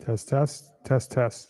Test, test, test, test.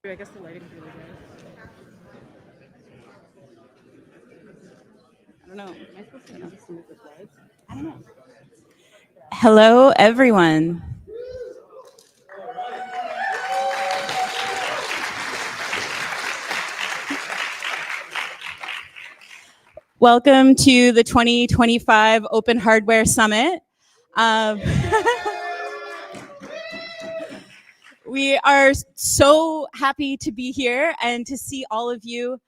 I guess the lighting's really good. I don't know. Am I supposed to just move the slides? I don't know. Hello, everyone. Welcome to the 2025 Open Hardware Summit. We are so happy to be here and to see all of you.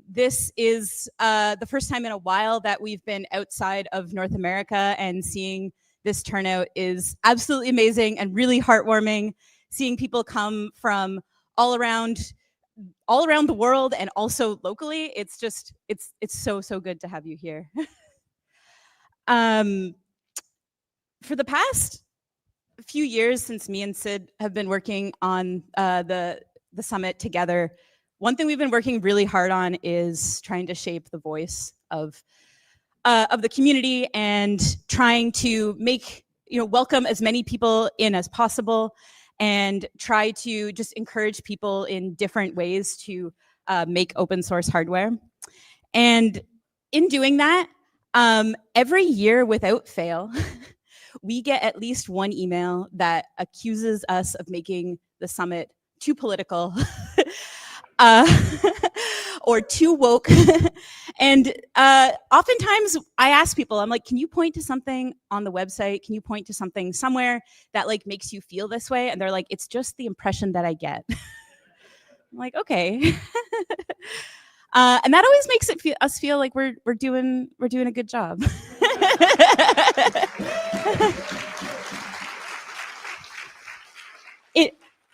This is the first time in a while that we've been outside of North America, and seeing this turnout is absolutely amazing and really heartwarming. Seeing people come from all around the world and also locally, it's so good to have you here. For the past few years, since me and Sid have been working on the summit together, one thing we've been working really hard on is trying to shape the voice of the community and trying to make, welcome as many people in as possible, and try to just encourage people in different ways to make open source hardware. And in doing that, every year without fail, we get at least one email that accuses us of making the summit too political or too woke. And oftentimes I ask people, I'm like, can you point to something on the website? Can you point to something somewhere that like makes you feel this way? And they're like, it's just the impression that I get. I'm like, okay. And that always makes us feel like we're doing a good job.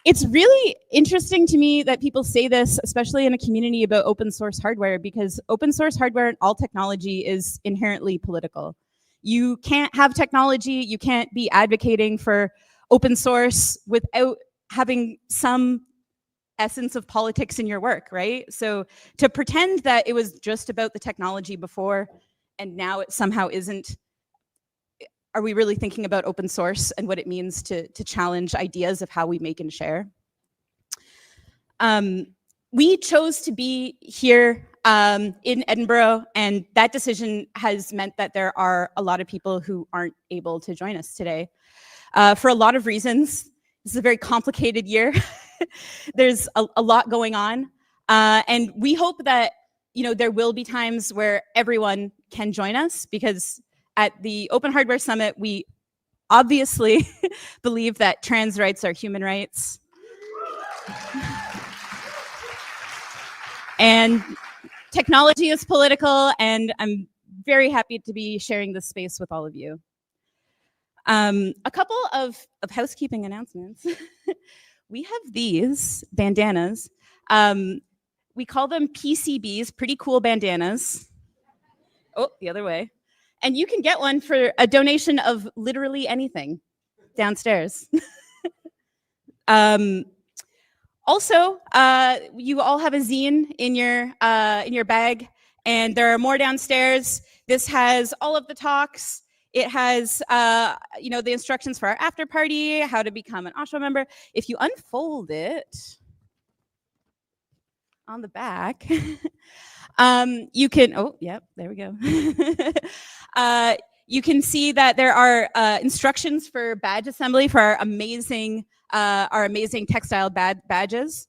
It's really interesting to me that people say this, especially in a community about open source hardware, because open source hardware and all technology is inherently political. You can't have technology, you can't be advocating for open source without having some essence of politics in your work, right? So to pretend that it was just about the technology before and now it somehow isn't, are we really thinking about open source and what it means to challenge ideas of how we make and share? We chose to be here in Edinburgh, and that decision has meant that there are a lot of people who aren't able to join us today. For a lot of reasons. This is a very complicated year. There's a lot going on. And we hope that there will be times where everyone can join us, because at the Open Hardware Summit, we obviously believe that trans rights are human rights. And technology is political, and I'm very happy to be sharing this space with all of you. A couple of housekeeping announcements. We have these bandanas. We call them PCBs, pretty cool bandanas. Oh, the other way. And you can get one for a donation of literally anything downstairs. Also, you all have a zine in your bag, and there are more downstairs. This has all of the talks. It has the instructions for our after party, how to become an OSHWA member. If you unfold it on the back, you can, oh, yep, there we go. You can see that there are instructions for badge assembly for our amazing textile badges,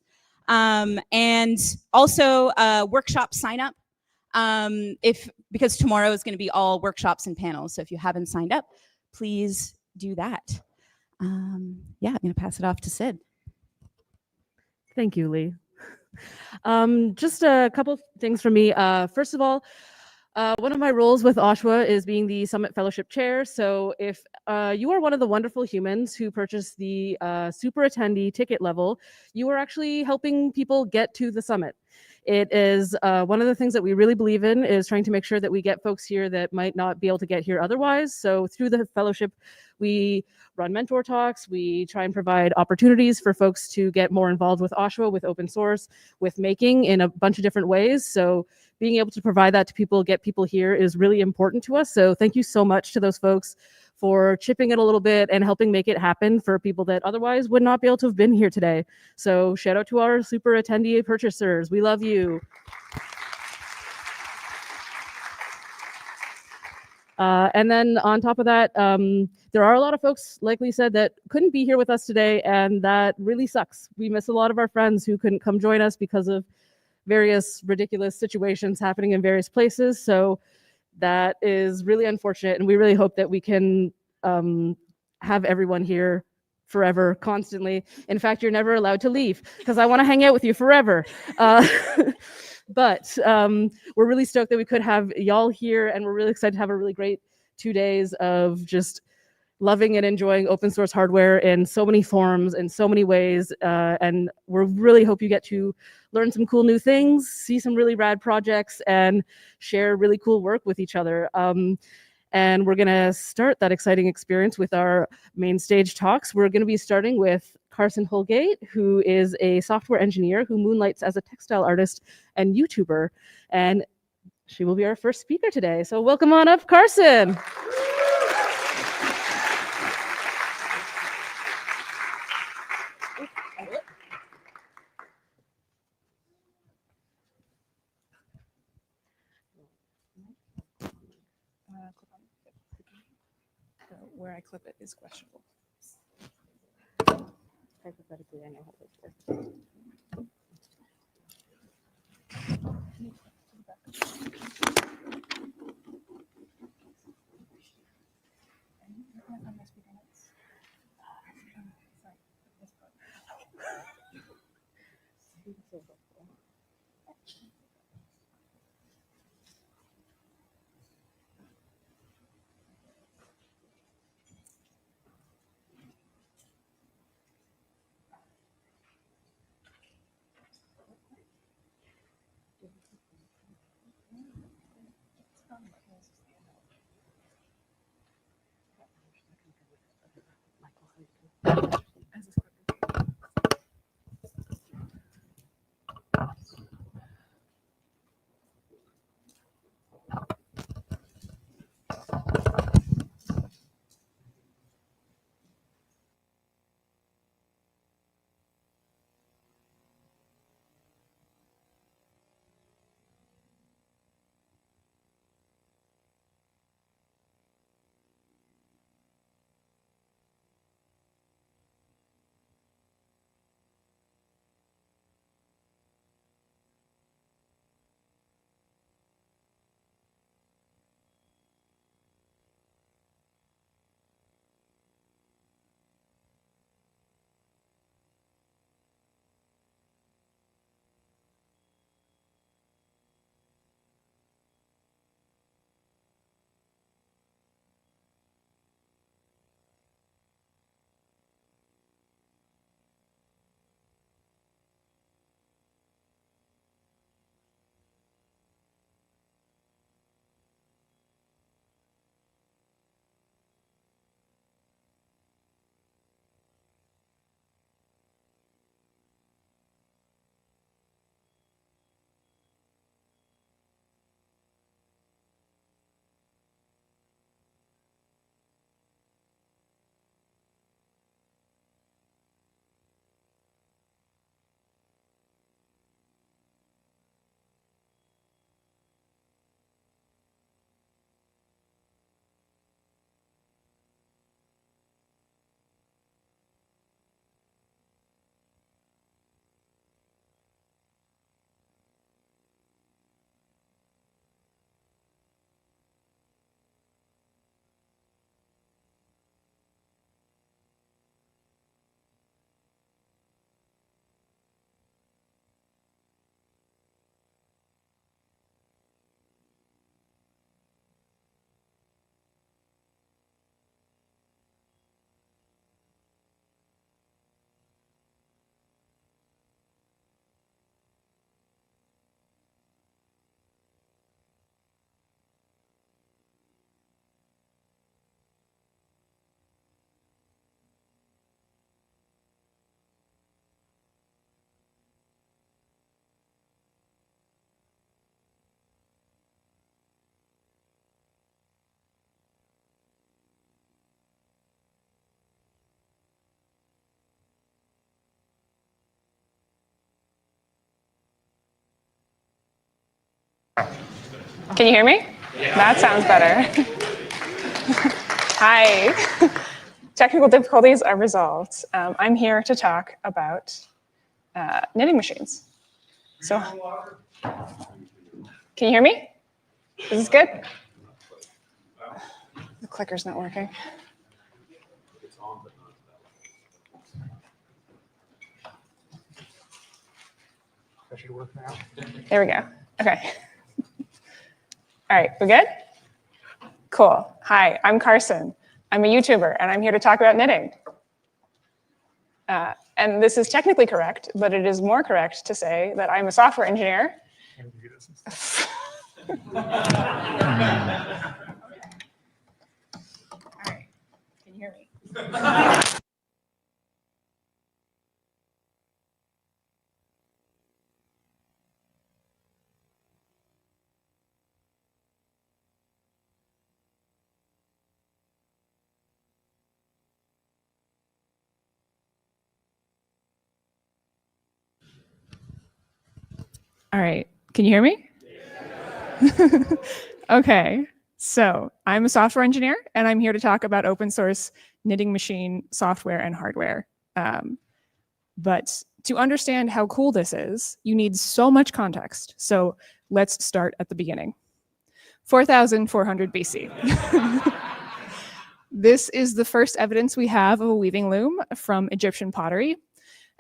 and also workshop sign up. Because tomorrow is going to be all workshops and panels, so if you haven't signed up, please do that. Yeah, I'm going to pass it off to Sid. Thank you, Lee. Just a couple things from me. First of all, one of my roles with OSHWA is being the Summit Fellowship Chair. So if you are one of the wonderful humans who purchased the super attendee ticket level, you are actually helping people get to the summit. It is one of the things that we really believe in, is trying to make sure that we get folks here that might not be able to get here otherwise. So through the fellowship, we run mentor talks. We try and provide opportunities for folks to get more involved with OSHWA, with open source, with making in a bunch of different ways. So being able to provide that to people, get people here, is really important to us. So thank you so much to those folks for chipping it a little bit and helping make it happen for people that otherwise would not be able to have been here today. So shout out to our super attendee purchasers. We love you. And then on top of that, there are a lot of folks, like Lee said, that couldn't be here with us today, and that really sucks. We miss a lot of our friends who couldn't come join us because of various ridiculous situations happening in various places. So that is really unfortunate, and we really hope that we can have everyone here forever, constantly. In fact, you're never allowed to leave because I want to hang out with you forever. But we're really stoked that we could have y'all here, and we're really excited to have a really great 2 days of just loving and enjoying open source hardware in so many forms, in so many ways. And we really hope you get to learn some cool new things, see some really rad projects, and share really cool work with each other. And we're going to start that exciting experience with our main stage talks. We're going to be starting with Carson Holgate, who is a software engineer who moonlights as a textile artist and YouTuber. And she will be our first speaker today. So welcome on up, Carson. Where I clip it is questionable. Hypothetically, I know how this works. Can you hear me? Yeah. That sounds better. Hi. Technical difficulties are resolved. I'm here to talk about knitting machines. So, can you hear me? Is this good? The clicker's not working. That should work now. There we go. Okay. All right, we good? Cool. Hi, I'm Carson. I'm a YouTuber, and I'm here to talk about knitting. And this is technically correct, but it is more correct to say that I'm a software engineer. All right, can you hear me? All right, can you hear me? Yeah. Okay, so I'm a software engineer, and I'm here to talk about open source knitting machine software and hardware. But to understand how cool this is, you need so much context. So let's start at the beginning. 4,400 BC. This is the first evidence we have of a weaving loom from Egyptian pottery.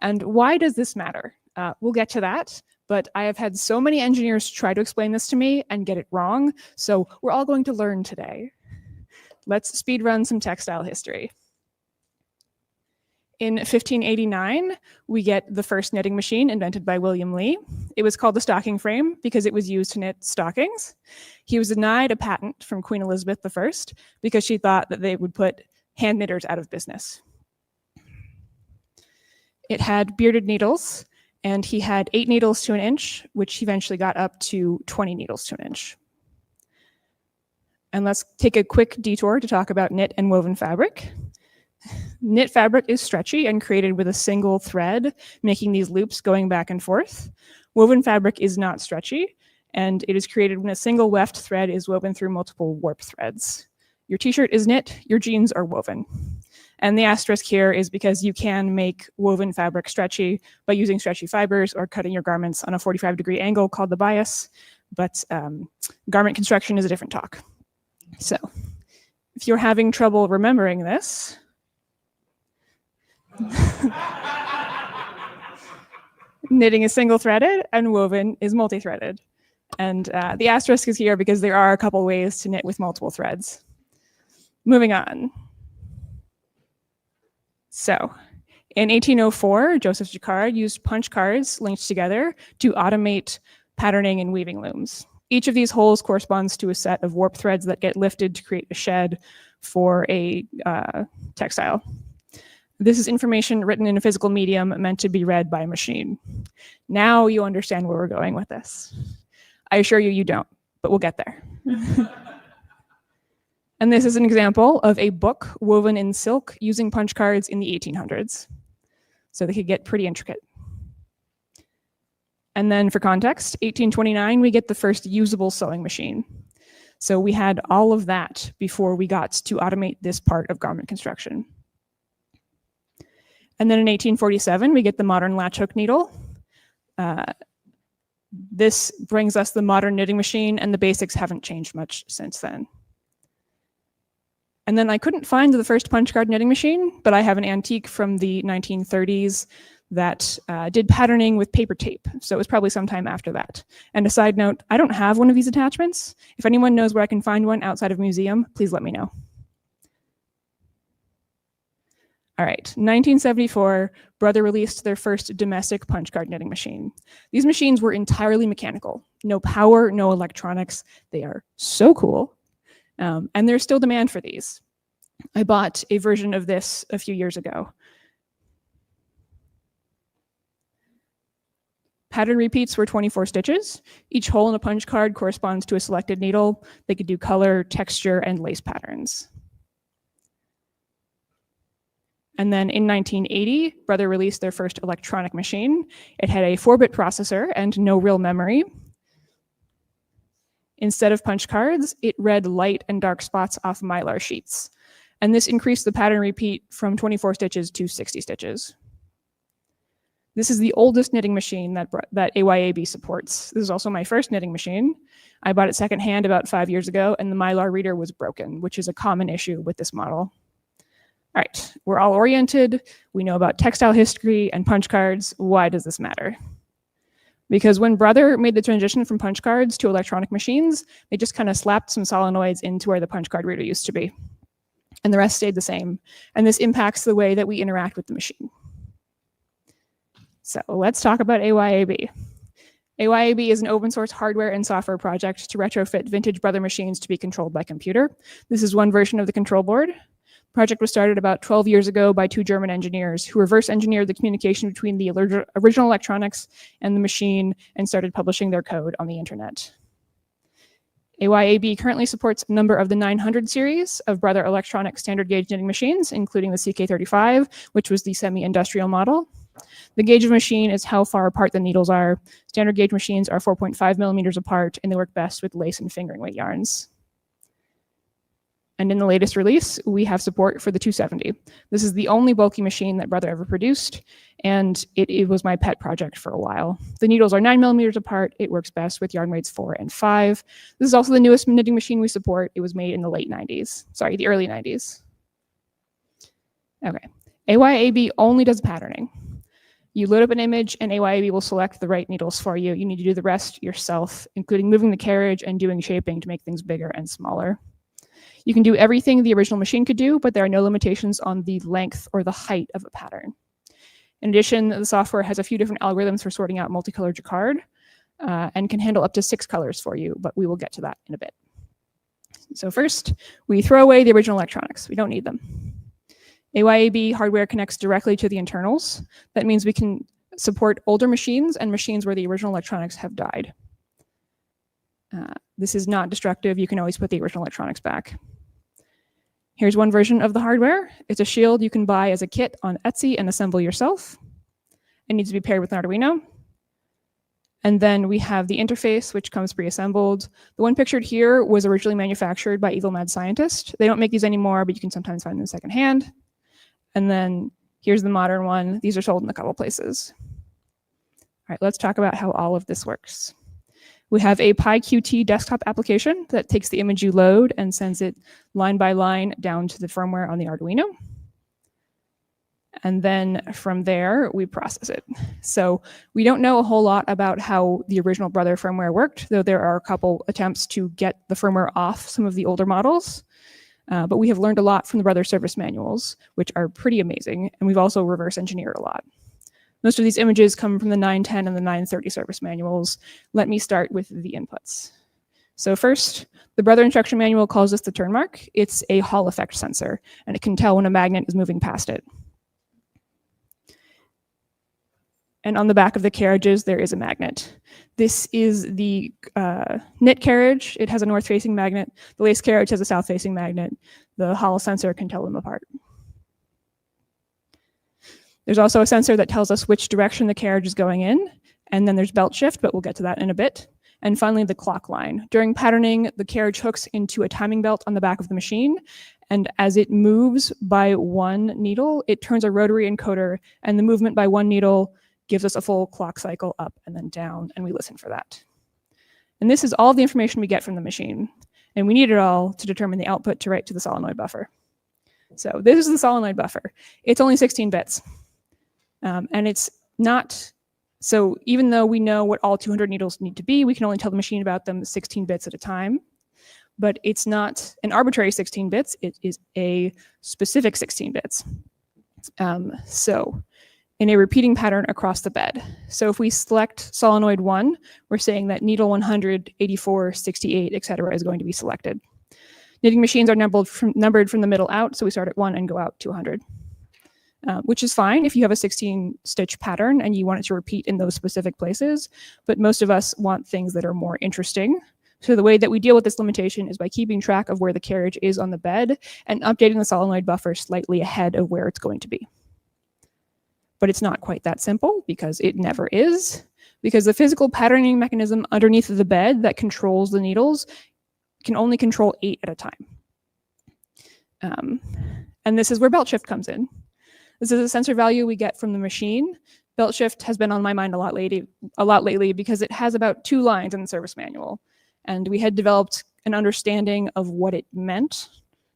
And why does this matter? We'll get to that. But I have had so many engineers try to explain this to me and get it wrong. So we're all going to learn today. Let's speed run some textile history. In 1589, we get the first knitting machine invented by William Lee. It was called the stocking frame because it was used to knit stockings. He was denied a patent from Queen Elizabeth I because she thought that they would put hand knitters out of business. It had bearded needles, and he had 8 needles to an inch, which eventually got up to 20 needles to an inch. And let's take a quick detour to talk about knit and woven fabric. Knit fabric is stretchy and created with a single thread, making these loops going back and forth. Woven fabric is not stretchy, and it is created when a single weft thread is woven through multiple warp threads. Your t-shirt is knit, your jeans are woven. And the asterisk here is because you can make woven fabric stretchy by using stretchy fibers or cutting your garments on a 45-degree angle called the bias, but garment construction is a different talk. So if you're having trouble remembering this, knitting is single-threaded and woven is multi-threaded. And the asterisk is here because there are a couple ways to knit with multiple threads. Moving on. So, in 1804, Joseph Jacquard used punch cards linked together to automate patterning and weaving looms. Each of these holes corresponds to a set of warp threads that get lifted to create a shed for a textile. This is information written in a physical medium meant to be read by a machine. Now you understand where we're going with this. I assure you, you don't, but we'll get there. And this is an example of a book woven in silk using punch cards in the 1800s. So they could get pretty intricate. And then for context, 1829, we get the first usable sewing machine. So we had all of that before we got to automate this part of garment construction. And then in 1847, we get the modern latch hook needle. This brings us the modern knitting machine, and the basics haven't changed much since then. And then I couldn't find the first punch card knitting machine, but I have an antique from the 1930s that did patterning with paper tape. So it was probably sometime after that. And a side note, I don't have one of these attachments. If anyone knows where I can find one outside of a museum, please let me know. All right, 1974, Brother released their first domestic punch card knitting machine. These machines were entirely mechanical. No power, no electronics. They are so cool. And there's still demand for these. I bought a version of this a few years ago. Pattern repeats were 24 stitches. Each hole in a punch card corresponds to a selected needle. They could do color, texture, and lace patterns. And then in 1980, Brother released their first electronic machine. It had a 4-bit processor and no real memory. Instead of punch cards, it read light and dark spots off Mylar sheets. And this increased the pattern repeat from 24 stitches to 60 stitches. This is the oldest knitting machine that AYAB supports. This is also my first knitting machine. I bought it secondhand about 5 years ago, and the Mylar reader was broken, which is a common issue with this model. All right, we're all oriented. We know about textile history and punch cards. Why does this matter? Because when Brother made the transition from punch cards to electronic machines, they just kind of slapped some solenoids into where the punch card reader used to be. And the rest stayed the same. And this impacts the way that we interact with the machine. So let's talk about AYAB. AYAB is an open source hardware and software project to retrofit vintage Brother machines to be controlled by computer. This is one version of the control board. The project was started about 12 years ago by 2 German engineers who reverse engineered the communication between the original electronics and the machine and started publishing their code on the internet. AYAB currently supports a number of the 900 series of Brother electronic standard gauge knitting machines, including the CK35, which was the semi-industrial model. The gauge of machine is how far apart the needles are. Standard gauge machines are 4.5 millimeters apart, and they work best with lace and fingering weight yarns. And in the latest release, we have support for the 270. This is the only bulky machine that Brother ever produced, and it was my pet project for a while. The needles are 9 millimeters apart. It works best with yarn weights 4 and 5. This is also the newest knitting machine we support. It was made in the late 90s. Sorry, the early 90s. Okay, AYAB only does patterning. You load up an image and AYAB will select the right needles for you. You need to do the rest yourself, including moving the carriage and doing shaping to make things bigger and smaller. You can do everything the original machine could do, but there are no limitations on the length or the height of a pattern. In addition, the software has a few different algorithms for sorting out multicolored jacquard and can handle up to 6 colors for you, but we will get to that in a bit. So first, we throw away the original electronics. We don't need them. AYAB hardware connects directly to the internals. That means we can support older machines and machines where the original electronics have died. This is not destructive. You can always put the original electronics back. Here's one version of the hardware. It's a shield you can buy as a kit on Etsy and assemble yourself. It needs to be paired with an Arduino. And then we have the interface, which comes pre-assembled. The one pictured here was originally manufactured by Evil Mad Scientist. They don't make these anymore, but you can sometimes find them secondhand. And then here's the modern one. These are sold in a couple places. All right, let's talk about how all of this works. We have a PyQt desktop application that takes the image you load and sends it line by line down to the firmware on the Arduino. And then from there, we process it. So we don't know a whole lot about how the original Brother firmware worked, though there are a couple attempts to get the firmware off some of the older models. But we have learned a lot from the Brother service manuals, which are pretty amazing. And we've also reverse engineered a lot. Most of these images come from the 910 and the 930 service manuals. Let me start with the inputs. So first, the Brother instruction manual calls this the turn mark. It's a Hall effect sensor, and it can tell when a magnet is moving past it. And on the back of the carriages, there is a magnet. This is the knit carriage. It has a north-facing magnet. The lace carriage has a south-facing magnet. The Hall sensor can tell them apart. There's also a sensor that tells us which direction the carriage is going in. And then there's belt shift, but we'll get to that in a bit. And finally, the clock line. During patterning, the carriage hooks into a timing belt on the back of the machine. And as it moves by one needle, it turns a rotary encoder. And the movement by one needle gives us a full clock cycle up and then down. And we listen for that. And this is all the information we get from the machine. And we need it all to determine the output to write to the solenoid buffer. So this is the solenoid buffer. It's only 16 bits. And it's not, so even though we know what all 200 needles need to be, we can only tell the machine about them 16 bits at a time. But it's not an arbitrary 16 bits, it is a specific 16 bits. So in a repeating pattern across the bed. So if we select solenoid 1, we're saying that needle 100, 84, 68, etc. is going to be selected. Knitting machines are numbered from the middle out, so we start at 1 and go out to 100. Which is fine if you have a 16-stitch pattern and you want it to repeat in those specific places, but most of us want things that are more interesting. So the way that we deal with this limitation is by keeping track of where the carriage is on the bed and updating the solenoid buffer slightly ahead of where it's going to be. But it's not quite that simple because it never is. because the physical patterning mechanism underneath the bed that controls the needles can only control 8 at a time. And this is where belt shift comes in. This is a sensor value we get from the machine. Belt shift has been on my mind a lot lately because it has about 2 lines in the service manual. And we had developed an understanding of what it meant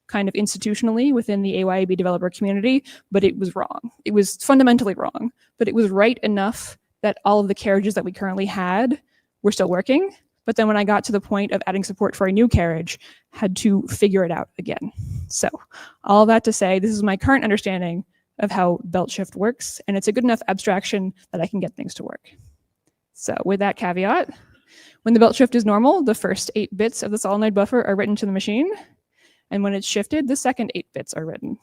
kind of institutionally within the AYAB developer community, but it was wrong. It was fundamentally wrong, but it was right enough that all of the carriages that we currently had were still working. But then when I got to the point of adding support for a new carriage, had to figure it out again. So all that to say, this is my current understanding of how belt shift works, and it's a good enough abstraction that I can get things to work. So with that caveat, when the belt shift is normal, the first 8 bits of the solenoid buffer are written to the machine, and when it's shifted, the second 8 bits are written.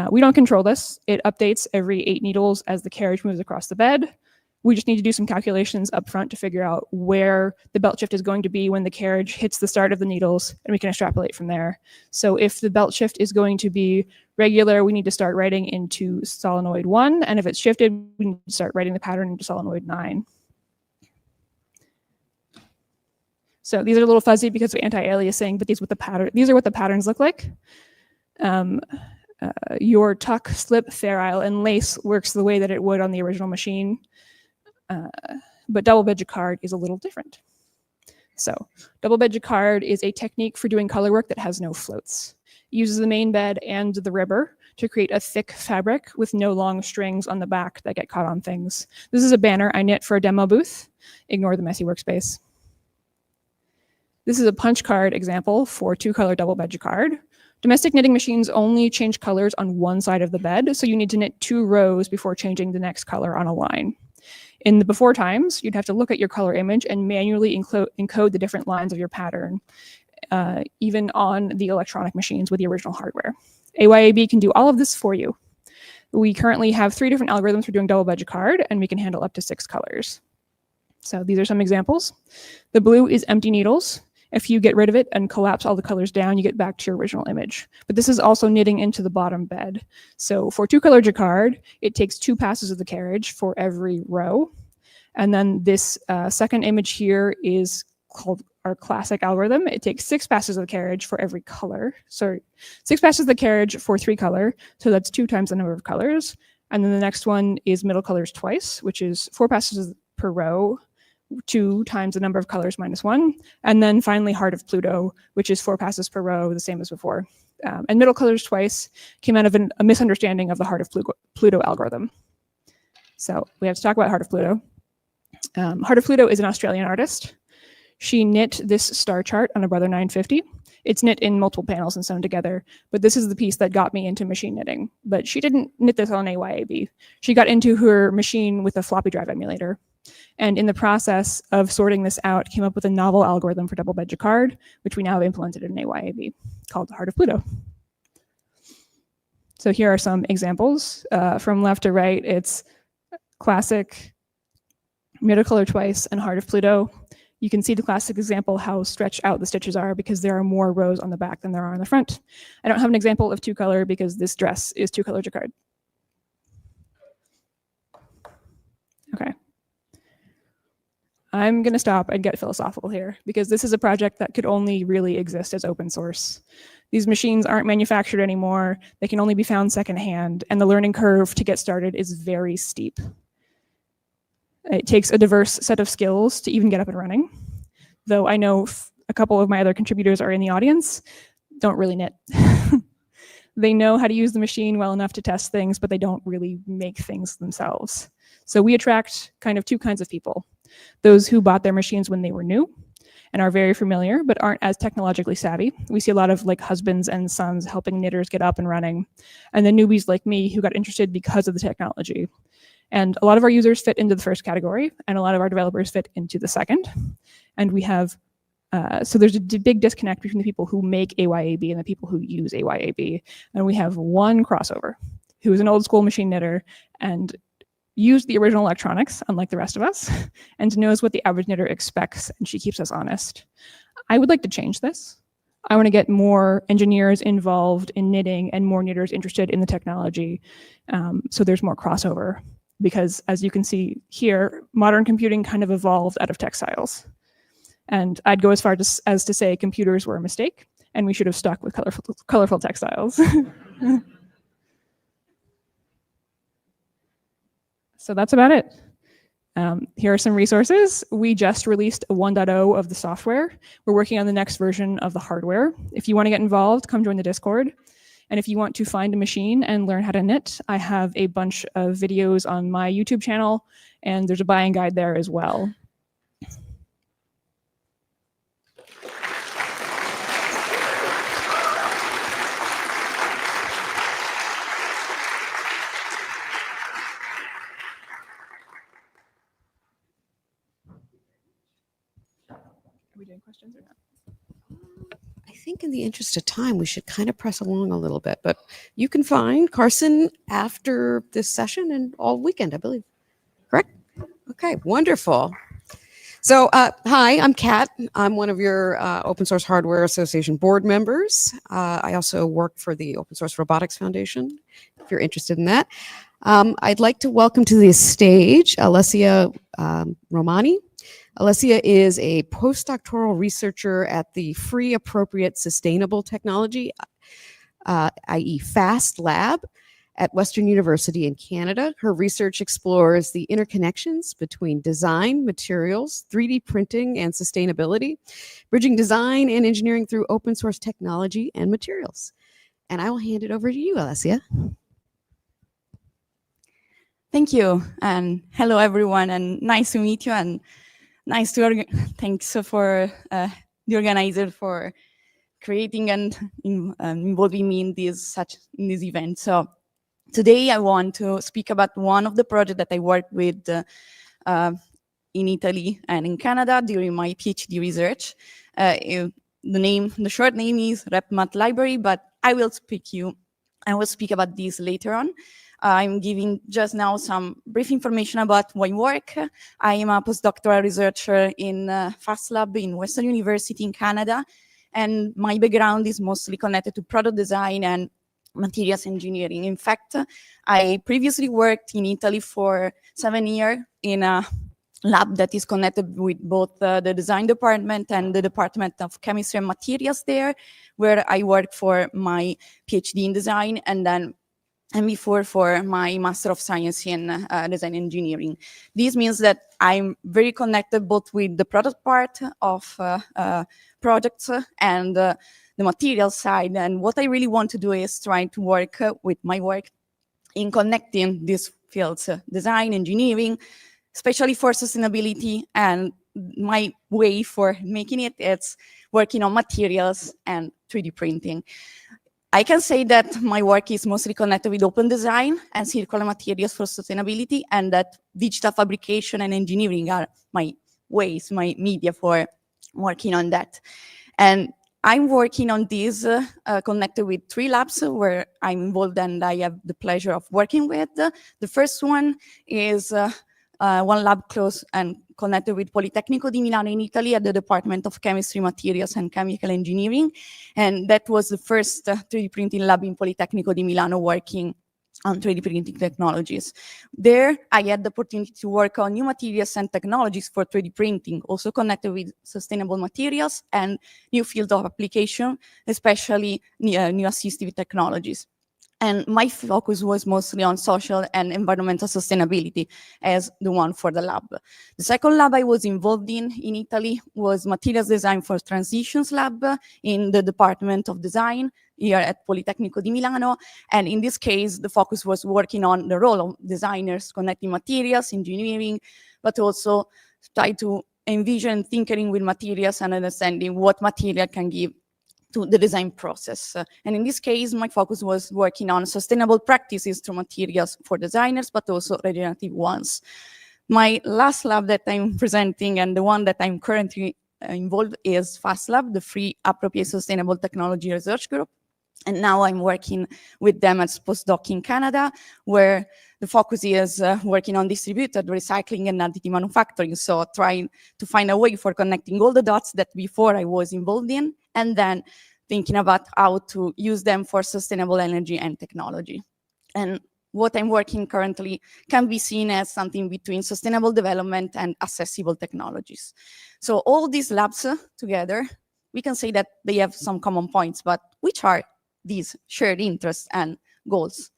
We don't control this. It updates every 8 needles as the carriage moves across the bed. We just need to do some calculations up front to figure out where the belt shift is going to be when the carriage hits the start of the needles, and we can extrapolate from there. So if the belt shift is going to be regular, we need to start writing into solenoid 1, and if it's shifted, we need to start writing the pattern into solenoid 9. So these are a little fuzzy because of anti-aliasing, but these are what the patterns look like. Your tuck, slip, ferrule, and lace works the way that it would on the original machine. But double bed jacquard is a little different. So double bed jacquard is a technique for doing color work that has no floats. It uses the main bed and the ribber to create a thick fabric with no long strings on the back that get caught on things. This is a banner I knit for a demo booth. Ignore the messy workspace. This is a punch card example for 2-color double bed jacquard. Domestic knitting machines only change colors on one side of the bed, so you need to knit 2 rows before changing the next color on a line. In the before times, you'd have to look at your color image and manually encode the different lines of your pattern, even on the electronic machines with the original hardware. AYAB can do all of this for you. We currently have 3 different algorithms for doing double bed jacquard, and we can handle up to 6 colors. So these are some examples. The blue is empty needles. If you get rid of it and collapse all the colors down, you get back to your original image. But this is also knitting into the bottom bed. So for 2-color jacquard, it takes 2 passes of the carriage for every row. And then this second image here is called our classic algorithm. It takes 6 passes of the carriage for every color. Sorry, 6 passes of the carriage for 3 color. So that's 2 times the number of colors. And then the next one is middle colors twice, which is 4 passes per row, 2 times the number of colors minus 1. And then finally Heart of Pluto, which is 4 passes per row, the same as before. And middle colors twice came out of a misunderstanding of the Heart of Pluto algorithm. So we have to talk about Heart of Pluto. Heart of Pluto is an Australian artist. She knit this star chart on a Brother 950. It's knit in multiple panels and sewn together, but this is the piece that got me into machine knitting. But she didn't knit this on AYAB. She got into her machine with a floppy drive emulator. And in the process of sorting this out, came up with a novel algorithm for double bed jacquard, which we now have implemented in AYAB, called the Heart of Pluto. So here are some examples. From left to right, it's classic, middle color twice, and Heart of Pluto. You can see the classic example how stretched out the stitches are because there are more rows on the back than there are on the front. I don't have an example of 2-color because this dress is 2-color jacquard. Okay. I'm going to stop and get philosophical here because this is a project that could only really exist as open source. These machines aren't manufactured anymore. They can only be found secondhand, and the learning curve to get started is very steep. It takes a diverse set of skills to even get up and running. Though I know a couple of my other contributors are in the audience, don't really knit. They know how to use the machine well enough to test things, but they don't really make things themselves. So we attract kind of 2 kinds of people. Those who bought their machines when they were new and are very familiar, but aren't as technologically savvy. We see a lot of like husbands and sons helping knitters get up and running. And the newbies like me who got interested because of the technology. And a lot of our users fit into the first category, and a lot of our developers fit into the second. And we have, so there's a big disconnect between the people who make AYAB and the people who use AYAB. And we have one crossover who is an old school machine knitter and used the original electronics, unlike the rest of us, and knows what the average knitter expects, and she keeps us honest. I would like to change this. I want to get more engineers involved in knitting and more knitters interested in the technology, so there's more crossover. because as you can see here, modern computing kind of evolved out of textiles. And I'd go as far as to say computers were a mistake, and we should have stuck with colorful textiles. So that's about it. Here are some resources. We just released a 1.0 of the software. We're working on the next version of the hardware. If you want to get involved, come join the Discord. And if you want to find a machine and learn how to knit, I have a bunch of videos on my YouTube channel, and there's a buying guide there as well. Are we doing questions or not? I think in the interest of time, we should kind of press along a little bit, but you can find Carson after this session and all weekend, I believe. Correct? Okay, wonderful. So, hi, I'm Kat. I'm one of your Open Source Hardware Association board members. I also work for the Open Source Robotics Foundation, if you're interested in that. I'd like to welcome to the stage Alessia Romani. Alessia is a postdoctoral researcher at the Free Appropriate Sustainable Technology, i.e. FAST lab at Western University in Canada. Her research explores the interconnections between design, materials, 3D printing, and sustainability, bridging design and engineering through open source technology and materials. And I will hand it over to you, Alessia. Thank you, and hello everyone, and nice to meet you, and nice to thanks for the organizer for creating and involving me in this event. So today I want to speak about one of the projects that I worked with in Italy and in Canada during my PhD research. The short name is RepMat library, but I will speak about this later on. I'm giving just now some brief information about my work. I am a postdoctoral researcher in FAST Lab in Western University in Canada, and my background is mostly connected to product design and materials engineering. In fact, I previously worked in Italy for 7 years in a lab that is connected with both the design department and the Department of Chemistry and Materials there, where I worked for my PhD in design and before for my Master of Science in Design Engineering. This means that I'm very connected both with the product part of projects and the material side. And what I really want to do is try to work with my work in connecting these fields, design, engineering, especially for sustainability. And my way for making it is working on materials and 3D printing. I can say that my work is mostly connected with open design and circular materials for sustainability, and that digital fabrication and engineering are my ways, my media for working on that. And I'm working on this connected with 3 labs where I'm involved and I have the pleasure of working with. The first one is one lab close and connected with Politecnico di Milano in Italy at the Department of Chemistry, Materials and Chemical Engineering. And that was the first 3D printing lab in Politecnico di Milano working on 3D printing technologies. There, I had the opportunity to work on new materials and technologies for 3D printing, also connected with sustainable materials and new field of application, especially new assistive technologies. And my focus was mostly on social and environmental sustainability as the one for the lab. The second lab I was involved in Italy was Materials Design for Transitions Lab in the Department of Design here at Politecnico di Milano. And in this case, the focus was working on the role of designers connecting materials, engineering, but also try to envision thinking with materials and understanding what material can give to the design process. And in this case, my focus was working on sustainable practices through materials for designers, but also regenerative ones. My last lab that I'm presenting and the one that I'm currently involved is FAST Lab, the Free Appropriate Sustainable Technology Research Group. And now I'm working with them as postdoc in Canada, where the focus is working on distributed recycling and additive manufacturing. So trying to find a way for connecting all the dots that before I was involved in, and then thinking about how to use them for sustainable energy and technology. And what I'm working currently can be seen as something between sustainable development and accessible technologies. So all these labs together, we can say that they have some common points, but which are these shared interests and goals?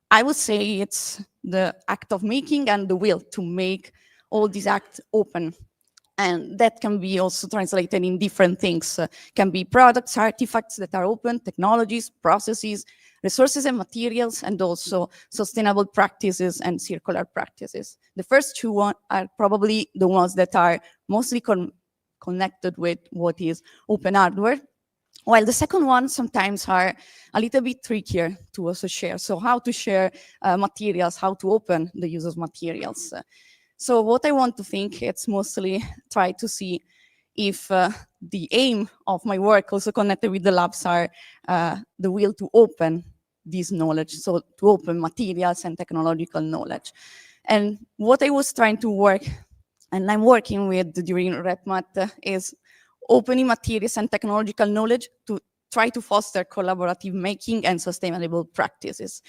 I would say it's the act of making and the will to make all these acts open. And that can be also translated in different things. Can be products, artifacts that are open, technologies, processes, resources and materials, and also sustainable practices and circular practices. The first two are probably the ones that are mostly connected with what is open hardware, while the second one sometimes are a little bit trickier to also share. So how to share materials, how to open the use of materials. So what I want to think, it's mostly try to see if the aim of my work also connected with the labs are the will to open this knowledge, so to open materials and technological knowledge. And what I was trying to work, and I'm working with during RepMat, is opening materials and technological knowledge to try to foster collaborative making and sustainable practices.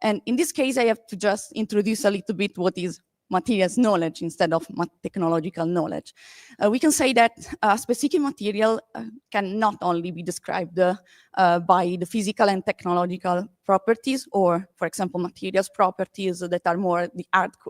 And in this case, I have to just introduce a little bit what is materials knowledge instead of technological knowledge. We can say that a specific material can not only be described by the physical and technological properties, or, for example, materials properties that are more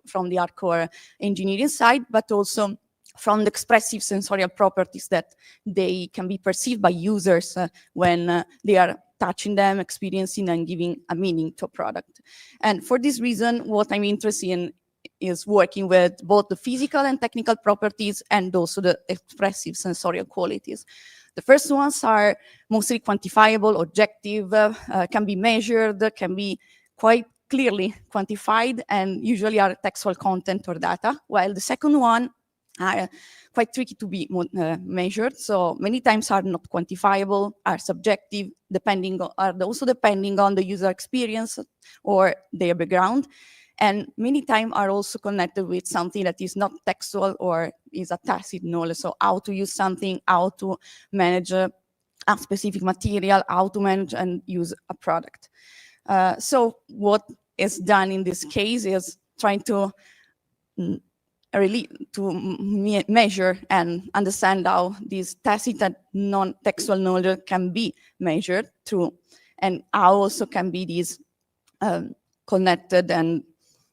from the hardcore engineering side, but also from the expressive sensorial properties that they can be perceived by users when they are touching them, experiencing, and giving a meaning to a product. And for this reason, what I'm interested in is working with both the physical and technical properties and also the expressive sensorial qualities. The first ones are mostly quantifiable, objective, can be measured, can be quite clearly quantified, and usually are textual content or data, while the second one are quite tricky to be measured. So many times are not quantifiable, are subjective, are also depending on the user experience or their background. And many times are also connected with something that is not textual or is a tacit knowledge. So how to use something, how to manage a specific material, how to manage and use a product. So what is done in this case is trying to measure and understand how this tacit and non-textual knowledge can be measured through, and how also can be these connected and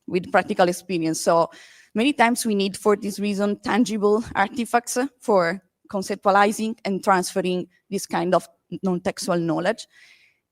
with practical experience. So many times we need, for this reason, tangible artifacts for conceptualizing and transferring this kind of non-textual knowledge.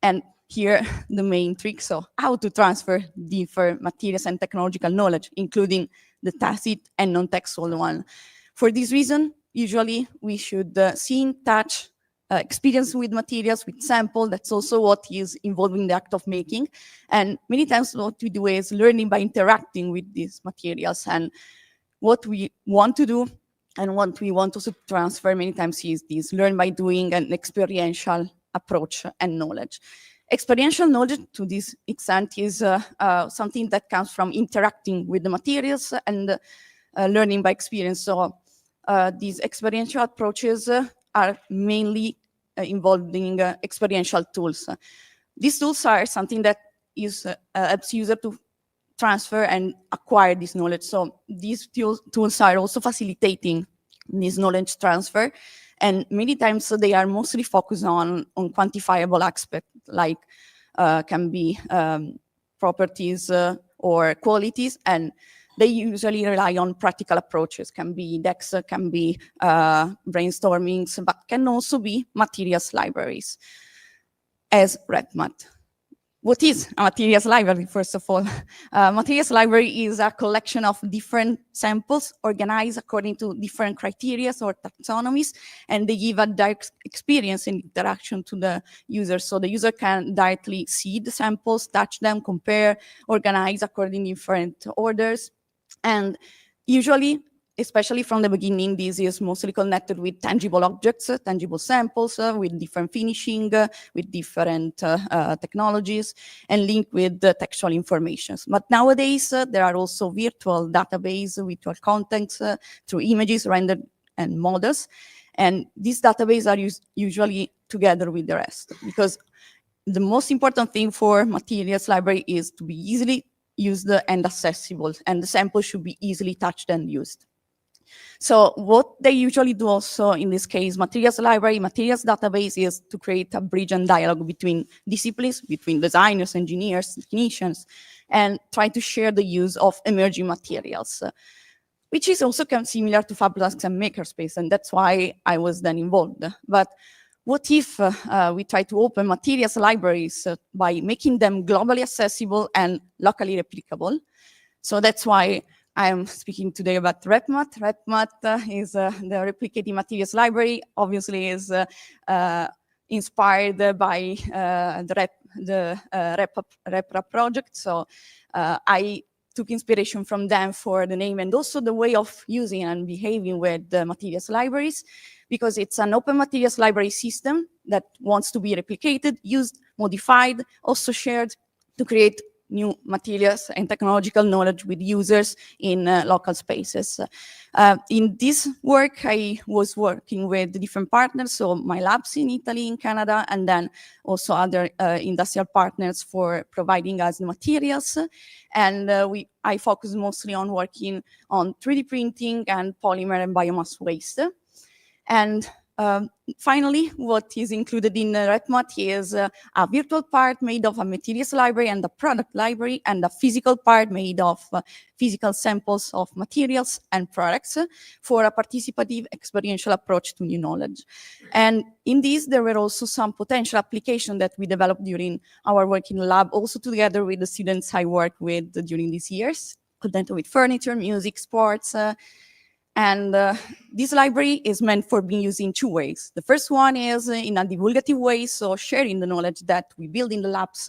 And here, the main trick, so how to transfer different materials and technological knowledge, including the tacit and non-textual one. For this reason, usually we should see, touch, experience with materials, with sample. That's also what is involved in the act of making. And many times what we do is learning by interacting with these materials. And what we want to do and what we want to transfer many times is this learn by doing an experiential approach and knowledge. Experiential knowledge to this extent is something that comes from interacting with the materials and learning by experience. So these experiential approaches are mainly involving experiential tools. These tools are something that helps user to transfer and acquire this knowledge. So these tools are also facilitating this knowledge transfer. And many times they are mostly focused on quantifiable aspects, like can be properties or qualities, and they usually rely on practical approaches. Can be decks, can be brainstormings, but can also be materials libraries, as RepMat. What is a materials library, first of all? Materials library is a collection of different samples organized according to different criteria or taxonomies, and they give a direct experience and interaction to the user. So the user can directly see the samples, touch them, compare, organize according to different orders. And usually, especially from the beginning, this is mostly connected with tangible objects, tangible samples, with different finishing, with different technologies, and linked with the textual information. But nowadays, there are also virtual database, virtual contents through images, rendered, and models. And these databases are usually together with the rest, because the most important thing for materials library is to be easily used and accessible, and the sample should be easily touched and used. So what they usually do also in this case, materials library, materials database, is to create a bridge and dialogue between disciplines, between designers, engineers, technicians, and try to share the use of emerging materials, which is also similar to Fabrics and Makerspace, and that's why I was then involved. But what if we try to open materials libraries by making them globally accessible and locally replicable? So that's why I'm speaking today about RepMat. RepMat is the replicating materials library. Obviously, is inspired by the RepRap project. So I took inspiration from them for the name and also the way of using and behaving with the materials libraries, because it's an open materials library system that wants to be replicated, used, modified, also shared to create new materials and technological knowledge with users in local spaces. In this work, I was working with different partners, so my labs in Italy, in Canada, and then also other industrial partners for providing us the materials. And I focus mostly on working on 3D printing and polymer and biomass waste. And finally, what is included in RepMat is a virtual part made of a materials library and a product library, and a physical part made of physical samples of materials and products for a participative experiential approach to new knowledge. And in this, there were also some potential applications that we developed during our work in the lab, also together with the students I worked with during these years, connected with furniture, music, sports, and this library is meant for being used in two ways. The first one is in a divulgative way, so sharing the knowledge that we build in the labs,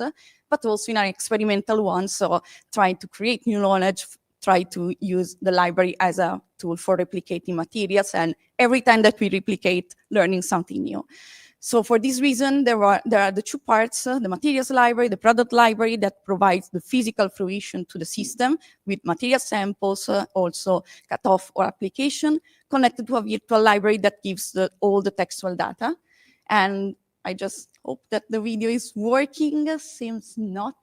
but also in an experimental one, so trying to create new knowledge, try to use the library as a tool for replicating materials, and every time that we replicate, learning something new. So for this reason, there are the two parts, the materials library, the product library that provides the physical fruition to the system with material samples, also cutoff or application, connected to a virtual library that gives all the textual data. And I just hope that the video is working, seems not.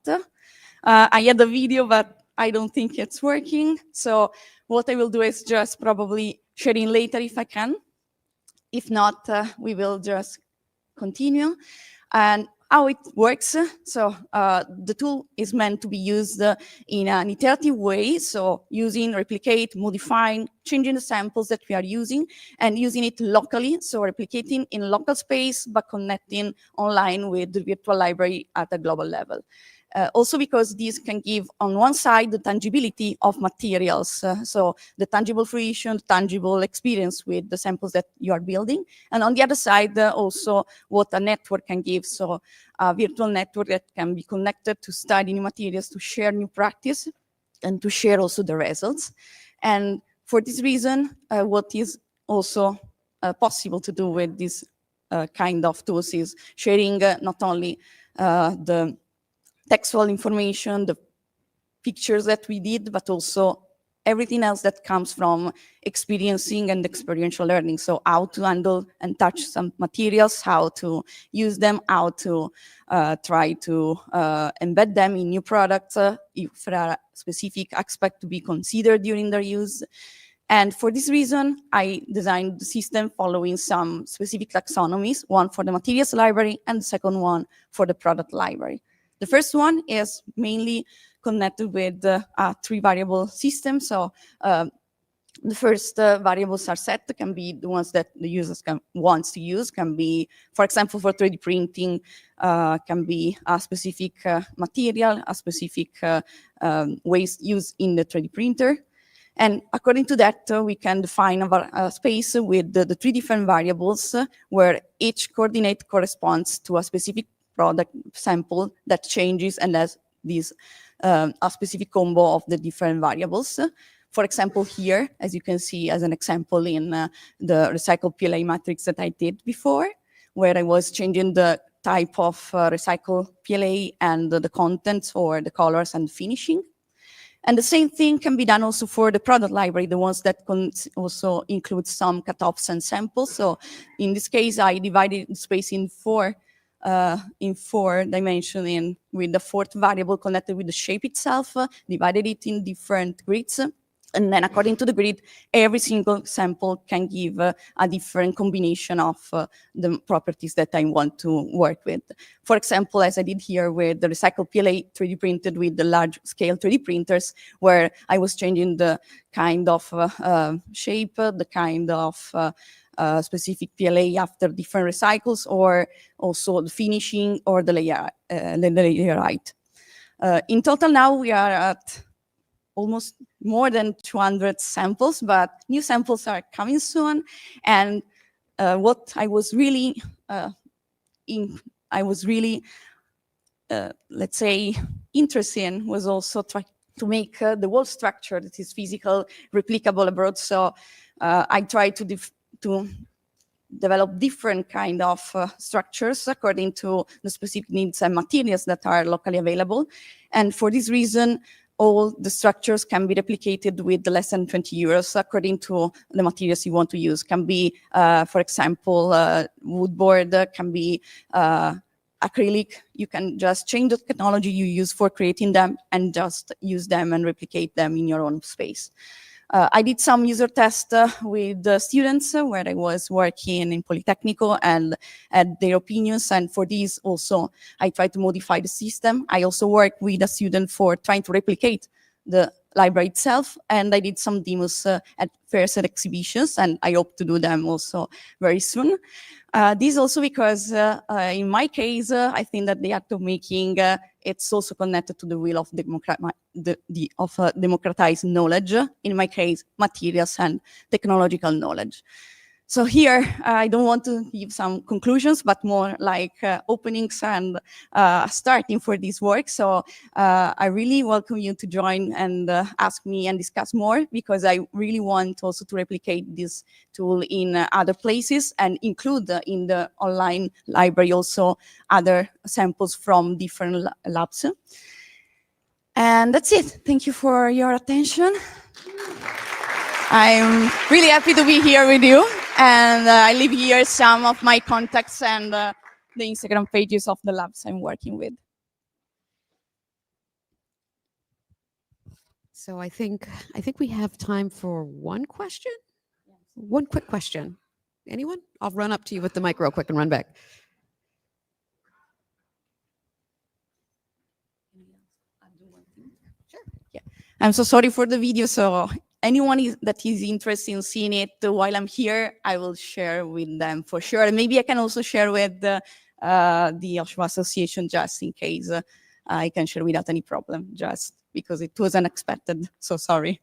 I had the video, but I don't think it's working. So what I will do is just probably sharing later if I can. If not, we will just continue. And how it works, so the tool is meant to be used in an iterative way, so using, replicate, modifying, changing the samples that we are using, and using it locally, so replicating in local space, but connecting online with the virtual library at a global level. Also because this can give, on one side, the tangibility of materials, so the tangible fruition, tangible experience with the samples that you are building, and on the other side, also what a network can give, so a virtual network that can be connected to study new materials, to share new practice, and to share also the results. And for this reason, what is also possible to do with this kind of tools is sharing not only the textual information, the pictures that we did, but also everything else that comes from experiencing and experiential learning. So how to handle and touch some materials, how to use them, how to try to embed them in new products, if there are specific aspects to be considered during their use. And for this reason, I designed the system following some specific taxonomies, one for the materials library and the second one for the product library. The first one is mainly connected with a 3-variable system. So the first variables are set, can be the ones that the users wants to use, can be, for example, for 3D printing, can be a specific material, a specific waste used in the 3D printer. And according to that, we can define a space with the 3 different variables where each coordinate corresponds to a specific product sample that changes and has this a specific combo of the different variables. For example, here, as you can see as an example in the recycled PLA matrix that I did before, where I was changing the type of recycled PLA and the contents or the colors and finishing. And the same thing can be done also for the product library, the ones that also include some cutoffs and samples. So in this case, I divided the space in 4 in 4 dimensions with the 4th variable connected with the shape itself, divided it in different grids. And then according to the grid, every single sample can give a different combination of the properties that I want to work with. For example, as I did here with the recycled PLA 3D printed with the large scale 3D printers, where I was changing the kind of shape, the kind of specific PLA after different recycles, or also the finishing or the layer height. In total now we are at almost more than 200 samples, but new samples are coming soon. And what I was really, let's say, interested in was also try to make the whole structure that is physical, replicable abroad. So I tried to develop different kind of structures according to the specific needs and materials that are locally available. And for this reason, all the structures can be replicated with less than 20 euros according to the materials you want to use. Can be, for example, wood board, can be acrylic. You can just change the technology you use for creating them and just use them and replicate them in your own space. I did some user tests with the students where I was working in Politecnico and had their opinions. And for these also, I tried to modify the system. I also worked with a student for trying to replicate the library itself. And I did some demos at fairs and exhibitions, and I hope to do them also very soon. This also because in my case, I think that the act of making, it's also connected to the will of democratized knowledge, in my case, materials and technological knowledge. So here, I don't want to give some conclusions, but more like openings and starting for this work. So I really welcome you to join and ask me and discuss more, because I really want also to replicate this tool in other places and include in the online library also other samples from different labs. And that's it. Thank you for your attention. I'm really happy to be here with you. And I leave here some of my contacts and the Instagram pages of the labs I'm working with. So I think we have time for one question. One quick question. Anyone? I'll run up to you with the mic real quick and run back. Sure. Yeah. I'm so sorry for the video. So anyone that is interested in seeing it while I'm here, I will share with them for sure. And maybe I can also share with the OSHWA Association, just in case I can share without any problem, just because it was unexpected. So sorry.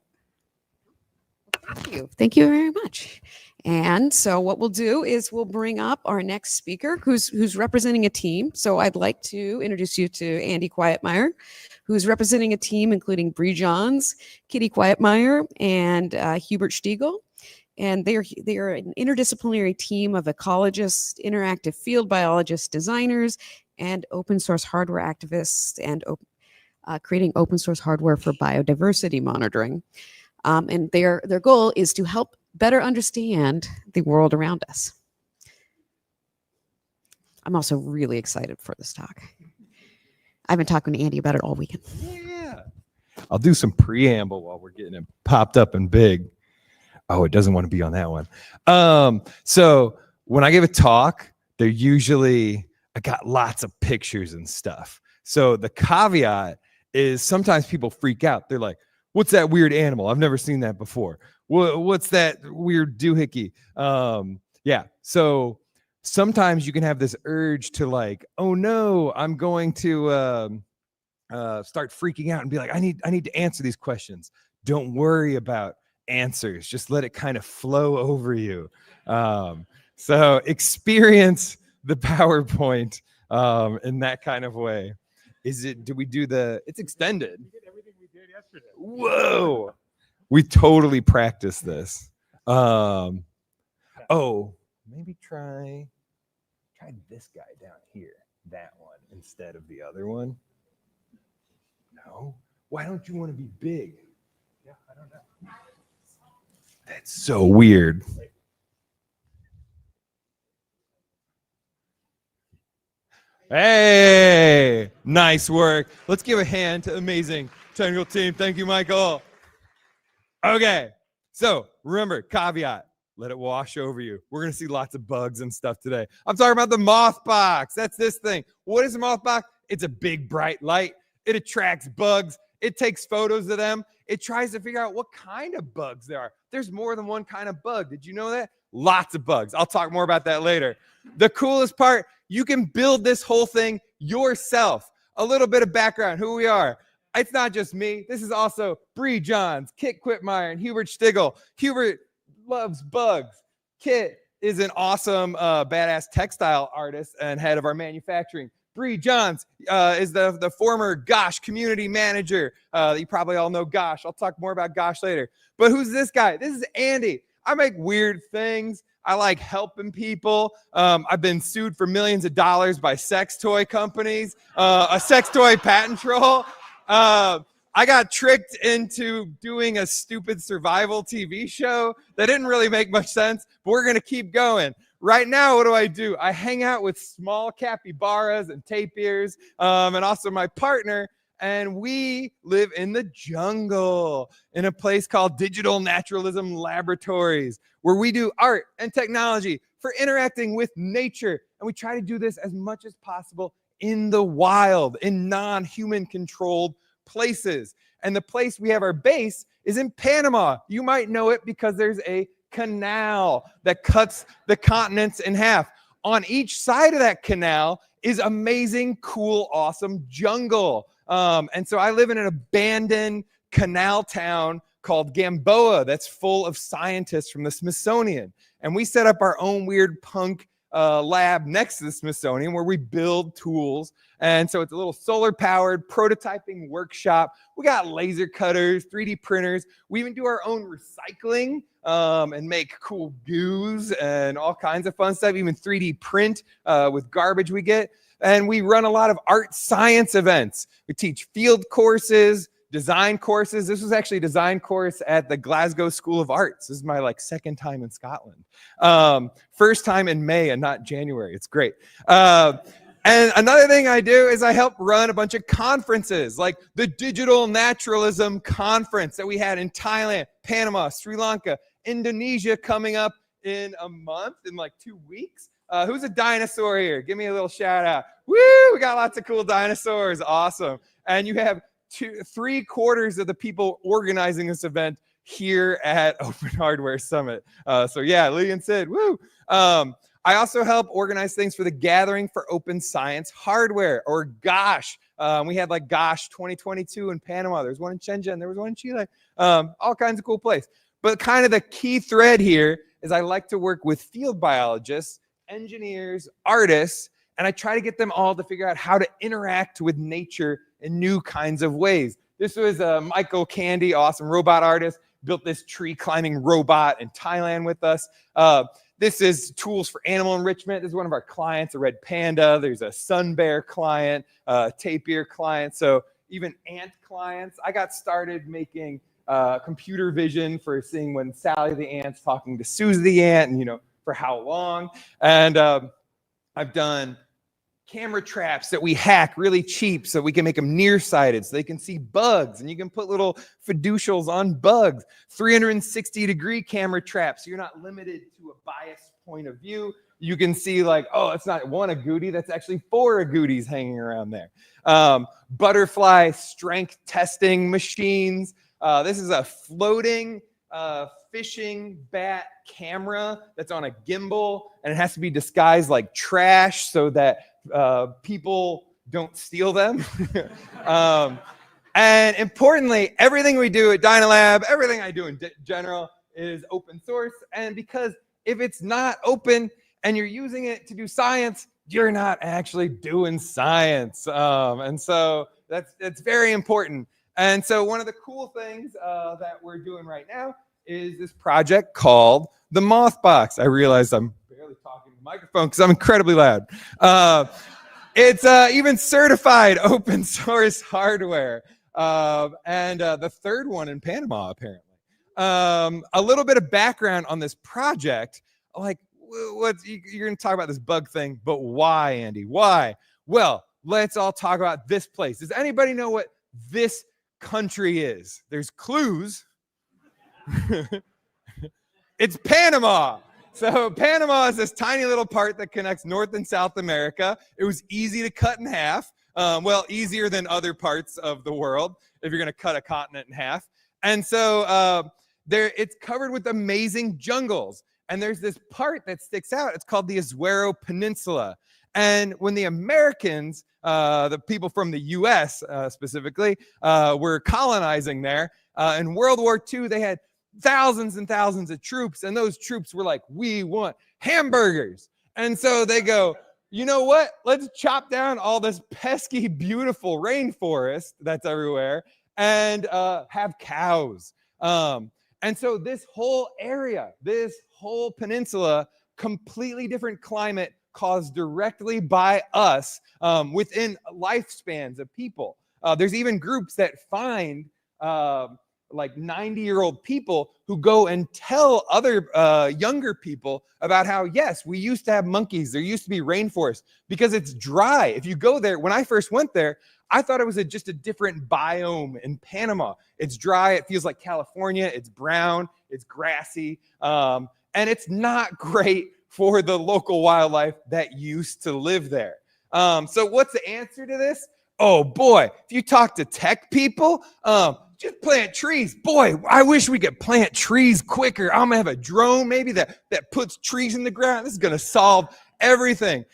Thank you. Thank you very much. And so what we'll do is we'll bring up our next speaker who's representing a team. So I'd like to introduce you to Andy Quietmeyer, who's representing a team including Bree Johns, Kitty Quietmeyer, and Hubert Stiegel. And they are an interdisciplinary team of ecologists, interactive field biologists, designers, and open source hardware activists, and creating open source hardware for biodiversity monitoring. And their goal is to help better understand the world around us. I'm also really excited for this talk. I've been talking to Andy about it all weekend. Yeah. I'll do some preamble while we're getting it popped up and big. Oh, it doesn't want to be on that one. So when I give a talk, I got lots of pictures and stuff. So the caveat is sometimes people freak out. They're like, what's that weird animal? I've never seen that before. What's that weird doohickey? Yeah. So sometimes you can have this urge to like, oh no, I'm going to start freaking out and be like, I need to answer these questions. Don't worry about answers. Just let it kind of flow over you. So experience the PowerPoint in that kind of way. It's extended. We did everything we did yesterday. Whoa. We totally practiced this. Maybe try this guy down here, that one, instead of the other one. No? Why don't you want to be big? Yeah, I don't know. That's so weird. Hey, nice work. Let's give a hand to the amazing technical team. Thank you, Michael. Okay, so remember, caveat, let it wash over you. We're going to see lots of bugs and stuff today. I'm talking about the Mothbox. That's this thing. What is a Mothbox? It's a big, bright light. It attracts bugs. It takes photos of them. It tries to figure out what kind of bugs there are. There's more than one kind of bug. Did you know that? Lots of bugs. I'll talk more about that later. The coolest part, you can build this whole thing yourself. A little bit of background, who we are. It's not just me. This is also Bree Johns, Kit Quitmeyer, and Hubert Stigl. Hubert loves bugs. Kit is an awesome, badass textile artist and head of our manufacturing. Bree Johns is the former Gosh community manager. You probably all know Gosh. I'll talk more about Gosh later. But who's this guy? This is Andy. I make weird things. I like helping people. I've been sued for millions of dollars by sex toy companies, a sex toy patent troll. I got tricked into doing a stupid survival TV show that didn't really make much sense, but we're going to keep going. Right now, what do? I hang out with small capybaras and tapirs, and also my partner, and we live in the jungle in a place called Digital Naturalism Laboratories, where we do art and technology for interacting with nature. And we try to do this as much as possible in the wild, in non-human controlled places. And the place we have our base is in Panama. You might know it because there's a canal that cuts the continents in half. On each side of that canal is amazing, cool, awesome jungle. And so I live in an abandoned canal town called Gamboa that's full of scientists from the Smithsonian. And we set up our own weird punk lab next to the Smithsonian where we build tools. And so it's a little solar powered prototyping workshop. We got laser cutters, 3D printers. We even do our own recycling and make cool goos and all kinds of fun stuff, even 3D print with garbage we get. And we run a lot of art science events. We teach field courses, design courses. This was actually a design course at the Glasgow School of Arts. This is my second time in Scotland. First time in May and not January. It's great. And another thing I do is I help run a bunch of conferences, like the Digital Naturalism Conference that we had in Thailand, Panama, Sri Lanka, Indonesia coming up in a month, in 2 weeks. Who's a dinosaur here? Give me a little shout out. Woo! We got lots of cool dinosaurs. Awesome. And you have 3/4 of the people organizing this event here at Open Hardware Summit. So yeah, Lee and Sid, woo! I also help organize things for the Gathering for Open Science Hardware, or GOSH. We had GOSH 2022 in Panama. There's one in Shenzhen. There was one in Chile. All kinds of cool places. But kind of the key thread here is I like to work with field biologists, engineers, artists, and I try to get them all to figure out how to interact with nature in new kinds of ways. This was Michael Candy, awesome robot artist, built this tree climbing robot in Thailand with us. This is tools for animal enrichment. This is one of our clients, a red panda. There's a sun bear client, a tapir client. So even ant clients. I got started making computer vision for seeing when Sally the ant's talking to Susie the ant, and for how long. And I've done camera traps that we hack really cheap so we can make them nearsighted so they can see bugs, and you can put little fiducials on bugs. 360-degree camera traps, so you're not limited to a biased point of view. You can see oh, it's not one agouti, that's actually 4 agoutis hanging around there. Butterfly strength testing machines. This is a floating fishing bat camera that's on a gimbal, and it has to be disguised like trash so that people don't steal them. And importantly, everything we do at Dynalab, everything I do in general is open source. And because if it's not open and you're using it to do science, you're not actually doing science. And so that's very important. And so one of the cool things that we're doing right now is this project called the Mothbox. I realize I'm barely talking to the microphone because I'm incredibly loud. It's even certified open source hardware. And the third one in Panama, apparently. A little bit of background on this project. You're going to talk about this bug thing, but why, Andy? Why? Well, let's all talk about this place. Does anybody know what this country is? There's clues. It's Panama. So Panama is this tiny little part that connects North and South America. It was easy to cut in half. Well, easier than other parts of the world if you're going to cut a continent in half. And so it's covered with amazing jungles. And there's this part that sticks out. It's called the Azuero Peninsula. And when the Americans, the people from the US specifically, were colonizing there, in World War II, they had thousands and thousands of troops. And those troops were like, we want hamburgers. And so they go, you know what? Let's chop down all this pesky, beautiful rainforest that's everywhere and have cows. And so this whole area, this whole peninsula, completely different climate caused directly by us within lifespans of people. There's even groups that find like 90-year-old people who go and tell other younger people about how, yes, we used to have monkeys. There used to be rainforest because it's dry. If you go there, when I first went there, I thought it was just a different biome in Panama. It's dry. It feels like California. It's brown. It's grassy. And it's not great for the local wildlife that used to live there. So what's the answer to this? Oh, boy, if you talk to tech people, just plant trees. Boy, I wish we could plant trees quicker. I'm going to have a drone maybe that puts trees in the ground. This is going to solve everything.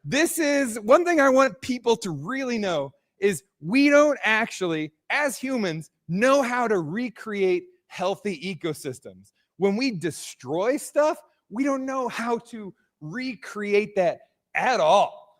This is one thing I want people to really know is we don't actually, as humans, know how to recreate healthy ecosystems. When we destroy stuff, we don't know how to recreate that at all.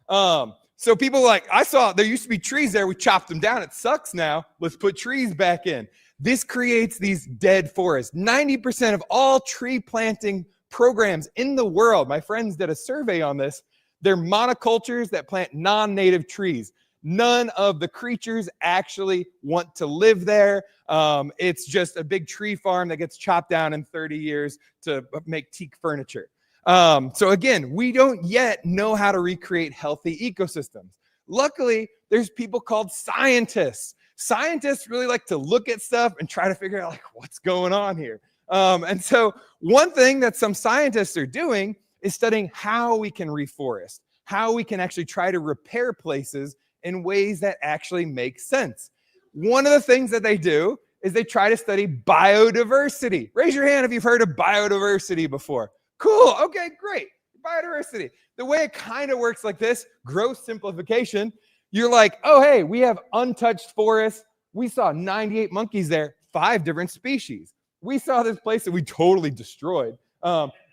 So people are like, I saw there used to be trees there. We chopped them down. It sucks now. Let's put trees back in. This creates these dead forests. 90% of all tree planting programs in the world, my friends did a survey on this, they're monocultures that plant non-native trees. None of the creatures actually want to live there. It's just a big tree farm that gets chopped down in 30 years to make teak furniture. So again, we don't yet know how to recreate healthy ecosystems. Luckily, there's people called scientists. Scientists really like to look at stuff and try to figure out like what's going on here. And so one thing that some scientists are doing is studying how we can reforest, how we can actually try to repair places in ways that actually make sense. One of the things that they do is they try to study biodiversity. Raise your hand if you've heard of biodiversity before. Cool. Okay, great. Biodiversity. The way it kind of works like this, gross simplification, you're like, oh, hey, we have untouched forests. We saw 98 monkeys there, 5 different species. We saw this place that we totally destroyed.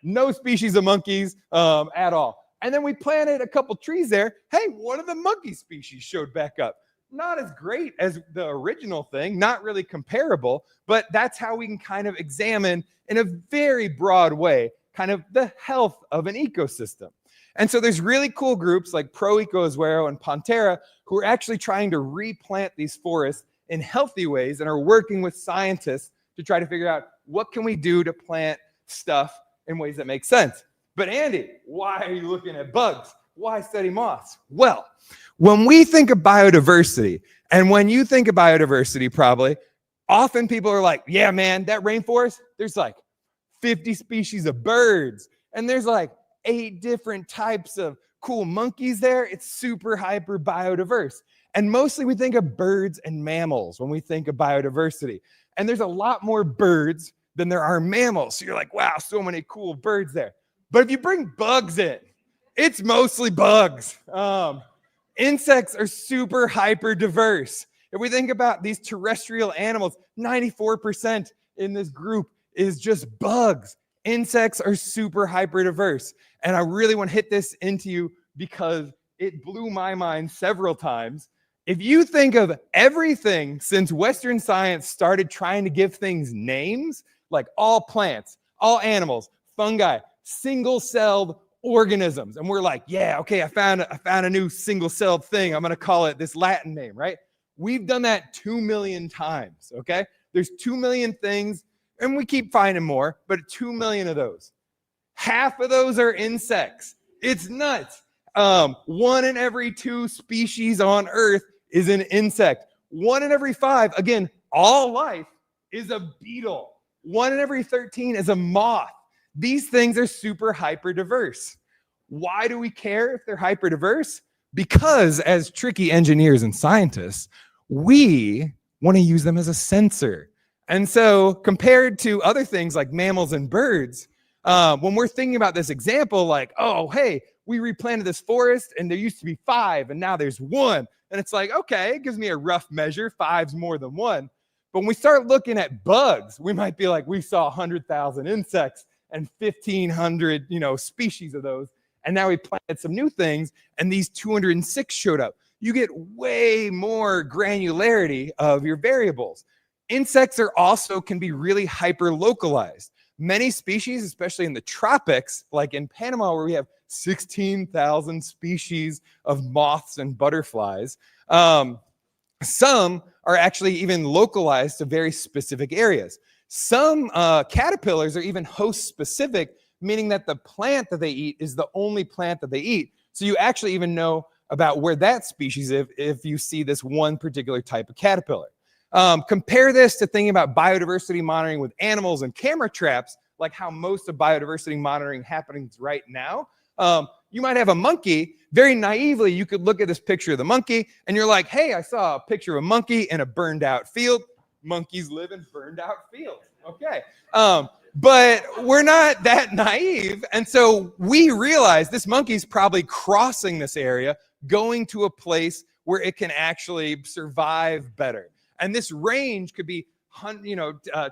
No species of monkeys at all. And then we planted a couple trees there. Hey, one of the monkey species showed back up. Not as great as the original thing, not really comparable, but that's how we can kind of examine in a very broad way kind of the health of an ecosystem. And so there's really cool groups like Pro Eco Azuero and Pantera who are actually trying to replant these forests in healthy ways and are working with scientists to try to figure out what can we do to plant stuff in ways that make sense. But Andy, why are you looking at bugs? Why study moths? Well, when we think of biodiversity, and when you think of biodiversity probably, often people are like, yeah, man, that rainforest, there's like 50 species of birds, and there's like 8 different types of cool monkeys there. It's super hyper biodiverse. And mostly we think of birds and mammals when we think of biodiversity. And there's a lot more birds than there are mammals. So you're like, wow, so many cool birds there. But if you bring bugs in, it's mostly bugs. Insects are super hyper diverse. If we think about these terrestrial animals, 94% in this group is just bugs. Insects are super hyper diverse. And I really want to hit this into you because it blew my mind several times. If you think of everything since Western science started trying to give things names, like all plants, all animals, fungi, single-celled organisms, and we're like, yeah, okay, I found a new single-celled thing. I'm going to call it this Latin name, right? We've done that 2 million times, okay? There's 2 million things, and we keep finding more, but 2 million of those. Half of those are insects. It's nuts. 1 in every 2 species on Earth is an insect. 1 in every 5, again, all life is a beetle. 1 in every 13 is a moth. These things are super hyper diverse. Why do we care if they're hyper diverse? Because as tricky engineers and scientists, we want to use them as a sensor. And so compared to other things like mammals and birds, when we're thinking about this example, like, oh, hey, we replanted this forest and there used to be 5 and now there's 1. And it's like, okay, it gives me a rough measure. 5's more than 1. But when we start looking at bugs, we might be like, we saw 100,000 insects and 1,500, species of those. And now we planted some new things and these 206 showed up. You get way more granularity of your variables. Insects can be really hyper localized. Many species, especially in the tropics, like in Panama, where we have 16,000 species of moths and butterflies, some are actually even localized to very specific areas. Some caterpillars are even host specific, meaning that the plant that they eat is the only plant that they eat. So you actually even know about where that species is if you see this one particular type of caterpillar. Compare this to thinking about biodiversity monitoring with animals and camera traps, like how most of biodiversity monitoring happens right now. You might have a monkey. Very naively, you could look at this picture of the monkey and you're like, hey, I saw a picture of a monkey in a burned out field. Monkeys live in burned out fields. Okay. But we're not that naive. And so we realize this monkey's probably crossing this area, going to a place where it can actually survive better. And this range could be,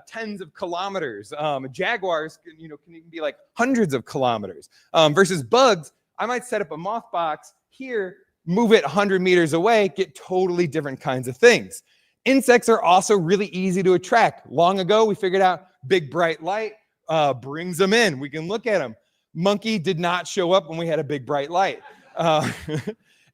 tens of kilometers. Jaguars, can even be like hundreds of kilometers. Versus bugs, I might set up a Mothbox here, move it 100 meters away, get totally different kinds of things. Insects are also really easy to attract. Long ago, we figured out big bright light brings them in. We can look at them. Monkey did not show up when we had a big bright light.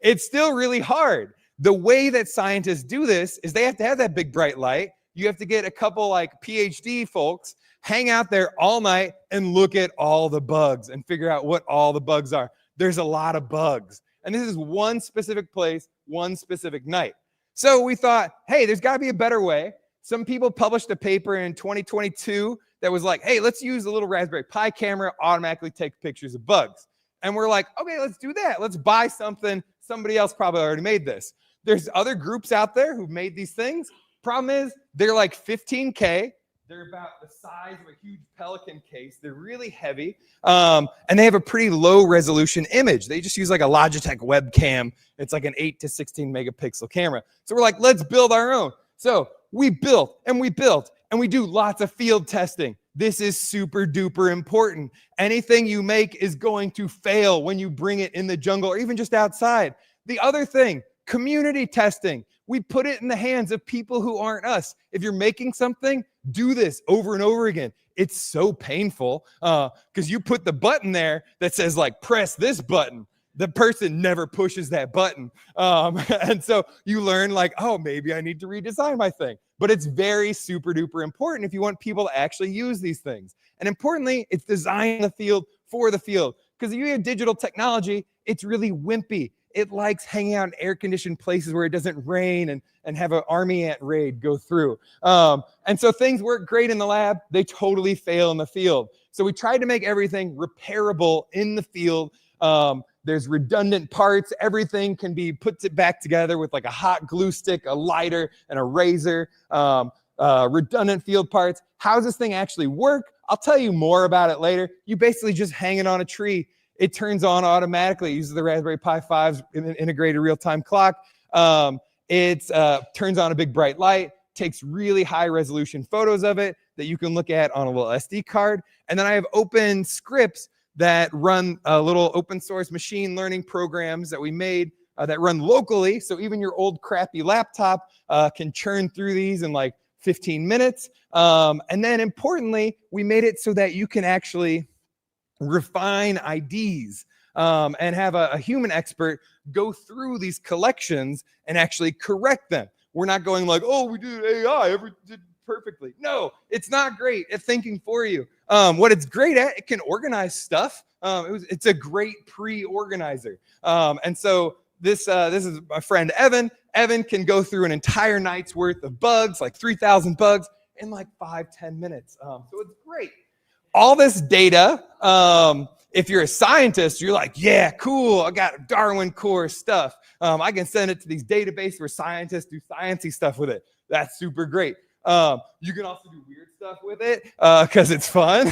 It's still really hard. The way that scientists do this is they have to have that big bright light. You have to get a couple like PhD folks, hang out there all night and look at all the bugs and figure out what all the bugs are. There's a lot of bugs. And this is one specific place, one specific night. So we thought, hey, there's got to be a better way. Some people published a paper in 2022 that was like, hey, let's use a little Raspberry Pi camera, automatically take pictures of bugs. And we're like, okay, let's do that. Let's buy something. Somebody else probably already made this. There's other groups out there who've made these things. Problem is, they're like 15K. They're about the size of a huge Pelican case. They're really heavy. And they have a pretty low resolution image. They just use like a Logitech webcam. It's like an 8 to 16 megapixel camera. So we're like, let's build our own. So we built and we built and we do lots of field testing. This is super duper important. Anything you make is going to fail when you bring it in the jungle or even just outside. The other thing, community testing. We put it in the hands of people who aren't us. If you're making something, do this over and over again. It's so painful because you put the button there that says like, press this button. The person never pushes that button. And so you learn like, oh, maybe I need to redesign my thing. But it's very super duper important if you want people to actually use these things. And importantly, it's designing the field for the field. Because if you have digital technology, it's really wimpy. It likes hanging out in air-conditioned places where it doesn't rain and have an army ant raid go through. And so things work great in the lab. They totally fail in the field. So we tried to make everything repairable in the field. There's redundant parts. Everything can be put back together with like a hot glue stick, a lighter, and a razor. Redundant field parts. How does this thing actually work? I'll tell you more about it later. You basically just hang it on a tree. It turns on automatically. It uses the Raspberry Pi 5's integrated real-time clock. It turns on a big bright light, takes really high-resolution photos of it that you can look at on a little SD card. And then I have open scripts that run little open-source machine learning programs that we made that run locally. So even your old crappy laptop can churn through these in like 15 minutes. And then importantly, we made it so that you can actually refine IDs and have a human expert go through these collections and actually correct them. We're not going like, oh, we did AI every perfectly. No, it's not great at thinking for you. What it's great at, it can organize stuff. It's a great pre-organizer. And so this is my friend Evan. Evan can go through an entire night's worth of bugs, like 3,000 bugs, in like 5-10 minutes. So it's great. All this data, if you're a scientist, you're like, yeah, cool, I got Darwin core stuff. I can send it to these databases where scientists do sciencey stuff with it. That's super great. You can also do weird stuff with it because it's fun.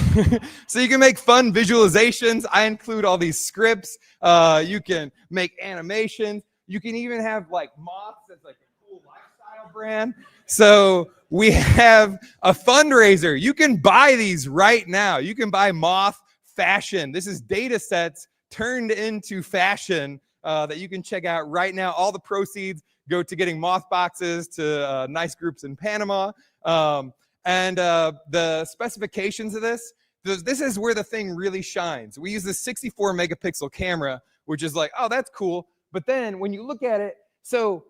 So you can make fun visualizations. I include all these scripts. You can make animations. You can even have like Moths as like a cool lifestyle brand. So we have a fundraiser. You can buy these right now. You can buy Moth Fashion. This is data sets turned into fashion that you can check out right now. All the proceeds go to getting moth boxes to nice groups in Panama. And the specifications of this is where the thing really shines. We use this 64 megapixel camera, which is like, oh, that's cool. But then when you look at it, so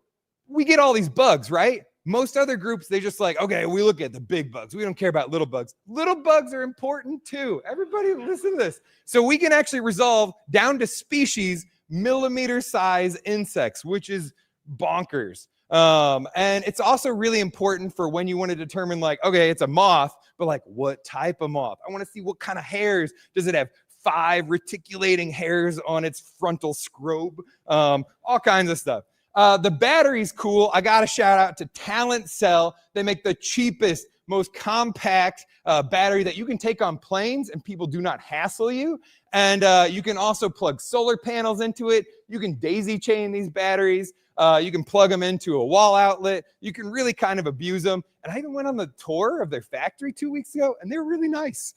we get all these bugs, right? Most other groups, they just like, okay, we look at the big bugs. We don't care about little bugs. Little bugs are important too. Everybody listen to this. So we can actually resolve down to species, millimeter size insects, which is bonkers. And it's also really important for when you want to determine like, okay, it's a moth, but like what type of moth? I want to see what kind of hairs. Does it have 5 reticulating hairs on its frontal scrobe? All kinds of stuff. The battery's cool. I got to shout out to Talent Cell. They make the cheapest, most compact battery that you can take on planes and people do not hassle you. And you can also plug solar panels into it. You can daisy chain these batteries. You can plug them into a wall outlet. You can really kind of abuse them. And I even went on the tour of their factory 2 weeks ago, and they're really nice.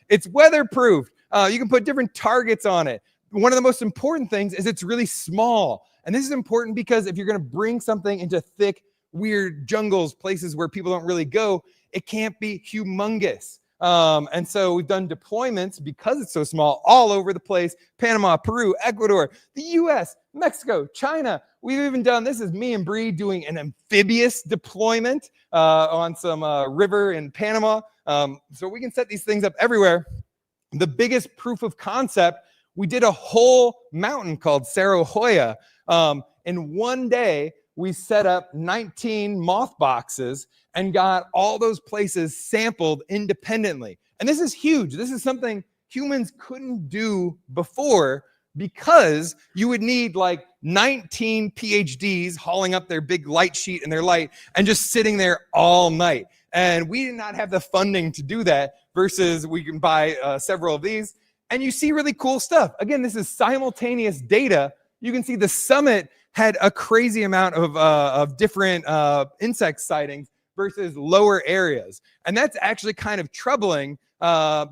It's weatherproof. You can put different targets on it. One of the most important things is it's really small. And this is important because if you're going to bring something into thick, weird jungles, places where people don't really go, it can't be humongous. And so we've done deployments because it's so small all over the place. Panama, Peru, Ecuador, the US, Mexico, China. We've even done, this is me and Bree doing an amphibious deployment on some river in Panama. So we can set these things up everywhere. The biggest proof of concept, we did a whole mountain called Cerro Hoya. In one day, we set up 19 moth boxes and got all those places sampled independently. And this is huge. This is something humans couldn't do before because you would need like 19 PhDs hauling up their big light sheet and their light and just sitting there all night. And we did not have the funding to do that versus we can buy several of these. And you see really cool stuff. Again, this is simultaneous data. You can see the summit had a crazy amount of different insect sightings versus lower areas. And that's actually kind of troubling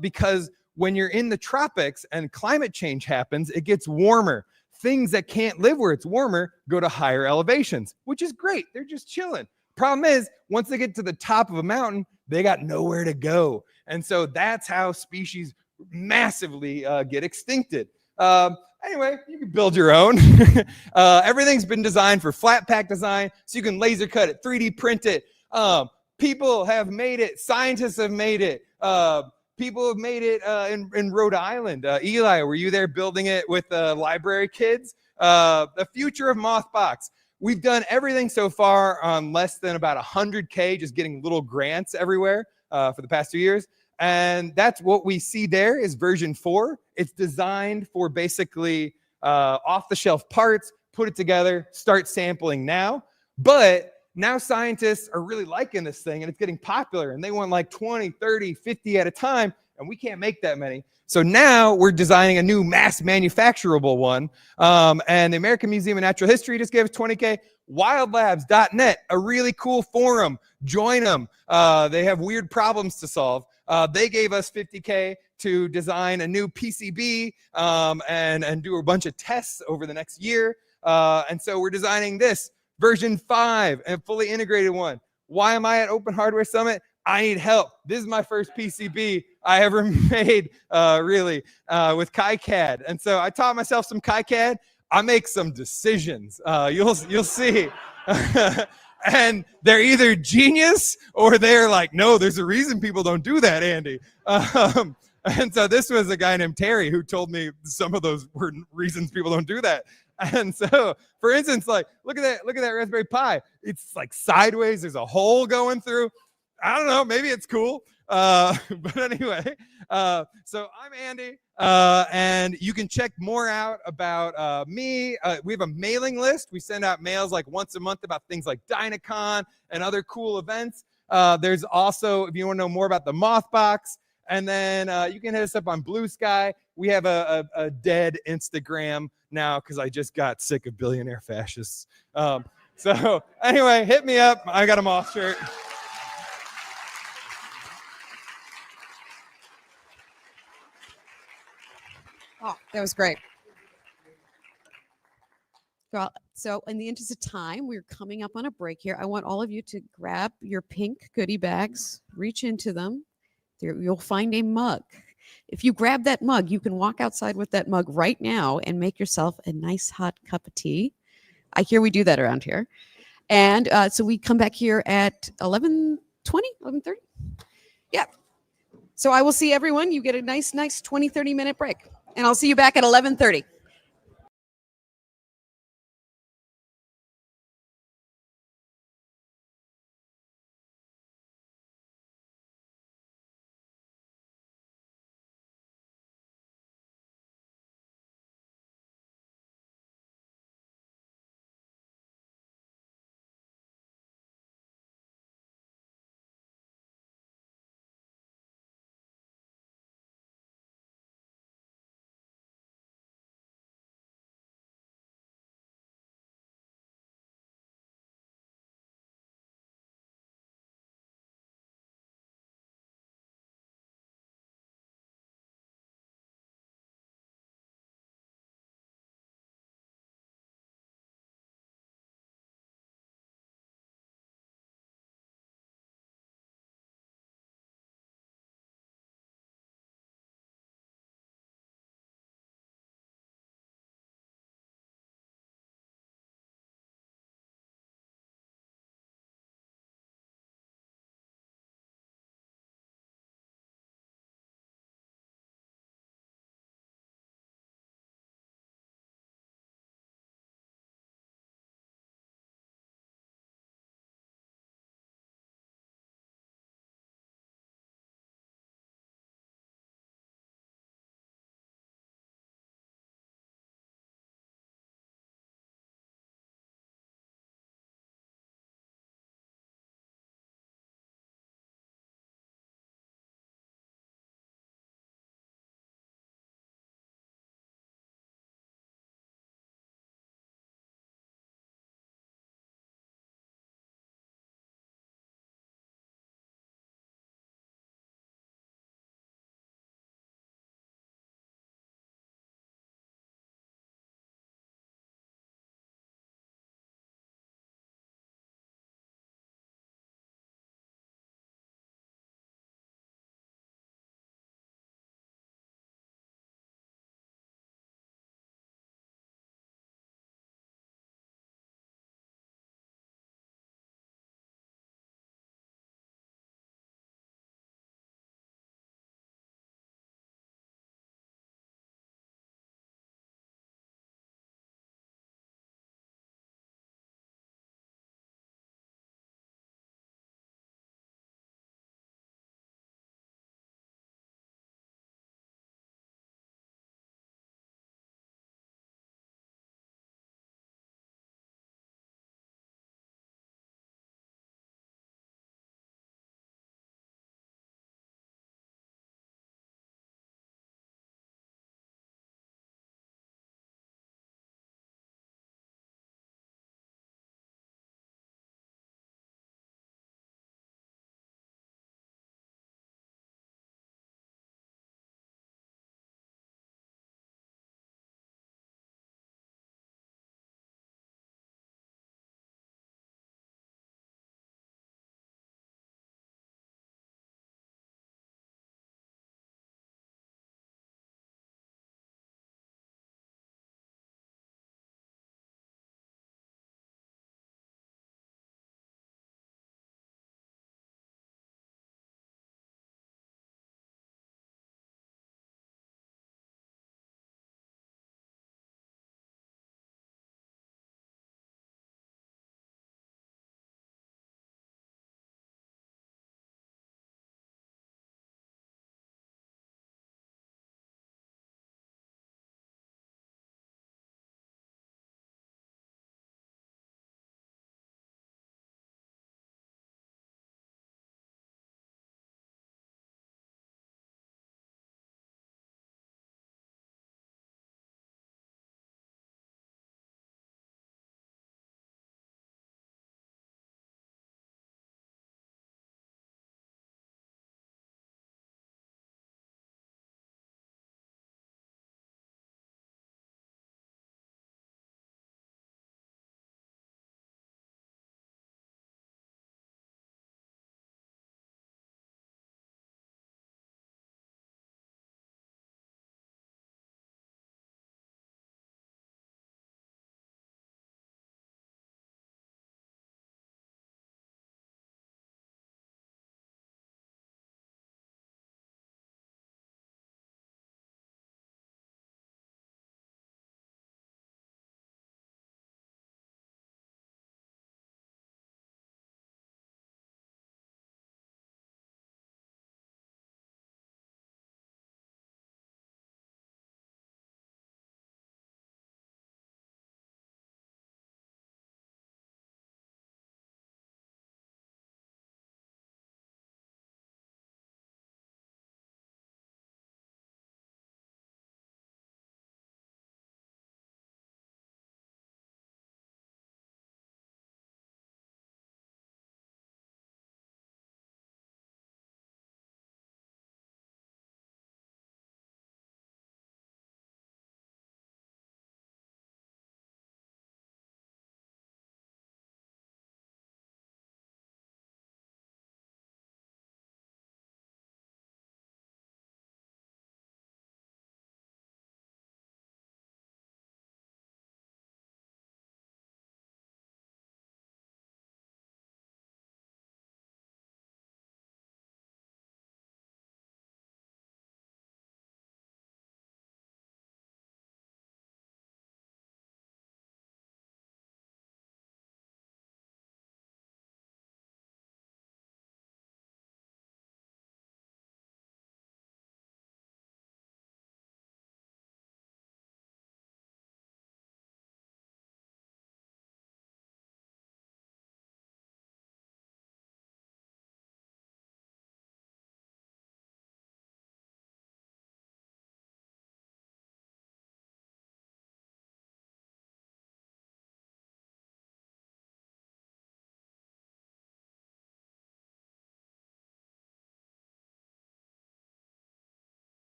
because when you're in the tropics and climate change happens, it gets warmer. Things that can't live where it's warmer go to higher elevations, which is great. They're just chilling. Problem is, once they get to the top of a mountain, they got nowhere to go. And so that's how species massively get extincted. Anyway, you can build your own. Everything's been designed for flat pack design, so you can laser cut it, 3D print it. People have made it. Scientists have made it. People have made it in Rhode Island. Eli, were you there building it with the library kids? The future of Mothbox. We've done everything so far on less than about 100K, just getting little grants everywhere for the past 2 years. And that's what we see there is version 4. It's designed for basically off-the-shelf parts, put it together, start sampling now. But now scientists are really liking this thing and it's getting popular and they want like 20, 30, 50 at a time and we can't make that many. So now we're designing a new mass manufacturable one. And the American Museum of Natural History just gave us 20K. Wildlabs.net, a really cool forum. Join them. They have weird problems to solve. They gave us 50K to design a new PCB and do a bunch of tests over the next year. And so we're designing this version 5, a fully integrated one. Why am I at Open Hardware Summit? I need help. This is my first PCB I ever made, really, with KiCad. And so I taught myself some KiCad. I make some decisions. You'll see. And they're either genius or they're like, no, there's a reason people don't do that, Andy. And so this was a guy named Terry who told me some of those were reasons people don't do that. And so, for instance, like, look at that Raspberry Pi. It's like sideways. There's a hole going through. I don't know. Maybe it's cool. But anyway, so I'm Andy, and you can check more out about me. We have a mailing list. We send out mails like once a month about things like Dynacon and other cool events. There's also, if you want to know more about the Mothbox, and then you can hit us up on Blue Sky. We have a dead Instagram now because I just got sick of billionaire fascists. So anyway, hit me up. I got a moth shirt. Oh, that was great. Well, so in the interest of time, we're coming up on a break here. I want all of you to grab your pink goodie bags, reach into them. There, you'll find a mug. If you grab that mug, you can walk outside with that mug right now and make yourself a nice hot cup of tea. I hear we do that around here. And so we come back here at 11:20, 11:30. Yeah. So I will see everyone. You get a nice 20, 30-minute break. And I'll see you back at 11:30.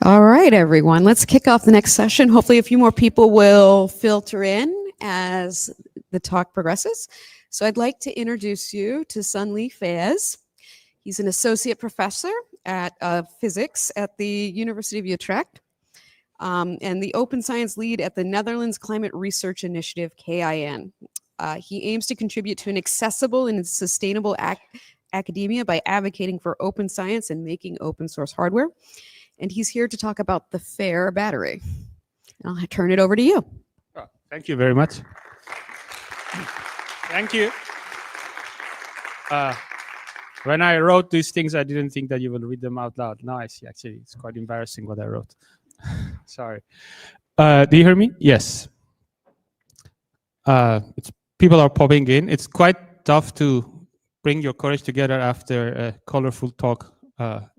All right, everyone, let's kick off the next session. Hopefully a few more people will filter in as the talk progresses. So I'd like to introduce you to Sunli Fayez. He's an associate professor at physics at the University of Utrecht and the open science lead at the Netherlands Climate Research Initiative, KIN. He aims to contribute to an accessible and sustainable academia by advocating for open science and making open source hardware. And he's here to talk about the FAIR battery. I'll turn it over to you. Oh, thank you very much. Thank you. When I wrote these things, I didn't think that you will read them out loud. Now I see, actually, it's quite embarrassing what I wrote. Sorry. Do you hear me? Yes. People are popping in. It's quite tough to bring your courage together after a colorful talk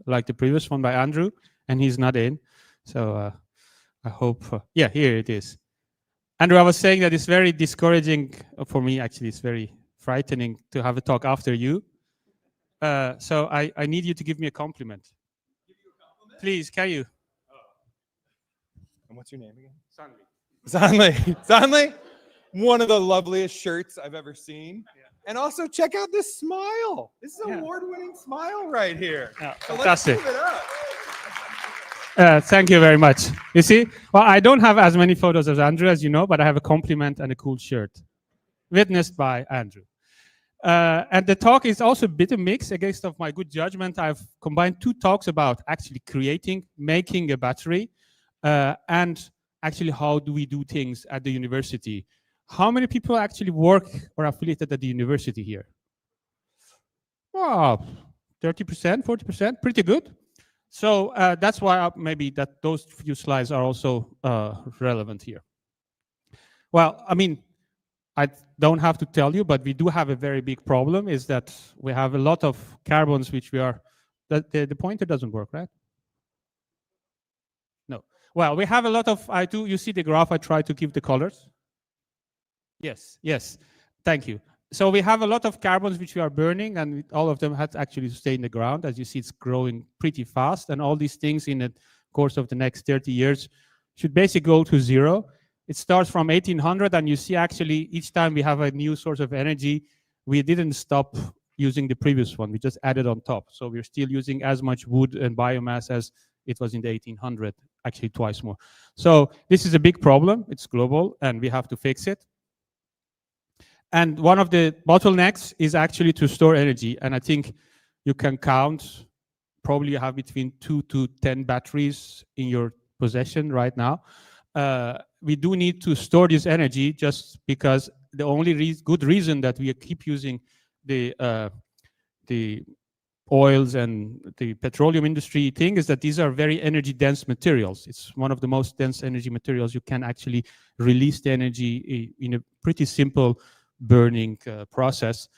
like the previous one by Andrew, and he's not in. So I hope, yeah, here it is. Andrew, I was saying that it's very discouraging for me, actually. It's very frightening to have a talk after you. So I need you to give me a compliment. Give you a compliment? Please, can you? And what's your name again? Sanli. Sanli, one of the loveliest shirts I've ever seen. Yeah. And also check out this smile. This is an award-winning smile right here. Yeah, so fantastic. Let's give it up. Thank you very much. You see, well, I don't have as many photos as Andrew, as you know, but I have a compliment and a cool shirt, witnessed by Andrew. And the talk is also a bit of mix against of my good judgment. I've combined two talks about actually making a battery, and actually how do we do things at the university. How many people actually work or affiliated at the university here? Oh, 30%, 40%, pretty good. So that's why maybe that those few slides are also relevant here. Well, I mean, I don't have to tell you, but we do have a very big problem, is that we have a lot of carbons which we are, the pointer doesn't work, right? No. Well, we have a lot of, you see the graph, I try to give the colors. Yes, yes, thank you. So we have a lot of carbons which we are burning, and all of them had actually to stay in the ground. As you see, it's growing pretty fast, and all these things in the course of the next 30 years should basically go to zero. It starts from 1800, and you see actually each time we have a new source of energy, we didn't stop using the previous one. We just added on top. So we're still using as much wood and biomass as it was in the 1800, actually twice more. So this is a big problem. It's global, and we have to fix it. And one of the bottlenecks is actually to store energy. And I think you can count, probably you have between 2 to 10 batteries in your possession right now. We do need to store this energy, just because the only good reason that we keep using the oils and the petroleum industry thing is that these are very energy dense materials. It's one of the most dense energy materials. You can actually release the energy in a pretty simple burning process.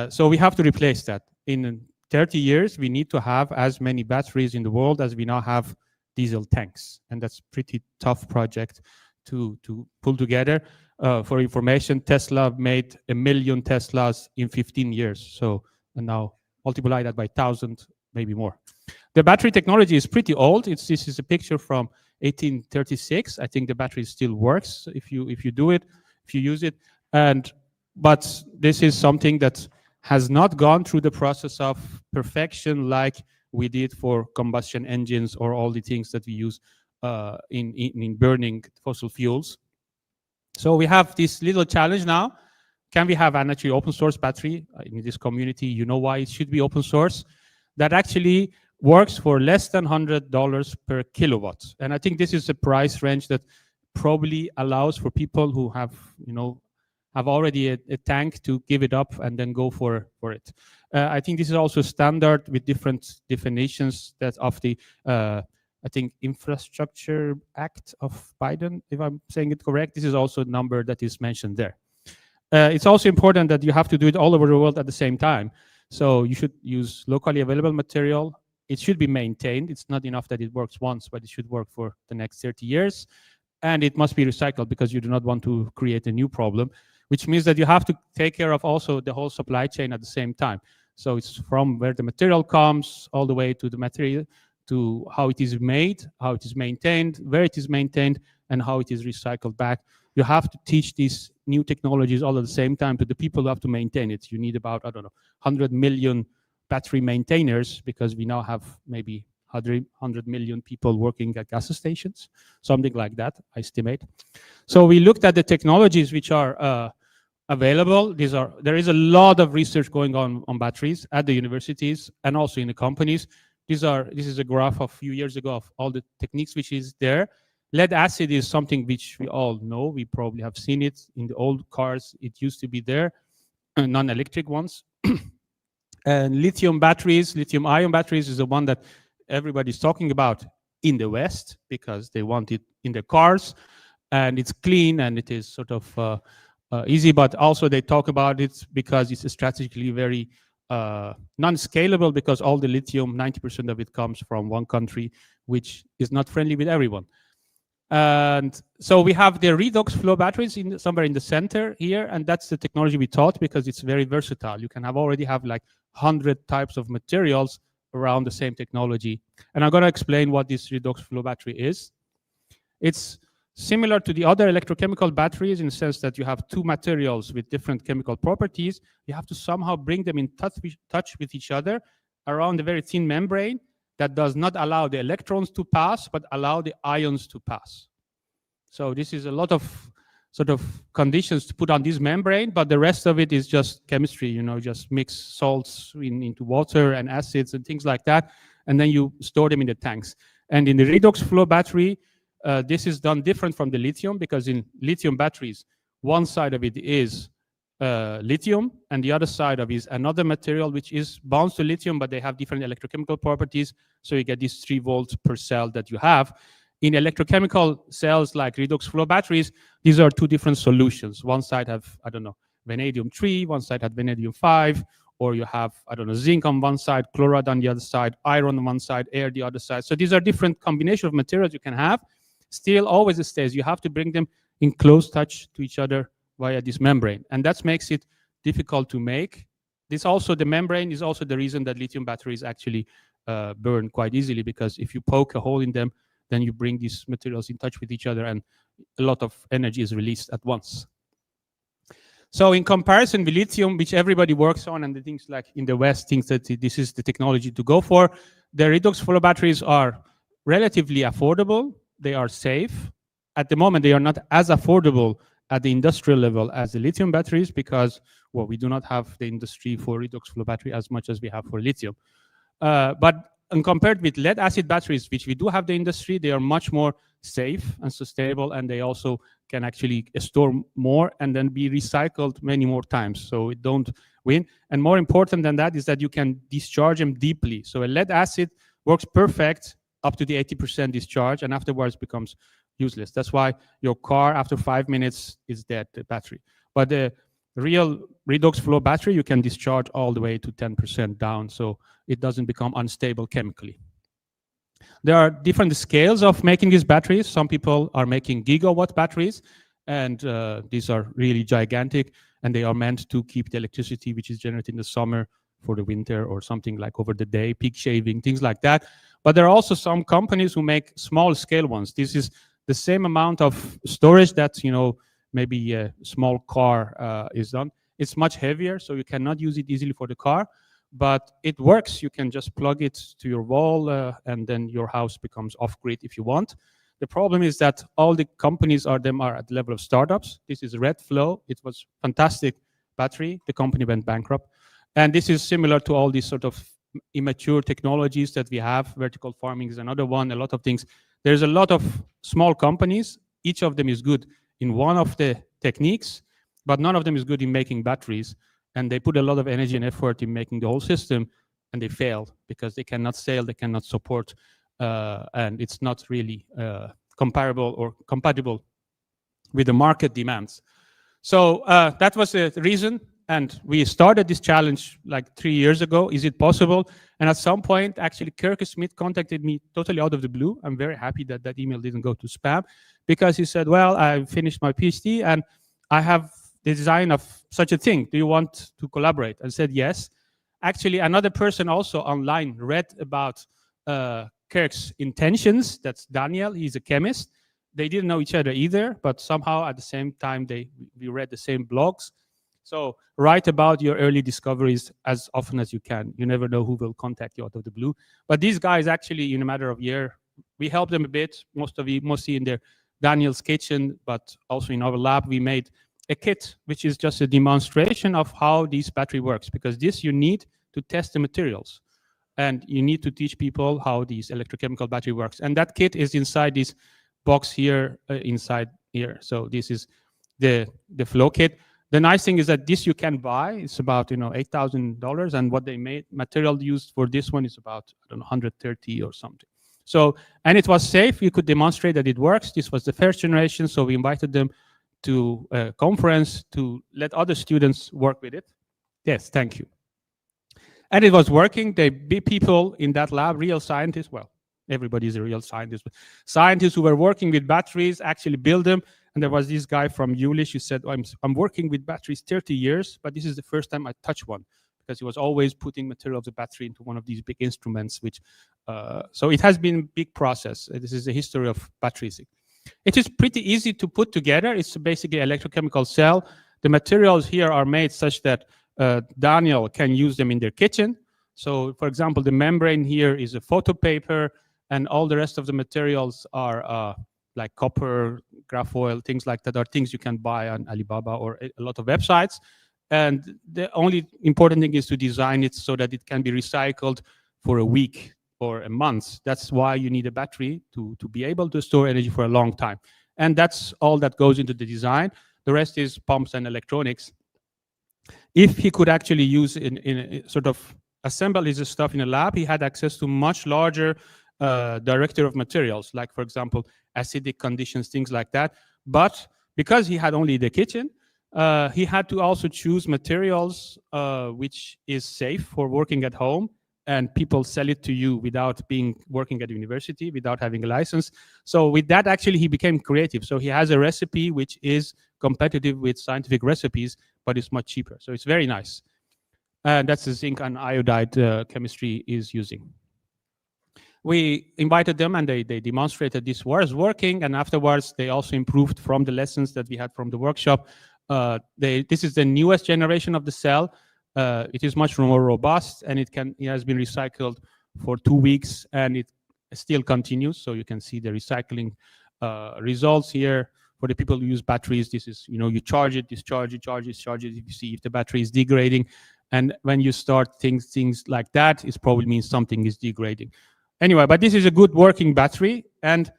So we have to replace that. In 30 years, we need to have as many batteries in the world as we now have diesel tanks. And that's a pretty tough project to pull together. For information, Tesla made 1 million Teslas in 15 years. So, and now multiply that by 1,000, maybe more. The battery technology is pretty old. This is a picture from 1836. I think the battery still works if you do it, if you use it. But this is something that has not gone through the process of perfection like we did for combustion engines or all the things that we use in burning fossil fuels. So we have this little challenge now. Can we have an actually open source battery in this community? You know why it should be open source? That actually works for less than $100 per kilowatt. And I think this is a price range that probably allows for people who have, have already a tank to give it up and then go for it. I think this is also standard with different definitions that of the, I think, Infrastructure Act of Biden, if I'm saying it correct. This is also a number that is mentioned there. It's also important that you have to do it all over the world at the same time. So you should use locally available material. It should be maintained. It's not enough that it works once, but it should work for the next 30 years. And it must be recycled because you do not want to create a new problem, which means that you have to take care of also the whole supply chain at the same time. So it's from where the material comes all the way to the material, to how it is made, how it is maintained, where it is maintained, and how it is recycled back. You have to teach these new technologies all at the same time to the people who have to maintain it. You need about, I don't know, 100 million battery maintainers, because we now have maybe 100 million people working at gas stations, something like that, I estimate. So we looked at the technologies which are available. There is a lot of research going on batteries at the universities and also in the companies. This is a graph of a few years ago of all the techniques which is there. Lead acid is something which we all know. We probably have seen it in the old cars. It used to be there, non-electric ones. And lithium batteries, lithium-ion batteries is the one that everybody's talking about in the West, because they want it in their cars, and it's clean and it is sort of easy, but also they talk about it because it's strategically very non-scalable, because all the lithium, 90% of it comes from one country, which is not friendly with everyone. And so we have the Redox flow batteries somewhere in the center here, and that's the technology we taught, because it's very versatile. You can already have like 100 types of materials around the same technology. And I'm going to explain what this Redox flow battery is. It's similar to the other electrochemical batteries in the sense that you have two materials with different chemical properties. You have to somehow bring them in touch with each other around a very thin membrane that does not allow the electrons to pass, but allow the ions to pass. So this is a lot of sort of conditions to put on this membrane, but the rest of it is just chemistry, you know, just mix salts into water and acids and things like that, and then you store them in the tanks. And in the Redox flow battery, this is done different from the lithium, because in lithium batteries, one side of it is lithium, and the other side of it is another material which is bound to lithium, but they have different electrochemical properties. So you get these 3 volts per cell that you have. In electrochemical cells like Redox flow batteries, these are 2 different solutions. One side have, I don't know, vanadium 3, one side had vanadium 5, or you have, I don't know, zinc on one side, chloride on the other side, iron on one side, air the other side. So these are different combination of materials you can have. Still, always it stays, you have to bring them in close touch to each other via this membrane. And that makes it difficult to make. The membrane is also the reason that lithium batteries actually burn quite easily, because if you poke a hole in them, then you bring these materials in touch with each other and a lot of energy is released at once. So in comparison with lithium, which everybody works on, and the things like in the West thinks that this is the technology to go for, the Redox flow batteries are relatively affordable. They are safe. At the moment, they are not as affordable at the industrial level as the lithium batteries, because, well, we do not have the industry for Redox flow battery as much as we have for lithium. But compared with lead acid batteries, which we do have the industry, they are much more safe and sustainable, and they also can actually store more and then be recycled many more times, so it don't win. And more important than that is that you can discharge them deeply. So a lead acid works perfect up to the 80% discharge, and afterwards becomes useless. That's why your car after 5 minutes is dead, the battery. But the real Redox flow battery, you can discharge all the way to 10% down, so it doesn't become unstable chemically. There are different scales of making these batteries. Some people are making gigawatt batteries, and these are really gigantic, and they are meant to keep the electricity which is generated in the summer for the winter, or something like over the day, peak shaving, things like that. But there are also some companies who make small scale ones. This is the same amount of storage that, you know, maybe a small car is done. It's much heavier, so you cannot use it easily for the car, but it works. You can just plug it to your wall, and then your house becomes off-grid if you want. The problem is that all the companies are at the level of startups. This is Red Flow. It was fantastic battery. The company went bankrupt. And this is similar to all these sort of immature technologies that we have. Vertical farming is another one, a lot of things. There's a lot of small companies. Each of them is good in one of the techniques, but none of them is good in making batteries. And they put a lot of energy and effort in making the whole system, and they fail because they cannot sell, they cannot support, and it's not really comparable or compatible with the market demands. So that was the reason. And we started this challenge like 3 years ago. Is it possible? And at some point, actually, Kirk Smith contacted me totally out of the blue. I'm very happy that that email didn't go to spam, because he said, well, I finished my PhD and I have the design of such a thing. Do you want to collaborate? I said, yes. Actually, another person also online read about Kirk's intentions. That's Daniel, he's a chemist. They didn't know each other either, but somehow at the same time, we read the same blogs. So write about your early discoveries as often as you can. You never know who will contact you out of the blue. But these guys actually, in a matter of a year, we helped them a bit, mostly in their Daniel's kitchen, but also in our lab, we made a kit, which is just a demonstration of how this battery works, because this you need to test the materials. And you need to teach people how this electrochemical battery works. And that kit is inside this box here, inside here. So this is the flow kit. The nice thing is that this you can buy. It's about $8,000, and what they made material used for this one is about, I don't know, 130 or something. So, and it was safe. You could demonstrate that it works. This was the first generation, so we invited them to a conference to let other students work with it. Yes, thank you. And it was working. The people in that lab, real scientists, well, everybody's a real scientist, but scientists who were working with batteries actually build them. And there was this guy from Jülich who said, I'm working with batteries 30 years, but this is the first time I touch one, because he was always putting material of the battery into one of these big instruments, which, so it has been a big process. This is the history of batteries. It is pretty easy to put together. It's basically an electrochemical cell. The materials here are made such that Daniel can use them in their kitchen. So, for example, the membrane here is a photo paper, and all the rest of the materials are like copper, graphite, things like that are things you can buy on Alibaba or a lot of websites. And the only important thing is to design it so that it can be recycled for a week or a month. That's why you need a battery to be able to store energy for a long time. And that's all that goes into the design. The rest is pumps and electronics. If he could actually use in sort of assemble his stuff in a lab, he had access to much larger director of materials, like, for example, acidic conditions, things like that. But because he had only the kitchen, he had to also choose materials which is safe for working at home, and people sell it to you without working at university, without having a license. So with that, actually, he became creative. So he has a recipe which is competitive with scientific recipes, but it's much cheaper. So it's very nice. And that's the zinc and iodide chemistry is using. We invited them, and they demonstrated this was working, and afterwards they also improved from the lessons that we had from the workshop. This is the newest generation of the cell. It is much more robust, and it has been recycled for 2 weeks, and it still continues. So you can see the recycling results here. For the people who use batteries, this is, you charge it, discharge it, charge it, discharge it. You see if the battery is degrading. And when you start things like that, it probably means something is degrading. Anyway, but this is a good working battery, and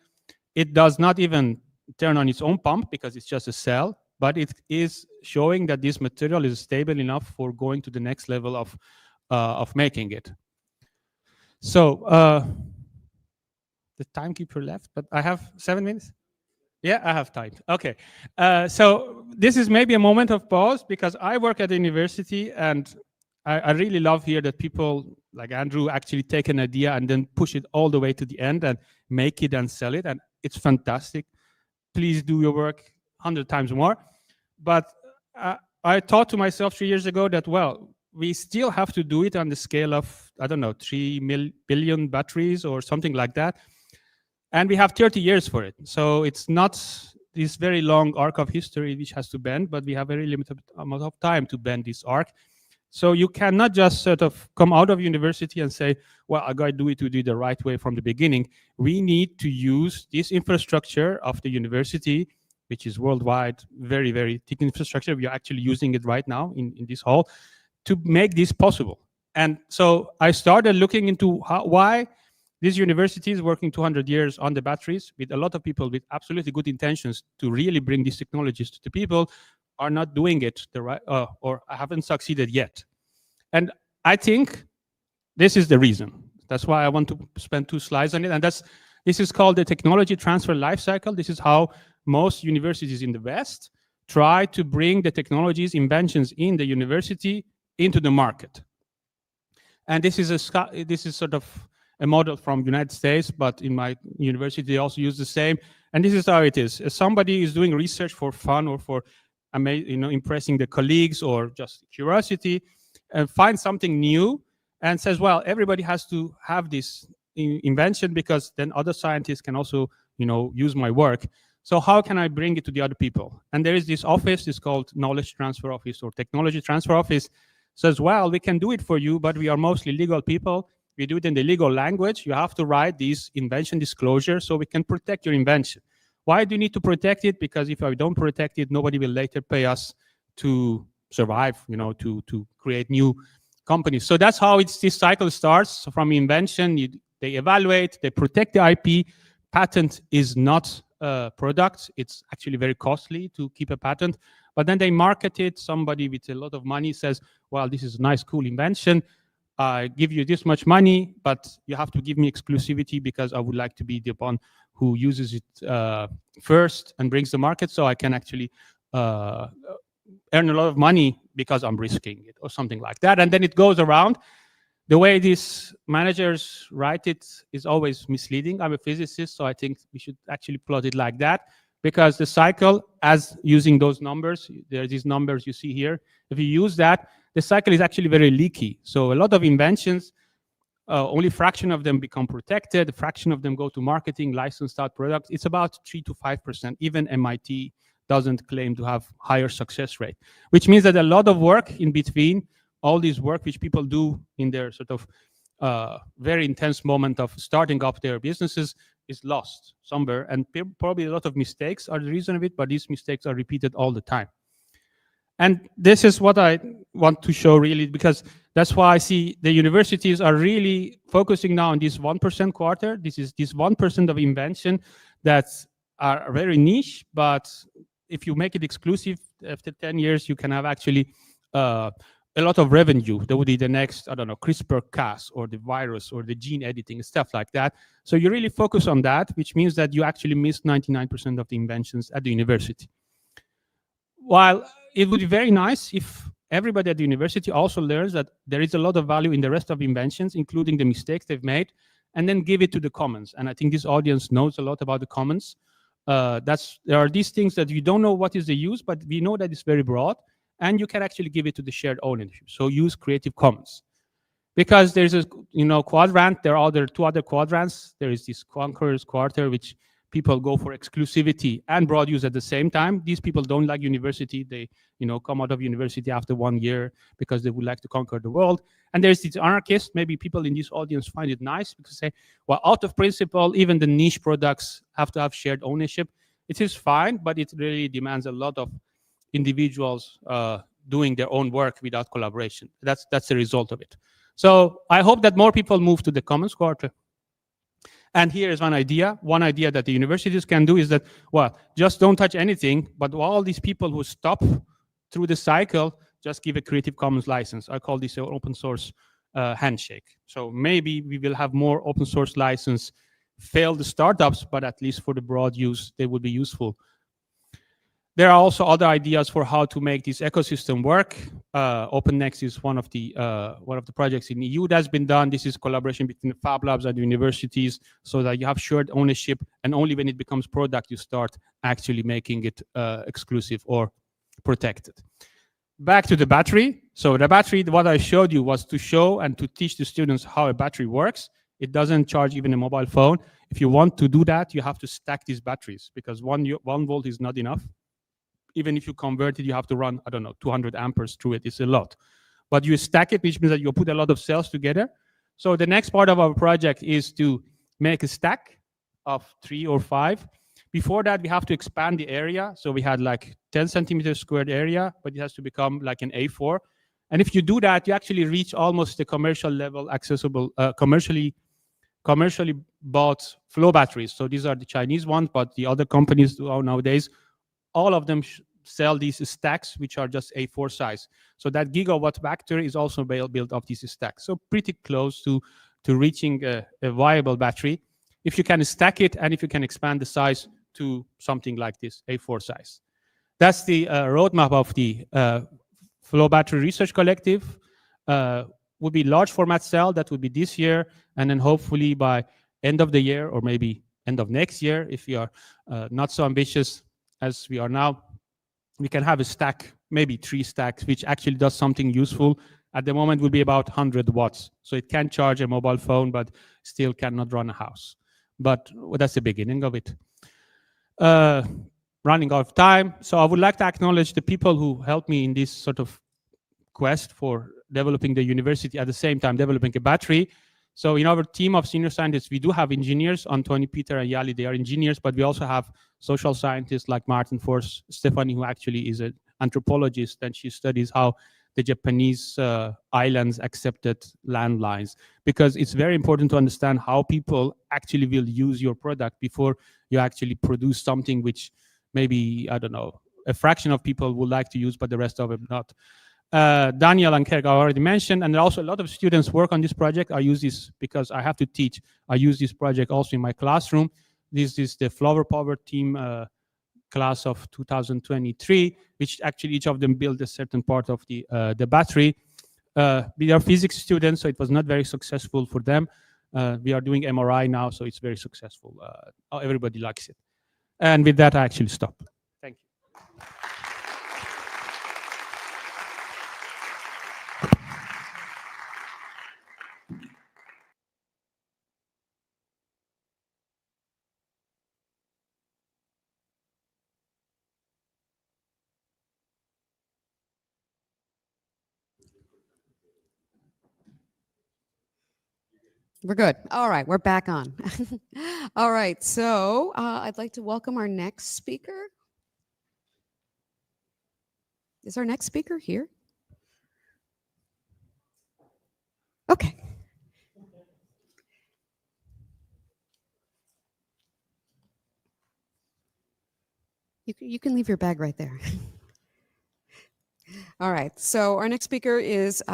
it does not even turn on its own pump because it's just a cell, but it is showing that this material is stable enough for going to the next level of making it. So the timekeeper left, but I have 7 minutes. Yeah, I have time. Okay. So this is maybe a moment of pause, because I work at the university, and I really love here that people like Andrew actually take an idea and then push it all the way to the end and make it and sell it. And it's fantastic. Please do your work 100 times more. But I thought to myself 3 years ago that, well, we still have to do it on the scale of, I don't know, 3 billion batteries or something like that. And we have 30 years for it. So it's not this very long arc of history which has to bend, but we have a very limited amount of time to bend this arc. So you cannot just sort of come out of university and say, well, I got to do it the right way from the beginning. We need to use this infrastructure of the university, which is worldwide, very, very thick infrastructure. We are actually using it right now in this hall to make this possible. And so I started looking into why this university is working 200 years on the batteries, with a lot of people with absolutely good intentions to really bring these technologies to the people, are not doing it the right, or haven't succeeded yet. And I think this is the reason. That's why I want to spend 2 slides on it. And this is called the technology transfer lifecycle. This is how most universities in the West try to bring the technologies, inventions in the university into the market. And this is sort of a model from the United States, but in my university they also use the same. And this is how it is. If somebody is doing research for fun or for impressing the colleagues or just curiosity, and find something new and says, well, everybody has to have this invention because then other scientists can also, use my work. So how can I bring it to the other people? And there is this office, it's called Knowledge Transfer Office or Technology Transfer Office. Says, well, we can do it for you, but we are mostly legal people. We do it in the legal language. You have to write these invention disclosures so we can protect your invention. Why do you need to protect it? Because if I don't protect it, nobody will later pay us to survive, to create new companies. So that's how this cycle starts. So from invention, they evaluate, they protect the IP. Patent is not a product. It's actually very costly to keep a patent. But then they market it. Somebody with a lot of money says, well, this is a nice, cool invention. I give you this much money, but you have to give me exclusivity because I would like to be the one who uses it first and brings the market so I can actually earn a lot of money because I'm risking it or something like that. And then it goes around. The way these managers write it is always misleading. I'm a physicist, so I think we should actually plot it like that because the cycle, as using those numbers, there are these numbers you see here. If you use that, the cycle is actually very leaky. So a lot of inventions, only a fraction of them become protected, a fraction of them go to marketing, licensed out products. It's about 3 to 5%. Even MIT doesn't claim to have higher success rate, which means that a lot of work in between, all this work which people do in their sort of very intense moment of starting up their businesses is lost somewhere. And probably a lot of mistakes are the reason of it, but these mistakes are repeated all the time. And this is what I want to show really, because that's why I see the universities are really focusing now on this 1% quarter. This is this 1% of invention that are very niche, but if you make it exclusive after 10 years, you can have actually a lot of revenue. That would be the next, I don't know, CRISPR-Cas or the virus or the gene editing, stuff like that. So you really focus on that, which means that you actually miss 99% of the inventions at the university. While it would be very nice if everybody at the university also learns that there is a lot of value in the rest of inventions, including the mistakes they've made, and then give it to the commons. And I think this audience knows a lot about the commons. There are these things that you don't know what is the use, but we know that it's very broad, and you can actually give it to the shared ownership. So use Creative Commons. Because there's a quadrant, there are two other quadrants. There is this Conqueror's Quarter, which people go for exclusivity and broad use at the same time. These people don't like university. They come out of university after 1 year because they would like to conquer the world. And there's these anarchists. Maybe people in this audience find it nice because they say, well, out of principle, even the niche products have to have shared ownership. It is fine, but it really demands a lot of individuals doing their own work without collaboration. That's the result of it. So I hope that more people move to the Commons Quarter. And here is one idea. One idea that the universities can do is that, well, just don't touch anything, but all these people who stop through the cycle, just give a Creative Commons license. I call this an open source handshake. So maybe we will have more open source license, fail the startups, but at least for the broad use, they would be useful. There are also other ideas for how to make this ecosystem work. OpenNext is one of the projects in EU that's been done. This is collaboration between the Fab Labs and the universities so that you have shared ownership, and only when it becomes product, you start actually making it exclusive or protected. Back to the battery. So the battery, what I showed you was to show and to teach the students how a battery works. It doesn't charge even a mobile phone. If you want to do that, you have to stack these batteries because 1 volt is not enough. Even if you convert it, you have to run, 200 amperes through it. It's a lot. But you stack it, which means that you put a lot of cells together. So the next part of our project is to make a stack of 3 or 5. Before that, we have to expand the area. So we had like 10 centimeters squared area, but it has to become like an A4. And if you do that, you actually reach almost the commercial level accessible, commercially bought flow batteries. So these are the Chinese ones, but the other companies nowadays, all of them sell these stacks, which are just A4 size. So that gigawatt factor is also built of these stacks. So pretty close to reaching a viable battery. If you can stack it and if you can expand the size to something like this, A4 size. That's the roadmap of the Flow Battery Research Collective. Would be large format cell, that would be this year. And then hopefully by end of the year or maybe end of next year, if we are not so ambitious as we are now, we can have a stack, maybe 3 stacks, which actually does something useful at the moment will be about 100 watts. So it can charge a mobile phone, but still cannot run a house. But that's the beginning of it. Running out of time. So I would like to acknowledge the people who helped me in this sort of quest for developing the university, at the same time developing a battery. So in our team of senior scientists, we do have engineers, Antoni, Peter, and Yali, they are engineers, but we also have social scientists like Martin Force, Stephanie, who actually is an anthropologist, and she studies how the Japanese islands accepted landlines, because it's very important to understand how people actually will use your product before you actually produce something which maybe, I don't know, a fraction of people would like to use, but the rest of them not. Daniel and Kerk I already mentioned, and also a lot of students work on this project. I use this because I have to teach. I use this project also in my classroom. This is the Flower Power team class of 2023, which actually each of them built a certain part of the battery. We are physics students, so it was not very successful for them. We are doing MRI now, so it's very successful. Everybody likes it. And with that, I actually stop. Thank you. We're good. All right, we're back on. All right, so I'd like to welcome our next speaker. Is our next speaker here? Okay. You can leave your bag right there. All right, so our next speaker is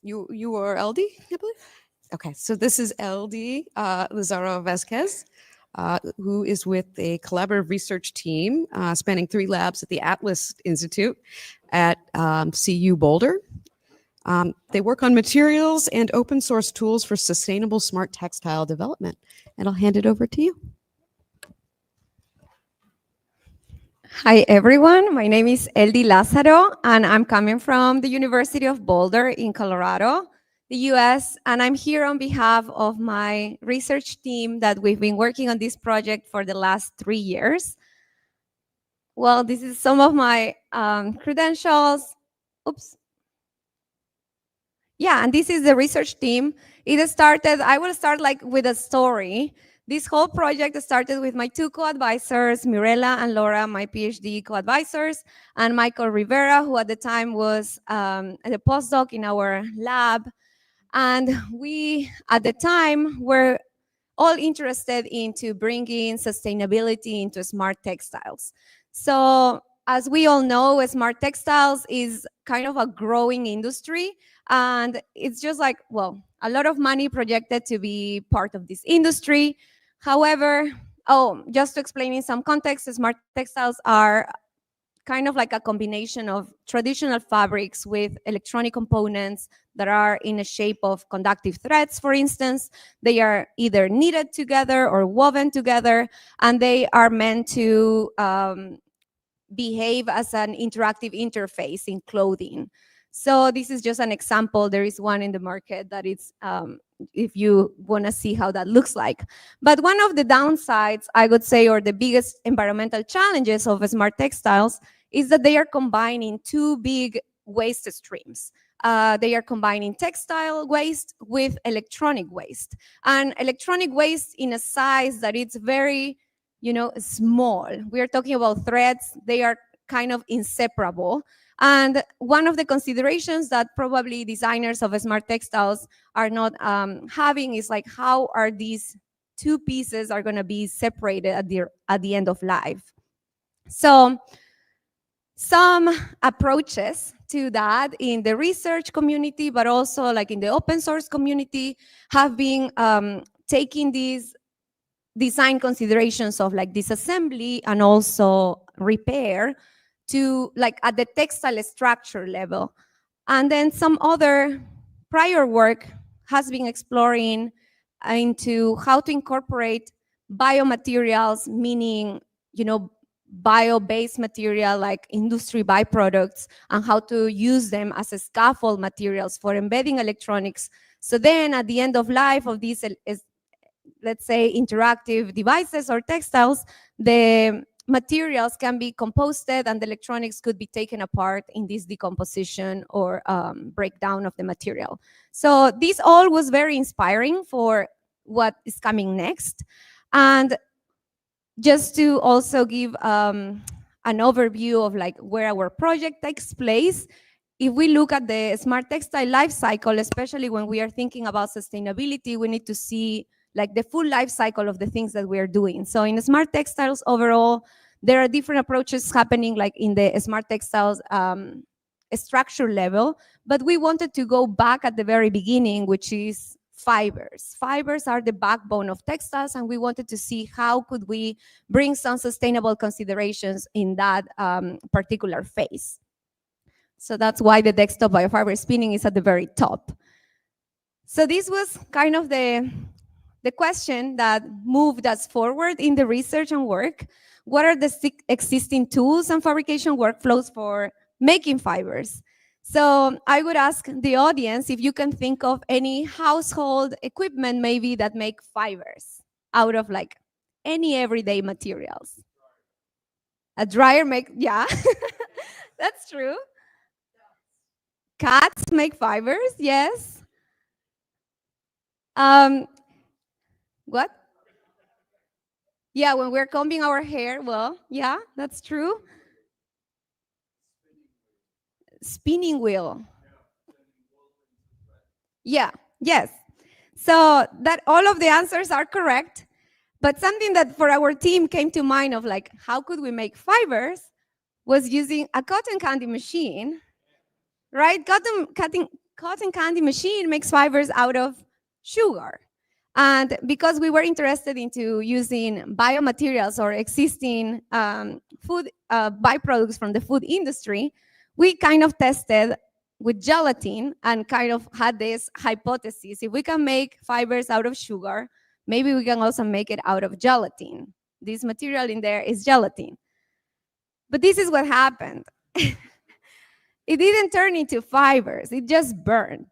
you are LD, I believe? Okay, so this is LD Lazaro Vasquez, who is with a collaborative research team spanning 3 labs at the Atlas Institute at CU Boulder. They work on materials and open source tools for sustainable smart textile development. And I'll hand it over to you. Hi, everyone. My name is Eldi Lázaro, and I'm coming from the University of Boulder in Colorado, the US, and I'm here on behalf of my research team that we've been working on this project for the last 3 years. Well, this is some of my credentials. Oops. Yeah, and this is the research team. I will start with a story. This whole project started with my 2 co-advisors, Mirella and Laura, my PhD co-advisors, and Michael Rivera, who at the time was a postdoc in our lab. And we, at the time, were all interested into bringing sustainability into smart textiles. So as we all know, smart textiles is kind of a growing industry. And it's just like, well, a lot of money projected to be part of this industry. However, just to explain in some context, smart textiles are kind of like a combination of traditional fabrics with electronic components that are in a shape of conductive threads, for instance. They are either knitted together or woven together, and they are meant to behave as an interactive interface in clothing. So this is just an example. There is one in the market that it's, if you want to see how that looks like. But one of the downsides, I would say, or the biggest environmental challenges of smart textiles is that they are combining 2 big waste streams. They are combining textile waste with electronic waste. And electronic waste in a size that it's very, small. We are talking about threads. They are kind of inseparable. And one of the considerations that probably designers of smart textiles are not having is like, how are these 2 pieces are going to be separated at the end of life? So some approaches to that in the research community, but also like in the open source community, have been taking these design considerations of like disassembly and also repair to like at the textile structure level. And then some other prior work has been exploring into how to incorporate biomaterials, meaning, bio-based material like industry byproducts and how to use them as a scaffold materials for embedding electronics. So then at the end of life of these, let's say, interactive devices or textiles, the materials can be composted and the electronics could be taken apart in this decomposition or breakdown of the material. So this all was very inspiring for what is coming next. And just to also give an overview of like where our project takes place, if we look at the smart textile life cycle, especially when we are thinking about sustainability, we need to see like the full life cycle of the things that we are doing. So in smart textiles overall, there are different approaches happening like in the smart textiles structure level, but we wanted to go back at the very beginning, which is fibers. Fibers are the backbone of textiles, and we wanted to see how could we bring some sustainable considerations in that particular phase. So that's why the desktop biofiber spinning is at the very top. So this was kind of the question that moved us forward in the research and work. What are the existing tools and fabrication workflows for making fibers? So I would ask the audience if you can think of any household equipment maybe that make fibers out of like any everyday materials. A dryer yeah, that's true. Cats make fibers, yes. What? Yeah, when we're combing our hair, well, yeah, that's true. Spinning wheel. Yeah, yes. So that all of the answers are correct, but something that for our team came to mind of like, how could we make fibers was using a cotton candy machine, right? Cotton candy machine makes fibers out of sugar. And because we were interested into using biomaterials or existing food byproducts from the food industry, we kind of tested with gelatin and kind of had this hypothesis. If we can make fibers out of sugar, maybe we can also make it out of gelatin. This material in there is gelatin. But this is what happened. It didn't turn into fibers, it just burned.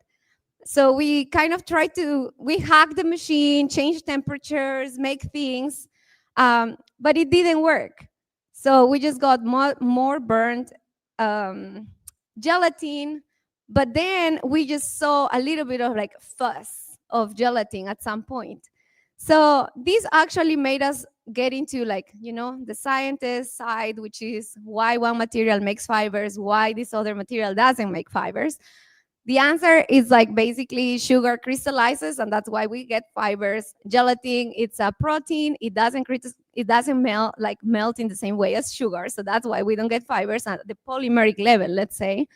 So we kind of tried we hacked the machine, change temperatures, make things, but it didn't work. So we just got more burnt gelatin, but then we just saw a little bit of like fuzz of gelatin at some point. So this actually made us get into like, you know, the scientist side, which is why one material makes fibers, why this other material doesn't make fibers. The answer is like basically sugar crystallizes, and that's why we get fibers. Gelatin, it's a protein. It doesn't melt in the same way as sugar, so that's why we don't get fibers at the polymeric level, let's say.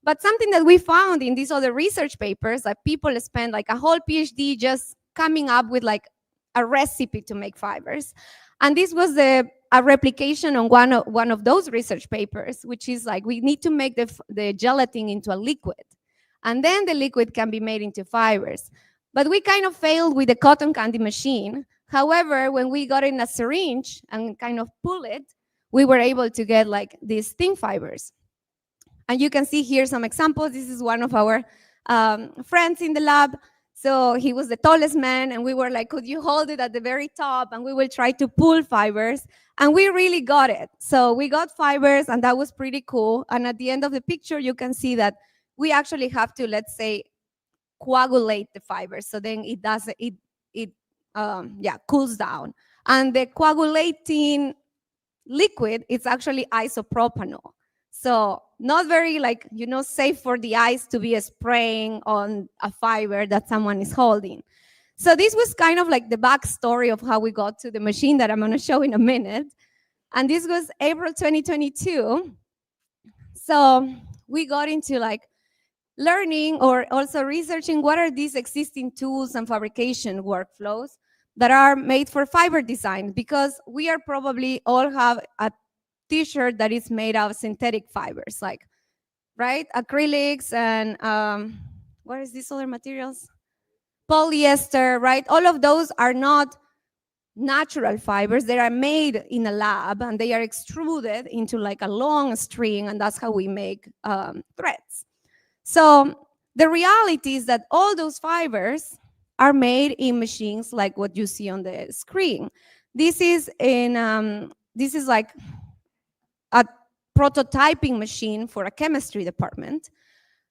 But something that we found in these other research papers, that people spend like a whole PhD just coming up with like a recipe to make fibers, and this was a replication on one of those research papers, which is like we need to make the gelatin into a liquid. And then the liquid can be made into fibers. But we kind of failed with the cotton candy machine. However, when we got in a syringe and kind of pull it, we were able to get like these thin fibers. And you can see here some examples. This is one of our friends in the lab. So he was the tallest man, and we were like, could you hold it at the very top? And we will try to pull fibers. And we really got it. So we got fibers, and that was pretty cool. And at the end of the picture, you can see that we actually have to, let's say, coagulate the fibers. So then it cools down. And the coagulating liquid is actually isopropanol. So not very like, you know, safe for the eyes to be spraying on a fiber that someone is holding. So this was kind of like the backstory of how we got to the machine that I'm going to show in a minute. And this was April 2022. So we got into like learning or also researching what are these existing tools and fabrication workflows that are made for fiber design, because we are probably all have a t-shirt that is made of synthetic fibers, like, right? Acrylics and what is these other materials? Polyester, right? All of those are not natural fibers that are made in a lab, and they are extruded into like a long string, and that's how we make threads. So the reality is that all those fibers are made in machines like what you see on the screen. This is like a prototyping machine for a chemistry department.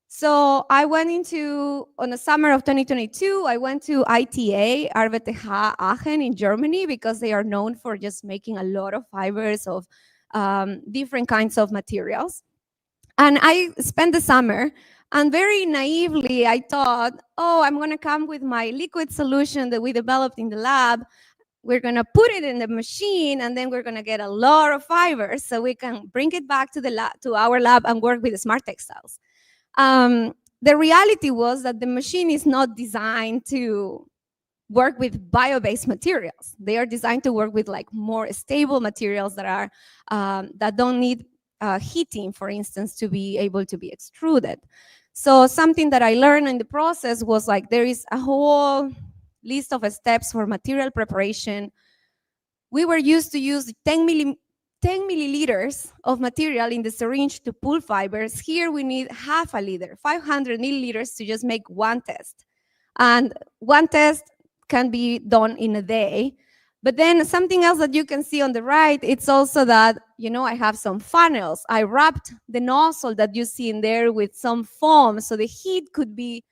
So I went on the summer of 2022, I went to ITA, RWTH Aachen in Germany, because they are known for just making a lot of fibers of different kinds of materials. And I spent the summer, and very naively, I thought, oh, I'm gonna come with my liquid solution that we developed in the lab. We're gonna put it in the machine, and then we're gonna get a lot of fibers so we can bring it back to our lab and work with the smart textiles. The reality was that the machine is not designed to work with bio-based materials. They are designed to work with like more stable materials that are that don't need heating, for instance, to be able to be extruded. So something that I learned in the process was like there is a whole list of steps for material preparation. We were used to use 10 milliliters of material in the syringe to pull fibers. Here we need half a liter, 500 milliliters to just make one test. And one test can be done in a day. But then something else that you can see on the right, it's also that, you know, I have some funnels. I wrapped the nozzle that you see in there with some foam, so the heat could be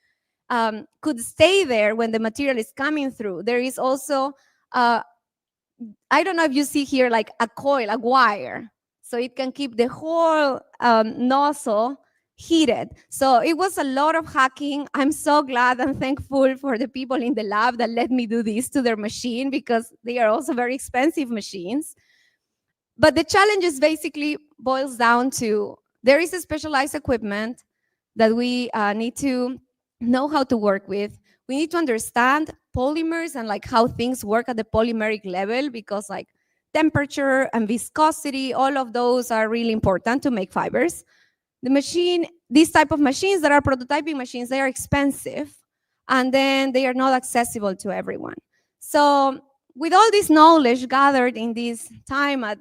could stay there when the material is coming through. There is also I don't know if you see here like a coil, a wire, so it can keep the whole nozzle heated. So it was a lot of hacking. I'm so glad and thankful for the people in the lab that let me do this to their machine, because they are also very expensive machines. But the challenge is basically boils down to there is a specialized equipment that we need to know how to work with. We need to understand polymers and like how things work at the polymeric level, because like temperature and viscosity, all of those are really important to make fibers. The machine, these type of machines that are prototyping machines, they are expensive, and then they are not accessible to everyone. So with all this knowledge gathered in this time at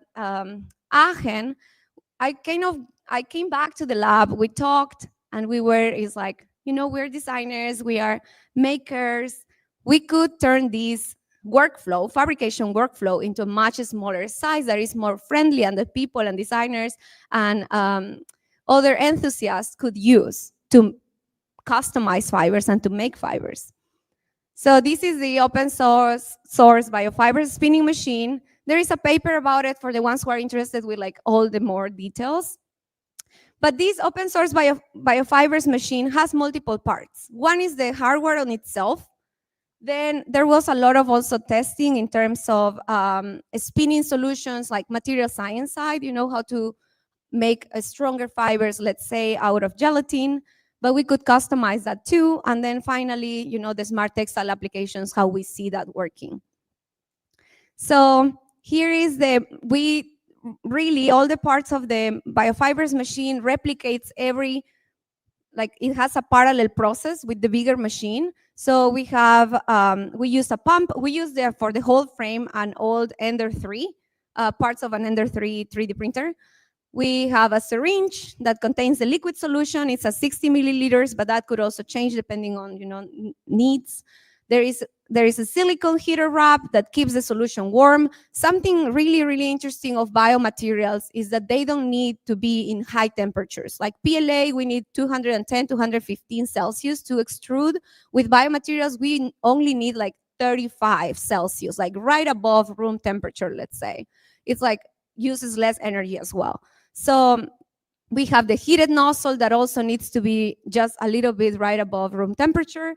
Aachen, I came back to the lab, we talked, and it's like, you know, we're designers, we are makers. We could turn this workflow, fabrication workflow, into a much smaller size that is more friendly, and the people and designers and other enthusiasts could use to customize fibers and to make fibers. So this is the open source biofibers spinning machine. There is a paper about it for the ones who are interested with like all the more details. But this open source biofibers machine has multiple parts. One is the hardware on itself. Then there was a lot of also testing in terms of spinning solutions, like material science side, you know, how to make a stronger fibers, let's say, out of gelatin, but we could customize that too. And then finally, you know, the smart textile applications, how we see that working. So here is really all the parts of the biofibers machine replicates it has a parallel process with the bigger machine. So we have, we use a pump, we use there for the whole frame an old Ender 3, parts of an Ender 3 3D printer. We have a syringe that contains the liquid solution. It's a 60 milliliters, but that could also change depending on, you know, needs. There is a silicone heater wrap that keeps the solution warm. Something really, really interesting of biomaterials is that they don't need to be in high temperatures. Like PLA, we need 210, 215 Celsius to extrude. With biomaterials, we only need like 35 Celsius, like right above room temperature, let's say. It's like uses less energy as well. So we have the heated nozzle that also needs to be just a little bit right above room temperature.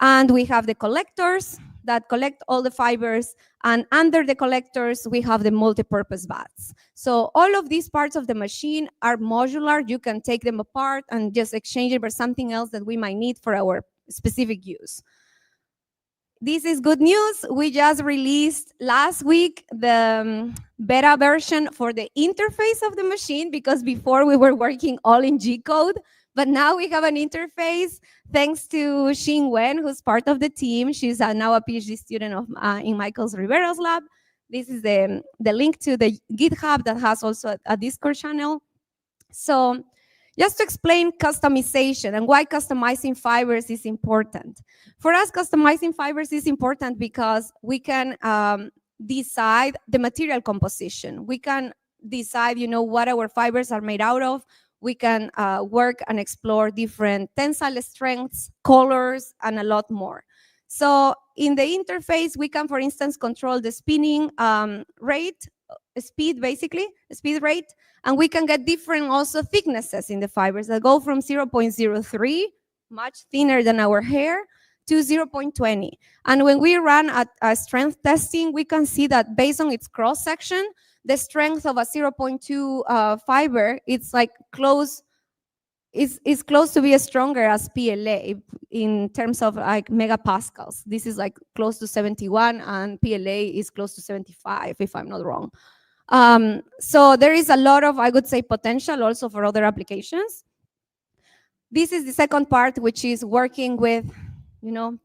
And we have the collectors that collect all the fibers. And under the collectors, we have the multi-purpose baths. So all of these parts of the machine are modular. You can take them apart and just exchange it for something else that we might need for our specific use. This is good news. We just released last week the beta version for the interface of the machine, because before we were working all in G code, But now we have an interface thanks to Xin Wen, who's part of the team. She's now a PhD student of in Michael's Riveros lab. This is the link to the GitHub that has also a Discord channel. So just to explain customization and why customizing fibers is important. For us, customizing fibers is important because we can decide the material composition. We can decide, what our fibers are made out of. We can work and explore different tensile strengths, colors, and a lot more. So in the interface, we can, for instance, control the spinning speed rate, and we can get different also thicknesses in the fibers that go from 0.03, much thinner than our hair, to 0.20. And when we run a strength testing, we can see that based on its cross section, the strength of a 0.2 fiber, it's like close to be as stronger as PLA in terms of like megapascals. This is like close to 71, and PLA is close to 75, if I'm not wrong. So there is a lot of, I would say, potential also for other applications. This is the second part, which is working with,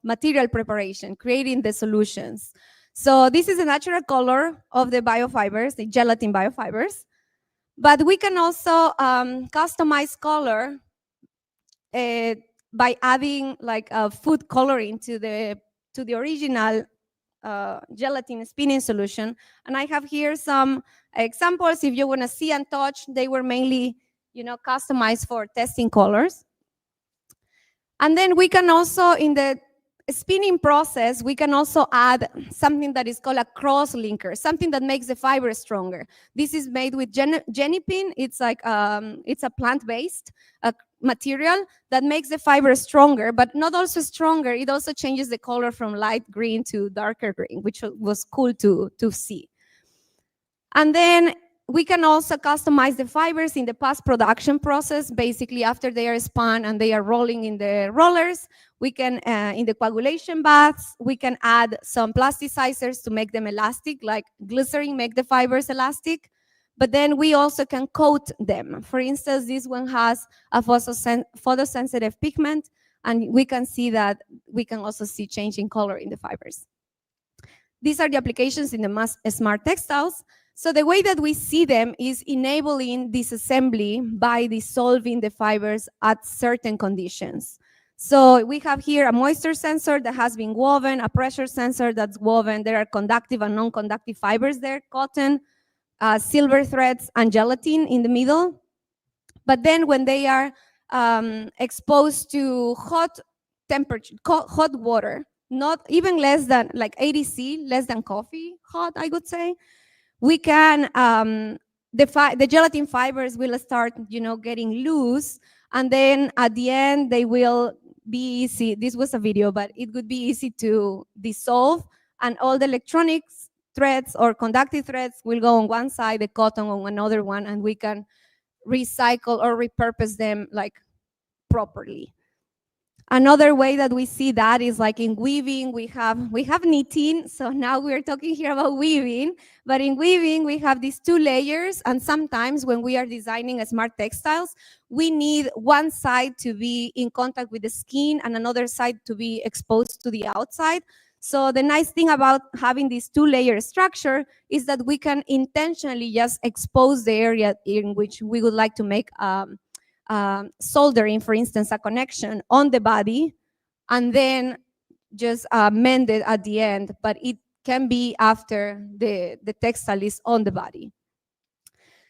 material preparation, creating the solutions. So this is the natural color of the biofibers, the gelatin biofibers. But we can also customize color by adding like food coloring to the original gelatin spinning solution. And I have here some examples. If you want to see and touch, they were mainly, customized for testing colors. And then we can also, in the spinning process, we can also add something that is called a cross linker, something that makes the fiber stronger. This is made with genipin. It's like it's a plant-based material that makes the fiber stronger, but not also stronger. It also changes the color from light green to darker green, which was cool to see. And then we can also customize the fibers in the post-production process. Basically, after they are spun and they are rolling in the rollers, we can, in the coagulation baths, we can add some plasticizers to make them elastic, like glycerin make the fibers elastic. But then we also can coat them. For instance, this one has a photosensitive pigment, and we can see that we can also see changing color in the fibers. These are the applications in the smart textiles. So the way that we see them is enabling disassembly by dissolving the fibers at certain conditions. So we have here a moisture sensor that has been woven, a pressure sensor that's woven. There are conductive and non-conductive fibers there, cotton, silver threads, and gelatin in the middle. But then when they are exposed to hot temperature, hot water, not even less than like 80 C, less than coffee hot, I would say, we can, the gelatin fibers will start, getting loose, and then at the end, they will be easy. This was a video, but it would be easy to dissolve, and all the electronics threads or conductive threads will go on one side, the cotton on another one, and we can recycle or repurpose them like properly. Another way that we see that is like in weaving, we have knitting. So now we're talking here about weaving, but in weaving, we have these two layers. And sometimes when we are designing a smart textiles, we need one side to be in contact with the skin and another side to be exposed to the outside. So the nice thing about having this two-layer structure is that we can intentionally just expose the area in which we would like to make soldering, for instance, a connection on the body, and then just mend it at the end, but it can be after the textile is on the body.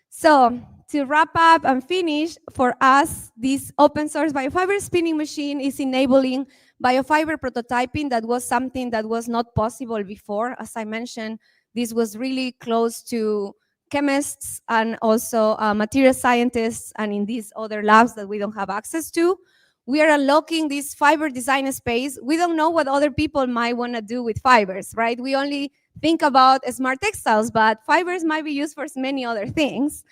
So to wrap up and finish, for us, this open source biofiber spinning machine is enabling biofiber prototyping. That was something that was not possible before. As I mentioned, this was really close to chemists and also material scientists, and in these other labs that we don't have access to. We are unlocking this fiber design space. We don't know what other people might want to do with fibers, right? We only think about smart textiles, but fibers might be used for many other things.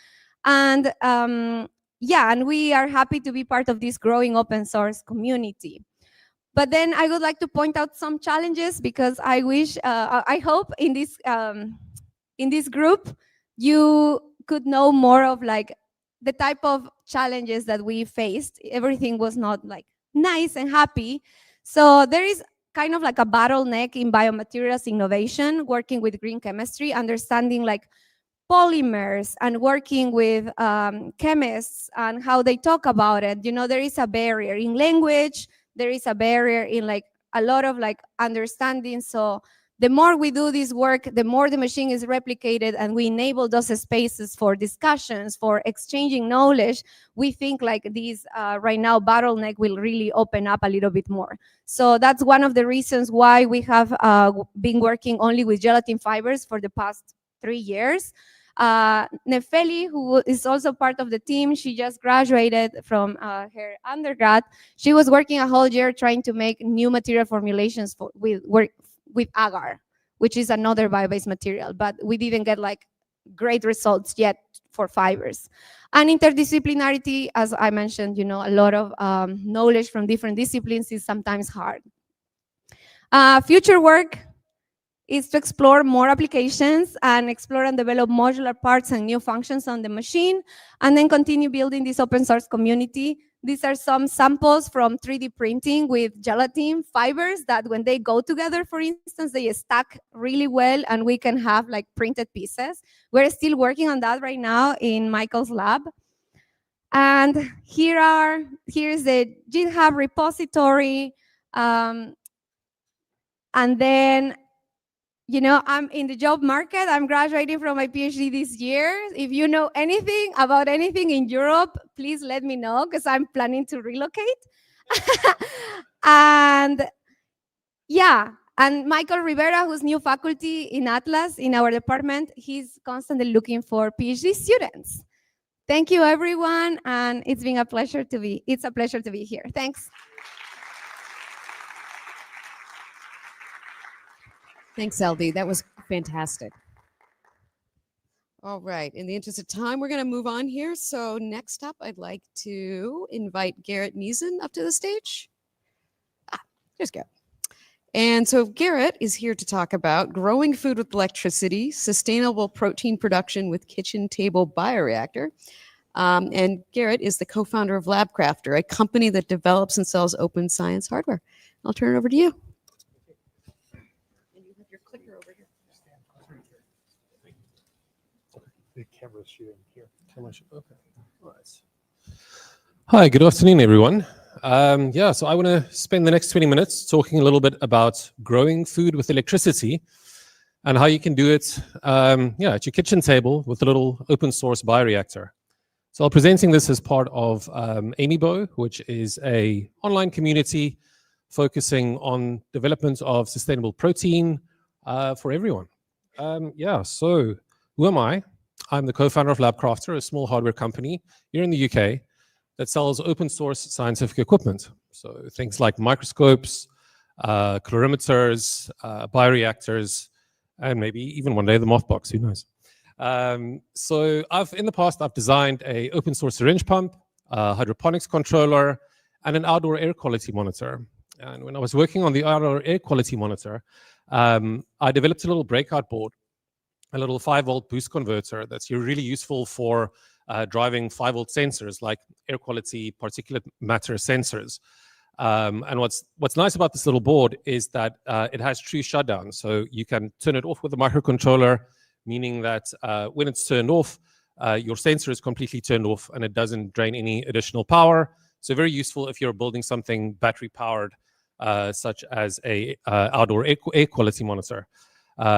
And yeah, and we are happy to be part of this growing open source community. But then I would like to point out some challenges, because I wish, I hope in this group, you could know more of like the type of challenges that we faced. Everything was not like nice and happy. So there is kind of like a bottleneck in biomaterials innovation, working with green chemistry, understanding like polymers and working with chemists and how they talk about it. You know, there is a barrier in language, there is a barrier in like a lot of like understanding. So the more we do this work, the more the machine is replicated and we enable those spaces for discussions, for exchanging knowledge. We think like these right now bottleneck will really open up a little bit more. So that's one of the reasons why we have been working only with gelatin fibers for the past 3 years. Nefeli, who is also part of the team, she just graduated from her undergrad. She was working a whole year trying to make new material formulations with agar, which is another bio-based material, but we didn't get like great results yet for fibers. And interdisciplinarity, as I mentioned, you know, a lot of knowledge from different disciplines is sometimes hard. Future work is to explore more applications and explore and develop modular parts and new functions on the machine, and then continue building this open source community. These are some samples from 3D printing with gelatin fibers that when they go together, for instance, they stack really well and we can have like printed pieces. We're still working on that right now in Michael's lab. And here's the GitHub repository. And then, you know, I'm in the job market. I'm graduating from my PhD this year. If you know anything about anything in Europe, please let me know because I'm planning to relocate. And yeah, and Michael Rivera, who's new faculty in Atlas in our department, he's constantly looking for PhD students. Thank you, everyone, and it's a pleasure to be here. Thanks. Thanks, LD. That was fantastic. All right. In the interest of time, we're going to move on here. So next up, I'd like to invite Garrett Neeson up to the stage. There's Garrett. And so Garrett is here to talk about growing food with electricity, sustainable protein production with kitchen table bioreactor. And Garrett is the co-founder of LabCrafter, a company that develops and sells open science hardware. I'll turn it over to you. The camera's shooting here. Okay. All right. Hi, good afternoon, everyone. So I want to spend the next 20 minutes talking a little bit about growing food with electricity and how you can do it at your kitchen table with a little open source bioreactor. So I'm presenting this as part of AMIBO, which is an online community focusing on development of sustainable protein for everyone. So who am I? I'm the co-founder of LabCrafter, a small hardware company here in the UK that sells open source scientific equipment. So things like microscopes, calorimeters, bioreactors, and maybe even one day the Mothbox, who knows. So in the past, I've designed a open source syringe pump, a hydroponics controller, and an outdoor air quality monitor. And when I was working on the outdoor air quality monitor, I developed a little breakout board, a little 5-volt boost converter that's really useful for driving 5-volt sensors like air quality, particulate matter sensors. And what's nice about this little board is that it has true shutdown. So you can turn it off with a microcontroller, meaning that when it's turned off, your sensor is completely turned off and it doesn't drain any additional power. So very useful if you're building something battery powered, such as a outdoor air quality monitor.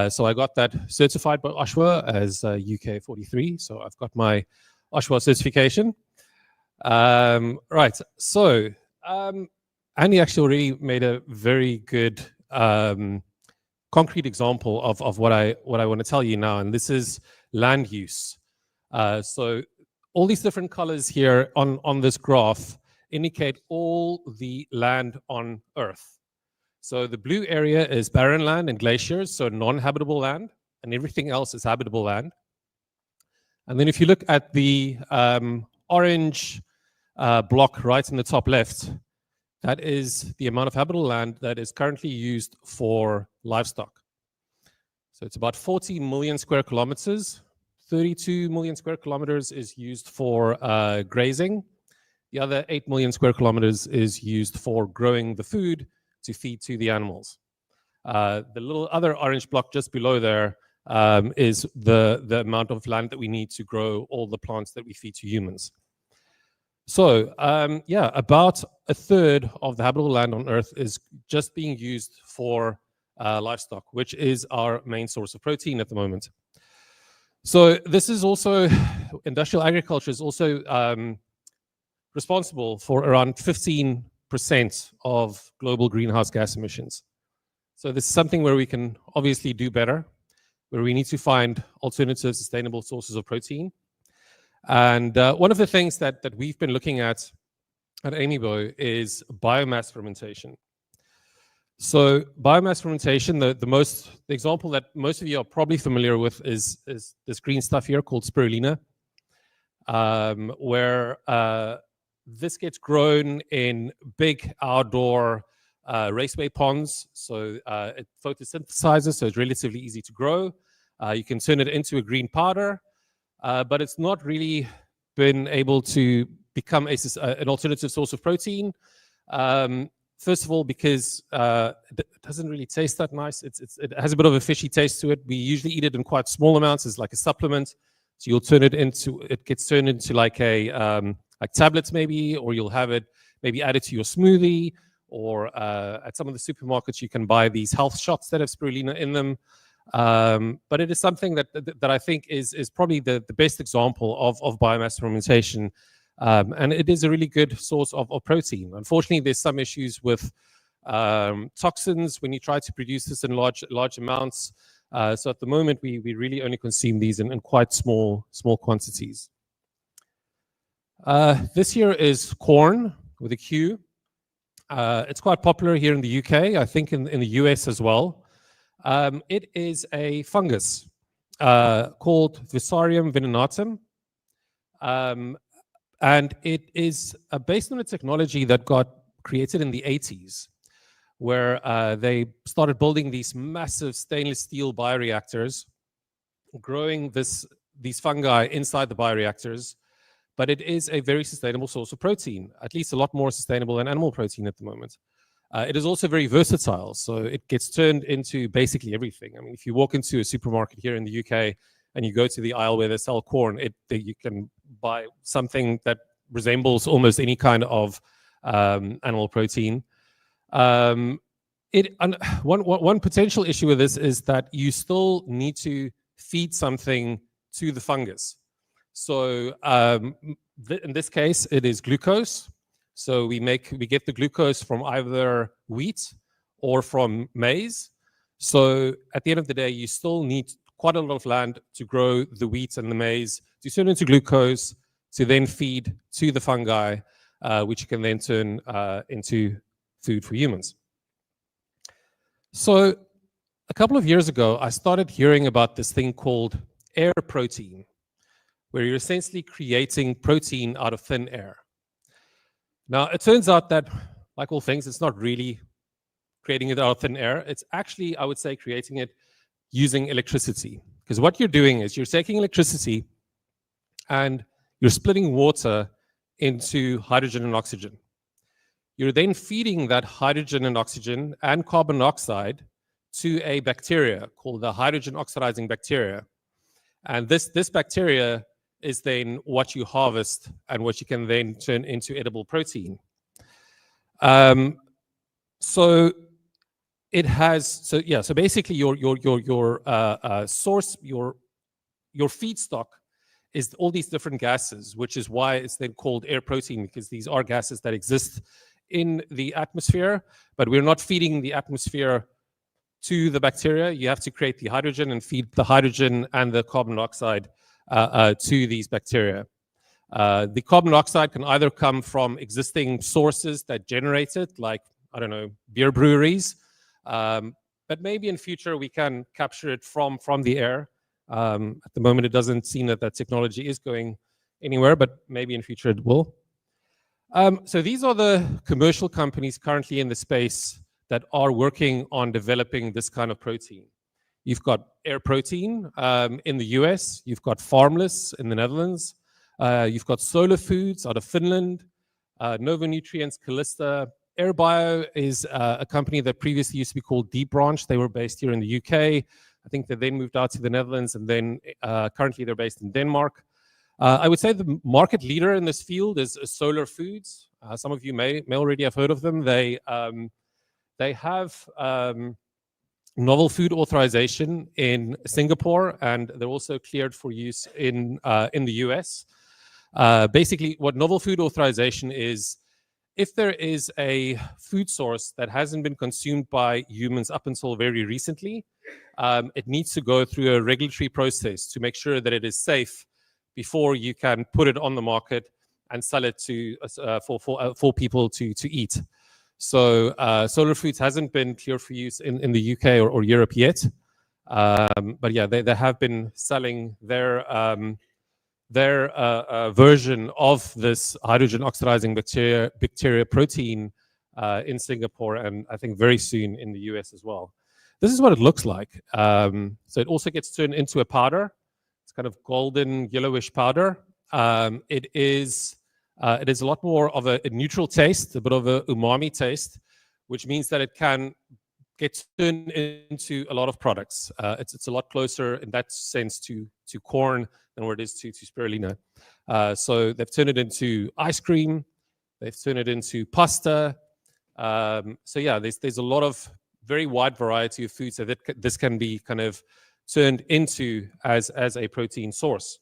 So I got that certified by OSHWA as UK 43. So I've got my OSHWA certification. Right. So Andy actually already made a very good concrete example of what I want to tell you now, and this is land use. So all these different colors here on this graph indicate all the land on Earth. So the blue area is barren land and glaciers, so non-habitable land, and everything else is habitable land. And then if you look at the orange block right in the top left, that is the amount of habitable land that is currently used for livestock. So it's about 40 million square kilometers, 32 million square kilometers is used for grazing. The other 8 million square kilometers is used for growing the food to feed to the animals. The little other orange block just below there is the amount of land that we need to grow all the plants that we feed to humans. So yeah, about a third of the habitable land on Earth is just being used for livestock, which is our main source of protein at the moment. So this is also, industrial agriculture is also responsible for around 15% of global greenhouse gas emissions. So this is something where we can obviously do better, where we need to find alternative sustainable sources of protein. And one of the things that we've been looking at AMIBO is biomass fermentation. So biomass fermentation, the example that most of you are probably familiar with is this green stuff here called spirulina, where this gets grown in big outdoor raceway ponds. So it photosynthesizes, so it's relatively easy to grow. You can turn it into a green powder, but it's not really been able to become an alternative source of protein. First of all, because it doesn't really taste that nice. It has a bit of a fishy taste to it. We usually eat it in quite small amounts as like a supplement. So you'll turn it into, it gets turned into like like tablets maybe, or you'll have it maybe added to your smoothie, or at some of the supermarkets you can buy these health shots that have spirulina in them. But it is something that I think is probably the best example of biomass fermentation. And it is a really good source of protein. Unfortunately, there's some issues with toxins when you try to produce this in large amounts. So at the moment, we really only consume these in quite small quantities. This here is corn with a Q. It's quite popular here in the UK, I think in the US as well. It is a fungus called Fusarium venenatum. And it is based on a technology that got created in the 80s, where they started building these massive stainless steel bioreactors, growing these fungi inside the bioreactors. But it is a very sustainable source of protein, at least a lot more sustainable than animal protein at the moment. It is also very versatile, so it gets turned into basically everything. I mean, if you walk into a supermarket here in the UK and you go to the aisle where they sell corn, you can buy something that resembles almost any kind of animal protein. One potential issue with this is that you still need to feed something to the fungus. So in this case, it is glucose. So we get the glucose from either wheat or from maize. So at the end of the day, you still need quite a lot of land to grow the wheat and the maize to turn into glucose, to then feed to the fungi, which you can then turn into food for humans. So a couple of years ago, I started hearing about this thing called air protein, where you're essentially creating protein out of thin air. Now, it turns out that, like all things, it's not really creating it out of thin air. It's actually, I would say, creating it using electricity. Because what you're doing is you're taking electricity and you're splitting water into hydrogen and oxygen. You're then feeding that hydrogen and oxygen and carbon dioxide to a bacteria called the hydrogen oxidizing bacteria. And this bacteria is then what you harvest and what you can then turn into edible protein. So basically your source, your feedstock is all these different gases, which is why it's then called air protein, because these are gases that exist in the atmosphere, but we're not feeding the atmosphere to the bacteria. You have to create the hydrogen and feed the hydrogen and the carbon dioxide to these bacteria. The carbon dioxide can either come from existing sources that generate it, like, I don't know, beer breweries, but maybe in future we can capture it from the air. At the moment, it doesn't seem that technology is going anywhere, but maybe in future it will. So these are the commercial companies currently in the space that are working on developing this kind of protein. You've got Air Protein in the US. You've got Farmless in the Netherlands. You've got Solar Foods out of Finland. Nova Nutrients, Callista. AirBio is a company that previously used to be called Deep Branch. They were based here in the UK. I think that they moved out to the Netherlands, and then currently they're based in Denmark. I would say the market leader in this field is Solar Foods. Some of you may already have heard of them. They have novel food authorization in Singapore, and they're also cleared for use in the US. Basically, what novel food authorization is, if there is a food source that hasn't been consumed by humans up until very recently, it needs to go through a regulatory process to make sure that it is safe before you can put it on the market and sell it to for people to eat. So Solar Foods hasn't been cleared for use in the UK or Europe yet, but yeah, they have been selling their version of this hydrogen oxidizing bacteria protein in Singapore, and I think very soon in the US as well. This is what it looks like. So it also gets turned into a powder. It's kind of golden yellowish powder. It is a lot more of a neutral taste, a bit of a umami taste, which means that it can get turned into a lot of products. It's a lot closer in that sense to corn than what it is to spirulina. So they've turned it into ice cream. They've turned it into pasta. So yeah, there's a lot of very wide variety of foods that this can be kind of turned into as a protein source.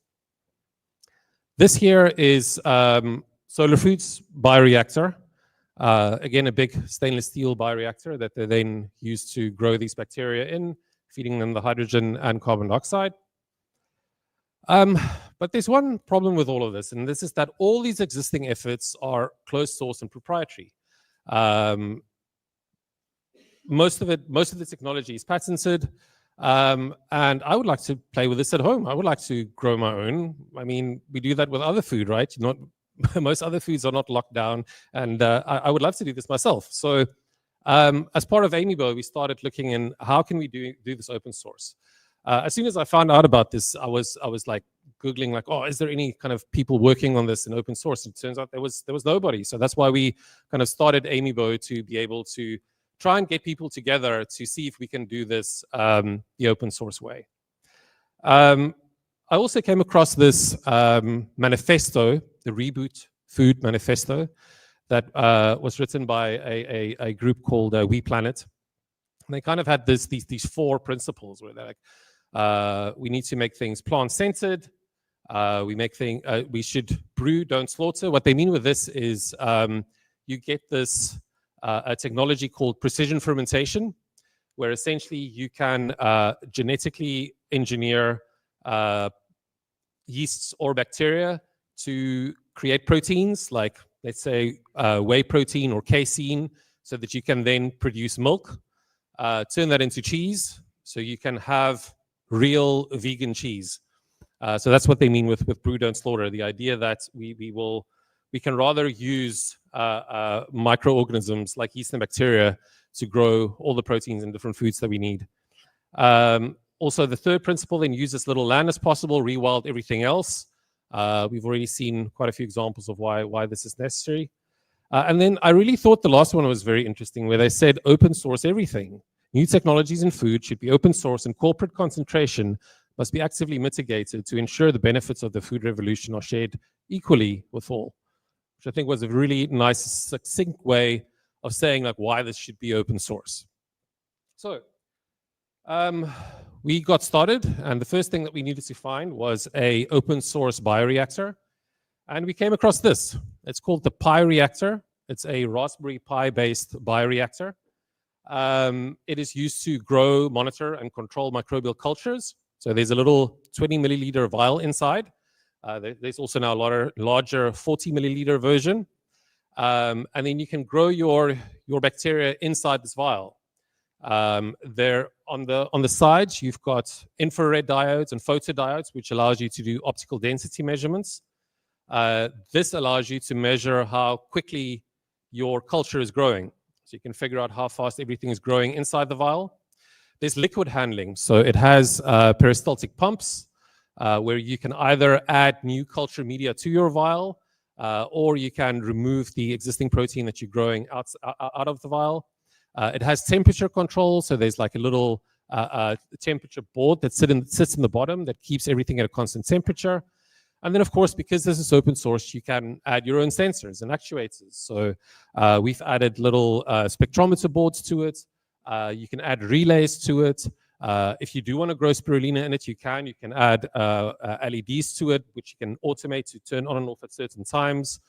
This here is Solar Foods bioreactor. Again, a big stainless steel bioreactor that they then use to grow these bacteria in, feeding them the hydrogen and carbon dioxide. But there's one problem with all of this, and this is that all these existing efforts are closed source and proprietary. Most of the technology is patented, and I would like to play with this at home. I would like to grow my own. I mean, we do that with other food, right? Most other foods are not locked down, and I would love to do this myself. So as part of Amiibo, we started looking in how can we do this open source. As soon as I found out about this, I was like Googling like, oh, is there any kind of people working on this in open source? And it turns out there was nobody. So that's why we kind of started Amiibo, to be able to try and get people together to see if we can do this the open source way. I also came across this manifesto, the Reboot Food Manifesto, that was written by a group called We Planet. And they kind of had these 4 principles where they're like, we need to make things plant-centered. We should brew, don't slaughter. What they mean with this is you get this a technology called precision fermentation, where essentially you can genetically engineer yeasts or bacteria to create proteins, like let's say whey protein or casein, so that you can then produce milk, turn that into cheese, so you can have real vegan cheese. So that's what they mean with brew, don't slaughter. The idea that we can rather use microorganisms like yeast and bacteria to grow all the proteins and different foods that we need. Also, the third principle, then use as little land as possible, rewild everything else. We've already seen quite a few examples of why this is necessary. And then I really thought the last one was very interesting, where they said open source everything. New technologies in food should be open source, and corporate concentration must be actively mitigated to ensure the benefits of the food revolution are shared equally with all, which I think was a really nice, succinct way of saying like why this should be open source. So we got started, and the first thing that we needed to find was a open source bioreactor, and we came across this. It's called the Pi Reactor. It's a Raspberry Pi based bioreactor. It is used to grow, monitor, and control microbial cultures. So there's a little 20 milliliter vial inside. There's also now a larger 40 milliliter version. And then you can grow your bacteria inside this vial. There on the sides, you've got infrared diodes and photodiodes, which allows you to do optical density measurements. This allows you to measure how quickly your culture is growing. So you can figure out how fast everything is growing inside the vial. there's liquid handling. So it has peristaltic pumps where you can either add new culture media to your vial, or you can remove the existing protein that you're growing out of the vial. It has temperature control, so there's like a little temperature board that sits in the bottom that keeps everything at a constant temperature. And then, of course, because this is open source, you can add your own sensors and actuators. So we've added little spectrometer boards to it. You can add relays to it. If you do want to grow spirulina in it, you can. You can add LEDs to it, which you can automate to turn on and off at certain times.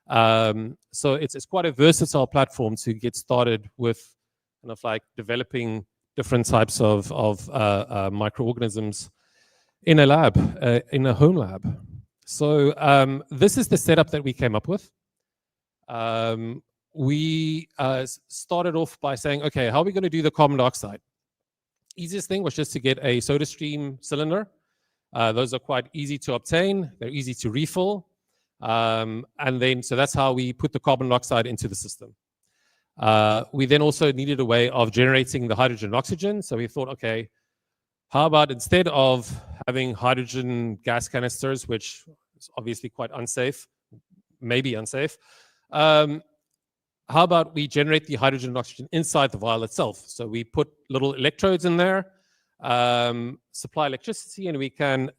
So it's quite a versatile platform to get started with kind of like developing different types of microorganisms in a lab, in a home lab. So this is the setup that we came up with. We started off by saying, okay, how are we going to do the carbon dioxide? Easiest thing was just to get a SodaStream cylinder. Those are quite easy to obtain. They're easy to refill. And then, so that's how we put the carbon dioxide into the system. We then also needed a way of generating the hydrogen and oxygen. So we thought, okay, how about instead of having hydrogen gas canisters, which is obviously quite unsafe, maybe unsafe, how about we generate the hydrogen and oxygen inside the vial itself? So we put little electrodes in there, supply electricity, and we can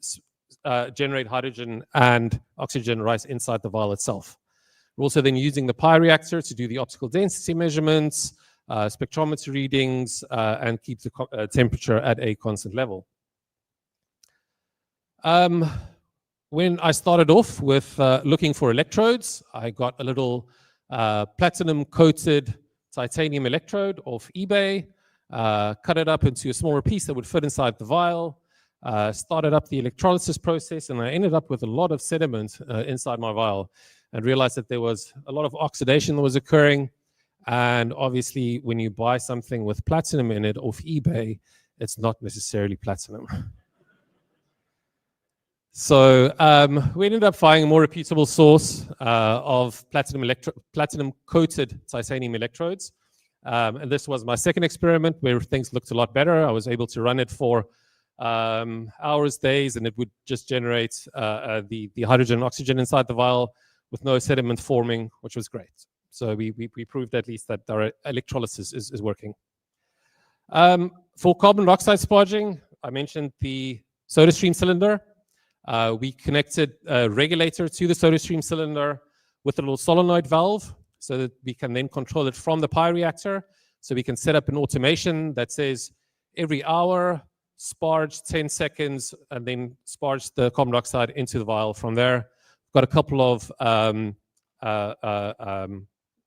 generate hydrogen and oxygen right inside the vial itself. We're also then using the Bioreactor to do the optical density measurements, spectrometer readings, and keep the temperature at a constant level. When I started off with looking for electrodes, I got a little platinum-coated titanium electrode off eBay, cut it up into a smaller piece that would fit inside the vial, started up the electrolysis process, and I ended up with a lot of sediment inside my vial and realized that there was a lot of oxidation that was occurring. And obviously, when you buy something with platinum in it off eBay, it's not necessarily platinum. So we ended up finding a more reputable source of platinum-coated titanium electrodes. And this was my second experiment where things looked a lot better. I was able to run it for hours, days, and it would just generate the hydrogen and oxygen inside the vial with no sediment forming, which was great. So we proved at least that our electrolysis is working. For carbon dioxide sparging, I mentioned the SodaStream cylinder. We connected a regulator to the SodaStream cylinder with a little solenoid valve so that we can then control it from the Bioreactor. So we can set up an automation that says every hour, sparge 10 seconds, and then sparge the carbon dioxide into the vial from there. Got a couple of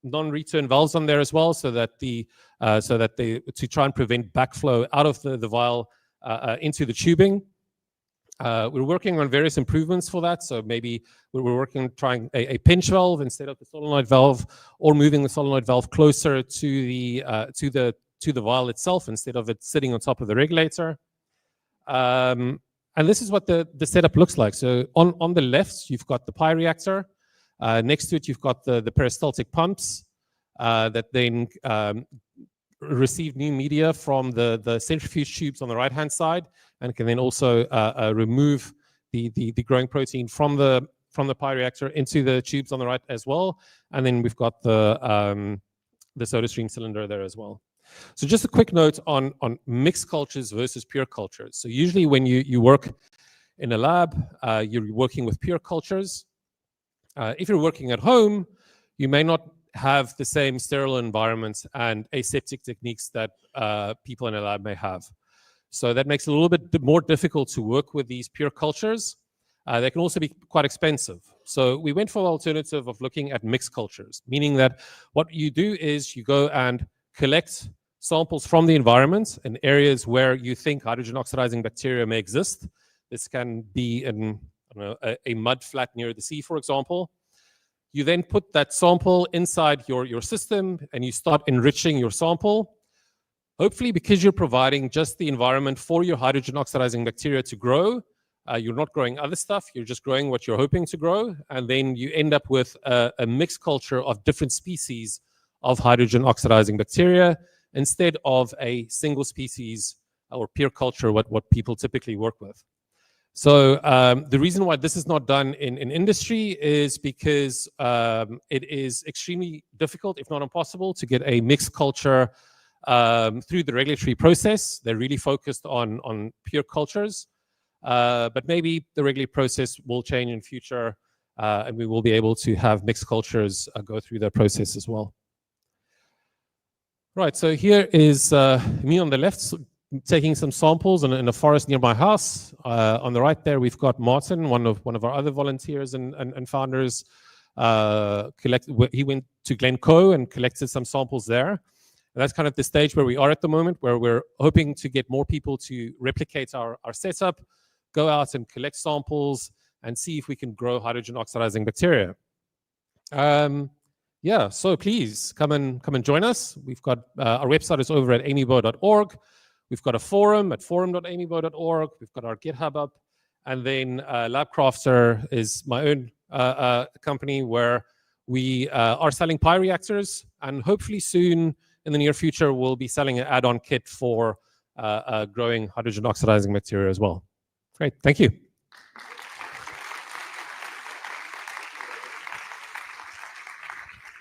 non-return valves on there as well, so that to try and prevent backflow out of the vial into the tubing. We're working on various improvements for that. So maybe we're working trying a pinch valve instead of the solenoid valve, or moving the solenoid valve closer to the vial itself instead of it sitting on top of the regulator. And this is what the setup looks like. So on the left, you've got the Bioreactor. Next to it, you've got the peristaltic pumps that then receive new media from the centrifuge tubes on the right-hand side, and can then also remove the growing protein from the Bioreactor into the tubes on the right as well. And then we've got the SodaStream cylinder there as well. So just a quick note on mixed cultures versus pure cultures. So usually when you work in a lab, you're working with pure cultures. If you're working at home, you may not have the same sterile environments and aseptic techniques that people in a lab may have. So that makes it a little bit more difficult to work with these pure cultures. They can also be quite expensive. So we went for the alternative of looking at mixed cultures, meaning that what you do is you go and collect samples from the environment in areas where you think hydrogen oxidizing bacteria may exist. This can be in a mud flat near the sea, for example. You then put that sample inside your system and you start enriching your sample. Hopefully, because you're providing just the environment for your hydrogen oxidizing bacteria to grow, you're not growing other stuff, you're just growing what you're hoping to grow. And then you end up with a mixed culture of different species of hydrogen oxidizing bacteria instead of a single species or peer culture, what people typically work with. So the reason why this is not done in industry is because it is extremely difficult, if not impossible, to get a mixed culture through the regulatory process. They're really focused on peer cultures, but maybe the regulatory process will change in future, and we will be able to have mixed cultures go through the process as well. Right, so here is me on the left, taking some samples in a forest near my house. On the right there, we've got Martin, one of our other volunteers and founders. He went to Glencoe and collected some samples there. And that's kind of the stage where we are at the moment, where we're hoping to get more people to replicate our setup, go out and collect samples, and see if we can grow hydrogen oxidizing bacteria. Yeah, so please come and join us. We've got our website is over at amybo.org. We've got a forum at forum.amybo.org. We've got our GitHub up. And then LabCrafter is my own company where we are selling bioreactors. And hopefully soon in the near future, we'll be selling an add-on kit for growing hydrogen oxidizing material as well. Great, thank you.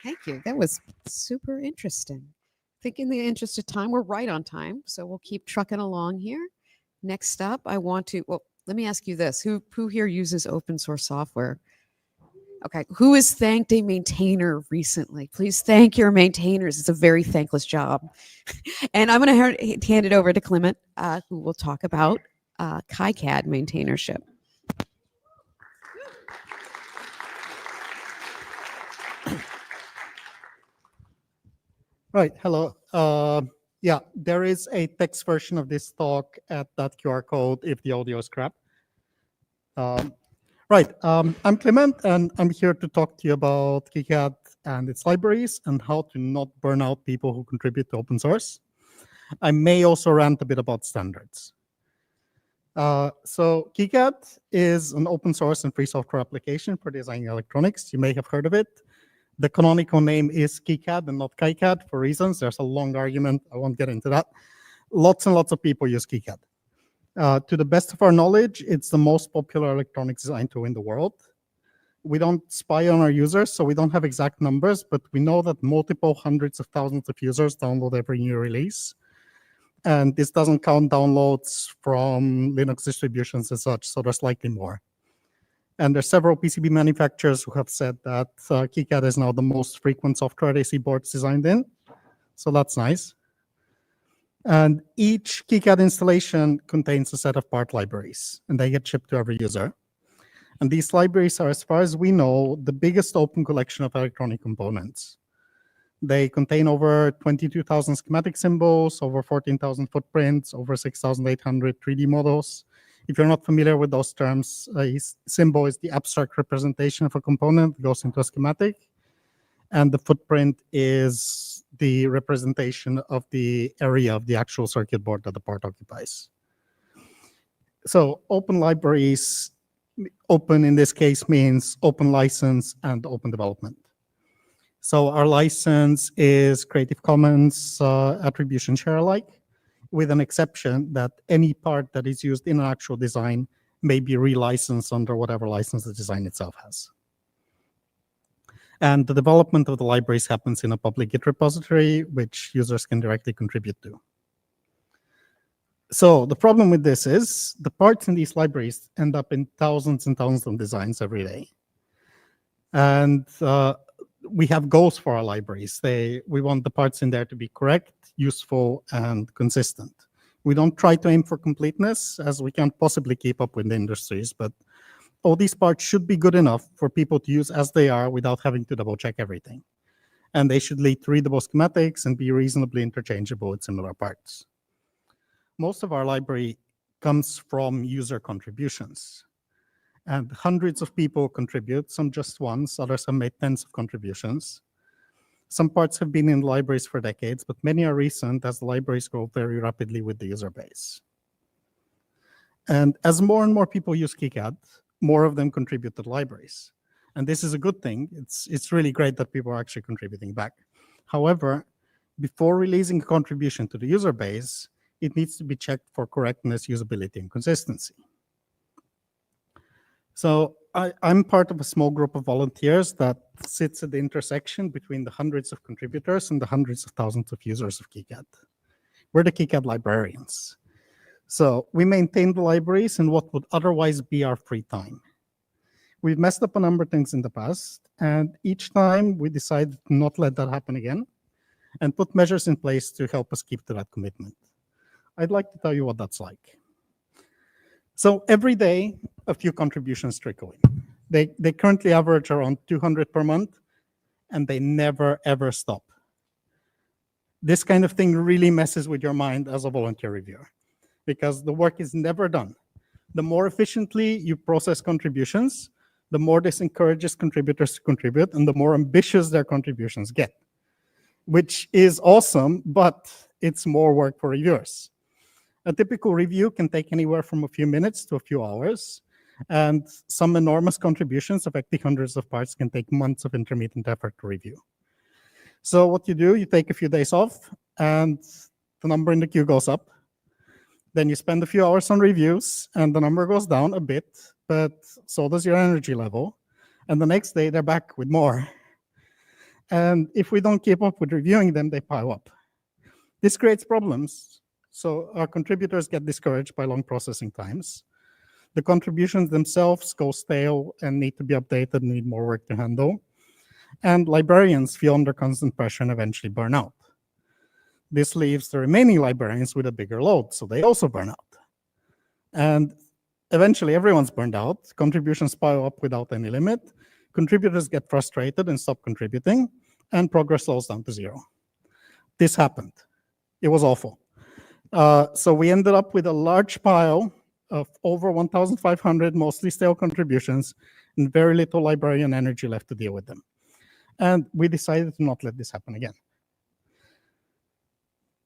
Thank you. That was super interesting. I think in the interest of time, we're right on time, so we'll keep trucking along here. Next up, I want to, well, let me ask you this. Who here uses open source software? Okay, who has thanked a maintainer recently? Please thank your maintainers. It's a very thankless job. And I'm going to hand it over to Clement, who will talk about KiCad maintainership. Right, hello. Yeah, there is a text version of this talk at that QR code if the audio is crap. Right, I'm Clement, and I'm here to talk to you about KiCad and its libraries and how to not burn out people who contribute to open source. I may also rant a bit about standards. So KiCad is an open source and free software application for designing electronics. You may have heard of it. The canonical name is KiCad and not KiCad for reasons. There's a long argument. I won't get into that. Lots and lots of people use KiCad. To the best of our knowledge, it's the most popular electronics design tool in the world. We don't spy on our users, so we don't have exact numbers, but we know that multiple hundreds of thousands of users download every new release. And this doesn't count downloads from Linux distributions and such, so there's likely more. And there's several PCB manufacturers who have said that KiCad is now the most frequent software they see boards designed in. So that's nice. And each KiCad installation contains a set of part libraries, and they get shipped to every user. And these libraries are, as far as we know, the biggest open collection of electronic components. They contain over 22,000 schematic symbols, over 14,000 footprints, over 6,800 3D models. If you're not familiar with those terms, a symbol is the abstract representation of a component that goes into a schematic. And the footprint is the representation of the area of the actual circuit board that the part occupies. So open libraries, open in this case means open license and open development. So our license is Creative Commons attribution share alike, with an exception that any part that is used in an actual design may be relicensed under whatever license the design itself has. And the development of the libraries happens in a public Git repository, which users can directly contribute to. So the problem with this is the parts in these libraries end up in thousands and thousands of designs every day. And we have goals for our libraries. We want the parts in there to be correct, useful, and consistent. We don't try to aim for completeness, as we can't possibly keep up with the industries, but all these parts should be good enough for people to use as they are without having to double check everything. And they should lead to readable schematics and be reasonably interchangeable with similar parts. Most of our library comes from user contributions. And hundreds of people contribute, some just once, others have made tens of contributions. Some parts have been in libraries for decades, but many are recent as the libraries grow very rapidly with the user base. And as more and more people use KiCad, more of them contribute to the libraries. And this is a good thing. It's really great that people are actually contributing back. However, before releasing a contribution to the user base, it needs to be checked for correctness, usability, and consistency. So I'm part of a small group of volunteers that sits at the intersection between the hundreds of contributors and the hundreds of thousands of users of KiCad. We're the KiCad librarians. So we maintain the libraries in what would otherwise be our free time. We've messed up a number of things in the past, and each time we decided to not let that happen again and put measures in place to help us keep to that commitment. I'd like to tell you what that's like. So every day, a few contributions trickle in. They currently average around 200 per month, and they never, ever stop. This kind of thing really messes with your mind as a volunteer reviewer, because the work is never done. The more efficiently you process contributions, the more this encourages contributors to contribute, and the more ambitious their contributions get, which is awesome, but it's more work for reviewers. A typical review can take anywhere from a few minutes to a few hours, and some enormous contributions affecting hundreds of parts can take months of intermittent effort to review. So what you do, you take a few days off, and the number in the queue goes up. Then you spend a few hours on reviews, and the number goes down a bit, but so does your energy level. And the next day, they're back with more. And if we don't keep up with reviewing them, they pile up. This creates problems. So our contributors get discouraged by long processing times. The contributions themselves go stale and need to be updated and need more work to handle. And librarians feel under constant pressure and eventually burn out. This leaves the remaining librarians with a bigger load, so they also burn out. And eventually everyone's burned out, contributions pile up without any limit, contributors get frustrated and stop contributing, and progress slows down to zero. This happened. It was awful. So we ended up with a large pile of over 1,500 mostly stale contributions and very little librarian energy left to deal with them. And we decided to not let this happen again.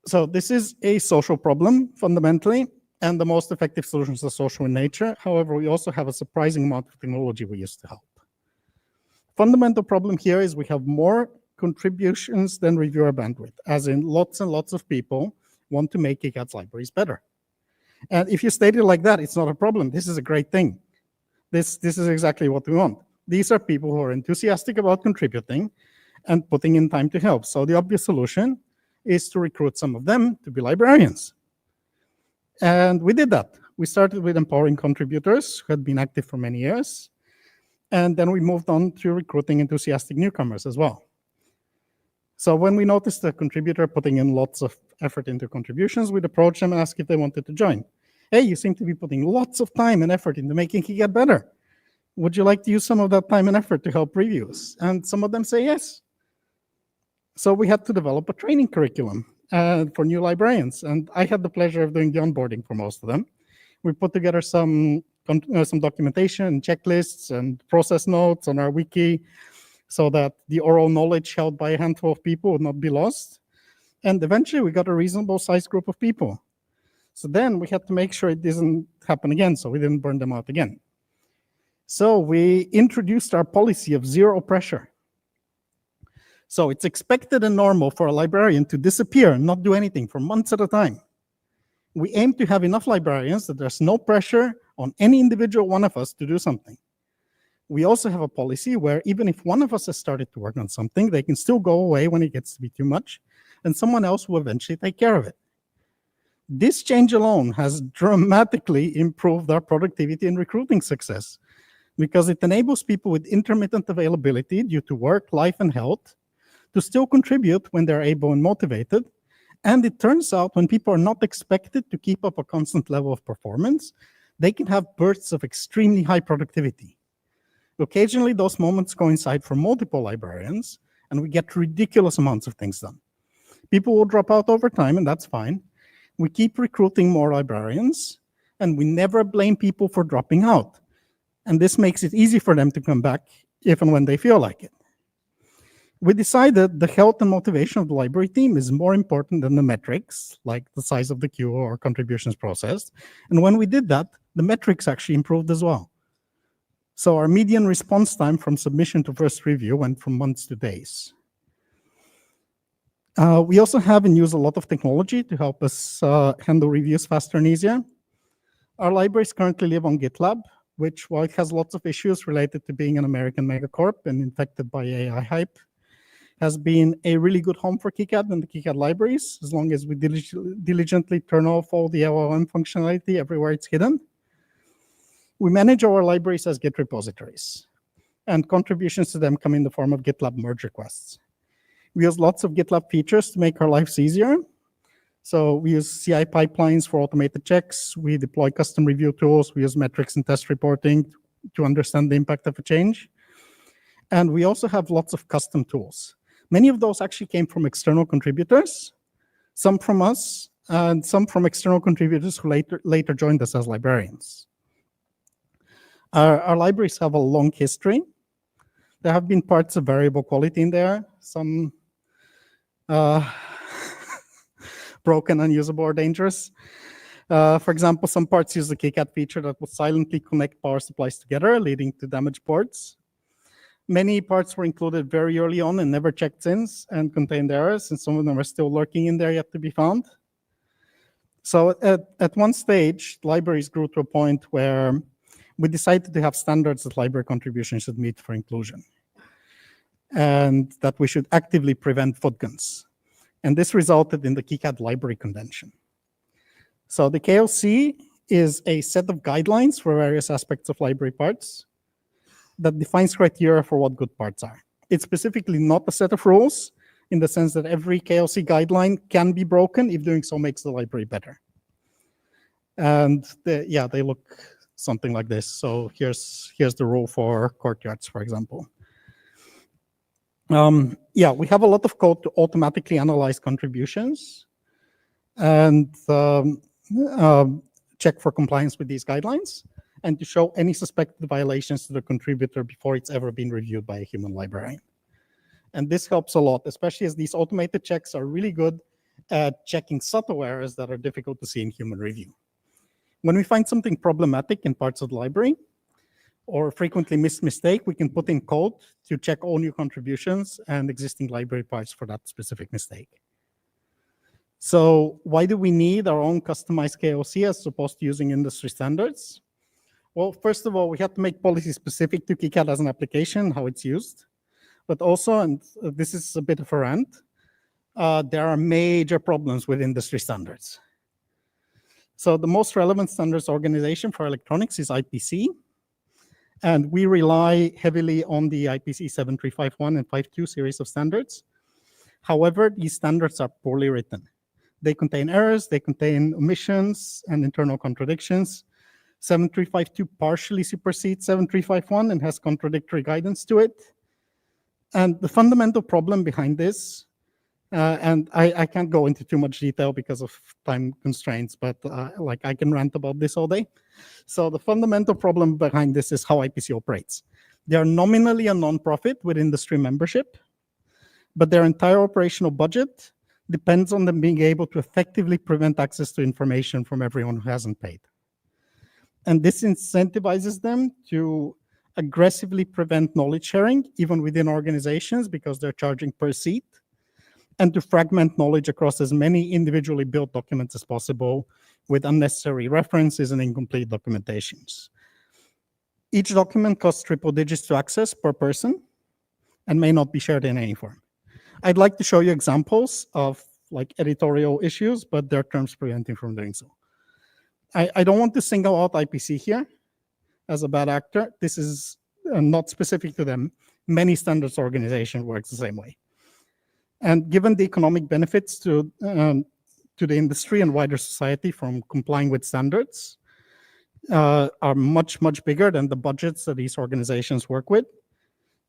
So this is a social problem, fundamentally, and the most effective solutions are social in nature. However, we also have a surprising amount of technology we use to help. Fundamental problem here is we have more contributions than reviewer bandwidth, as in lots and lots of people want to make KiCad's libraries better. And if you state it like that, it's not a problem. This is a great thing. This is exactly what we want. These are people who are enthusiastic about contributing and putting in time to help. So the obvious solution is to recruit some of them to be librarians. And we did that. We started with empowering contributors who had been active for many years. And then we moved on to recruiting enthusiastic newcomers as well. So when we noticed a contributor putting in lots of effort into contributions, we'd approach them and ask if they wanted to join. Hey, you seem to be putting lots of time and effort into making KiCad better. Would you like to use some of that time and effort to help reviews? And some of them say yes. So we had to develop a training curriculum for new librarians. And I had the pleasure of doing the onboarding for most of them. We put together some documentation, checklists, and process notes on our wiki so that the oral knowledge held by a handful of people would not be lost. And eventually we got a reasonable sized group of people. So then we had to make sure it doesn't happen again, so we didn't burn them out again. So we introduced our policy of zero pressure. So it's expected and normal for a librarian to disappear and not do anything for months at a time. We aim to have enough librarians that there's no pressure on any individual one of us to do something. We also have a policy where even if one of us has started to work on something, they can still go away when it gets to be too much, and someone else will eventually take care of it. This change alone has dramatically improved our productivity and recruiting success because it enables people with intermittent availability due to work, life, and health to still contribute when they're able and motivated. And it turns out when people are not expected to keep up a constant level of performance, they can have bursts of extremely high productivity. Occasionally, those moments coincide for multiple librarians, and we get ridiculous amounts of things done. People will drop out over time, and that's fine. We keep recruiting more librarians, and we never blame people for dropping out. And this makes it easy for them to come back if and when they feel like it. We decided the health and motivation of the library team is more important than the metrics, like the size of the queue or contributions processed. And when we did that, the metrics actually improved as well. So our median response time from submission to first review went from months to days. We also have and use a lot of technology to help us handle reviews faster and easier. Our libraries currently live on GitLab, which, while it has lots of issues related to being an American megacorp and infected by AI hype, has been a really good home for KiCad and the KiCad libraries, as long as we diligently turn off all the LLM functionality everywhere it's hidden. We manage our libraries as Git repositories, and contributions to them come in the form of GitLab merge requests. We use lots of GitLab features to make our lives easier. So we use CI pipelines for automated checks. We deploy custom review tools. We use metrics and test reporting to understand the impact of a change. And we also have lots of custom tools. Many of those actually came from external contributors, some from us, and some from external contributors who later joined us as librarians. Our libraries have a long history. There have been parts of variable quality in there, some broken, unusable, or dangerous. For example, some parts use the KiCad feature that would silently connect power supplies together, leading to damaged boards. Many parts were included very early on and never checked since and contained errors, and some of them are still lurking in there yet to be found. So at one stage, libraries grew to a point where we decided to have standards that library contributions should meet for inclusion, and that we should actively prevent footguns. And this resulted in the KiCad Library Convention. So the KLC is a set of guidelines for various aspects of library parts that defines criteria for what good parts are. It's specifically not a set of rules in the sense that every KLC guideline can be broken if doing so makes the library better. And they look something like this. So here's the rule for courtyards, for example. We have a lot of code to automatically analyze contributions and check for compliance with these guidelines, and to show any suspected violations to the contributor before it's ever been reviewed by a human librarian. And this helps a lot, especially as these automated checks are really good at checking subtle errors that are difficult to see in human review. When we find something problematic in parts of the library, or frequently missed mistake, we can put in code to check all new contributions and existing library parts for that specific mistake. So why do we need our own customized KLC as opposed to using industry standards? Well, first of all, we have to make policy specific to KiCad as an application, how it's used. But also, and this is a bit of a rant, there are major problems with industry standards. So the most relevant standards organization for electronics is IPC. And we rely heavily on the IPC 7351 and 52 series of standards. However, these standards are poorly written. They contain errors, they contain omissions and internal contradictions. 7352 partially supersedes 7351 and has contradictory guidance to it. And the fundamental problem behind this, and I can't go into too much detail because of time constraints, but I can rant about this all day. So the fundamental problem behind this is how IPC operates. They are nominally a nonprofit with industry membership, but their entire operational budget depends on them being able to effectively prevent access to information from everyone who hasn't paid. And this incentivizes them to aggressively prevent knowledge sharing, even within organizations, because they're charging per seat, and to fragment knowledge across as many individually built documents as possible with unnecessary references and incomplete documentations. Each document costs triple digits to access per person and may not be shared in any form. I'd like to show you examples of editorial issues, but there are terms preventing from doing so. I don't want to single out IPC here as a bad actor. This is not specific to them. Many standards organizations work the same way. And given the economic benefits to the industry and wider society from complying with standards are much, much bigger than the budgets that these organizations work with.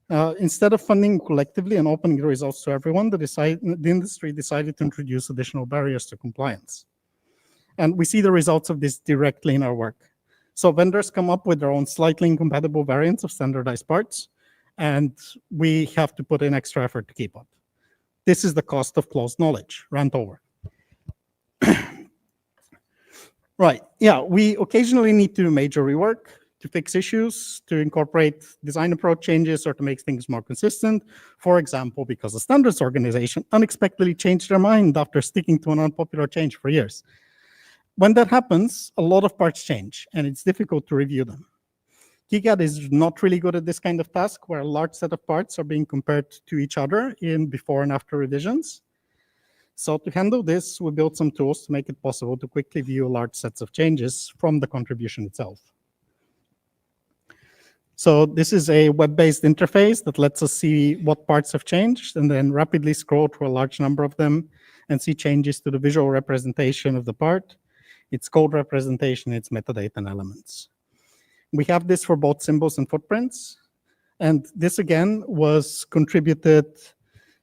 Instead of funding collectively and opening the results to everyone, the industry decided to introduce additional barriers to compliance. And we see the results of this directly in our work. So vendors come up with their own slightly incompatible variants of standardized parts, and we have to put in extra effort to keep up. This is the cost of closed knowledge. Rant over. Right, yeah, we occasionally need to do major rework. to fix issues, to incorporate design approach changes, or to make things more consistent. For example, because the standards organization unexpectedly changed their mind after sticking to an unpopular change for years. When that happens, a lot of parts change, and it's difficult to review them. KiCad is not really good at this kind of task, where a large set of parts are being compared to each other in before and after revisions. So to handle this, we built some tools to make it possible to quickly view large sets of changes from the contribution itself. So this is a web-based interface that lets us see what parts have changed and then rapidly scroll through a large number of them and see changes to the visual representation of the part, its code representation, its metadata and elements. We have this for both symbols and footprints. And this, again, was contributed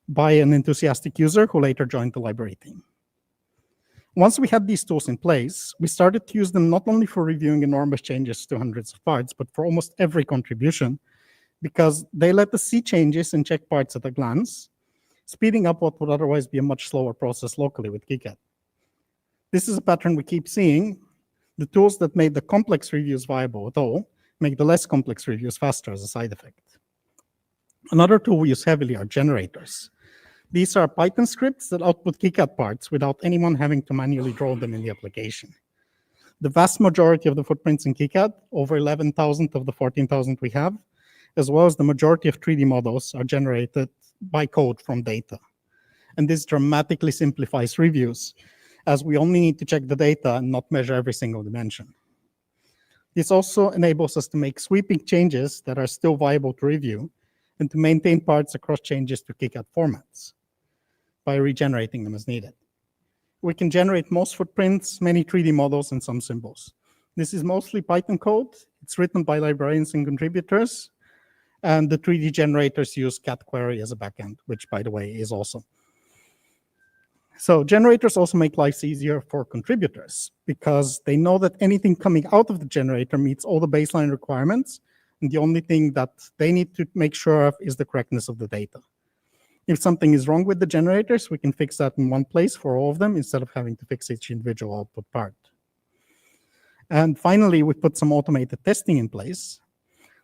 by an enthusiastic user who later joined the library team. Once we had these tools in place, we started to use them not only for reviewing enormous changes to hundreds of parts, but for almost every contribution, because they let us see changes and check parts at a glance, speeding up what would otherwise be a much slower process locally with KiCad. This is a pattern we keep seeing. The tools that made the complex reviews viable at all make the less complex reviews faster as a side effect. Another tool we use heavily are generators. These are Python scripts that output KiCad parts without anyone having to manually draw them in the application. The vast majority of the footprints in KiCad, over 11,000 of the 14,000 we have, as well as the majority of 3D models, are generated by code from data. And this dramatically simplifies reviews, as we only need to check the data and not measure every single dimension. This also enables us to make sweeping changes that are still viable to review and to maintain parts across changes to KiCad formats by regenerating them as needed. We can generate most footprints, many 3D models, and some symbols. This is mostly Python code. It's written by librarians and contributors, and the 3D generators use cat query as a backend, which, by the way, is awesome. So generators also make life easier for contributors because they know that anything coming out of the generator meets all the baseline requirements, and the only thing that they need to make sure of is the correctness of the data. If something is wrong with the generators, we can fix that in one place for all of them instead of having to fix each individual output part. And finally, we put some automated testing in place,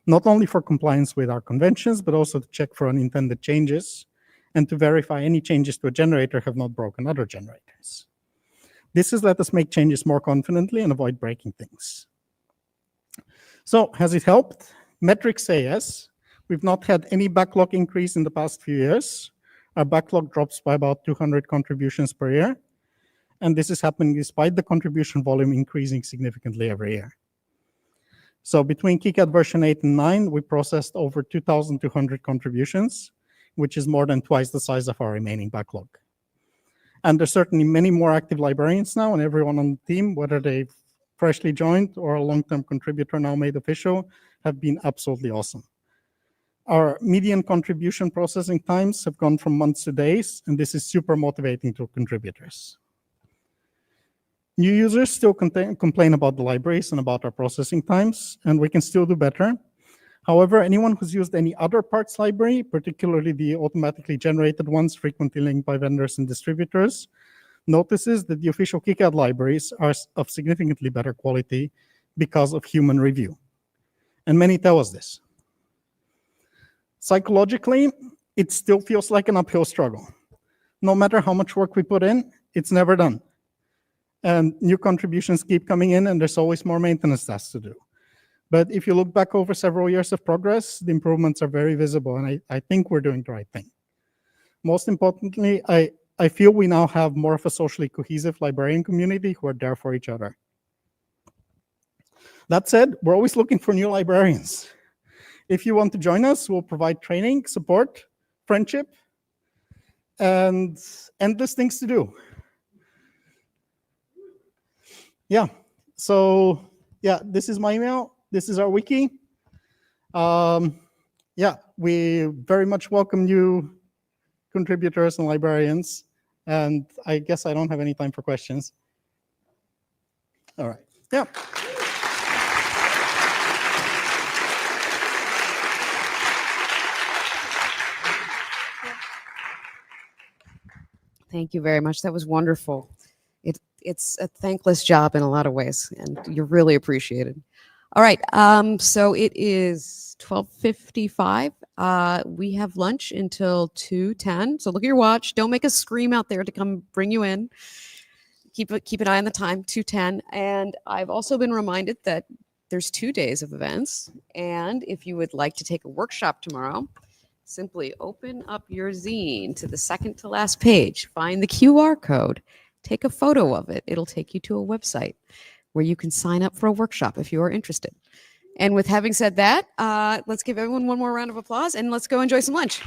not only for compliance with our conventions, but also to check for unintended changes and to verify any changes to a generator have not broken other generators. This has let us make changes more confidently and avoid breaking things. So has it helped? Metrics say yes. We've not had any backlog increase in the past few years. Our backlog drops by about 200 contributions per year. And this is happening despite the contribution volume increasing significantly every year. So between KiCad version 8 and 9, we processed over 2,200 contributions, which is more than twice the size of our remaining backlog. And there's certainly many more active librarians now, and everyone on the team, whether they've freshly joined or a long-term contributor now made official, have been absolutely awesome. Our median contribution processing times have gone from months to days, and this is super motivating to contributors. New users still complain about the libraries and about our processing times, and we can still do better. However, anyone who's used any other parts library, particularly the automatically generated ones frequently linked by vendors and distributors, notices that the official KiCad libraries are of significantly better quality because of human review. And many tell us this. Psychologically, it still feels like an uphill struggle. No matter how much work we put in, it's never done. And new contributions keep coming in, and there's always more maintenance tasks to do. But if you look back over several years of progress, the improvements are very visible, and I think we're doing the right thing. Most importantly, I feel we now have more of a socially cohesive librarian community who are there for each other. That said, we're always looking for new librarians. If you want to join us, we'll provide training, support, friendship, and endless things to do. Yeah, so yeah, this is my email. This is our wiki. Yeah, we very much welcome new contributors and librarians. And I guess I don't have any time for questions. All right, yeah. Thank you very much. That was wonderful. It's a thankless job in a lot of ways, and you're really appreciated. All right. So it is 12:55. We have lunch until 2:10. So look at your watch. Don't make us scream out there to come bring you in. Keep an eye on the time. 2:10. And I've also been reminded that there's 2 days of events. And if you would like to take a workshop tomorrow, simply open up your zine to the second to last page. Find the QR code. Take a photo of it. It'll take you to a website where you can sign up for a workshop if you are interested. And with having said that, let's give everyone one more round of applause and let's go enjoy some lunch.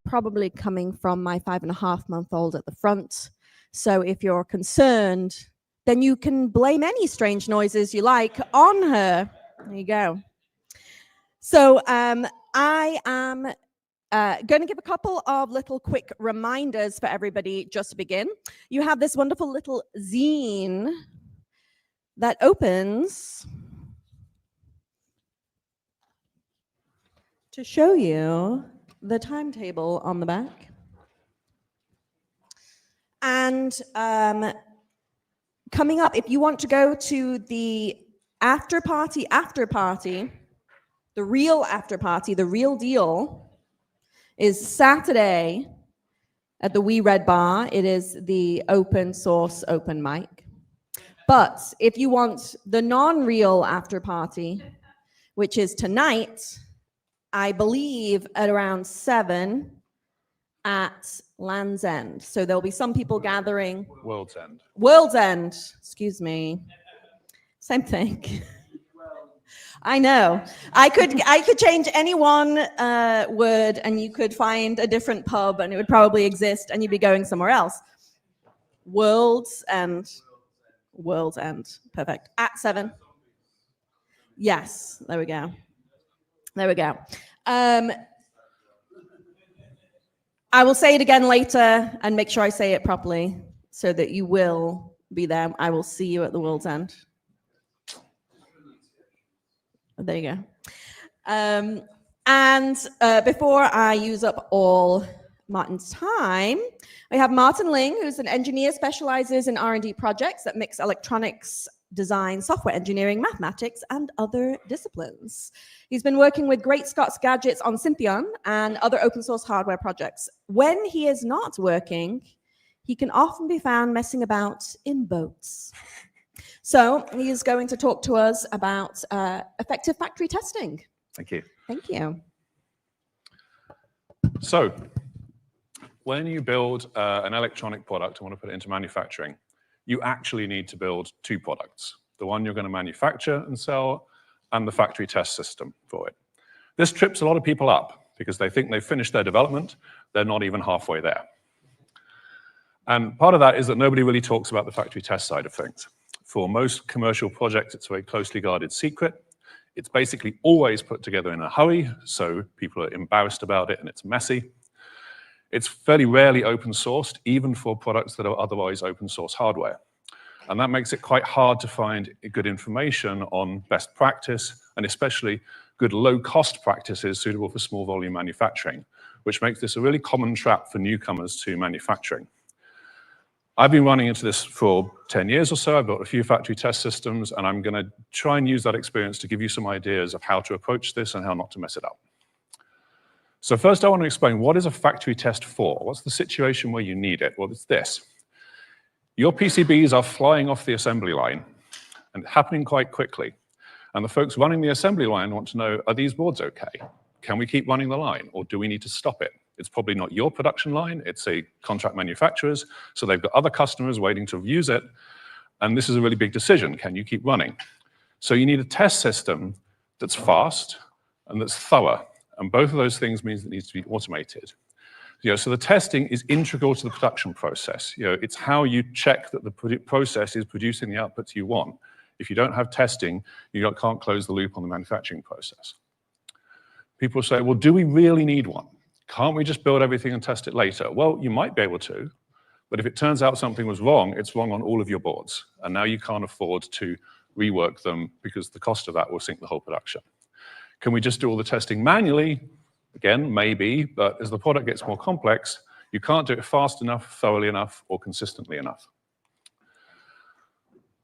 probably coming from my 5.5-month-old at the front. So if you're concerned, then you can blame any strange noises you like on her. There you go. So I am going to give a couple of little quick reminders for everybody just to begin. You have this wonderful little zine that opens to show you the timetable on the back. And coming up, if you want to go to the after party, the real after party, the real deal, is Saturday at the Wee Red Bar. It is the open source open mic. But if you want the non-real after party, which is tonight, I believe at around 7 at Land's End. So there'll be some people gathering. World's End. World's End, excuse me. Same thing. I know. I could change any one word and you could find a different pub and it would probably exist and you'd be going somewhere else. World's End. World's End. Perfect. At 7. Yes. There we go. There we go. I will say it again later and make sure I say it properly so that you will be there. I will see you at the World's End. There you go. Before I use up all Martin's time, we have Martin Ling, who's an engineer, specializes in R&D projects that mix electronics, design, software engineering, mathematics, and other disciplines. He's been working with Great Scots Gadgets on Syntheon and other open source hardware projects. When he is not working, he can often be found messing about in boats. So he is going to talk to us about effective factory testing. Thank you. Thank you. So when you build an electronic product and want to put it into manufacturing, you actually need to build 2 products, the one you're going to manufacture and sell and the factory test system for it. This trips a lot of people up because they think they've finished their development. They're not even halfway there. And part of that is that nobody really talks about the factory test side of things. For most commercial projects, it's a very closely guarded secret. It's basically always put together in a hurry, so people are embarrassed about it and it's messy. It's fairly rarely open sourced, even for products that are otherwise open source hardware. And that makes it quite hard to find good information on best practice, and especially good low-cost practices suitable for small volume manufacturing, which makes this a really common trap for newcomers to manufacturing. I've been running into this for 10 years or so. I've built a few factory test systems, and I'm going to try and use that experience to give you some ideas of how to approach this and how not to mess it up. So first, I want to explain, what is a factory test for? What's the situation where you need it? Well, it's this. Your PCBs are flying off the assembly line and happening quite quickly. And the folks running the assembly line want to know, are these boards okay? Can we keep running the line, or do we need to stop it? It's probably not your production line, it's a contract manufacturer's, so they've got other customers waiting to use it, and this is a really big decision. Can you keep running? So you need a test system that's fast and that's thorough, and both of those things means it needs to be automated. So the testing is integral to the production process. It's how you check that the process is producing the outputs you want. If you don't have testing, you can't close the loop on the manufacturing process. People say, well, do we really need one? Can't we just build everything and test it later? Well, you might be able to, but if it turns out something was wrong, it's wrong on all of your boards. And now you can't afford to rework them because the cost of that will sink the whole production. Can we just do all the testing manually? Again, maybe, but as the product gets more complex, you can't do it fast enough, thoroughly enough, or consistently enough.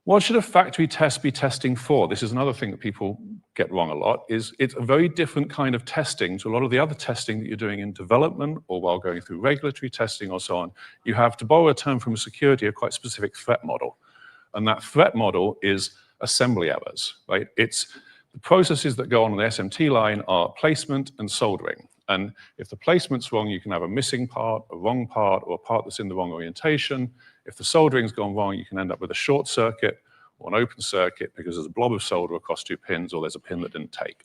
What should a factory test be testing for? This is another thing that people get wrong a lot, is it's a very different kind of testing to a lot of the other testing that you're doing in development or while going through regulatory testing or so on. You have, to borrow a term from security, a quite specific threat model. And that threat model is assembly errors, right? It's the processes that go on the SMT line are placement and soldering. And if the placement's wrong, you can have a missing part, a wrong part, or a part that's in the wrong orientation. If the soldering's gone wrong, you can end up with a short circuit or an open circuit because there's a blob of solder across 2 pins, or there's a pin that didn't take.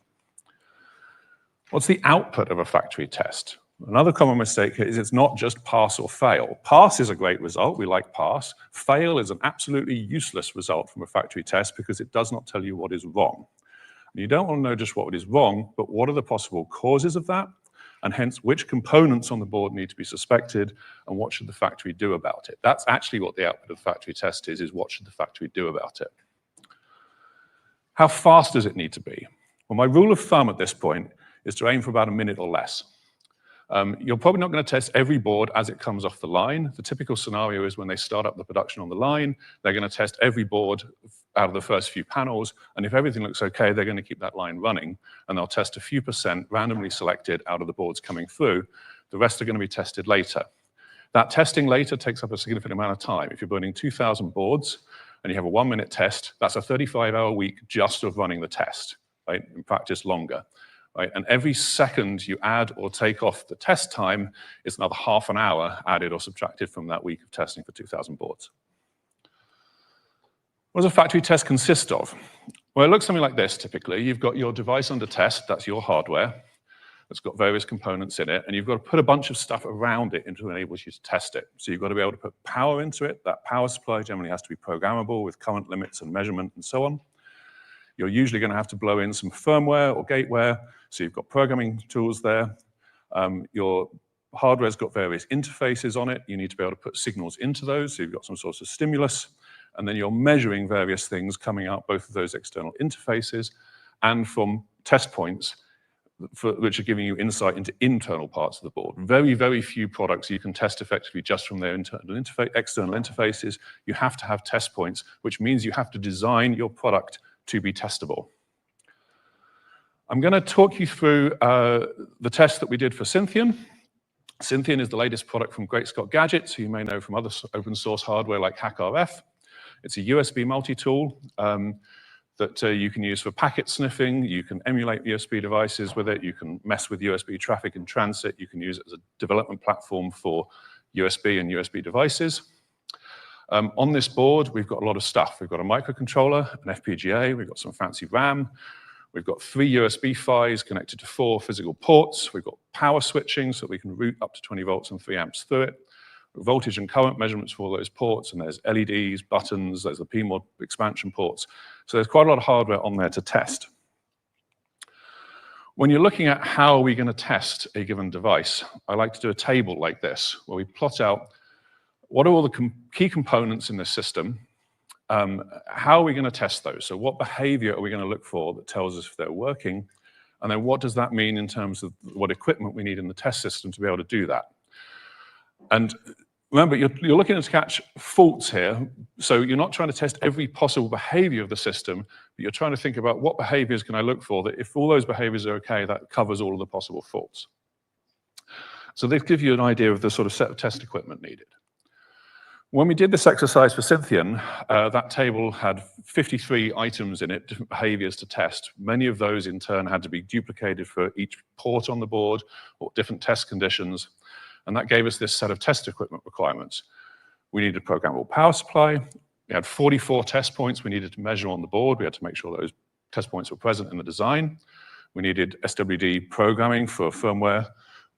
What's the output of a factory test? Another common mistake here is it's not just pass or fail. Pass is a great result. We like pass. Fail is an absolutely useless result from a factory test because it does not tell you what is wrong. You don't want to know just what is wrong, but what are the possible causes of that, and hence which components on the board need to be suspected, and what should the factory do about it. That's actually what the output of the factory test is what should the factory do about it. How fast does it need to be? Well, my rule of thumb at this point is to aim for about a minute or less. You're probably not going to test every board as it comes off the line. The typical scenario is when they start up the production on the line, they're going to test every board out of the first few panels, and if everything looks okay, they're going to keep that line running, and they'll test a few percent randomly selected out of the boards coming through. The rest are going to be tested later. That testing later takes up a significant amount of time. If you're burning 2,000 boards and you have a 1-minute test, that's a 35-hour week just of running the test, right? In practice, longer. Right? And every second you add or take off the test time is another half an hour added or subtracted from that week of testing for 2,000 boards. What does a factory test consist of? Well, it looks something like this typically. You've got your device under test, that's your hardware. It's got various components in it, and you've got to put a bunch of stuff around it to enable you to test it. So you've got to be able to put power into it. That power supply generally has to be programmable with current limits and measurement and so on. You're usually going to have to blow in some firmware or gateware, so you've got programming tools there. Your hardware's got various interfaces on it. You need to be able to put signals into those, so you've got some sort of stimulus, and then you're measuring various things coming out both of those external interfaces and from test points which are giving you insight into internal parts of the board. Very, very few products you can test effectively just from their external interfaces. You have to have test points, which means you have to design your product to be testable. I'm going to talk you through the test that we did for Synthian. Synthian is the latest product from Great Scott Gadgets, who you may know from other open source hardware like HackRF. It's a USB multi-tool that you can use for packet sniffing. You can emulate USB devices with it. You can mess with USB traffic in transit. You can use it as a development platform for USB and USB devices. On this board, we've got a lot of stuff. We've got a microcontroller, an FPGA, we've got some fancy RAM, we've got 3 USB PHYs connected to 4 physical ports, we've got power switching so we can route up to 20 volts and 3 amps through it, voltage and current measurements for all those ports, and there's LEDs, buttons, there's the PMOD expansion ports. So there's quite a lot of hardware on there to test. When you're looking at how are we going to test a given device, I like to do a table like this, where we plot out what are all the key components in this system, how are we going to test those? So what behavior are we going to look for that tells us if they're working? And then what does that mean in terms of what equipment we need in the test system to be able to do that? And remember, you're looking to catch faults here. So you're not trying to test every possible behavior of the system, but you're trying to think about what behaviors can I look for that if all those behaviors are okay, that covers all of the possible faults. So they give you an idea of the sort of set of test equipment needed. When we did this exercise for Synthian, that table had 53 items in it, different behaviors to test. Many of those in turn had to be duplicated for each port on the board or different test conditions. And that gave us this set of test equipment requirements. We needed a programmable power supply. We had 44 test points we needed to measure on the board. We had to make sure those test points were present in the design. We needed SWD programming for firmware.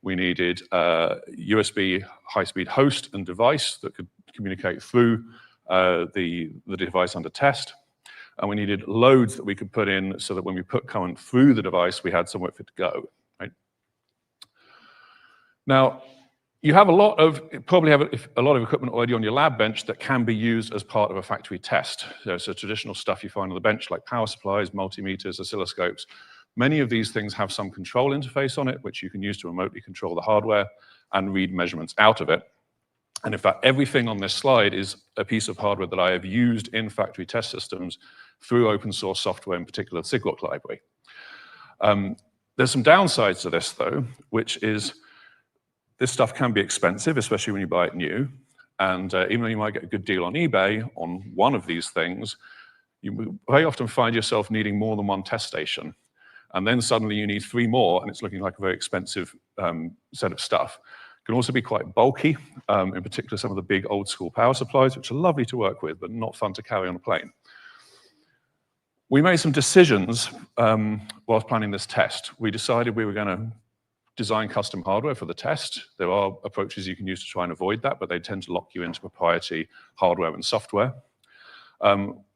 We needed a USB high-speed host and device that could communicate through the device under test. And we needed loads that we could put in so that when we put current through the device, we had somewhere for it to go. Right? Now, you have probably have a lot of equipment already on your lab bench that can be used as part of a factory test. So traditional stuff you find on the bench like power supplies, multimeters, oscilloscopes. Many of these things have some control interface on it, which you can use to remotely control the hardware and read measurements out of it. And in fact, everything on this slide is a piece of hardware that I have used in factory test systems through open source software, in particular the SIGWOC library. There's some downsides to this, though, which is this stuff can be expensive, especially when you buy it new. And even though you might get a good deal on eBay on one of these things, you very often find yourself needing more than one test station. And then suddenly you need 3 more, and it's looking like a very expensive set of stuff. It can also be quite bulky, in particular some of the big old school power supplies, which are lovely to work with, but not fun to carry on a plane. We made some decisions whilst planning this test. We decided we were going to design custom hardware for the test. There are approaches you can use to try and avoid that, but they tend to lock you into proprietary hardware and software.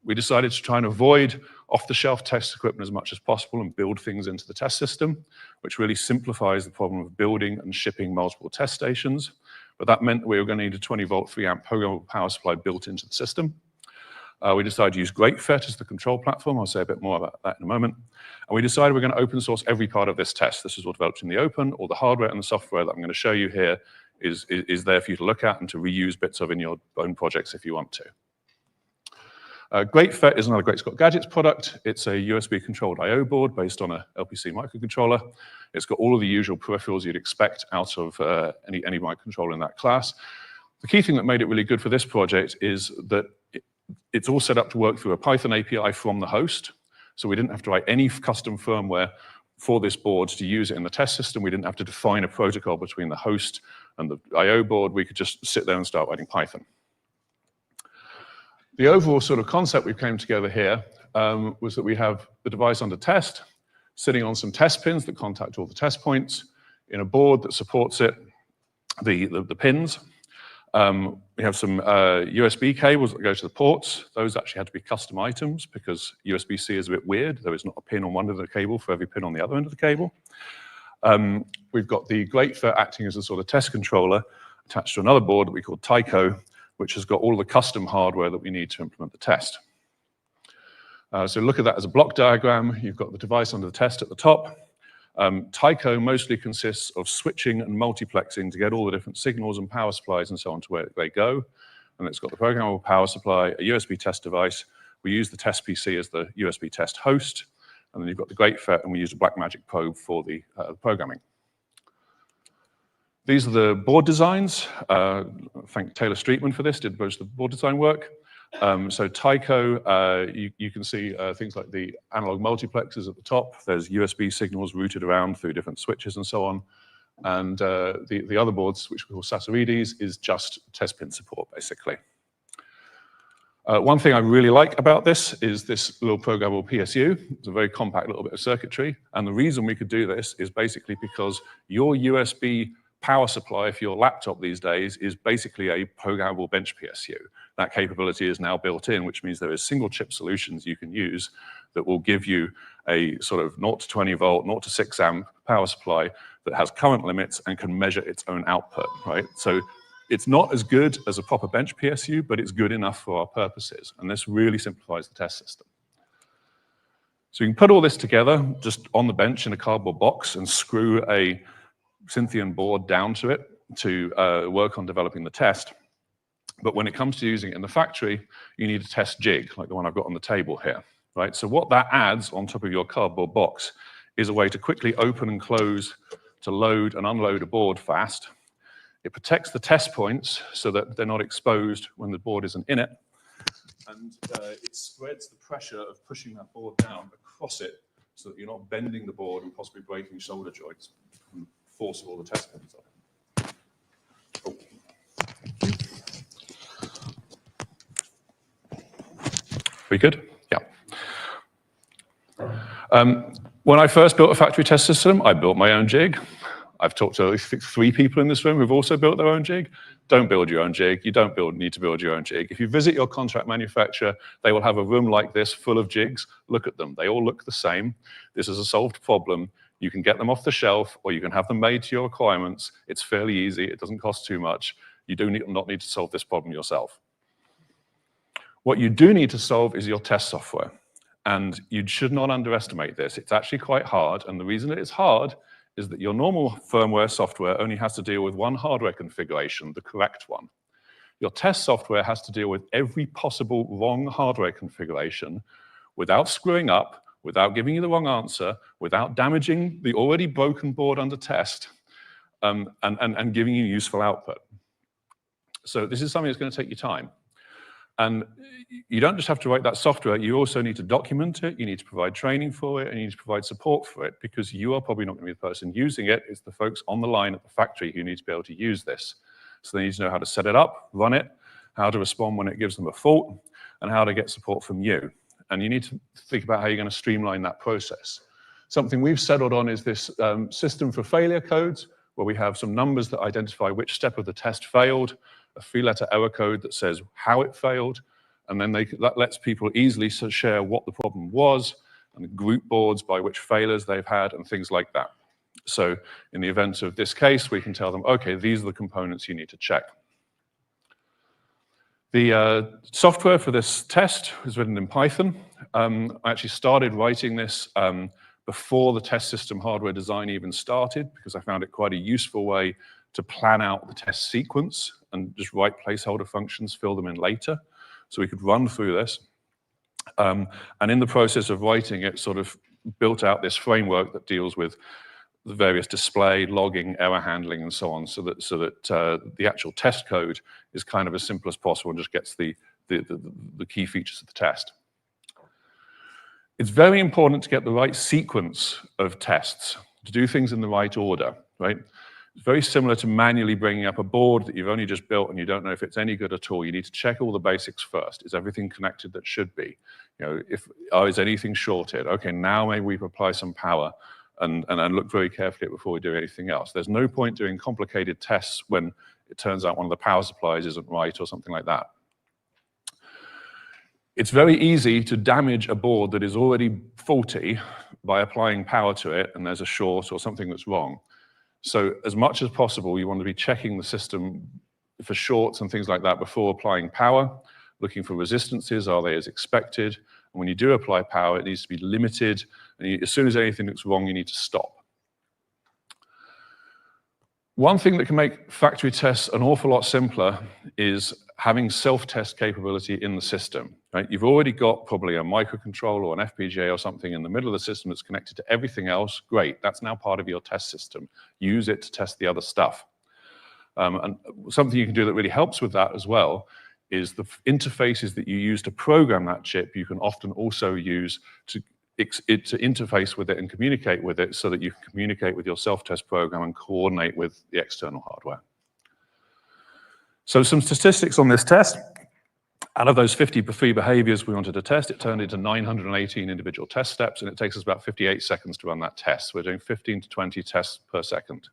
We decided to try and avoid off-the-shelf test equipment as much as possible and build things into the test system, which really simplifies the problem of building and shipping multiple test stations. But that meant we were going to need a 20-volt, 3-amp programmable power supply built into the system. We decided to use GreatFET as the control platform. I'll say a bit more about that in a moment. And we decided we're going to open source every part of this test. This is all developed in the open. All the hardware and the software that I'm going to show you here is there for you to look at and to reuse bits of in your own projects if you want to. GreatFET is another Great Scott Gadgets product. It's a USB-controlled I/O board based on a LPC microcontroller. It's got all of the usual peripherals you'd expect out of any microcontroller in that class. The key thing that made it really good for this project is that it's all set up to work through a Python API from the host. So we didn't have to write any custom firmware for this board to use it in the test system. We didn't have to define a protocol between the host and the I/O board. We could just sit there and start writing Python. The overall sort of concept we came together here was that we have the device under test, sitting on some test pins that contact all the test points, in a board that supports it, the pins. We have some USB cables that go to the ports. Those actually had to be custom items because USB-C is a bit weird. There is not a pin on one end of the cable for every pin on the other end of the cable. We've got the GreatFET acting as a sort of test controller attached to another board that we call Tyco, which has got all the custom hardware that we need to implement the test. So look at that as a block diagram. You've got the device under the test at the top. Tyco mostly consists of switching and multiplexing to get all the different signals and power supplies and so on to where they go. And it's got the programmable power supply, a USB test device. We use the test PC as the USB test host. And then you've got the GreatFET, and we use a Blackmagic probe for the programming. These are the board designs. Thank Taylor Streetman for this, did most of the board design work. So Tyco, you can see things like the analog multiplexers at the top. There's USB signals routed around through different switches and so on. And the other boards, which we call Sassarides, is just test pin support, basically. One thing I really like about this is this little programmable PSU. It's a very compact little bit of circuitry. And the reason we could do this is basically because your USB power supply for your laptop these days is basically a programmable bench PSU. That capability is now built in, which means there is single chip solutions you can use that will give you a sort of 0 to 20 volt, 0 to 6 amp power supply that has current limits and can measure its own output, right? So it's not as good as a proper bench PSU, but it's good enough for our purposes. And this really simplifies the test system. So you can put all this together just on the bench in a cardboard box and screw a Cynthian board down to it to work on developing the test. But when it comes to using it in the factory, you need a test jig, like the one I've got on the table here, right? So what that adds on top of your cardboard box is a way to quickly open and close, to load and unload a board fast. It protects the test points so that they're not exposed when the board isn't in it. And it spreads the pressure of pushing that board down across it so that you're not bending the board and possibly breaking shoulder joints and force all the test pins on. Oh. We good? Yeah. When I first built a factory test system, I built my own jig. I've talked to at least 3 people in this room who've also built their own jig. Don't build your own jig. You don't need to build your own jig. If you visit your contract manufacturer, they will have a room like this full of jigs. Look at them. They all look the same. This is a solved problem. You can get them off the shelf, or you can have them made to your requirements. It's fairly easy. It doesn't cost too much. You do not need to solve this problem yourself. What you do need to solve is your test software. And you should not underestimate this. It's actually quite hard. And the reason it is hard is that your normal firmware software only has to deal with one hardware configuration, the correct one. Your test software has to deal with every possible wrong hardware configuration without screwing up, without giving you the wrong answer, without damaging the already broken board under test, and giving you useful output. So this is something that's going to take you time. And you don't just have to write that software, you also need to document it, you need to provide training for it, and you need to provide support for it, because you are probably not going to be the person using it. It's the folks on the line at the factory who need to be able to use this. So they need to know how to set it up, run it, how to respond when it gives them a fault, and how to get support from you. And you need to think about how you're going to streamline that process. Something we've settled on is this system for failure codes, where we have some numbers that identify which step of the test failed, a 3-letter error code that says how it failed, and then that lets people easily share what the problem was, and group boards by which failures they've had, and things like that. So in the event of this case, we can tell them, okay, these are the components you need to check. The software for this test is written in Python. I actually started writing this before the test system hardware design even started, because I found it quite a useful way to plan out the test sequence and just write placeholder functions, fill them in later. So we could run through this. And in the process of writing it, sort of built out this framework that deals with the various display, logging, error handling, and so on, so that the actual test code is kind of as simple as possible and just gets the key features of the test. It's very important to get the right sequence of tests, to do things in the right order, right? It's very similar to manually bringing up a board that you've only just built and you don't know if it's any good at all. You need to check all the basics first. Is everything connected that should be? You know, is anything shorted? Okay, now maybe we apply some power. And look very carefully at before we do anything else. There's no point doing complicated tests when it turns out one of the power supplies isn't right or something like that. It's very easy to damage a board that is already faulty by applying power to it and there's a short or something that's wrong. So as much as possible, you want to be checking the system for shorts and things like that before applying power, looking for resistances, are they as expected? And when you do apply power, it needs to be limited. And as soon as anything looks wrong, you need to stop. One thing that can make factory tests an awful lot simpler is having self-test capability in the system. Right? You've already got probably a microcontroller or an FPGA or something in the middle of the system that's connected to everything else. Great, that's now part of your test system. Use it to test the other stuff. And something you can do that really helps with that as well is the interfaces that you use to program that chip, you can often also use to interface with it and communicate with it so that you can communicate with your self-test program and coordinate with the external hardware. So some statistics on this test. Out of those 53 behaviors we wanted to test, it turned into 918 individual test steps, and it takes us about 58 seconds to run that test. We're doing 15 to 20 tests per second.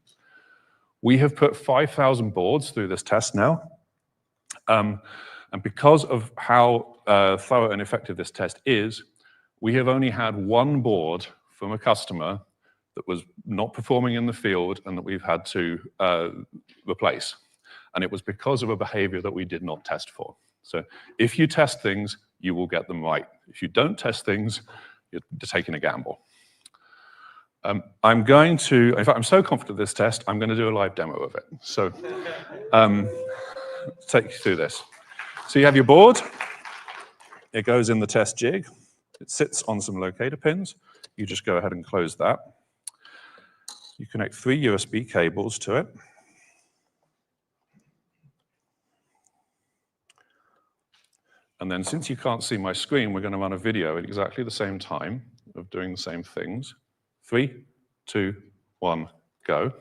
We have put 5,000 boards through this test now. And because of how thorough and effective this test is, we have only had one board from a customer that was not performing in the field and that we've had to replace. And it was because of a behavior that we did not test for. So if you test things, you will get them right. If you don't test things, you're taking a gamble. I'm going to, in fact, I'm so confident of this test, I'm going to do a live demo of it. So take you through this. So you have your board. It goes in the test jig. It sits on some locator pins. You just go ahead and close that. You connect 3 USB cables to it. And then since you can't see my screen, we're going to run a video at exactly the same time of doing the same things. 3, 2, 1, go.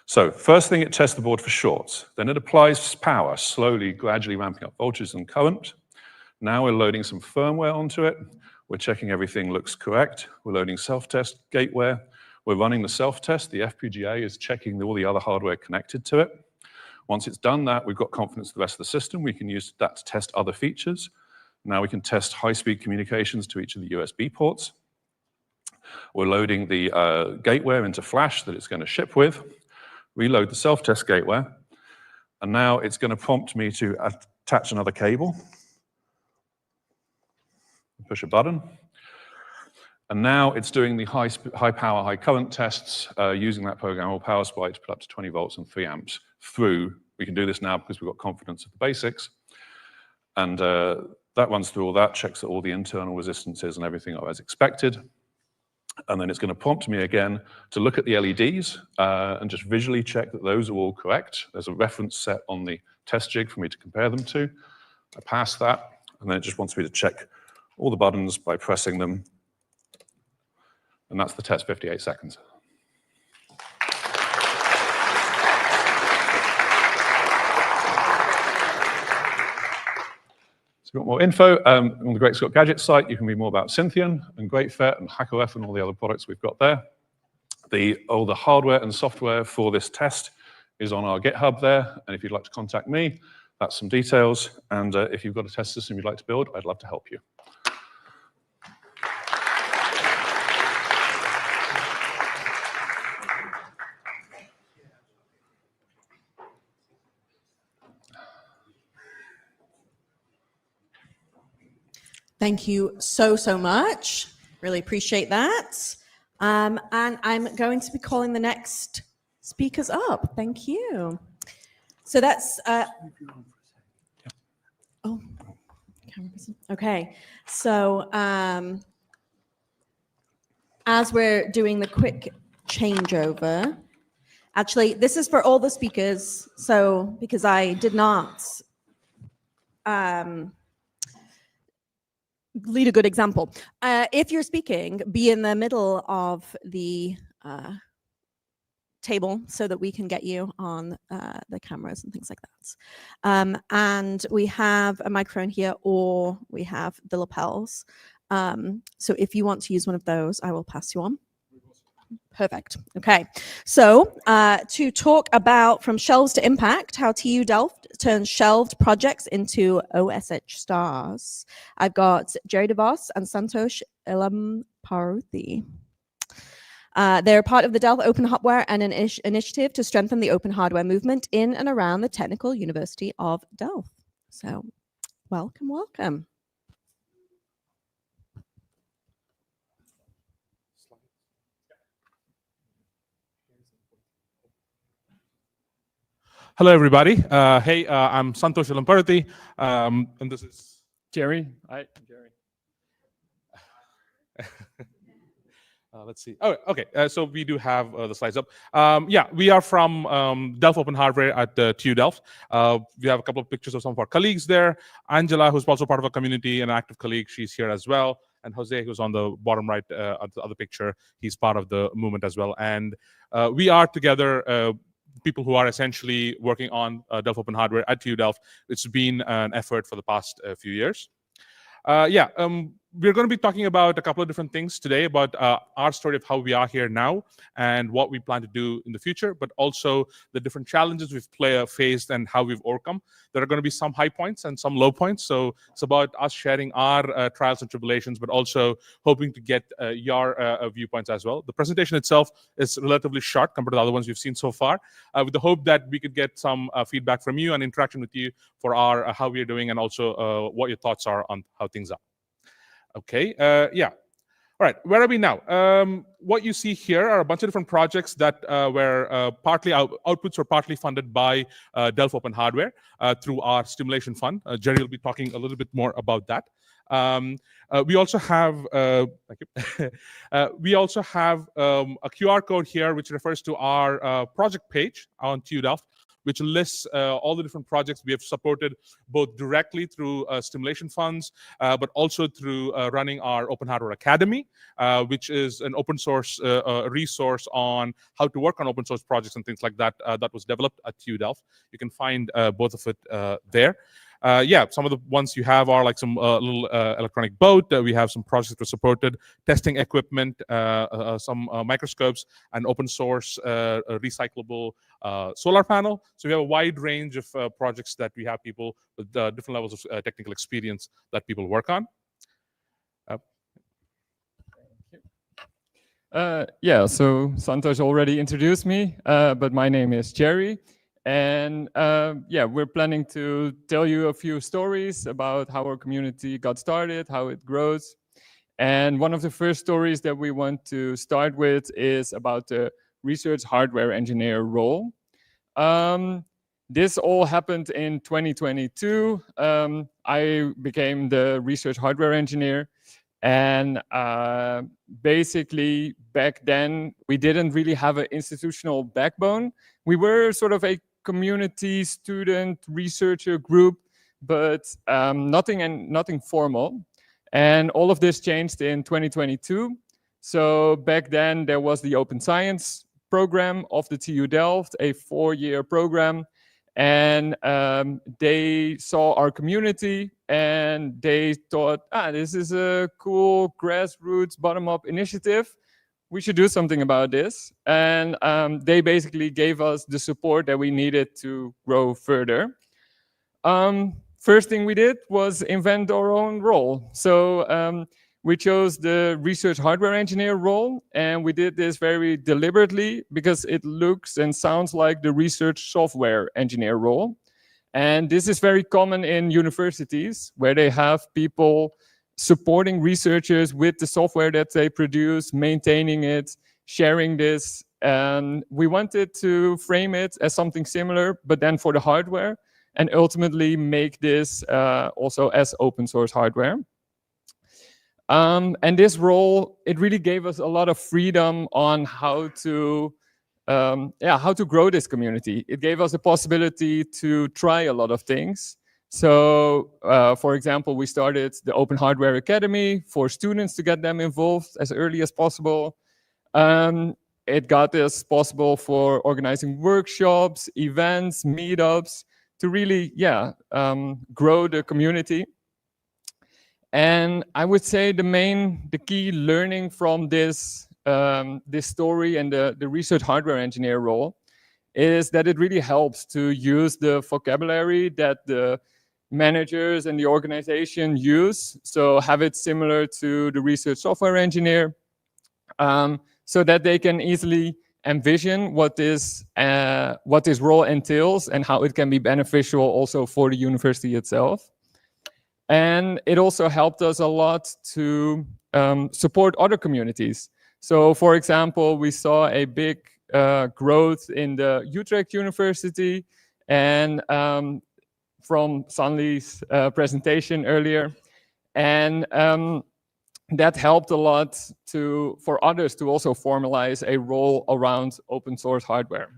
So first thing, it tests the board for shorts. Then it applies power, slowly, gradually ramping up voltage and current. Now we're loading some firmware onto it. We're checking everything looks correct. We're loading self-test gateware. We're running the self-test. The FPGA is checking all the other hardware connected to it. Once it's done that, we've got confidence in the rest of the system. We can use that to test other features. Now we can test high-speed communications to each of the USB ports. We're loading the gateware into Flash that it's going to ship with. Reload the self-test gateware. And now it's going to prompt me to attach another cable. Push a button. And now it's doing the high power, high current tests using that programmable power supply to put up to 20 volts and 3 amps through. We can do this now because we've got confidence of the basics. And that runs through all that, checks that all the internal resistances and everything are as expected. And then it's going to prompt me again to look at the LEDs and just visually check that those are all correct. There's a reference set on the test jig for me to compare them to. I pass that, and then it just wants me to check all the buttons by pressing them. And that's the test, 58 seconds. So you want more info, on the Great Scott Gadget site, you can read more about Cynthian and GreatFet and HackOF and all the other products we've got there. All the hardware and software for this test is on our GitHub there, and if you'd like to contact me, that's some details. And if you've got a test system you'd like to build, I'd love to help you. Thank you so, so much. Really appreciate that. And I'm going to be calling the next speakers up. Thank you. So that's, oh, camera person. Okay. So as we're doing the quick changeover, actually, this is for all the speakers. So because I did not lead a good example. If you're speaking, be in the middle of the table so that we can get you on the cameras and things like that. And we have a microphone here, or we have the lapels. So if you want to use one of those, I will pass you on. Perfect. Okay. So to talk about from shelves to impact, how TU Delft turns shelved projects into OSH stars, I've got Jerry DeVos and Santosh Ilamparuthy. They're part of the Delft Open Hardware and an initiative to strengthen the open hardware movement in and around the Technical University of Delft. So welcome, welcome. Hello, everybody. Hey, I'm Santosh Ilamparuthy, and this is Jerry. Hi, Jerry. Let's see. Oh, okay. So we do have the slides up. Yeah, we are from Delft Open Hardware at TU Delft. We have a couple of pictures of some of our colleagues there. Angela, who's also part of our community, an active colleague, she's here as well. And Jose, who's on the bottom right of the other picture, he's part of the movement as well. And we are together people who are essentially working on Delft Open Hardware at TU Delft. It's been an effort for the past few years. We're going to be talking about a couple of different things today about our story of how we are here now and what we plan to do in the future, but also the different challenges we've faced and how we've overcome. There are going to be some high points and some low points. So it's about us sharing our trials and tribulations, but also hoping to get your viewpoints as well. The presentation itself is relatively short compared to the other ones we've seen so far, with the hope that we could get some feedback from you and interaction with you for our how we're doing and also what your thoughts are on how things are. Okay, yeah. All right, where are we now? What you see here are a bunch of different projects that were partly outputs were partly funded by Delft Open Hardware through our stimulation fund. Jerry will be talking a little bit more about that. We also have thank you. We also have a QR code here which refers to our project page on TU Delft, which lists all the different projects we have supported, both directly through stimulation funds, but also through running our Open Hardware Academy, which is an open source resource on how to work on open source projects and things like that that was developed at TU Delft. You can find both of it there. Yeah, some of the ones you have are like some little electronic boat. We have some projects that were supported, testing equipment, some microscopes, and open source recyclable solar panel. So we have a wide range of projects that we have people with different levels of technical experience that people work on. Yeah, so Santosh already introduced me, but my name is Jerry. And yeah, we're planning to tell you a few stories about how our community got started, how it grows. And one of the first stories that we want to start with is about the research hardware engineer role. This all happened in 2022. I became the research hardware engineer. And basically, back then, we didn't really have an institutional backbone. We were sort of a community student researcher group, but nothing formal. And all of this changed in 2022. So back then, there was the Open Science program of the TU Delft, a 4-year program. And they saw our community and they thought, this is a cool grassroots bottom-up initiative. We should do something about this. And they basically gave us the support that we needed to grow further. First thing we did was invent our own role. So we chose the research hardware engineer role, and we did this very deliberately because it looks and sounds like the research software engineer role. And this is very common in universities where they have people supporting researchers with the software that they produce, maintaining it, sharing this. And we wanted to frame it as something similar, but then for the hardware, and ultimately make this also as open source hardware. And this role, it really gave us a lot of freedom on how to grow this community. It gave us the possibility to try a lot of things. So, for example, we started the Open Hardware Academy for students to get them involved as early as possible. It got us possible for organizing workshops, events, meetups to really, grow the community. And I would say the key learning from this story and the research hardware engineer role is that it really helps to use the vocabulary that the managers and the organization use. So have it similar to the research software engineer, so that they can easily envision what this role entails and how it can be beneficial also for the university itself. And it also helped us a lot to support other communities. So, for example, we saw a big growth in the Utrecht University, and from Sanli's presentation earlier, and that helped a lot for others to also formalize a role around open source hardware.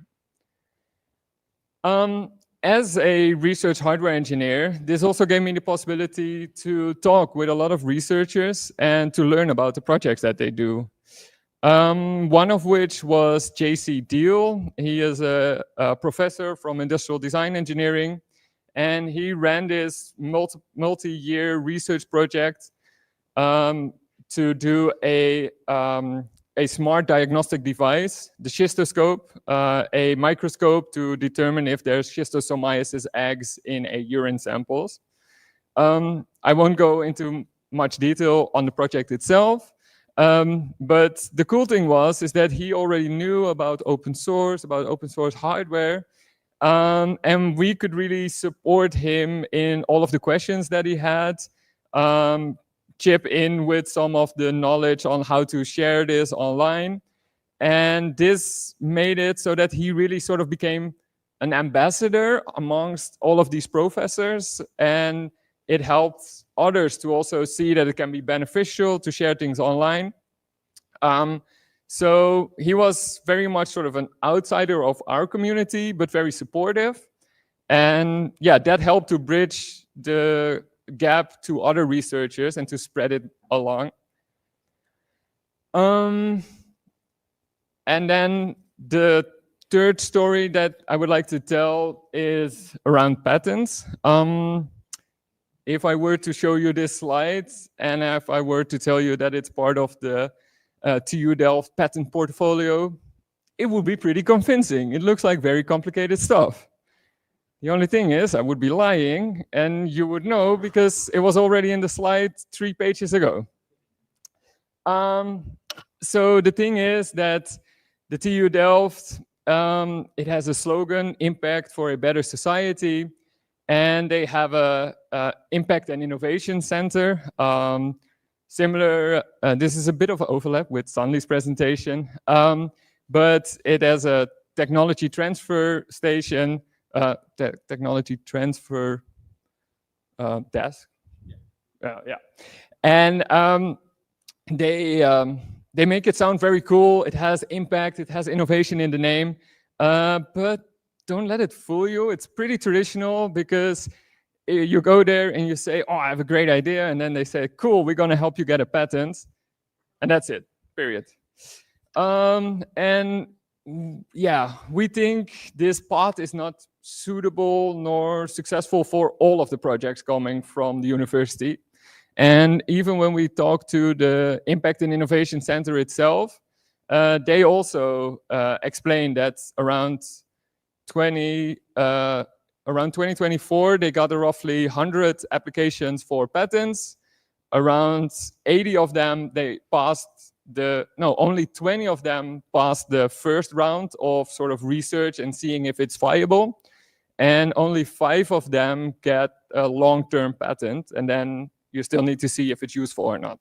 As a research hardware engineer, this also gave me the possibility to talk with a lot of researchers and to learn about the projects that they do. One of which was J.C. Deal. He is a professor from industrial design engineering, and he ran this multi-year research project to do a smart diagnostic device, the schistoscope, a microscope to determine if there's schistosomiasis eggs in a urine samples. I won't go into much detail on the project itself, but the cool thing is that he already knew about open source hardware, and we could really support him in all of the questions that he had, chip in with some of the knowledge on how to share this online. And this made it so that he really sort of became an ambassador amongst all of these professors, and it helped others to also see that it can be beneficial to share things online. So he was very much sort of an outsider of our community, but very supportive. And yeah, that helped to bridge the gap to other researchers and to spread it along. And then the third story that I would like to tell is around patents. If I were to show you this slide, and if I were to tell you that it's part of the TU Delft patent portfolio, it would be pretty convincing. It looks like very complicated stuff. The only thing is I would be lying, and you would know because it was already in the slide 3 pages ago. So the thing is that the TU Delft, it has a slogan, Impact for a Better Society, and they have a Impact and Innovation Center. Similar, this is a bit of an overlap with Sanli's presentation, but it has a technology transfer station, technology transfer desk. Yeah, and they make it sound very cool. It has impact, it has innovation in the name, but don't let it fool you. It's pretty traditional because you go there and you say, oh, I have a great idea. And then they say, cool, we're going to help you get a patent. And that's it, period. And yeah, we think this path is not suitable nor successful for all of the projects coming from the university. And even when we talk to the Impact and Innovation Center itself, they also explain that around 2024, they got roughly 100 applications for patents. Around 80 of them, they passed only 20 of them passed the first round of sort of research and seeing if it's viable. And only 5 of them get a long-term patent. And then you still need to see if it's useful or not.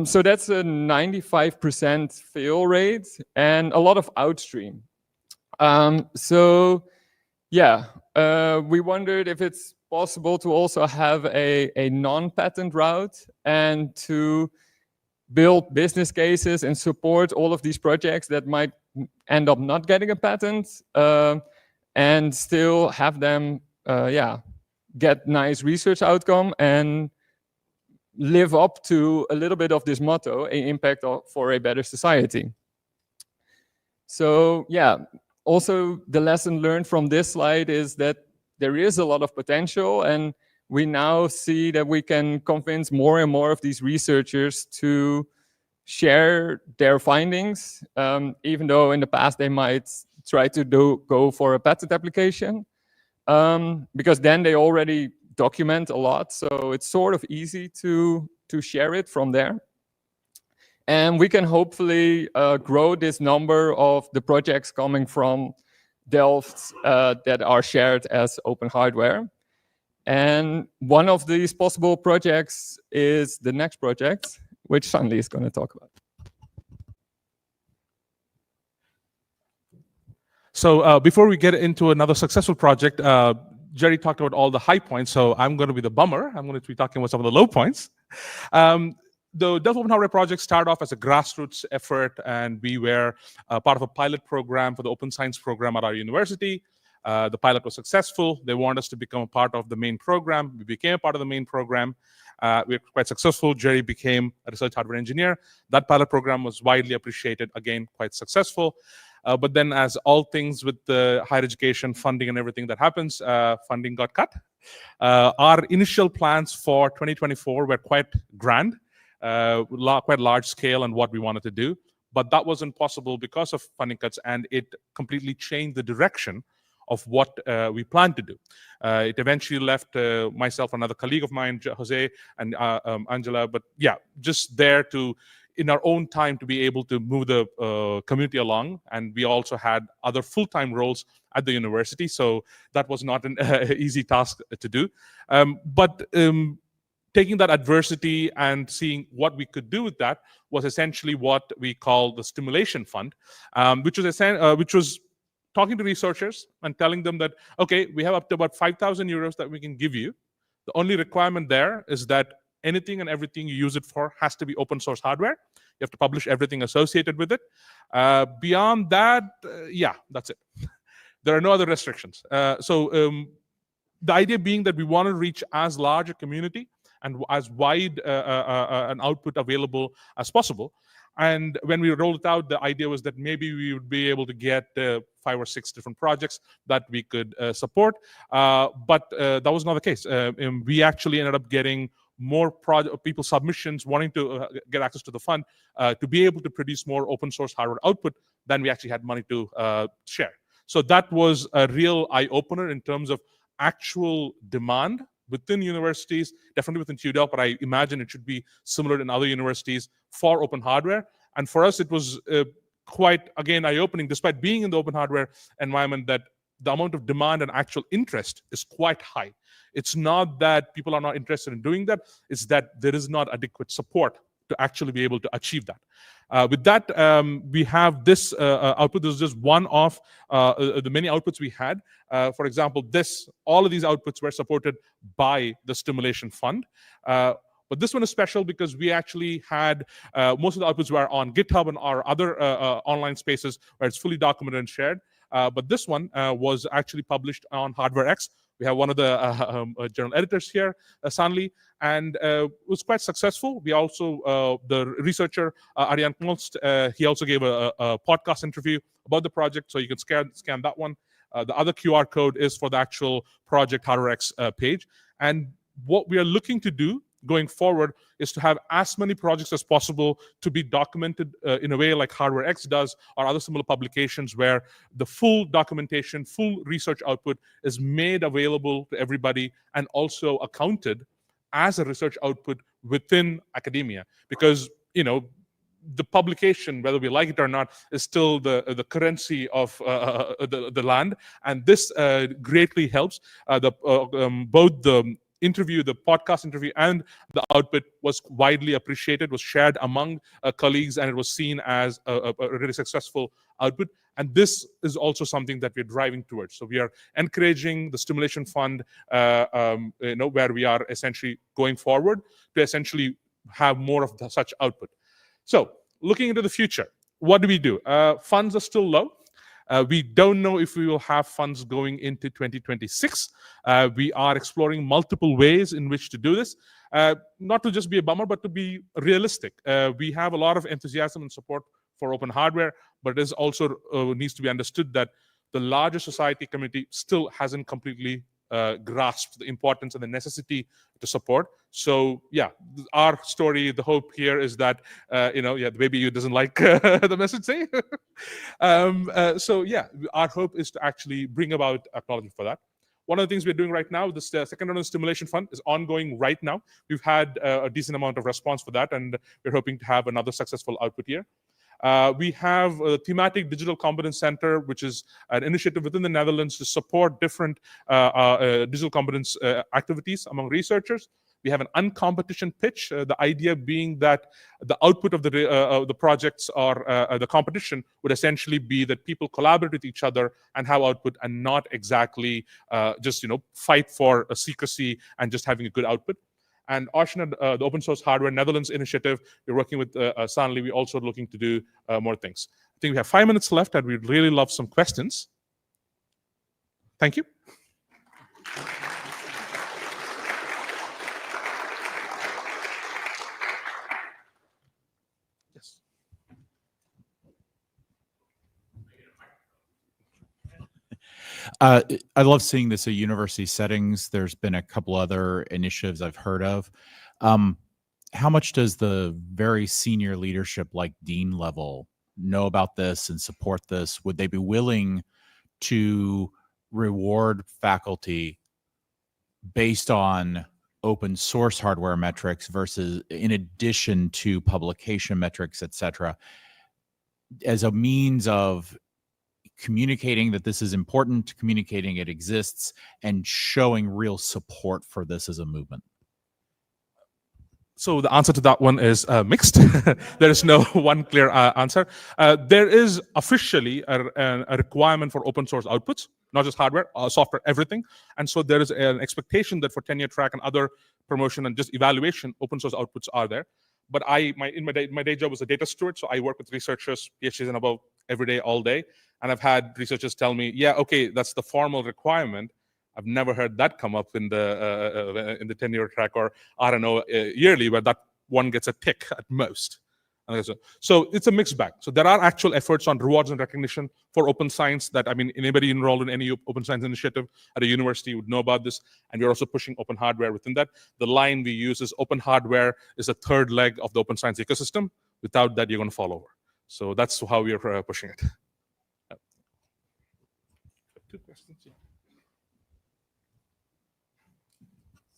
So that's a 95% fail rate and a lot of outstream. So yeah, we wondered if it's possible to also have a non-patent route and to build business cases and support all of these projects that might end up not getting a patent and still have them get nice research outcome and live up to a little bit of this motto, an impact for a better society. So yeah, also the lesson learned from this slide is that there is a lot of potential, and we now see that we can convince more and more of these researchers to share their findings, even though in the past they might try to go for a patent application, because then they already document a lot, so it's sort of easy to share it from there. And we can hopefully grow this number of the projects coming from Delft that are shared as open hardware. And one of these possible projects is the next project, which Sanli is going to talk about. So before we get into another successful project, Jerry talked about all the high points, so I'm going to be the bummer. I'm going to be talking about some of the low points. The Delft Open Hardware project started off as a grassroots effort, and we were part of a pilot program for the Open Science program at our university. The pilot was successful. They wanted us to become a part of the main program. We became a part of the main program. We were quite successful. Jerry became a research hardware engineer. That pilot program was widely appreciated, again, quite successful. But then, as all things with the higher education funding and everything that happens, funding got cut. Our initial plans for 2024 were quite grand, quite large scale and what we wanted to do. But that wasn't possible because of funding cuts, and it completely changed the direction of what we planned to do. It eventually left myself, another colleague of mine, Jose, and Angela, but yeah, just there to, in our own time, to be able to move the community along. And we also had other full-time roles at the university, so that was not an easy task to do. But taking that adversity and seeing what we could do with that was essentially what we call the stimulation fund, which was talking to researchers and telling them that, okay, we have up to about 5,000 euros that we can give you. The only requirement there is that anything and everything you use it for has to be open source hardware. You have to publish everything associated with it. Beyond that, yeah, that's it. There are no other restrictions. So the idea being that we want to reach as large a community and as wide an output available as possible. And when we rolled it out, the idea was that maybe we would be able to get 5 or 6 different projects that we could support. But that was not the case. We actually ended up getting more people submissions wanting to get access to the fund to be able to produce more open source hardware output than we actually had money to share. So that was a real eye-opener in terms of actual demand within universities, definitely within TU Delft, but I imagine it should be similar in other universities for open hardware. And for us, it was quite, again, eye-opening, despite being in the open hardware environment, that the amount of demand and actual interest is quite high. It's not that people are not interested in doing that, it's that there is not adequate support to actually be able to achieve that. With that, we have this output. This is just one of the many outputs we had. For example, all of these outputs were supported by the Stimulation Fund. But this one is special because we actually had, most of the outputs were on GitHub and our other online spaces where it's fully documented and shared. But this one was actually published on HardwareX, We have one of the journal editors here, Sanli, and it was quite successful. We also, the researcher, Arjan Knolst, he also gave a podcast interview about the project, so you can scan that one. The other QR code is for the actual project HardwareX page. And what we are looking to do going forward is to have as many projects as possible to be documented in a way like HardwareX does, or other similar publications where the full documentation, full research output is made available to everybody and also accounted as a research output within academia. Because, you know, the publication, whether we like it or not, is still the currency of the land, and this greatly helps. Both the interview, the podcast interview, and the output was widely appreciated, was shared among colleagues, and it was seen as a really successful output. And this is also something that we're driving towards. So we are encouraging the stimulation fund, where we are essentially going forward to essentially have more of such output. So looking into the future, what do? Funds are still low. We don't know if we will have funds going into 2026. We are exploring multiple ways in which to do this. Not to just be a bummer, but to be realistic. We have a lot of enthusiasm and support for open hardware, but it is also needs to be understood that the larger society community still hasn't completely grasped the importance and the necessity to support. So yeah, our story, the hope here is that the baby you doesn't like the message, say. So yeah, our hope is to actually bring about acknowledgement for that. One of the things we're doing right now, this second round of stimulation fund is ongoing right now. We've had a decent amount of response for that, and we're hoping to have another successful output here. We have a thematic digital competence center, which is an initiative within the Netherlands to support different digital competence activities among researchers. We have an uncompetition pitch, the idea being that the output of the projects or the competition would essentially be that people collaborate with each other and have output, and not exactly just fight for a secrecy and just having a good output. And Ocean, the Open Source Hardware Netherlands initiative, we're working with Sanli. We're also looking to do more things. I think we have 5 minutes left, and we'd really love some questions. Thank you. Yes. I love seeing this at university settings. There's been a couple other initiatives I've heard of. How much does the very senior leadership, like dean level, know about this and support this? Would they be willing to reward faculty based on open source hardware metrics versus in addition to publication metrics, et cetera, as a means of communicating that this is important, communicating it exists, and showing real support for this as a movement? So the answer to that one is mixed. There is no one clear answer. There is officially a requirement for open source outputs, not just hardware, software, everything. And so there is an expectation that for tenure track and other promotion and just evaluation, open source outputs are there. But my day job was a data steward, so I work with researchers, PhDs and above, every day, all day. And I've had researchers tell me, yeah, okay, that's the formal requirement. I've never heard that come up in the tenure track or RNO yearly, where that one gets a tick at most. So it's a mixed bag. So there are actual efforts on rewards and recognition for open science that, I mean, anybody enrolled in any open science initiative at a university would know about this. And we're also pushing open hardware within that. The line we use is open hardware is a third leg of the open science ecosystem. Without that, you're going to fall over. So that's how we are pushing it. 2 questions. Yeah.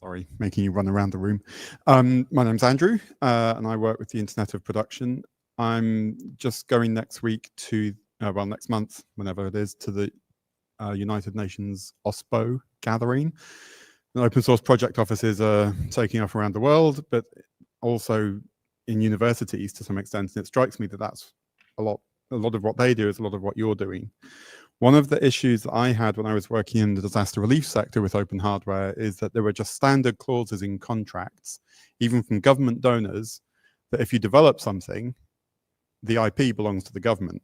Sorry, making you run around the room. My name's Andrew, and I work with the Internet of Production. I'm just going next week to, next month, whenever it is, to the United Nations OSPO gathering. And open source project offices are taking off around the world, but also in universities to some extent. And it strikes me that that's a lot of what they do is a lot of what you're doing. One of the issues that I had when I was working in the disaster relief sector with open hardware is that there were just standard clauses in contracts, even from government donors, that if you develop something, the IP belongs to the government.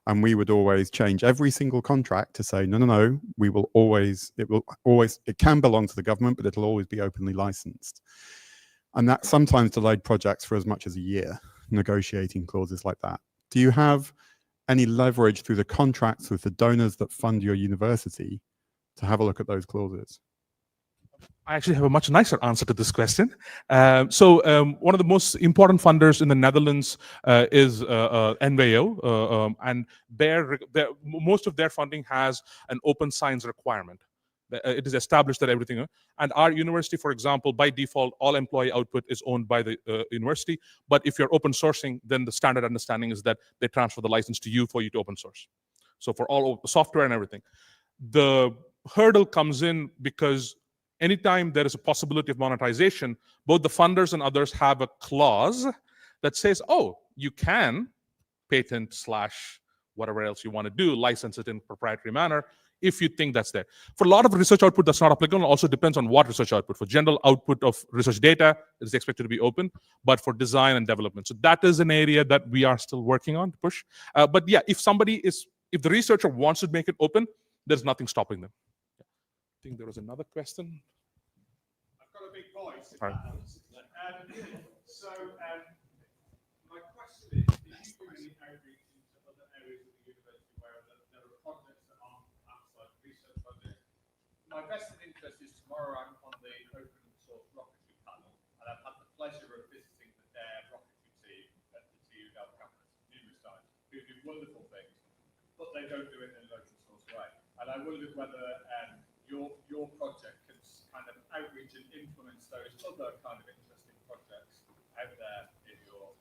And we would always change every single contract to say, no, it can belong to the government, but it'll always be openly licensed. And that sometimes delayed projects for as much as a year, negotiating clauses like that. Do you have any leverage through the contracts with the donors that fund your university to have a look at those clauses? I actually have a much nicer answer to this question. One of the most important funders in the Netherlands is NWO, and most of their funding has an open science requirement. It is established that everything, and our university, for example, by default, all employee output is owned by the university. But if you're open sourcing, then the standard understanding is that they transfer the license to you for you to open source. So for all of the software and everything, the hurdle comes in because anytime there is a possibility of monetization, both the funders and others have a clause that says, oh, you can patent / whatever else you want to do, license it in proprietary manner, if you think that's there. For a lot of research output, that's not applicable. It also depends on what research output. For general output of research data, it is expected to be open, but for design and development. So that is an area that we are still working on to push. But yeah, if the researcher wants to make it open, there's nothing stopping them. I think there was another question. I've got a big voice. All right. My question is, do you do any outreach into other areas of the university where there are projects that aren't outside research budget? My vested interest is tomorrow I'm on the open source rocketry panel, and I've had the pleasure of visiting the DARE rocketry team at the TU Delft campus numerous times, who do wonderful things, but they don't do it in an open source way. And I wondered whether your project can kind of outreach and influence those other kind of interesting projects out there in your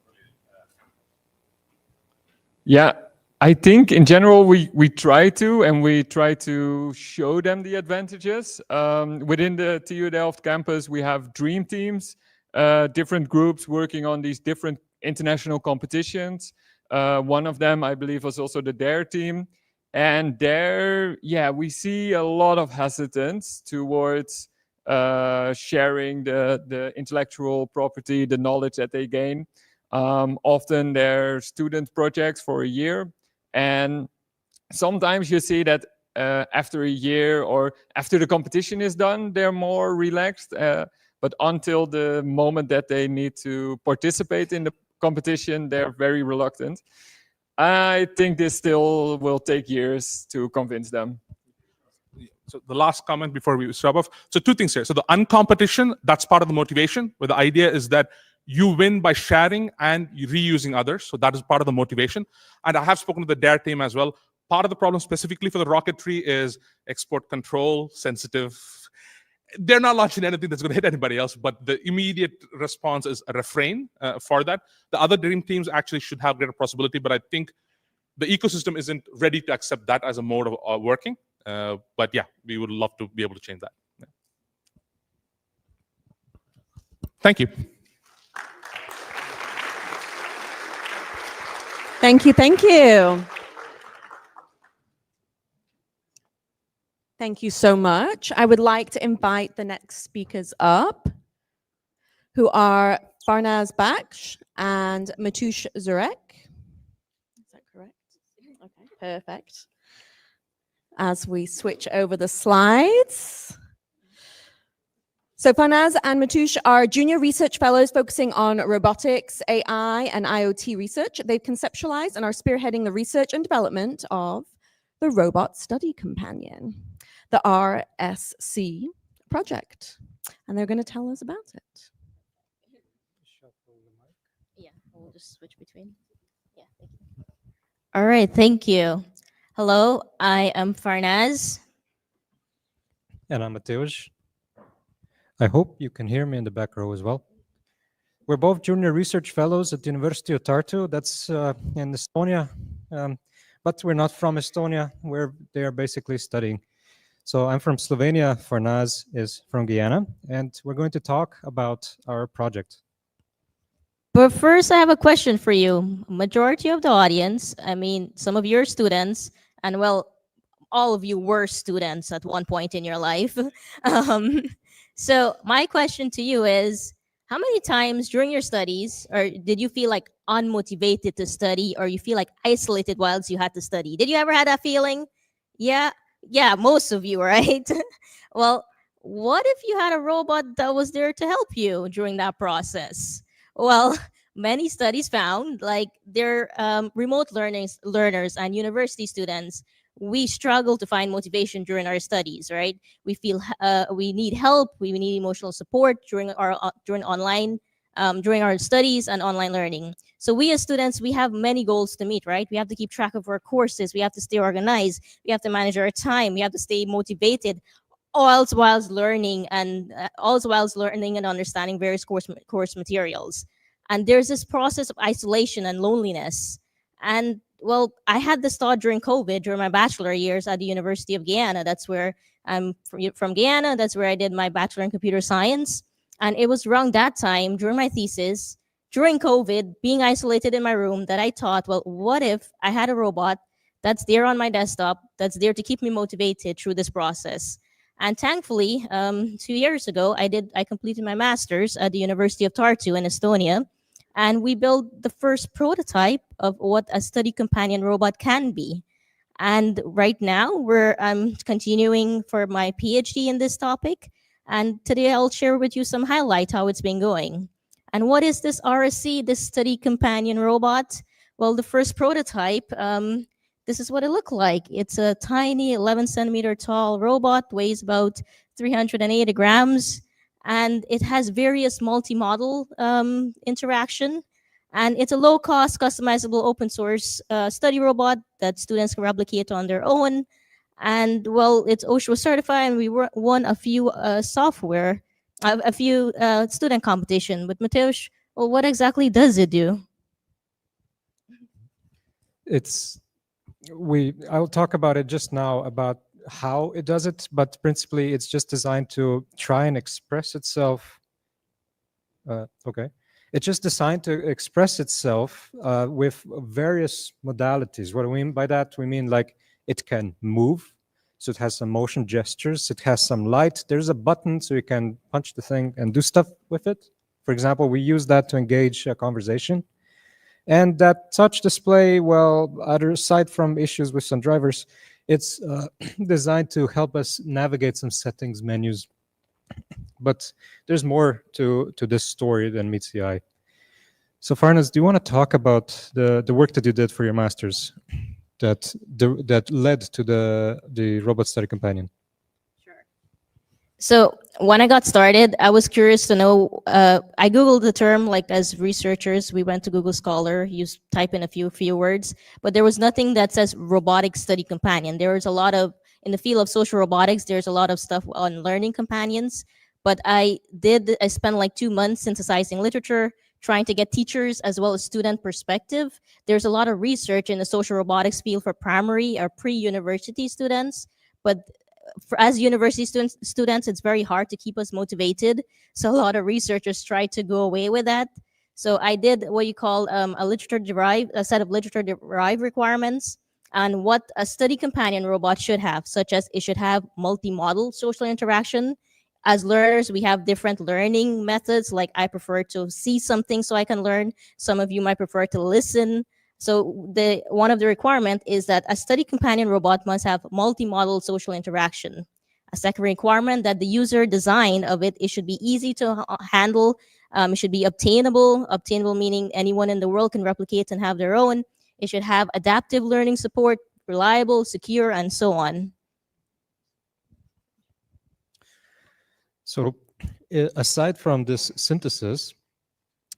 brilliant campus. Yeah, I think in general we try to, and we try to show them the advantages. Within the TU Delft campus, we have dream teams, different groups working on these different international competitions. One of them, I believe, was also the DARE team. And there, yeah, we see a lot of hesitance towards sharing the intellectual property, the knowledge that they gain. Often they're student projects for a year. And sometimes you see that after a year or after the competition is done, they're more relaxed. But until the moment that they need to participate in the competition, they're very reluctant. I think this still will take years to convince them. So the last comment before we stop off. So two things here. So the uncompetition, that's part of the motivation, where the idea is that you win by sharing and reusing others. So that is part of the motivation. And I have spoken to the DARE team as well. Part of the problem specifically for the rocketry is export control, sensitive. They're not launching anything that's going to hit anybody else, but the immediate response is a refrain for that. The other dream teams actually should have greater possibility, but I think the ecosystem isn't ready to accept that as a mode of working. But yeah, we would love to be able to change that. Yeah. Thank you. Thank you. Thank you. Thank you so much. I would like to invite the next speakers up, who are Farnaz Baksh and Matush Zurek. Is that correct? Okay, perfect. As we switch over the slides. So Farnaz and Matush are junior research fellows focusing on robotics, AI, and IoT research. They've conceptualized and are spearheading the research and development of the Robot Study Companion, the RSC project. And they're going to tell us about it. Yeah, we'll just switch between. Yeah, thank you. All right, thank you. Hello, I am Farnaz. And I'm Mateusz. I hope you can hear me in the back row as well. We're both junior research fellows at the University of Tartu, that's in Estonia. But we're not from Estonia, where they are basically studying. So I'm from Slovenia, Farnaz is from Guyana, and we're going to talk about our project. But first, I have a question for you. Majority of the audience, I mean, some of your students, and well, all of you were students at one point in your life. So my question to you is, how many times during your studies, or did you feel like, unmotivated to study, or you feel like isolated whilst you had to study. Did you ever have that feeling? Yeah, most of you, right? Well, what if you had a robot that was there to help you during that process? Well, many studies found like their remote learners and university students, we struggle to find motivation during our studies, right? We feel we need help, we need emotional support during our studies and online learning. So we as students, we have many goals to meet, right? We have to keep track of our courses, we have to stay organized, we have to manage our time, we have to stay motivated, all whilst learning and understanding various course materials. And there's this process of isolation and loneliness. And well, I had this thought during COVID, during my bachelor years at the University of Guyana. That's where I'm from Guyana. That's where I did my bachelor in computer science. And it was around that time during my thesis, during COVID, being isolated in my room, that I thought, well, what if I had a robot that's there on my desktop, that's there to keep me motivated through this process? And thankfully, 2 years ago, I completed my master's at the University of Tartu in Estonia. And we built the first prototype of what a study companion robot can be. And right now, I'm continuing for my PhD in this topic. And today I'll share with you some highlights how it's been going. And what is this RSC, this study companion robot? Well, the first prototype, this is what it looked like. It's a tiny 11 centimeter tall robot, weighs about 380 grams. And it has various multi-model interaction. And it's a low-cost, customizable, open-source study robot that students can replicate on their own. And well, it's OSHA certified, and we won a few student competition. But Mateusz, well, what exactly does it do? I'll talk about it just now about how it does it, but principally it's just designed to try and express itself. It's just designed to express itself with various modalities. What do we mean by that? We mean like it can move, so it has some motion gestures, it has some light, there's a button so you can punch the thing and do stuff with it. For example, we use that to engage a conversation. And that touch display, well, aside from issues with some drivers, it's designed to help us navigate some settings menus. But there's more to this story than meets the eye. So Farnaz, do you want to talk about the work that you did for your master's that led to the robot study companion? So when I got started, I was curious to know, I Googled the term, like as researchers, we went to Google Scholar, type in a few words, but there was nothing that says robotic study companion. There was a lot of, in the field of social robotics, there's a lot of stuff on learning companions, but I spent like 2 months synthesizing literature, trying to get teachers as well as student perspective. There's a lot of research in the social robotics field for primary or pre-university students, but as university students, it's very hard to keep us motivated. So a lot of researchers try to go away with that. So I did what you call a set of literature-derived requirements on what a study companion robot should have, such as it should have multi-model social interaction. As learners, we have different learning methods. Like I prefer to see something so I can learn. Some of you might prefer to listen. So one of the requirements is that a study companion robot must have multi-model social interaction. A second requirement that the user design of it should be easy to handle. It should be obtainable. Obtainable meaning anyone in the world can replicate and have their own. It should have adaptive learning support, reliable, secure, and so on. So aside from this synthesis,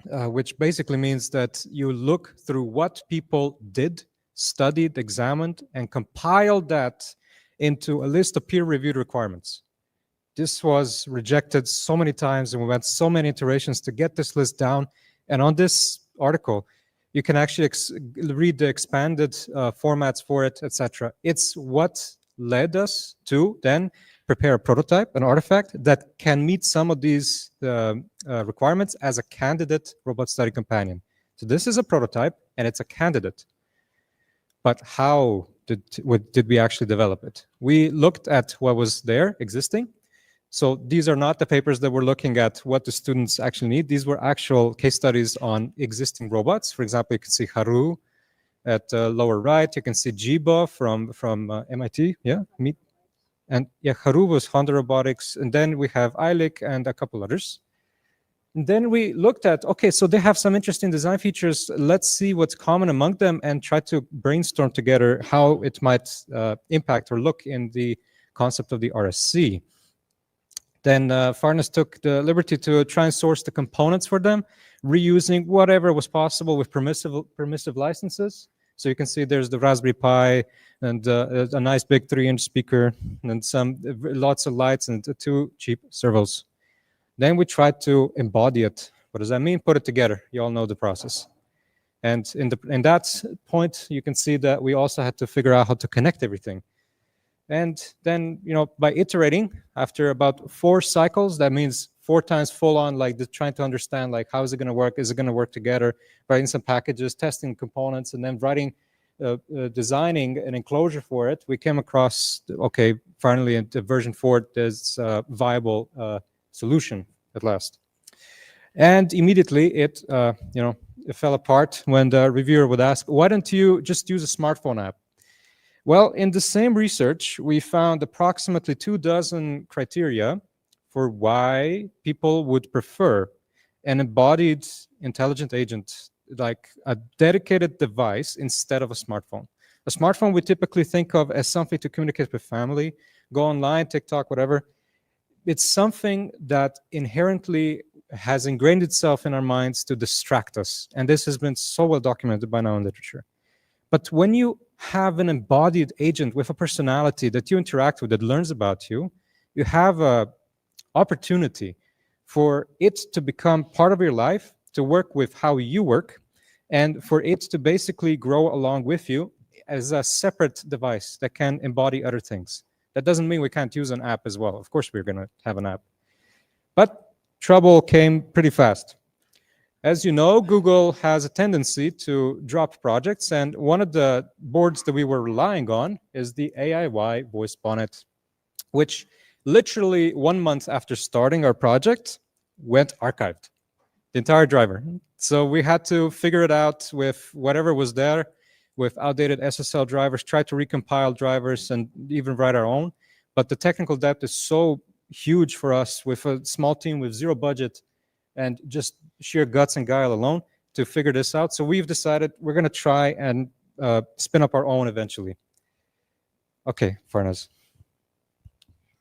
which basically means that you look through what people did, studied, examined, and compiled that into a list of peer-reviewed requirements. This was rejected so many times, and we went so many iterations to get this list down. And on this article, you can actually read the expanded formats for it, etc. It's what led us to then prepare a prototype, an artifact that can meet some of these requirements as a candidate robot study companion. So this is a prototype and it's a candidate. But how did we actually develop it? We looked at what was there existing. So these are not the papers that we're looking at what the students actually need. These were actual case studies on existing robots. For example, you can see Haru at lower right. You can see Jibo from MIT. Yeah, and yeah, Haru was Honda Robotics. And then we have Eilik and a couple others. And then we looked at, okay, so they have some interesting design features. Let's see what's common among them and try to brainstorm together how it might impact or look in the concept of the RSC. Then Farnes took the liberty to try and source the components for them, reusing whatever was possible with permissive licenses. So you can see there's the Raspberry Pi and a nice big 3-inch speaker and lots of lights and 2 cheap servos. Then we tried to embody it. What does that mean? Put it together. You all know the process. And in that point, you can see that we also had to figure out how to connect everything. And then, by iterating, after about 4 cycles, that means 4 times full on, like trying to understand, like, how is it going to work? Is it going to work together? Writing some packages, testing components, and then designing an enclosure for it. We came across, okay, finally, in version 4, there's a viable solution at last. And immediately it fell apart when the reviewer would ask, why don't you just use a smartphone app? Well, in the same research, we found approximately 24 criteria for why people would prefer an embodied intelligent agent, like a dedicated device instead of a smartphone. A smartphone we typically think of as something to communicate with family, go online, TikTok, whatever. It's something that inherently has ingrained itself in our minds to distract us. And this has been so well documented by now in literature. But when you have an embodied agent with a personality that you interact with, that learns about you, you have an opportunity for it to become part of your life, to work with how you work, and for it to basically grow along with you as a separate device that can embody other things. That doesn't mean we can't use an app as well. Of course, we're going to have an app. But trouble came pretty fast. As you know, Google has a tendency to drop projects, and one of the boards that we were relying on is the AIY voice bonnet, which literally 1 month after starting our project went archived, the entire driver. So we had to figure it out with whatever was there, with outdated SSL drivers, try to recompile drivers and even write our own. But the technical depth is so huge for us with a small team with 0 budget and just sheer guts and guile alone to figure this out. So we've decided we're going to try and spin up our own eventually. Okay, Farnes.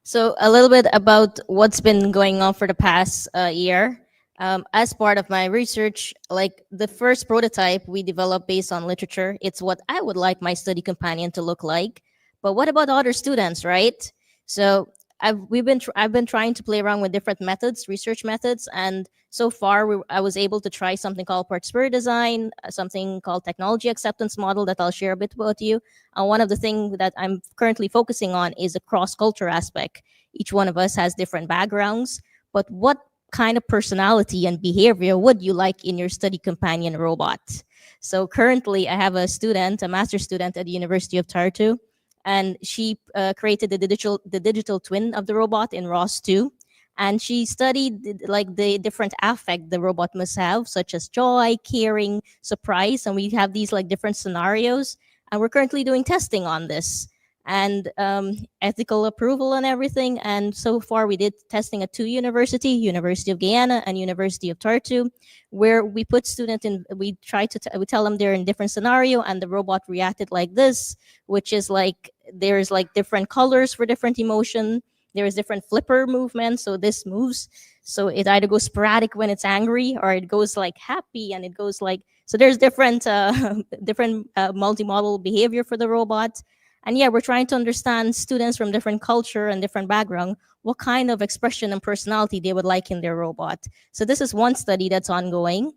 So a little bit about what's been going on for the past year. As part of my research, like the first prototype we developed based on literature, it's what I would like my study companion to look like. But what about other students, right? So I've been trying to play around with different methods, research methods, and so far I was able to try something called participatory design, something called technology acceptance model that I'll share a bit about you. And one of the things that I'm currently focusing on is a cross-culture aspect. Each one of us has different backgrounds, but what kind of personality and behavior would you like in your study companion robot? So currently I have a student, a master's student at the University of Tartu, and she created the digital twin of the robot in ROS 2. And she studied like the different affect the robot must have, such as joy, caring, surprise. And we have these like different scenarios. And we're currently doing testing on this and ethical approval and everything. And so far we did testing at 2 universities, University of Guyana and University of Tartu, where we put students in, we tell them they're in different scenario and the robot reacted like this, which is like, there's like different colors for different emotion. There's different flipper movements. So this moves. So it either goes sporadic when it's angry or it goes like happy and it goes like, so there's different multimodal behavior for the robot. And yeah, we're trying to understand students from different culture and different background, what kind of expression and personality they would like in their robot. So this is one study that's ongoing.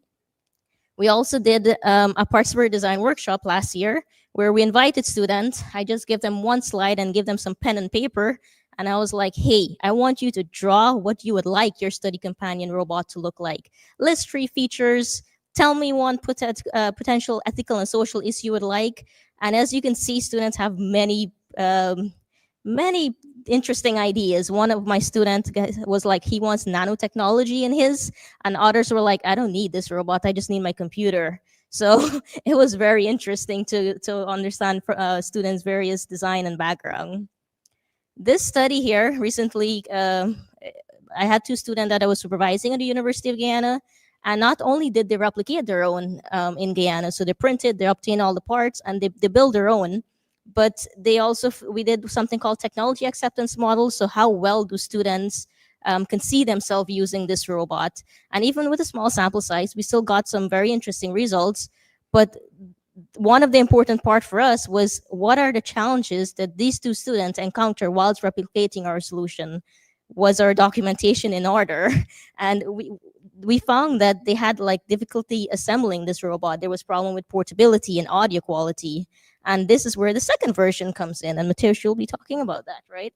We also did a participatory design workshop last year where we invited students. I just give them one slide and give them some pen and paper. And I was like, hey, I want you to draw what you would like your study companion robot to look like. List 3 features. Tell me one potential ethical and social issue you would like. And as you can see, students have many many interesting ideas. One of my students was like, he wants nanotechnology in his, and others were like, I don't need this robot, I just need my computer. So it was very interesting to understand students' various design and background. This study here recently, I had 2 students that I was supervising at the University of Guyana, and not only did they replicate their own in Guyana, so they printed, they obtained all the parts, and they build their own, but they also, we did something called technology acceptance model. So how well do students can see themselves using this robot? And even with a small sample size, we still got some very interesting results. But one of the important part for us was, what are the challenges that these 2 students encounter whilst replicating our solution? Was our documentation in order? And we found that they had like difficulty assembling this robot. There was problem with portability and audio quality. And this is where the second version comes in. And Mateusz, you'll be talking about that, right?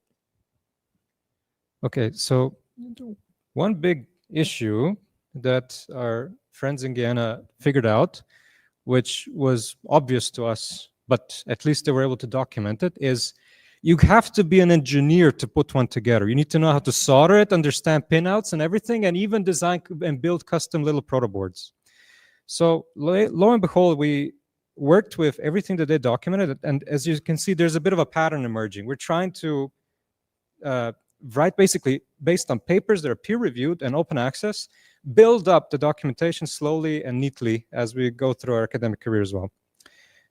Okay, so one big issue that our friends in Guyana figured out, which was obvious to us, but at least they were able to document it, is you have to be an engineer to put one together. You need to know how to solder it, understand pinouts and everything, and even design and build custom little protoboards. So lo and behold, we worked with everything that they documented, and as you can see, there's a bit of a pattern emerging. We're trying to write basically based on papers that are peer-reviewed and open access, build up the documentation slowly and neatly as we go through our academic career as well.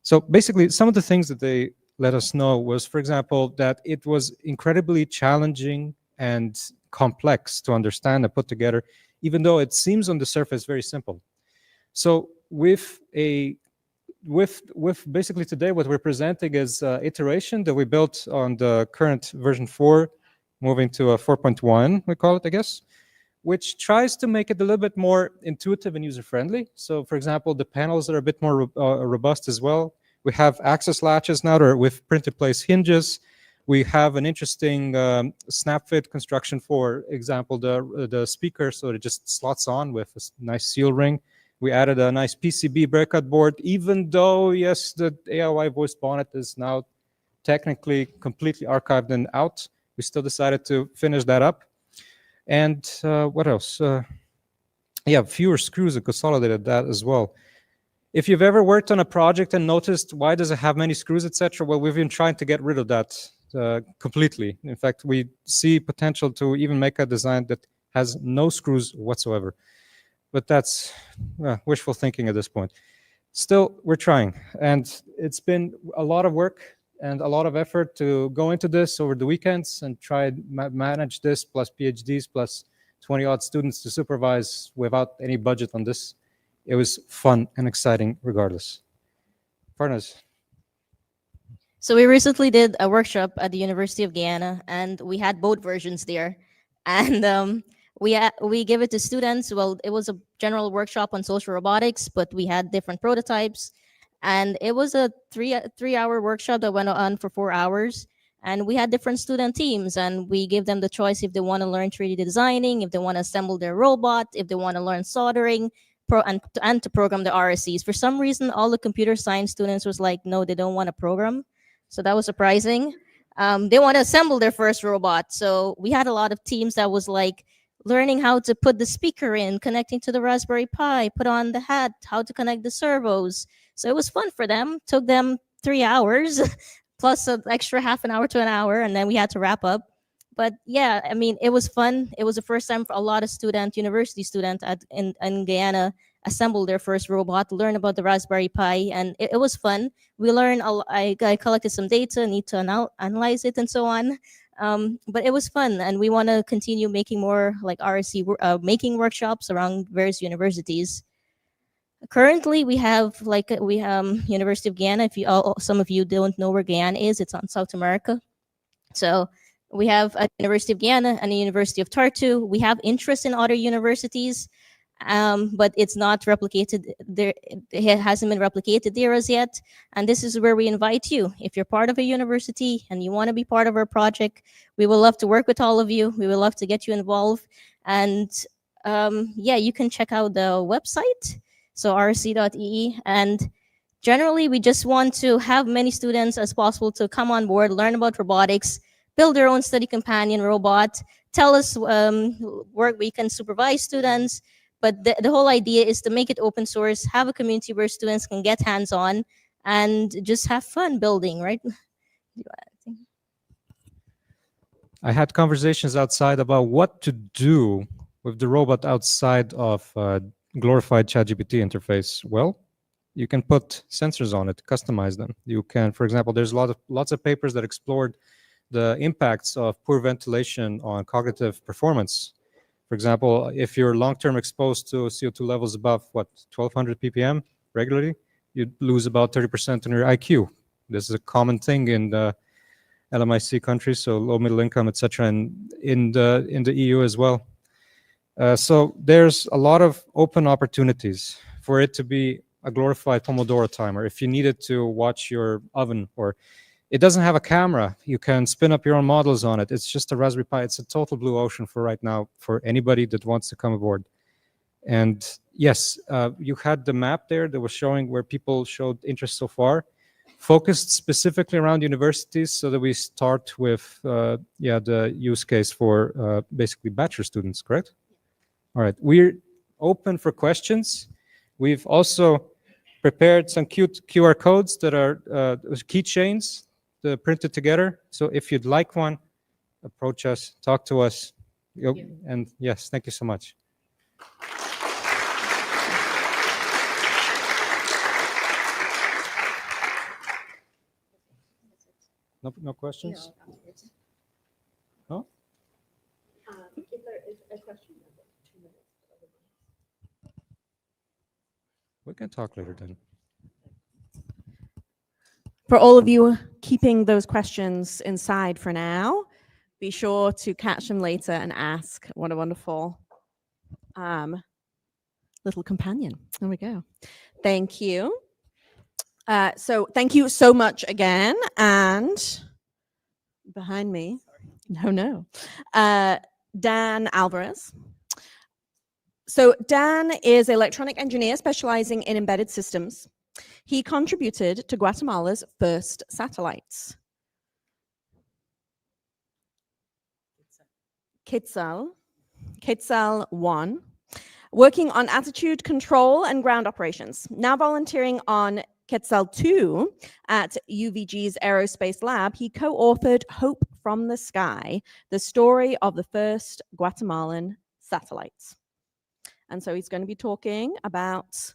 So basically, some of the things that they let us know was, for example, that it was incredibly challenging and complex to understand and put together, even though it seems on the surface very simple. So with basically today, what we're presenting is iteration that we built on the current version 4, moving to a 4.1, we call it, I guess, which tries to make it a little bit more intuitive and user-friendly. So for example, the panels are a bit more robust as well. We have access latches now that are with printed place hinges. We have an interesting snap fit construction, for example, the speaker, so it just slots on with a nice seal ring. We added a nice PCB breakout board, even though, yes, the AIY voice bonnet is now technically completely archived and out. We still decided to finish that up. And what else? Yeah, fewer screws and consolidated that as well. If you've ever worked on a project and noticed why does it have many screws, etc., well, we've been trying to get rid of that completely. In fact, we see potential to even make a design that has no screws whatsoever. But that's wishful thinking at this point. Still, we're trying. And it's been a lot of work and a lot of effort to go into this over the weekends and try and manage this, plus PhDs, plus 20-odd students to supervise without any budget on this. It was fun and exciting regardless. Farnaz. So we recently did a workshop at the University of Guyana, and we had both versions there. And we gave it to students. Well, it was a general workshop on social robotics, but we had different prototypes. And it was a three-hour workshop that went on for 4 hours. And we had different student teams, and we gave them the choice if they want to learn 3D designing, if they want to assemble their robot, if they want to learn soldering, and to program the RSCs. For some reason, all the computer science students was like, no, they don't want to program. So that was surprising. They want to assemble their first robot. So we had a lot of teams that was like learning how to put the speaker in, connecting to the Raspberry Pi, put on the hat, how to connect the servos. So it was fun for them. Took them 3 hours, plus an extra half an hour to an hour, and then we had to wrap up. But yeah, I mean, it was fun. It was the first time for a lot of university students in Guyana assemble their first robot, learn about the Raspberry Pi, and it was fun. We learned, I collected some data, need to analyze it and so on. But it was fun, and we want to continue making more like RSC making workshops around various universities. Currently, we have University of Guyana. If some of you don't know where Guyana is, it's on South America. So we have a University of Guyana and a University of Tartu. We have interest in other universities, but it's not replicated there. It hasn't been replicated there as yet. And this is where we invite you. If you're part of a university and you want to be part of our project, we would love to work with all of you. We would love to get you involved. And yeah, you can check out the website, so rc.ee. And generally, we just want to have many students as possible to come on board, learn about robotics, build their own study companion robot, tell us where we can supervise students. But the whole idea is to make it open source, have a community where students can get hands-on and just have fun building, right? I had conversations outside about what to do with the robot outside of glorified ChatGPT interface. Well, you can put sensors on it, customize them. You can, for example, there's lots of papers that explored the impacts of poor ventilation on cognitive performance. For example, if you're long-term exposed to CO2 levels above, 1,200 ppm regularly, you lose about 30% on your IQ. This is a common thing in the LMIC countries, so low middle income, etc., and in the EU as well. So there's a lot of open opportunities for it to be a glorified Pomodoro timer. If you needed to watch your oven, or it doesn't have a camera, you can spin up your own models on it. It's just a Raspberry Pi. It's a total blue ocean for right now for anybody that wants to come aboard. And yes, you had the map there that was showing where people showed interest so far, focused specifically around universities, so that we start with the use case for basically bachelor students, correct? All right, we're open for questions. We've also prepared some cute QR codes that are keychains printed together. So if you'd like one, approach us, talk to us. And yes, thank you so much. No questions? No? If there is a question, I've got 2 minutes. We can talk later then. For all of you keeping those questions inside for now, be sure to catch them later and ask. What a wonderful little companion. There we go. Thank you. So thank you so much again. And behind me, Dan Alvarez. So Dan is an electronic engineer specializing in embedded systems. He contributed to Guatemala's first satellites. KiCad 1, working on attitude control and ground operations. Now volunteering on KiCad 2 at UVG's Aerospace Lab, he co-authored Hope from the Sky, the story of the first Guatemalan satellites. And so he's going to be talking about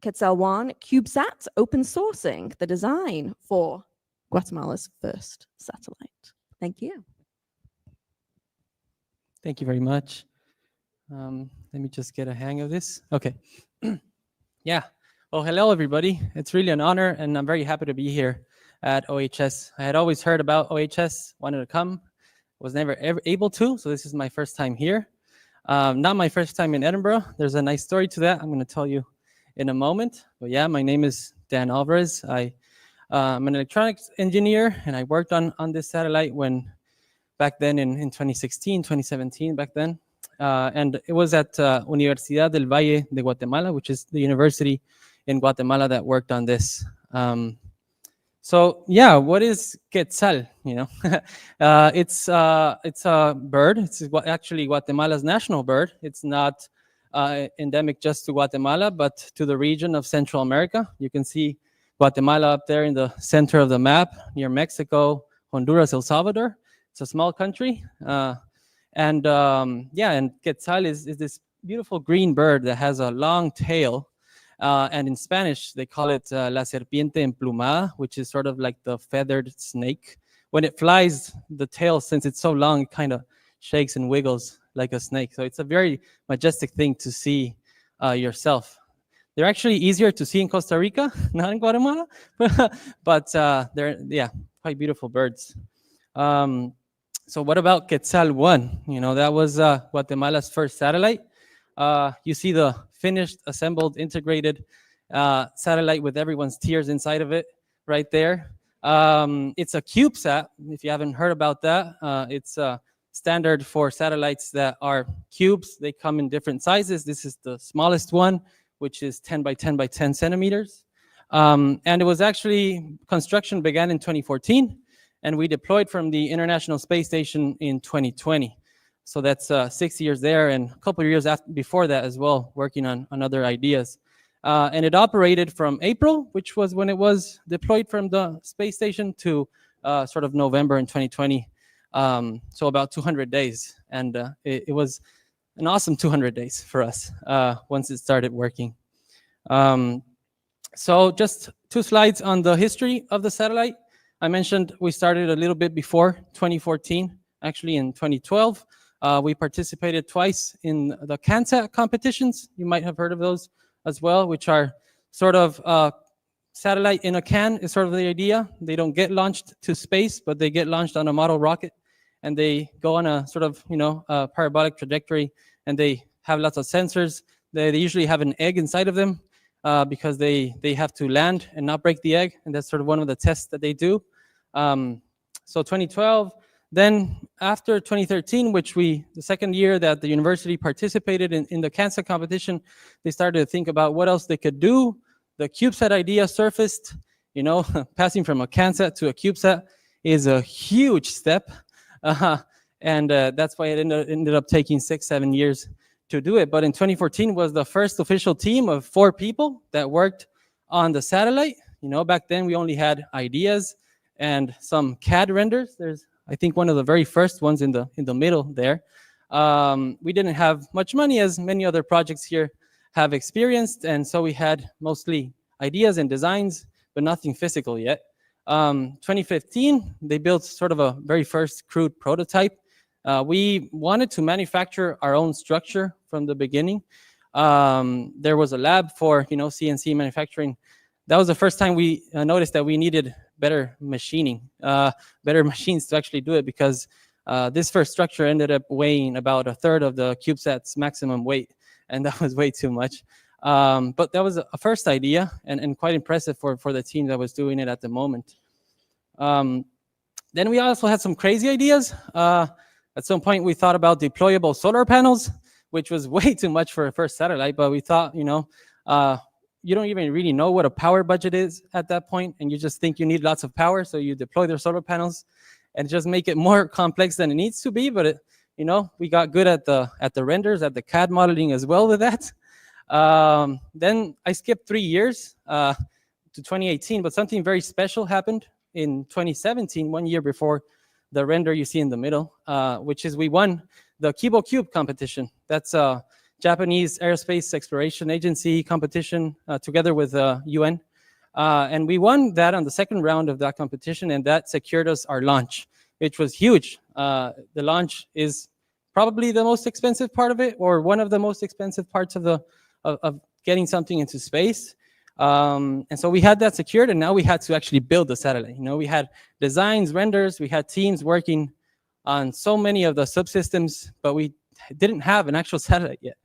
KiCad 1 CubeSat open sourcing the design for Guatemala's first satellite. Thank you. Thank you very much. Let me just get a hang of this. Okay. Yeah. Well, hello, everybody. It's really an honor, and I'm very happy to be here at OHS. I had always heard about OHS, wanted to come, was never ever able to, so this is my first time here. Not my first time in Edinburgh. There's a nice story to that I'm going to tell you in a moment. But yeah, my name is Dan Alvarez. I'm an electronics engineer, and I worked on this satellite back then in 2016, 2017, back then. And it was at Universidad del Valle de Guatemala, which is the university in Guatemala that worked on this. So yeah, what is quetzal? You know, it's a bird. It's actually Guatemala's national bird. It's not endemic just to Guatemala, but to the region of Central America. You can see Guatemala up there in the center of the map, near Mexico, Honduras, El Salvador. It's a small country. And quetzal is this beautiful green bird that has a long tail. And in Spanish, they call it la serpiente emplumada, which is sort of like the feathered snake. When it flies, the tail, since it's so long, it kind of shakes and wiggles like a snake. So it's a very majestic thing to see yourself. They're actually easier to see in Costa Rica, not in Guatemala, but they're quite beautiful birds. So what about KiCad 1? You know, that was Guatemala's first satellite. You see the finished, assembled, integrated satellite with everyone's tears inside of it right there. It's a CubeSat, if you haven't heard about that. It's standard for satellites that are cubes. They come in different sizes. This is the smallest one, which is 10 by 10 by 10 centimeters. And it was actually, construction began in 2014. and we deployed from the International Space Station in 2020. So that's 6 years there, and a couple of years before that as well, working on other ideas. And it operated from April, which was when it was deployed from the space station, to sort of November in 2020. So about 200 days. And it was an awesome 200 days for us once it started working. So just 2 slides on the history of the satellite. I mentioned we started a little bit before 2014, actually in 2012. We participated twice in the CANSAT competitions. You might have heard of those as well, which are sort of satellite in a can is sort of the idea. They don't get launched to space, but they get launched on a model rocket, and they go on a sort of, parabolic trajectory, and they have lots of sensors. They usually have an egg inside of them because they have to land and not break the egg, and that's sort of one of the tests that they do. So 2012, then after 2013, which the second year that the university participated in the CANSAT competition, they started to think about what else they could do. The CubeSat idea surfaced. Passing from a CANSAT to a CubeSat is a huge step. And that's why it ended up taking 6-7 years to do it. But in 2014 was the first official team of 4 people that worked on the satellite. Back then we only had ideas and some CAD renders. There's, I think, one of the very first ones in the middle there. We didn't have much money, as many other projects here have experienced, and so we had mostly ideas and designs, but nothing physical yet. 2015, they built sort of a very first crude prototype. We wanted to manufacture our own structure from the beginning. There was a lab for CNC manufacturing. That was the first time we noticed that we needed better machining, better machines to actually do it, because this first structure ended up weighing about 1/3 of the CubeSat's maximum weight, and that was way too much. But that was a first idea, and quite impressive for the team that was doing it at the moment. Then we also had some crazy ideas. At some point, we thought about deployable solar panels, which was way too much for a first satellite, but we thought, you don't even really know what a power budget is at that point, and you just think you need lots of power, so you deploy their solar panels and just make it more complex than it needs to be. But we got good at the renders, at the CAD modeling as well with that. Then I skipped 3 years to 2018, but something very special happened in 2017, 1 year before the render you see in the middle, which is we won the Kibo Cube competition. That's a Japanese Aerospace Exploration Agency competition together with UN. And we won that on the second round of that competition, and that secured us our launch, which was huge. The launch is probably the most expensive part of it, or one of the most expensive parts of getting something into space. And so we had that secured, and now we had to actually build the satellite. We had designs, renders, we had teams working on so many of the subsystems, but we didn't have an actual satellite yet.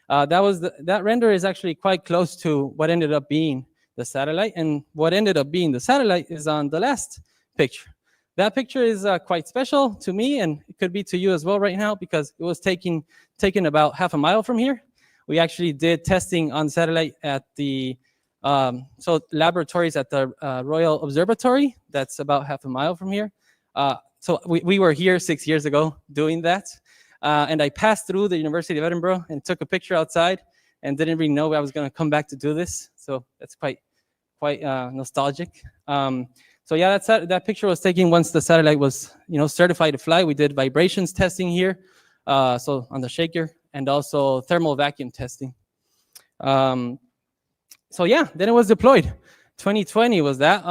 That render is actually quite close to what ended up being the satellite, and what ended up being the satellite is on the last picture. That picture is quite special to me, and it could be to you as well right now, because it was taken about half a mile from here. We actually did testing on satellite at the laboratories at the Royal Observatory. That's about half a mile from here. So we were here 6 years ago doing that. And I passed through the University of Edinburgh and took a picture outside, and didn't really know I was going to come back to do this. So that's quite nostalgic. So yeah, that picture was taken once the satellite was certified to fly. We did vibrations testing here, so on the shaker, and also thermal vacuum testing. So yeah, then it was deployed. 2020 was that.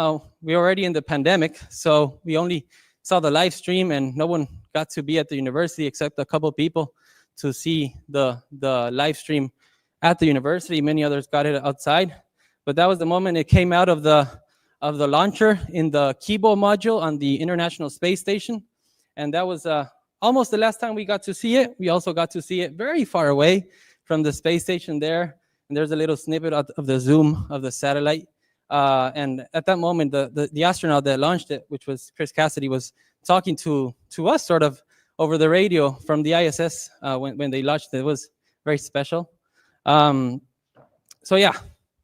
We were already in the pandemic, so we only saw the live stream, and no one got to be at the university except a couple people to see the live stream at the university. Many others got it outside, but that was the moment it came out of the launcher in the Kibo module on the International Space Station, and that was almost the last time we got to see it. We also got to see it very far away from the space station there, and there's a little snippet of the zoom of the satellite. And at that moment, the astronaut that launched it, which was Chris Cassidy, was talking to us sort of over the radio from the ISS when they launched it. It was very special. So yeah,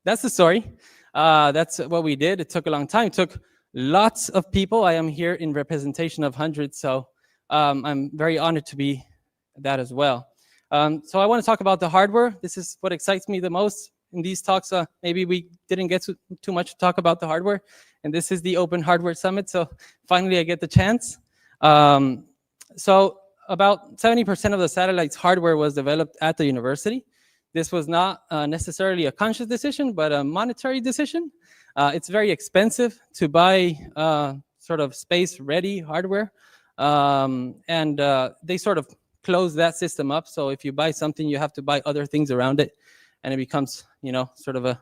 that's the story. That's what we did. It took a long time. It took lots of people. I am here in representation of hundreds, so I'm very honored to be that as well. So I want to talk about the hardware. This is what excites me the most in these talks. Maybe we didn't get too much to talk about the hardware, and this is the Open Hardware Summit, so finally I get the chance. So about 70% of the satellite's hardware was developed at the university. This was not necessarily a conscious decision, but a monetary decision. It's very expensive to buy sort of space-ready hardware, and they sort of close that system up. So if you buy something, you have to buy other things around it, and it becomes, you know, sort of a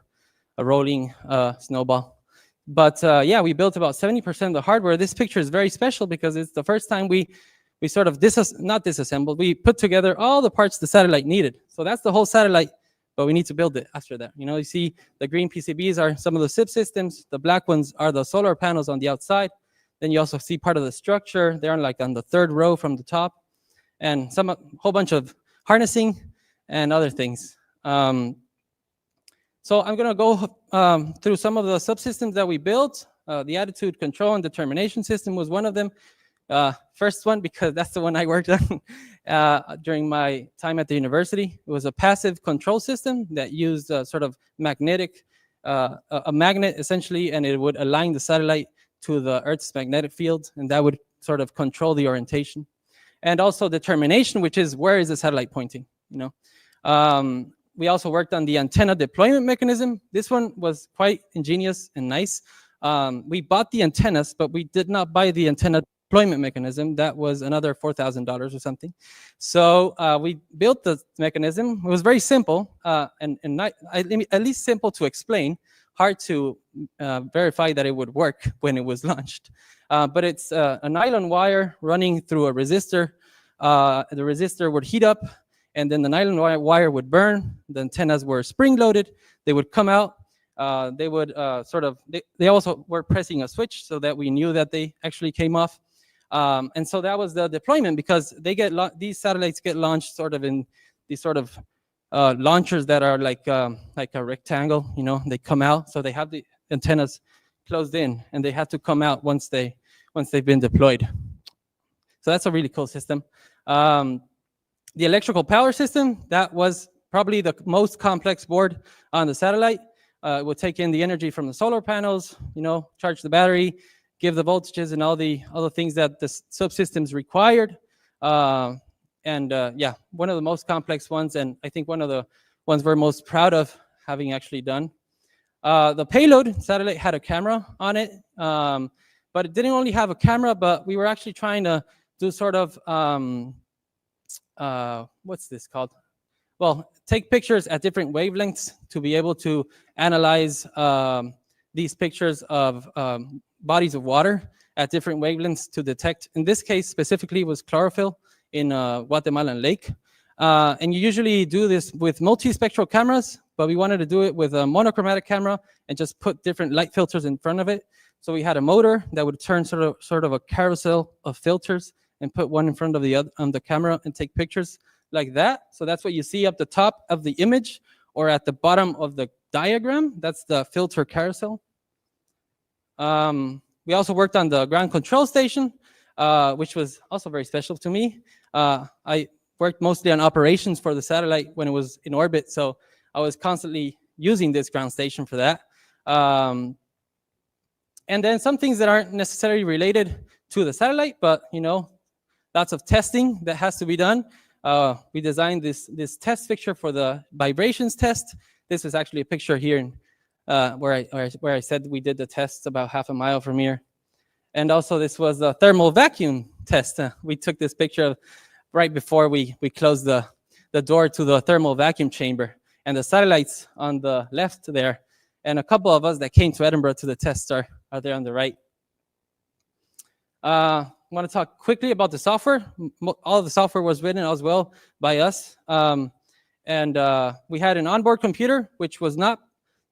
rolling snowball. But yeah, we built about 70% of the hardware. This picture is very special because it's the first time we sort of not disassembled, we put together all the parts the satellite needed. So that's the whole satellite, but we need to build it after that. You know, you see the green PCBs are some of the subsystems. The black ones are the solar panels on the outside. Then you also see part of the structure. They're like on the third row from the top, and a whole bunch of harnessing and other things. So I'm going to go through some of the subsystems that we built. The attitude control and determination system was one of them. First one, because that's the one I worked on during my time at the university. It was a passive control system that used sort of magnetic, a magnet essentially, and it would align the satellite to the Earth's magnetic field, and that would sort of control the orientation. And also determination, which is where is the satellite pointing, you know. We also worked on the antenna deployment mechanism. This one was quite ingenious and nice. We bought the antennas, but we did not buy the antenna deployment mechanism. That was another $4,000 or something. So we built the mechanism. It was very simple and not, at least simple to explain, hard to verify that it would work when it was launched. But it's a nylon wire running through a resistor. The resistor would heat up, and then the nylon wire would burn. The antennas were spring-loaded. They would come out. They would they also were pressing a switch so that we knew that they actually came off. And so that was the deployment, because they get these satellites get launched sort of in these sort of launchers that are like a rectangle, you know. They come out, so they have the antennas closed in, and they have to come out once they've been deployed. So that's a really cool system. The electrical power system, that was probably the most complex board on the satellite. It would take in the energy from the solar panels, you know, charge the battery, give the voltages and all the things that the subsystems required. Yeah, one of the most complex ones, and I think one of the ones we're most proud of having actually done. The payload satellite had a camera on it, but it didn't only have a camera, but we were actually trying to do sort of, what's this called? Well, take pictures at different wavelengths to be able to analyze these pictures of bodies of water at different wavelengths to detect. In this case, specifically, was chlorophyll in Guatemalan lake. And you usually do this with multispectral cameras, but we wanted to do it with a monochromatic camera and just put different light filters in front of it. So we had a motor that would turn sort of a carousel of filters and put one in front of the other on the camera and take pictures like that. So that's what you see up the top of the image, or at the bottom of the diagram. That's the filter carousel. We also worked on the ground control station, which was also very special to me. I worked mostly on operations for the satellite when it was in orbit, so I was constantly using this ground station for that. And then some things that aren't necessarily related to the satellite, but you know, lots of testing that has to be done. We designed this test fixture for the vibrations test. This is actually a picture here in, where I said we did the tests about half a mile from here. And also this was the thermal vacuum test. We took this picture of right before we closed the door to the thermal vacuum chamber, and the satellites on the left there, and a couple of us that came to Edinburgh to the test are there on the right. I want to talk quickly about the software. All of the software was written as well by us. And we had an onboard computer, which was not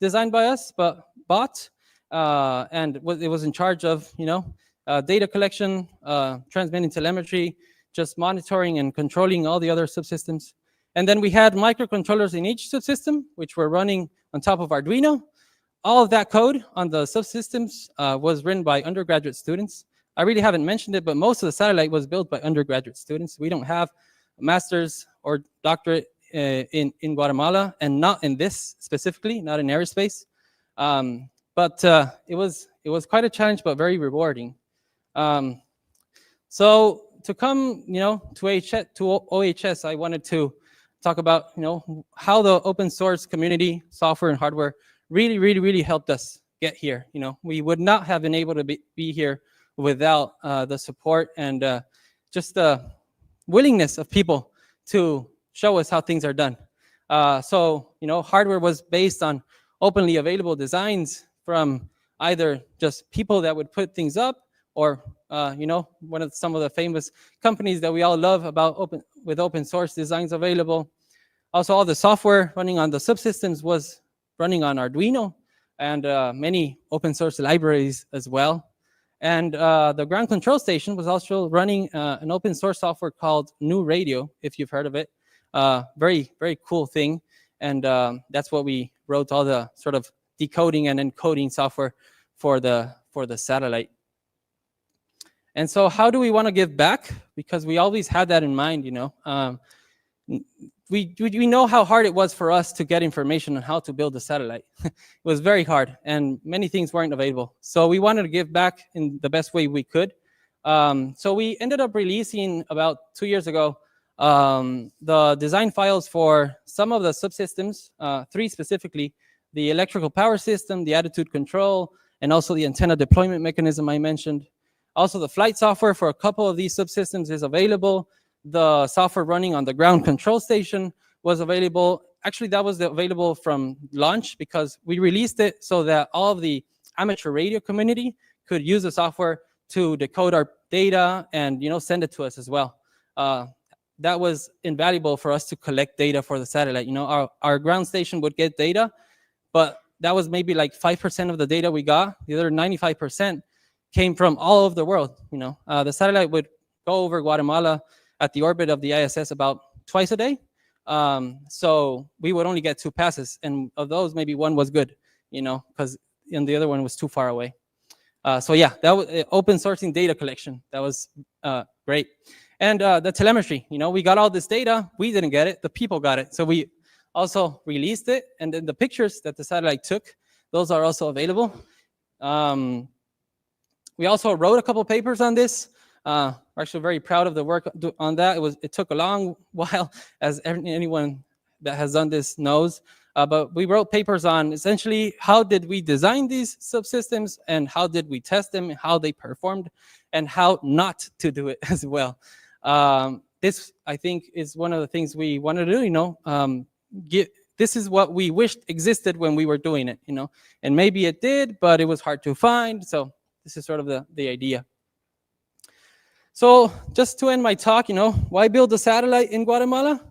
designed by us, but bought. And it was in charge of, you know, data collection, transmitting telemetry, just monitoring and controlling all the other subsystems. And then we had microcontrollers in each subsystem, which were running on top of Arduino. all of that code on the subsystems was written by undergraduate students. I really haven't mentioned it, but most of the satellite was built by undergraduate students. We don't have a master's or doctorate in Guatemala, and not in this specifically, not in aerospace. But it was quite a challenge, but very rewarding. So to come, to OHS, I wanted to talk about, how the open source community, software and hardware, really helped us get here. We would not have been able to be here without the support and just the willingness of people to show us how things are done. So, hardware was based on openly available designs from either just people that would put things up, or some of the famous companies that we all love about open source designs available. Also, all the software running on the subsystems was running on Arduino, and many open source libraries as well. And the ground control station was also running an open source software called New Radio, if you've heard of it. Very cool thing. And that's what we wrote all the sort of decoding and encoding software for the satellite. And so how do we want to give back? Because we always had that in mind, we know how hard it was for us to get information on how to build a satellite. It was very hard, and many things weren't available. So we wanted to give back in the best way we could. So we ended up releasing about 2 years ago the design files for some of the subsystems, 3 specifically: the electrical power system, the attitude control, and also the antenna deployment mechanism I mentioned. Also, the flight software for a couple of these subsystems is available. The software running on the ground control station was available. Actually, that was available from launch, because we released it so that all of the amateur radio community could use the software to decode our data and send it to us as well. That was invaluable for us to collect data for the satellite. Our ground station would get data, but that was maybe like 5% of the data we got. The other 95% came from all over the world. The satellite would go over Guatemala at the orbit of the ISS about twice a day. So we would only get 2 passes, and of those, maybe 1 was good, because the other one was too far away. So yeah, that was open sourcing data collection. That was great. And the telemetry, we got all this data. We didn't get it. The people got it. So we also released it. And then the pictures that the satellite took, those are also available. We also wrote a couple papers on this. We're actually very proud of the work on that. It took a long while, as anyone that has done this knows. But we wrote papers on essentially how did we design these subsystems, and how did we test them, and how they performed, and how not to do it as well. This, I think, is one of the things we want to do. This is what we wished existed when we were doing it, and maybe it did, but it was hard to find. So this is sort of the idea. So just to end my talk, why build a satellite in Guatemala?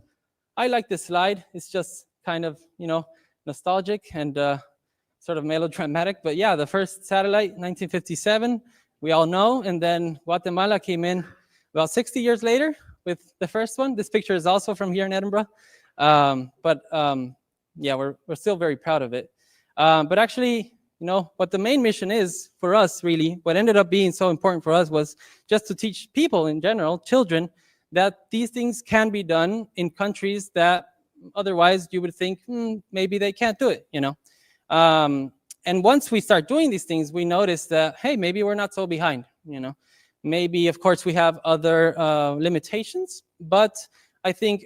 I like this slide. It's just kind of, nostalgic and sort of melodramatic. But yeah, the first satellite, 1957, we all know. And then Guatemala came in about 60 years later with the first one. This picture is also from here in Edinburgh. Yeah, we're still very proud of it. But actually, what the main mission is for us, really, what ended up being so important for us was just to teach people in general, children, that these things can be done in countries that otherwise you would think maybe they can't do it, and once we start doing these things, we notice that, hey, maybe we're not so behind, maybe, of course, we have other limitations, but I think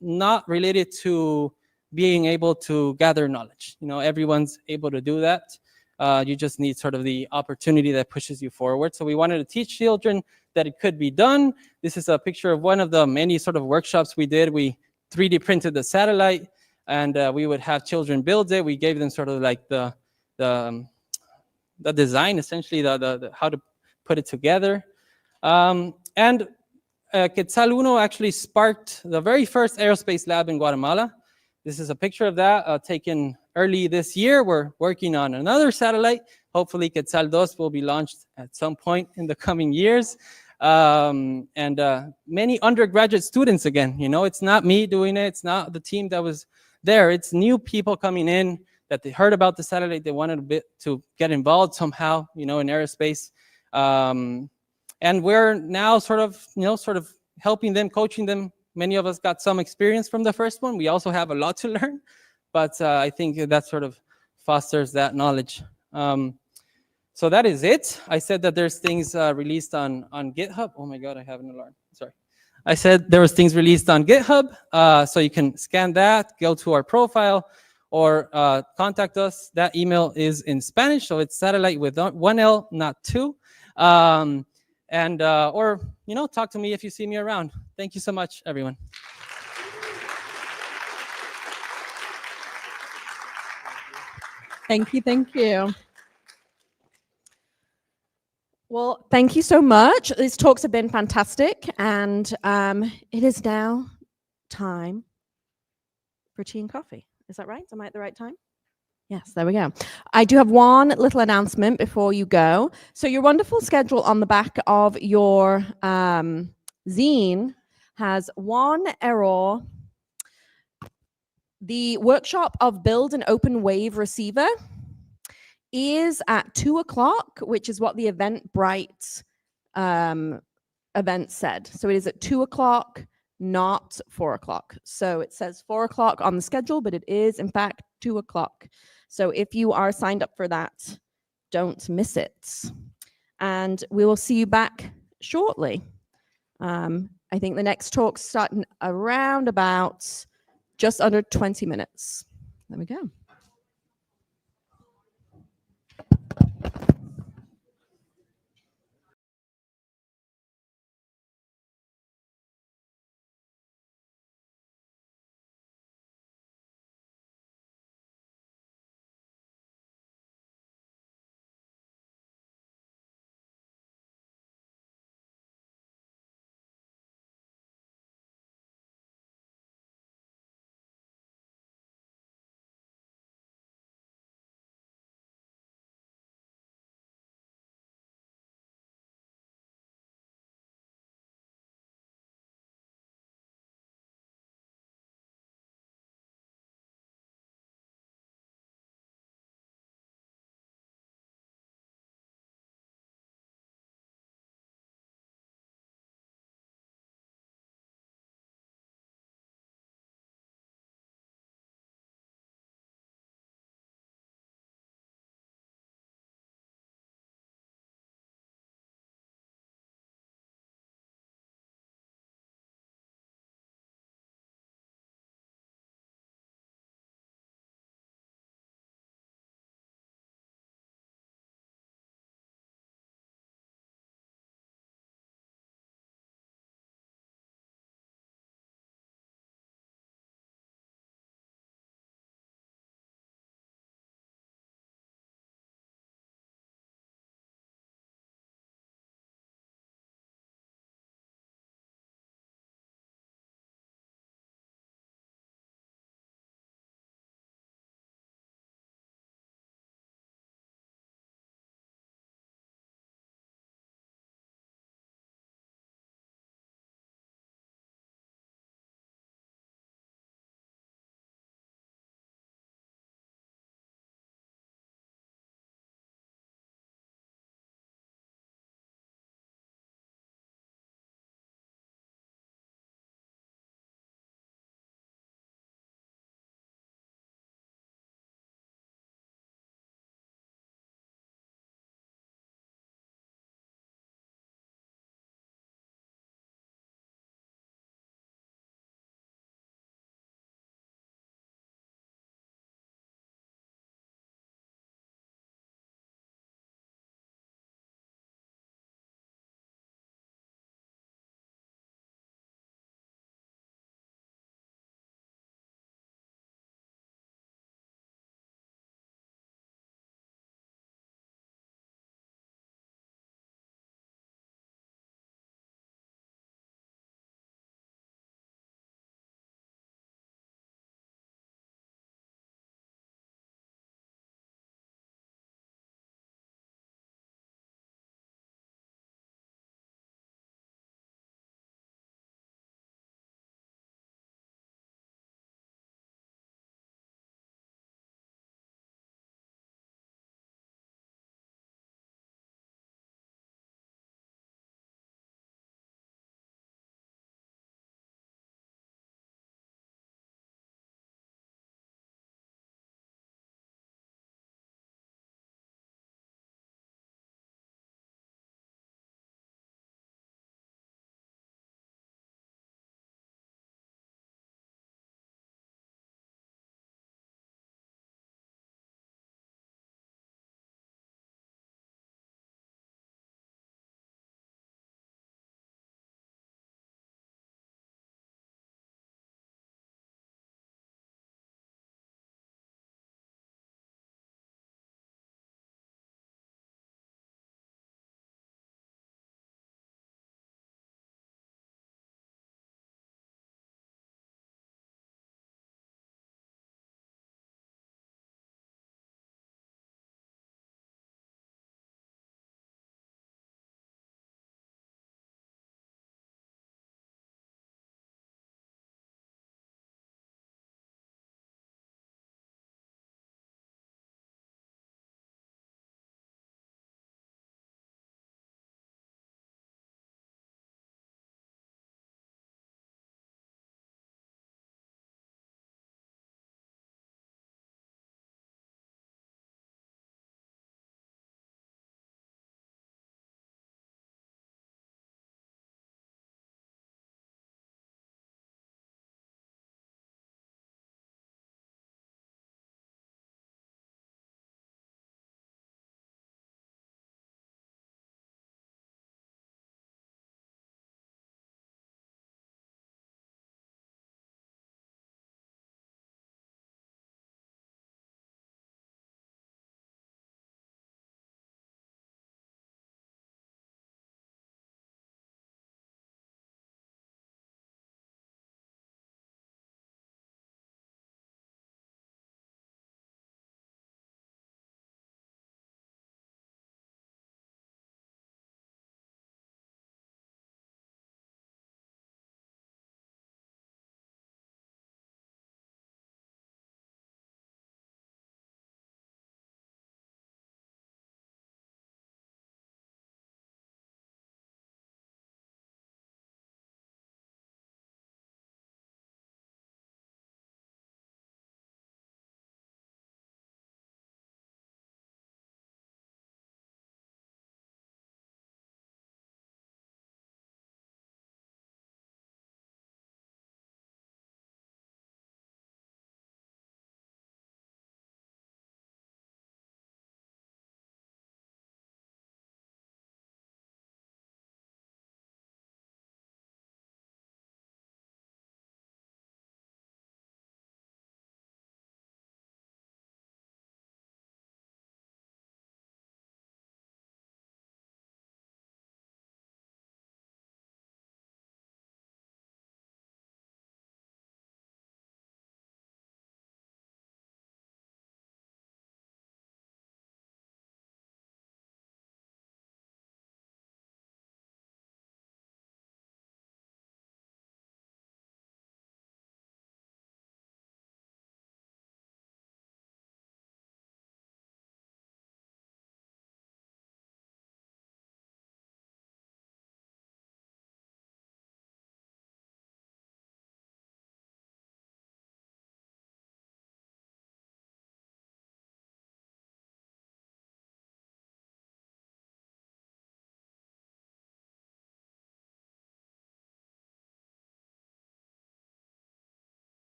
not related to being able to gather knowledge. Everyone's able to do that. You just need sort of the opportunity that pushes you forward. So we wanted to teach children that it could be done. This is a picture of one of the many sort of workshops we did. We 3D printed the satellite, and we would have children build it. We gave them sort of like the design, essentially, the how to put it together. And Quetzal Uno actually sparked the very first aerospace lab in Guatemala. This is a picture of that taken early this year. We're working on another satellite. Hopefully Quetzal 2 will be launched at some point in the coming years. And many undergraduate students again, it's not me doing it. It's not the team that was there. It's new people coming in that they heard about the satellite, they wanted a bit to get involved somehow, in aerospace. And we're now sort of helping them, coaching them. Many of us got some experience from the first one. We also have a lot to learn, but I think that sort of fosters that knowledge. So that is it. I said that there's things released on GitHub. Oh my God, I have an alarm. Sorry. I said there was things released on GitHub, so you can scan that, go to our profile, or contact us. That email is in Spanish, so it's satellite with one L, not two. Or talk to me if you see me around. Thank you so much, everyone. Thank you. Thank you. Well, thank you so much. These talks have been fantastic, and it is now time for tea and coffee. Is that right? Am I at the right time? Yes, there we go. I do have one little announcement before you go. So your wonderful schedule on the back of your zine has one error. The workshop of Build an Open Wave Receiver is at 2 o'clock, which is what the Eventbrite event said. So it is at 2 o'clock, not 4 o'clock. So it says 4 o'clock on the schedule, but it is in fact 2 o'clock. So if you are signed up for that, don't miss it. And we will see you back shortly. I think the next talk's starting around about just under 20 minutes. There we go.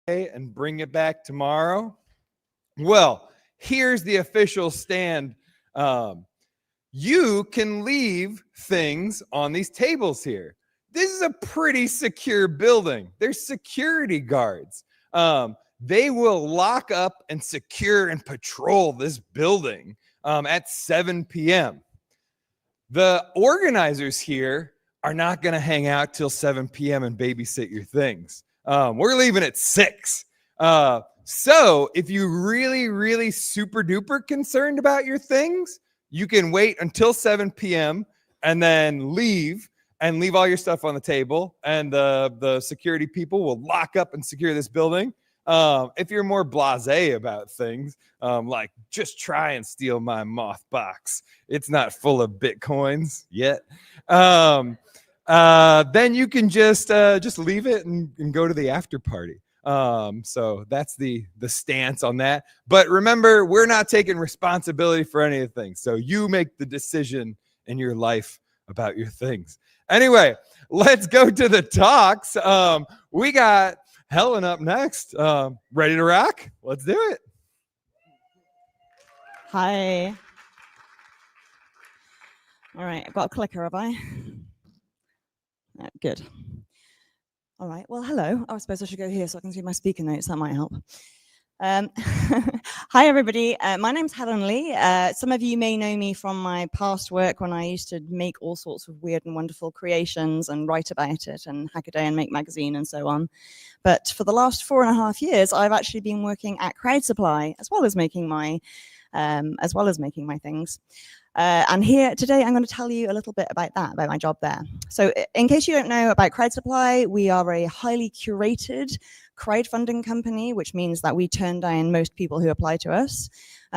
and bring it back tomorrow? Well, here's the official stand. You can leave things on these tables here. This is a pretty secure building. There's security guards. They will lock up and secure and patrol this building at 7 p.m. The organizers here are not going to hang out till 7 p.m. and babysit your things. We're leaving at 6. So if you're really, really super duper concerned about your things, you can wait until 7 p.m. and then leave all your stuff on the table. And the security people will lock up and secure this building. If you're more blasé about things, like just try and steal my Mothbox, it's not full of Bitcoins yet. Then you can just leave it and go to the after party. So that's the stance on that. But remember, we're not taking responsibility for any of the things. So you make the decision in your life about your things. Anyway, let's go to the talks. We got Helen up next. Ready to rock? Let's do it. Hi. All right, I've got a clicker, have I? Good. All right, well, hello. Oh, I suppose I should go here so I can see my speaker notes. That might help. Hi, everybody. My name's Helen Lee. Some of you may know me from my past work when I used to make all sorts of weird and wonderful creations and write about it and hack a day and make magazine and so on. But for the last 4.5 years, I've actually been working at Crowd Supply as well as making my things. And here today, I'm going to tell you a little bit about that, about my job there. So in case you don't know about Crowd Supply, we are a highly curated crowdfunding company, which means that we turn down most people who apply to us.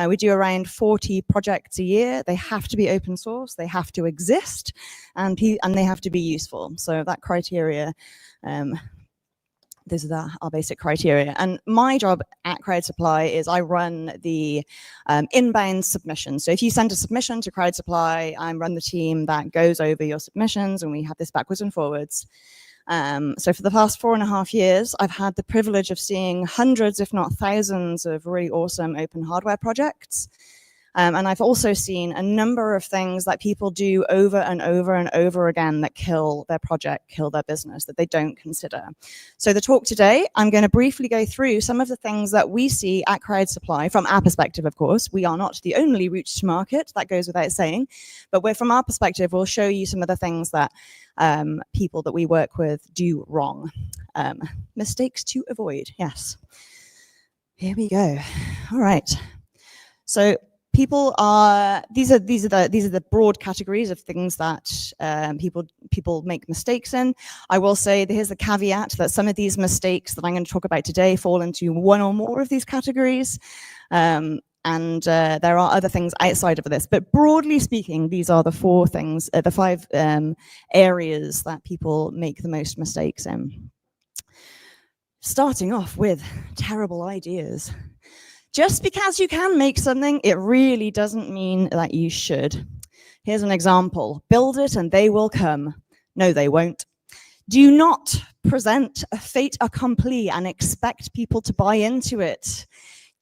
We do around 40 projects a year. They have to be open source, they have to exist, and they have to be useful. So that criteria, those are our basic criteria. And my job at Crowd Supply is I run the inbound submissions. So if you send a submission to Crowd Supply, I run the team that goes over your submissions, and we have this backwards and forwards. So for the past 4.5 years, I've had the privilege of seeing hundreds, if not thousands, of really awesome open hardware projects. And I've also seen a number of things that people do over and over and over again that kill their project, kill their business, that they don't consider. So the talk today, I'm going to briefly go through some of the things that we see at Crowd Supply from our perspective, of course. We are not the only route to market, that goes without saying, but from our perspective, we'll show you some of the things that people that we work with do wrong. Mistakes to avoid, yes. Here we go. All right. So people are these are the broad categories of things that people make mistakes in. I will say here's the caveat that some of these mistakes that I'm going to talk about today fall into one or more of these categories. And there are other things outside of this, but broadly speaking, these are the 5 areas that people make the most mistakes in. Starting off with terrible ideas. Just because you can make something, it really doesn't mean that you should. Here's an example. Build it and they will come. No, they won't. Do not present a fait accompli and expect people to buy into it.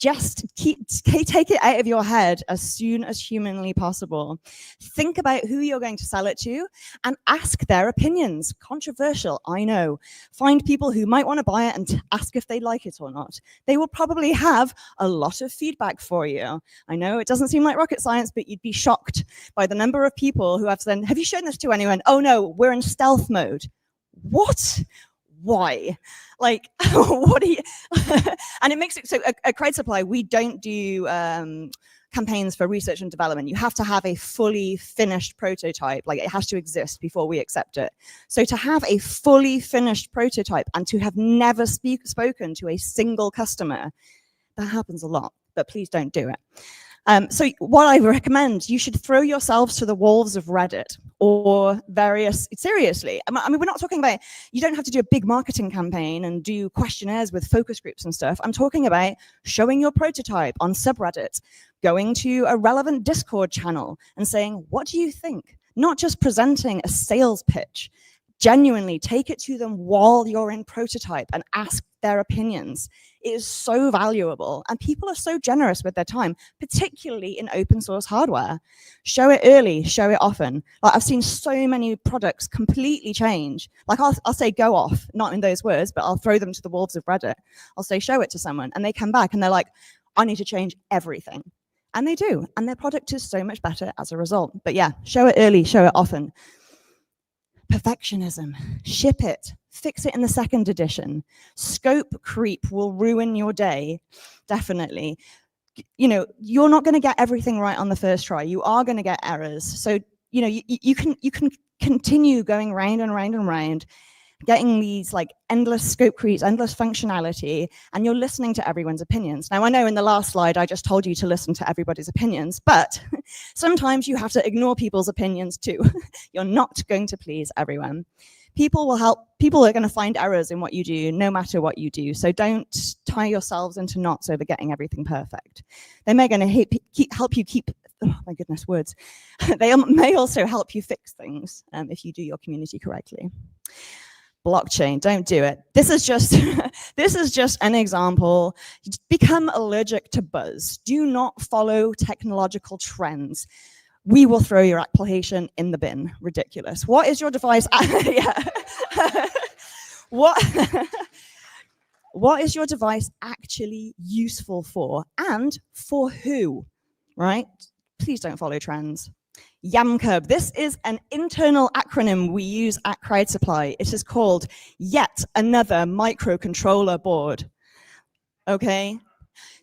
Just take it out of your head as soon as humanly possible. Think about who you're going to sell it to and ask their opinions. Controversial, I know. Find people who might want to buy it and ask if they like it or not. They will probably have a lot of feedback for you. I know it doesn't seem like rocket science, but you'd be shocked by the number of people who have said, have you shown this to anyone? Oh no, we're in stealth mode. What? Why? Like, what do you and it makes it so at Crowd Supply we don't do campaigns for research and development. You have to have a fully finished prototype, like it has to exist before we accept it. So to have a fully finished prototype and to have never spoken to a single customer, that happens a lot, but please don't do it. So what I recommend, you should throw yourselves to the wolves of Reddit or seriously, I mean, we're not talking about, you don't have to do a big marketing campaign and do questionnaires with focus groups and stuff. I'm talking about showing your prototype on subreddit, going to a relevant Discord channel and saying, what do you think? Not just presenting a sales pitch. Genuinely take it to them while you're in prototype and ask their opinions. It is so valuable, and people are so generous with their time, particularly in open source hardware. Show it early, show it often. Like, I've seen so many products completely change. Like, I'll say go off, not in those words, but I'll throw them to the wolves of Reddit. I'll say show it to someone, and they come back and they're like, I need to change everything. And they do, and their product is so much better as a result. But yeah, show it early, show it often. Perfectionism, ship it, fix it in the second edition. Scope creep will ruin your day, definitely. You know, you're not going to get everything right on the first try. You are going to get errors. So, you know, you can continue going round and round and round, getting these like endless scope creeps, endless functionality, and you're listening to everyone's opinions. Now, I know in the last slide, I just told you to listen to everybody's opinions, but sometimes you have to ignore people's opinions too. You're not going to please everyone. People are going to find errors in what you do, no matter what you do. So don't tie yourselves into knots over getting everything perfect. They may going to help you keep, oh my goodness, words. They may also help you fix things if you do your community correctly. Blockchain, don't do it. This is just this is just an example. Become allergic to buzz. Do not follow technological trends. We will throw your application in the bin. Ridiculous. What is your device? What is your device actually useful for, and for who? Right? Please don't follow trends. YAMCUB. This is an internal acronym we use at Crowd Supply. It is called Yet Another Microcontroller Board. Okay?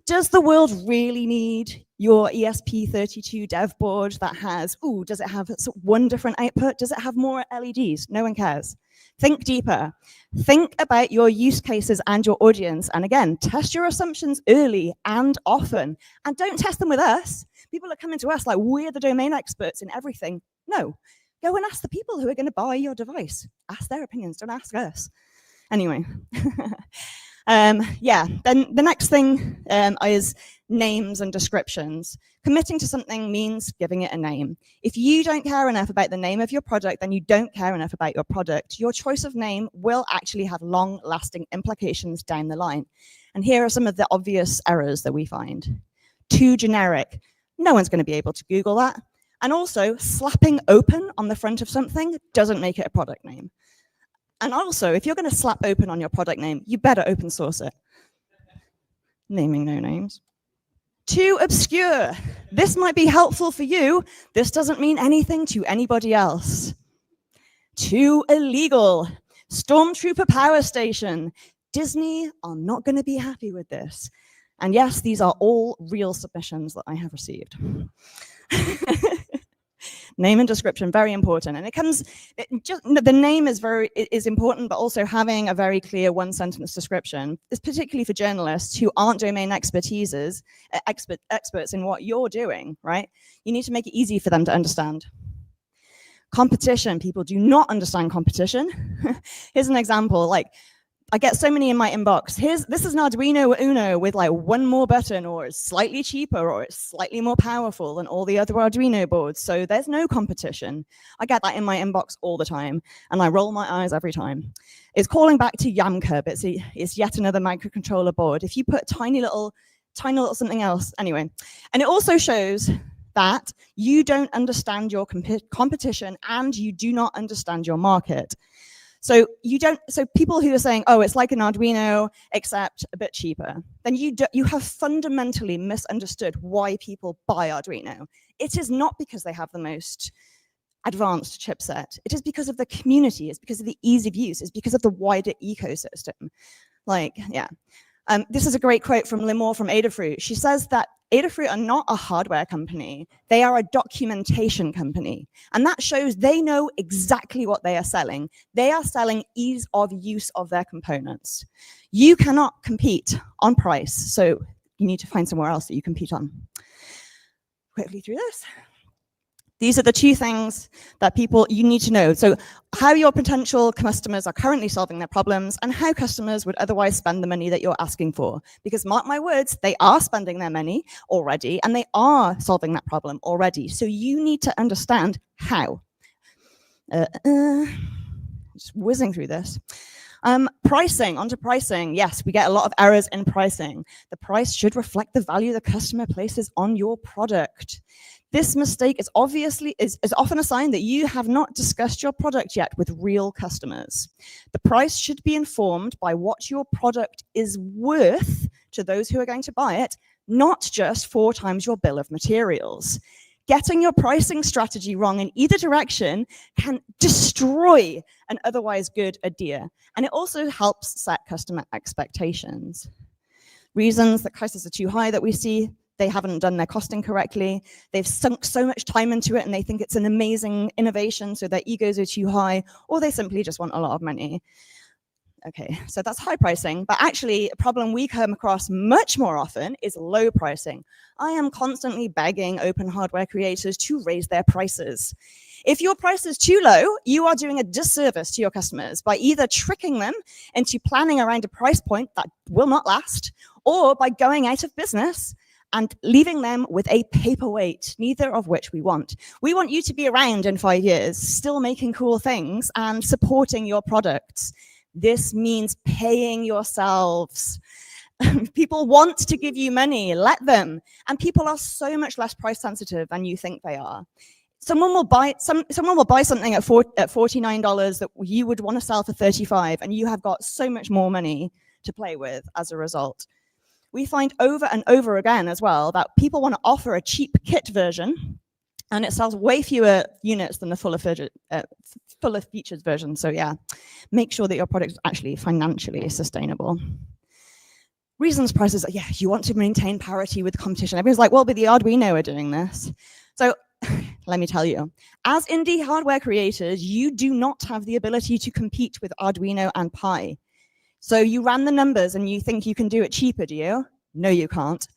Does the world really need your ESP32 dev board that has, does it have one different output? Does it have more LEDs? No one cares. Think deeper. Think about your use cases and your audience. And again, test your assumptions early and often. And don't test them with us. People are coming to us like we're the domain experts in everything. No, go and ask the people who are going to buy your device. Ask their opinions, don't ask us. Anyway, yeah, then the next thing is names and descriptions. Committing to something means giving it a name. If you don't care enough about the name of your product, then you don't care enough about your product. Your choice of name will actually have long-lasting implications down the line. And here are some of the obvious errors that we find. Too generic. No one's going to be able to Google that. And also, slapping open on the front of something doesn't make it a product name. And also, if you're going to slap open on your product name, you better open source it. Naming no names. Too obscure. This might be helpful for you. This doesn't mean anything to anybody else. Too illegal. Stormtrooper power station. Disney are not going to be happy with this. And yes, these are all real submissions that I have received. Name and description, very important. And the name is important, but also having a very clear one-sentence description is particularly for journalists who aren't domain experts in what you're doing, right? You need to make it easy for them to understand. Competition, people do not understand competition. Here's an example, like, I get so many in my inbox. This is an Arduino Uno with like one more button, or it's slightly cheaper, or it's slightly more powerful than all the other Arduino boards. So there's no competition. I get that in my inbox all the time, and I roll my eyes every time. It's calling back to YAMCUB. It's yet another microcontroller board. If you put tiny little something else, anyway. And it also shows that you don't understand your competition and you do not understand your market. So people who are saying, oh, it's like an Arduino, except a bit cheaper, then you have fundamentally misunderstood why people buy Arduino. It is not because they have the most advanced chipset. It is because of the community. It's because of the ease of use. It's because of the wider ecosystem. Like, yeah. This is a great quote from Limor from Adafruit. She says that Adafruit are not a hardware company. They are a documentation company. And that shows they know exactly what they are selling. They are selling ease of use of their components. You cannot compete on price, so you need to find somewhere else that you compete on. Quickly through this. These are the two things that you need to know. So how your potential customers are currently solving their problems and how customers would otherwise spend the money that you're asking for. Because mark my words, they are spending their money already and they are solving that problem already. So you need to understand how. just whizzing through this. Pricing, onto pricing. Yes, we get a lot of errors in pricing. The price should reflect the value the customer places on your product. This mistake is often a sign that you have not discussed your product yet with real customers. The price should be informed by what your product is worth to those who are going to buy it, not just 4 times your bill of materials. Getting your pricing strategy wrong in either direction can destroy an otherwise good idea. And it also helps set customer expectations. Reasons that prices are too high that we see: they haven't done their costing correctly, they've sunk so much time into it and they think it's an amazing innovation, so their egos are too high, or they simply just want a lot of money. Okay, so that's high pricing, but actually a problem we come across much more often is low pricing. I am constantly begging open hardware creators to raise their prices. If your price is too low, you are doing a disservice to your customers by either tricking them into planning around a price point that will not last, or by going out of business and leaving them with a paperweight, neither of which we want. We want you to be around in 5 years, still making cool things and supporting your products. This means paying yourselves. People want to give you money, let them. And people are so much less price sensitive than you think they are. Someone will buy something at $49 that you would want to sell for $35, and you have got so much more money to play with as a result. We find over and over again as well that people want to offer a cheap kit version, and it sells way fewer units than the fuller featured version. So yeah, make sure that your product is actually financially sustainable. Reasons prices, yeah, you want to maintain parity with competition. Everyone's like, well, but the Arduino are doing this. So let me tell you, as indie hardware creators, you do not have the ability to compete with Arduino and Pi. So you ran the numbers and you think you can do it cheaper, do you? No, you can't.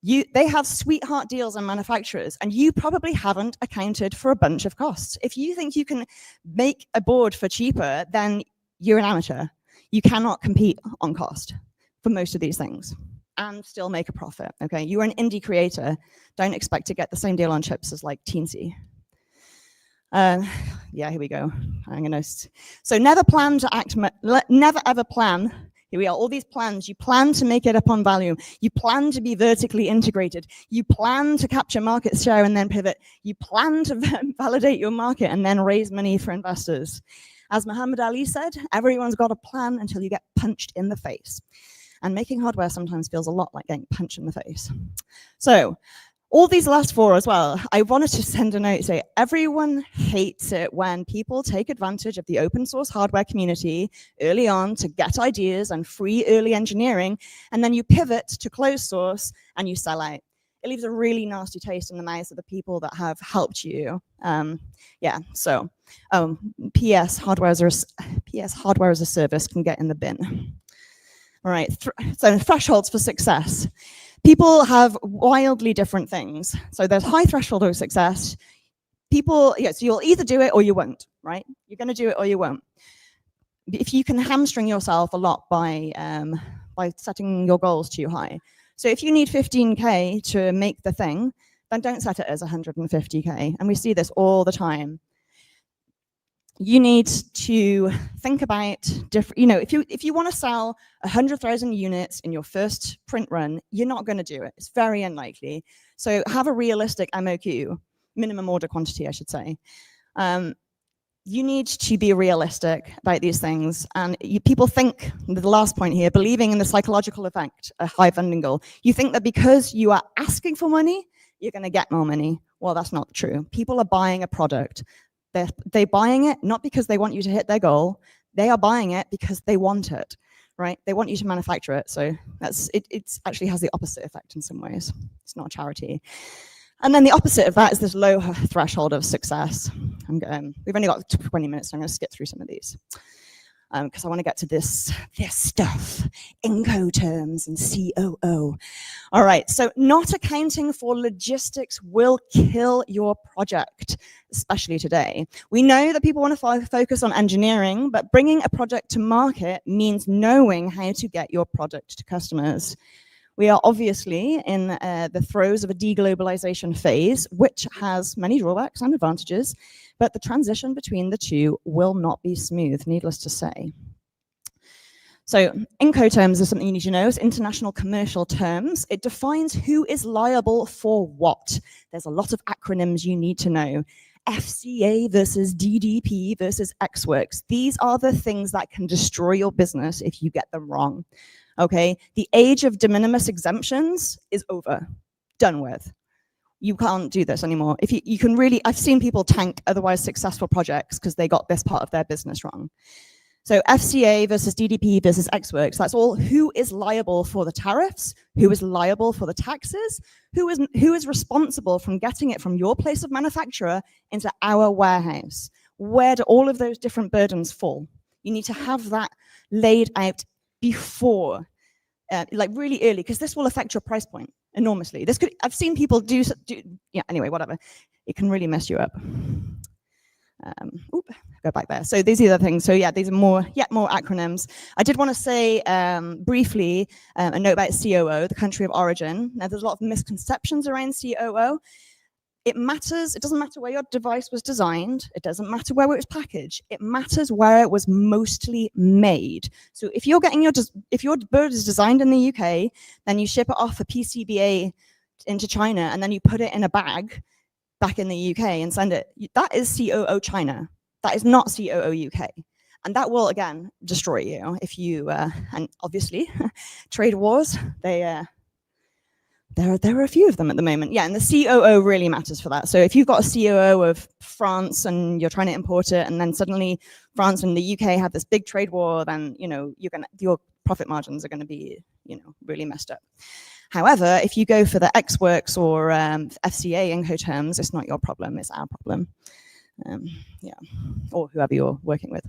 They have sweetheart deals on manufacturers, and you probably haven't accounted for a bunch of costs. If you think you can make a board for cheaper, then you're an amateur. You cannot compete on cost for most of these things and still make a profit, okay? You're an indie creator. Don't expect to get the same deal on chips as like Teensy. Yeah, here we go. So never plan to act, never ever plan. Here we are, all these plans. You plan to make it up on volume. You plan to be vertically integrated. You plan to capture market share and then pivot. You plan to validate your market and then raise money for investors. As Muhammad Ali said, everyone's got a plan until you get punched in the face. And making hardware sometimes feels a lot like getting punched in the face. So all these last 4 as well, I wanted to send a note, say everyone hates it when people take advantage of the open source hardware community early on to get ideas and free early engineering, and then you pivot to closed source and you sell out. It leaves a really nasty taste in the mouths of the people that have helped you. Yeah, so PS hardware as a service can get in the bin. All right, so thresholds for success. People have wildly different things. So there's high threshold of success. So you'll either do it or you won't, right? You're going to do it or you won't. If you can hamstring yourself a lot by setting your goals too high. So if you need 15K to make the thing, then don't set it as 150K. And we see this all the time. You need to think about different, if you want to sell 100,000 units in your first print run, you're not going to do it. It's very unlikely. So have a realistic MOQ, minimum order quantity, I should say. You need to be realistic about these things. And people think, the last point here, believing in the psychological effect, a high funding goal. You think that because you are asking for money, you're going to get more money. Well, that's not true. People are buying a product. They're buying it not because they want you to hit their goal. They are buying it because they want it, right? They want you to manufacture it. So it actually has the opposite effect in some ways. It's not a charity. And then the opposite of that is this low threshold of success. We've only got 20 minutes, so I'm going to skip through some of these because I want to get to this stuff, Incoterms and COO. All right, so not accounting for logistics will kill your project, especially today. We know that people want to focus on engineering, but bringing a project to market means knowing how to get your product to customers. We are obviously in the throes of a deglobalization phase, which has many drawbacks and advantages, but the transition between the two will not be smooth, needless to say. So Incoterms is something you need to know. It's international commercial terms. It defines who is liable for what. There's a lot of acronyms you need to know. FCA versus DDP versus XWorks. These are the things that can destroy your business if you get them wrong. Okay, the age of de minimis exemptions is over, done with. You can't do this anymore. If you can really, I've seen people tank otherwise successful projects because they got this part of their business wrong. So FCA versus DDP versus XWorks, that's all who is liable for the tariffs, who is liable for the taxes, who is responsible from getting it from your place of manufacturer into our warehouse. Where do all of those different burdens fall? You need to have that laid out before, like really early, because this will affect your price point enormously. This could, I've seen people do yeah, anyway, whatever. It can really mess you up. Go back there. So these are the things. So yeah, these are yet more acronyms. I did want to say briefly a note about COO, the country of origin. Now there's a lot of misconceptions around COO. It matters. It doesn't matter where your device was designed. It doesn't matter where it was packaged. It matters where it was mostly made. So if you're getting if your bird is designed in the UK, then you ship it off a PCBA into China, and then you put it in a bag back in the UK and send it. That is COO China. That is not COO UK. And that will, again, destroy you if you, and obviously, trade wars, there are a few of them at the moment. Yeah, and the COO really matters for that. So if you've got a COO of France and you're trying to import it, and then suddenly France and the UK have this big trade war, then, you know, your profit margins are going to be, you know, really messed up. However, if you go for the XWorks or FCA Incoterms, it's not your problem, it's our problem. Yeah, or whoever you're working with.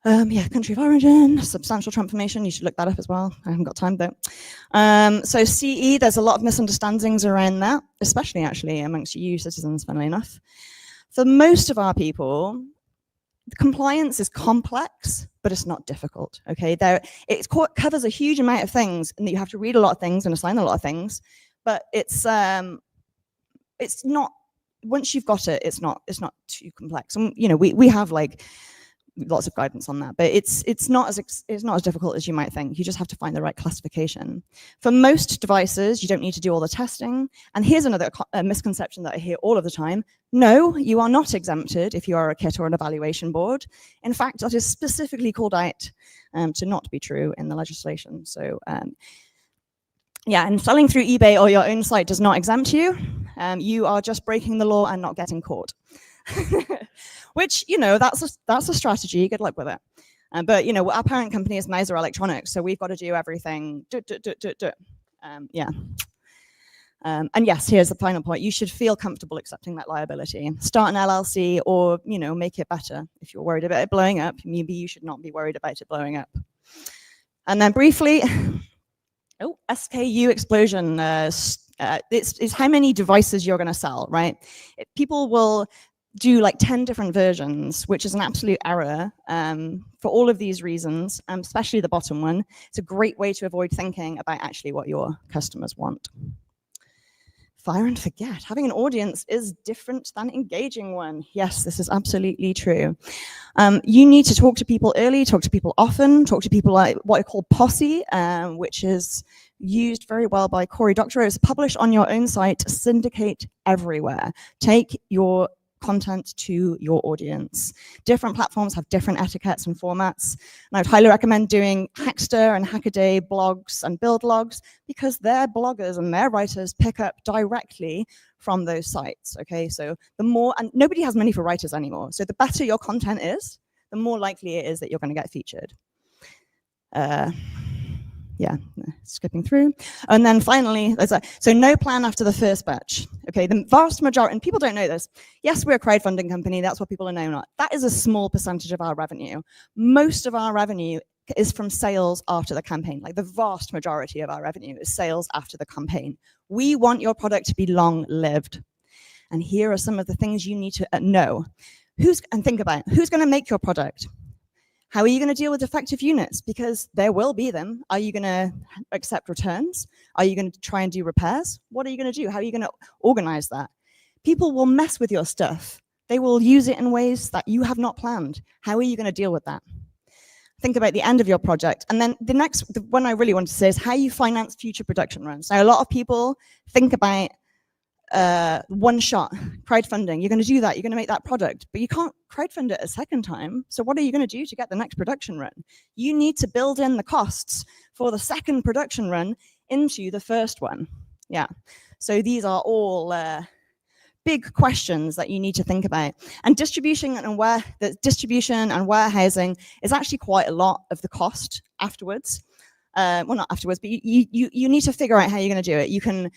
Yeah, country of origin, substantial transformation, you should look that up as well. I haven't got time though. So CE, there's a lot of misunderstandings around that, especially actually amongst EU citizens, funnily enough. For most of our people, the compliance is complex, but it's not difficult, okay? It covers a huge amount of things, and you have to read a lot of things and assign a lot of things, but it's not, once you've got it, it's not too complex. And you know, we have like lots of guidance on that, but it's not as difficult as you might think. You just have to find the right classification. For most devices, you don't need to do all the testing. And here's another misconception that I hear all of the time. No, you are not exempted if you are a kit or an evaluation board. In fact, that is specifically called out to not be true in the legislation. So yeah, and selling through eBay or your own site does not exempt you. You are just breaking the law and not getting caught. Which, you know, that's a strategy. Good luck with it. But, you know, our parent company is Mauser Electronics, so we've got to do everything. Yeah. And yes, here's the final point. You should feel comfortable accepting that liability. Start an LLC or, you know, make it better. If you're worried about it blowing up, maybe you should not be worried about it blowing up. And then briefly, SKU explosion. It's how many devices you're going to sell, right? People will do like 10 different versions, which is an absolute error for all of these reasons, especially the bottom one. It's a great way to avoid thinking about actually what your customers want. Fire and forget. Having an audience is different than engaging one. Yes, this is absolutely true. You need to talk to people early, talk to people often, talk to people like what I call posse, which is used very well by Cory Doctorow's. Publish on your own site, syndicate everywhere. Take your content to your audience. Different platforms have different etiquettes and formats. And I would highly recommend doing Hackster and Hackaday blogs and build logs because their bloggers and their writers pick up directly from those sites. Okay, so the more, and nobody has money for writers anymore. So the better your content is, the more likely it is that you're going to get featured. Yeah, skipping through. And then finally, so no plan after the first batch. Okay, the vast majority, and people don't know this. Yes, we're a crowdfunding company. That's what people know not. That is a small percentage of our revenue. Most of our revenue is from sales after the campaign. Like the vast majority of our revenue is sales after the campaign. We want your product to be long-lived. And here are some of the things you need to know. And think about, who's going to make your product? How are you going to deal with defective units? Because there will be them. Are you going to accept returns? Are you going to try and do repairs? What are you going to do? How are you going to organize that? People will mess with your stuff. They will use it in ways that you have not planned. How are you going to deal with that? Think about the end of your project. And then the one I really want to say is how you finance future production runs. Now, a lot of people think about one shot crowdfunding. You're going to do that. You're going to make that product, but you can't crowdfund it a second time. So what are you going to do to get the next production run? You need to build in the costs for the second production run into the first one. Yeah. So these are all big questions that you need to think about. And distribution and warehousing is actually quite a lot of the cost afterwards. Well, not afterwards, but you need to figure out how you're going to do it. You can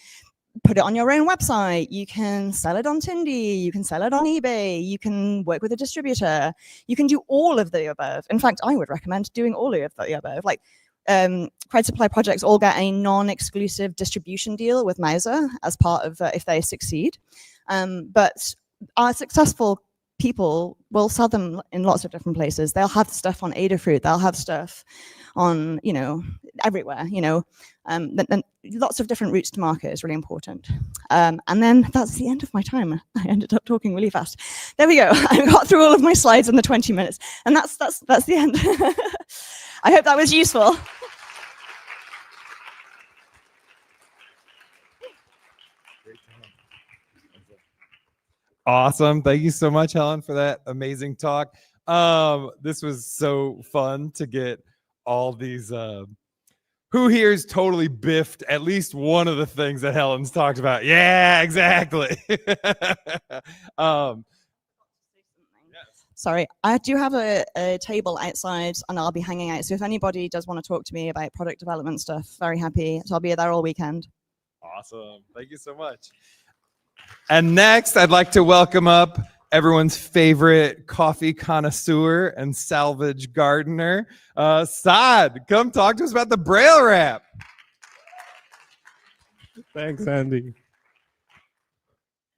put it on your own website. You can sell it on Tindy. You can sell it on eBay. You can work with a distributor. You can do all of the above. In fact, I would recommend doing all of the above. Like Crowd Supply projects all get a non-exclusive distribution deal with Mauser as part of if they succeed. But our successful people will sell them in lots of different places. They'll have stuff on Adafruit. They'll have stuff on, everywhere, then lots of different routes to market is really important. And then that's the end of my time. I ended up talking really fast. There we go. I got through all of my slides in the 20 minutes. And that's the end. I hope that was useful. Awesome. Thank you so much, Helen, for that amazing talk. This was so fun to get all these. Who here is totally biffed at least one of the things that Helen's talked about? Yeah, exactly. Sorry, I do have a table outside and I'll be hanging out. So if anybody does want to talk to me about product development stuff, very happy. So I'll be there all weekend. Awesome. Thank you so much. And next, I'd like to welcome up everyone's favorite coffee connoisseur and salvage gardener, Saad. Come talk to us about the Braille Rap. Thanks, Andy.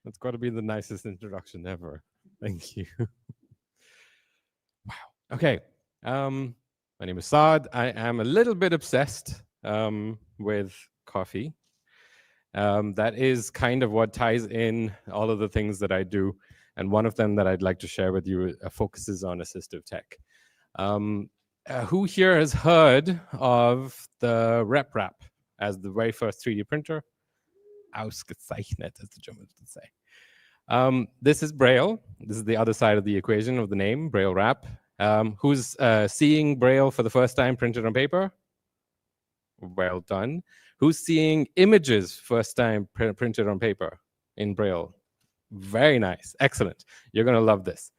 That's got to be the nicest introduction ever. Thank you. Wow. Okay. My name is Saad. I am a little bit obsessed with coffee. That is kind of what ties in all of the things that I do. And one of them that I'd like to share with you focuses on assistive tech. Who here has heard of the RepRap as the very first 3D printer? Ausgezeichnet, as the Germans would say. This is Braille. This is the other side of the equation of the name, Braille Rap. Who's seeing Braille for the first time printed on paper? Well done. Who's seeing images first time printed on paper in Braille? Very nice. Excellent. You're going to love this.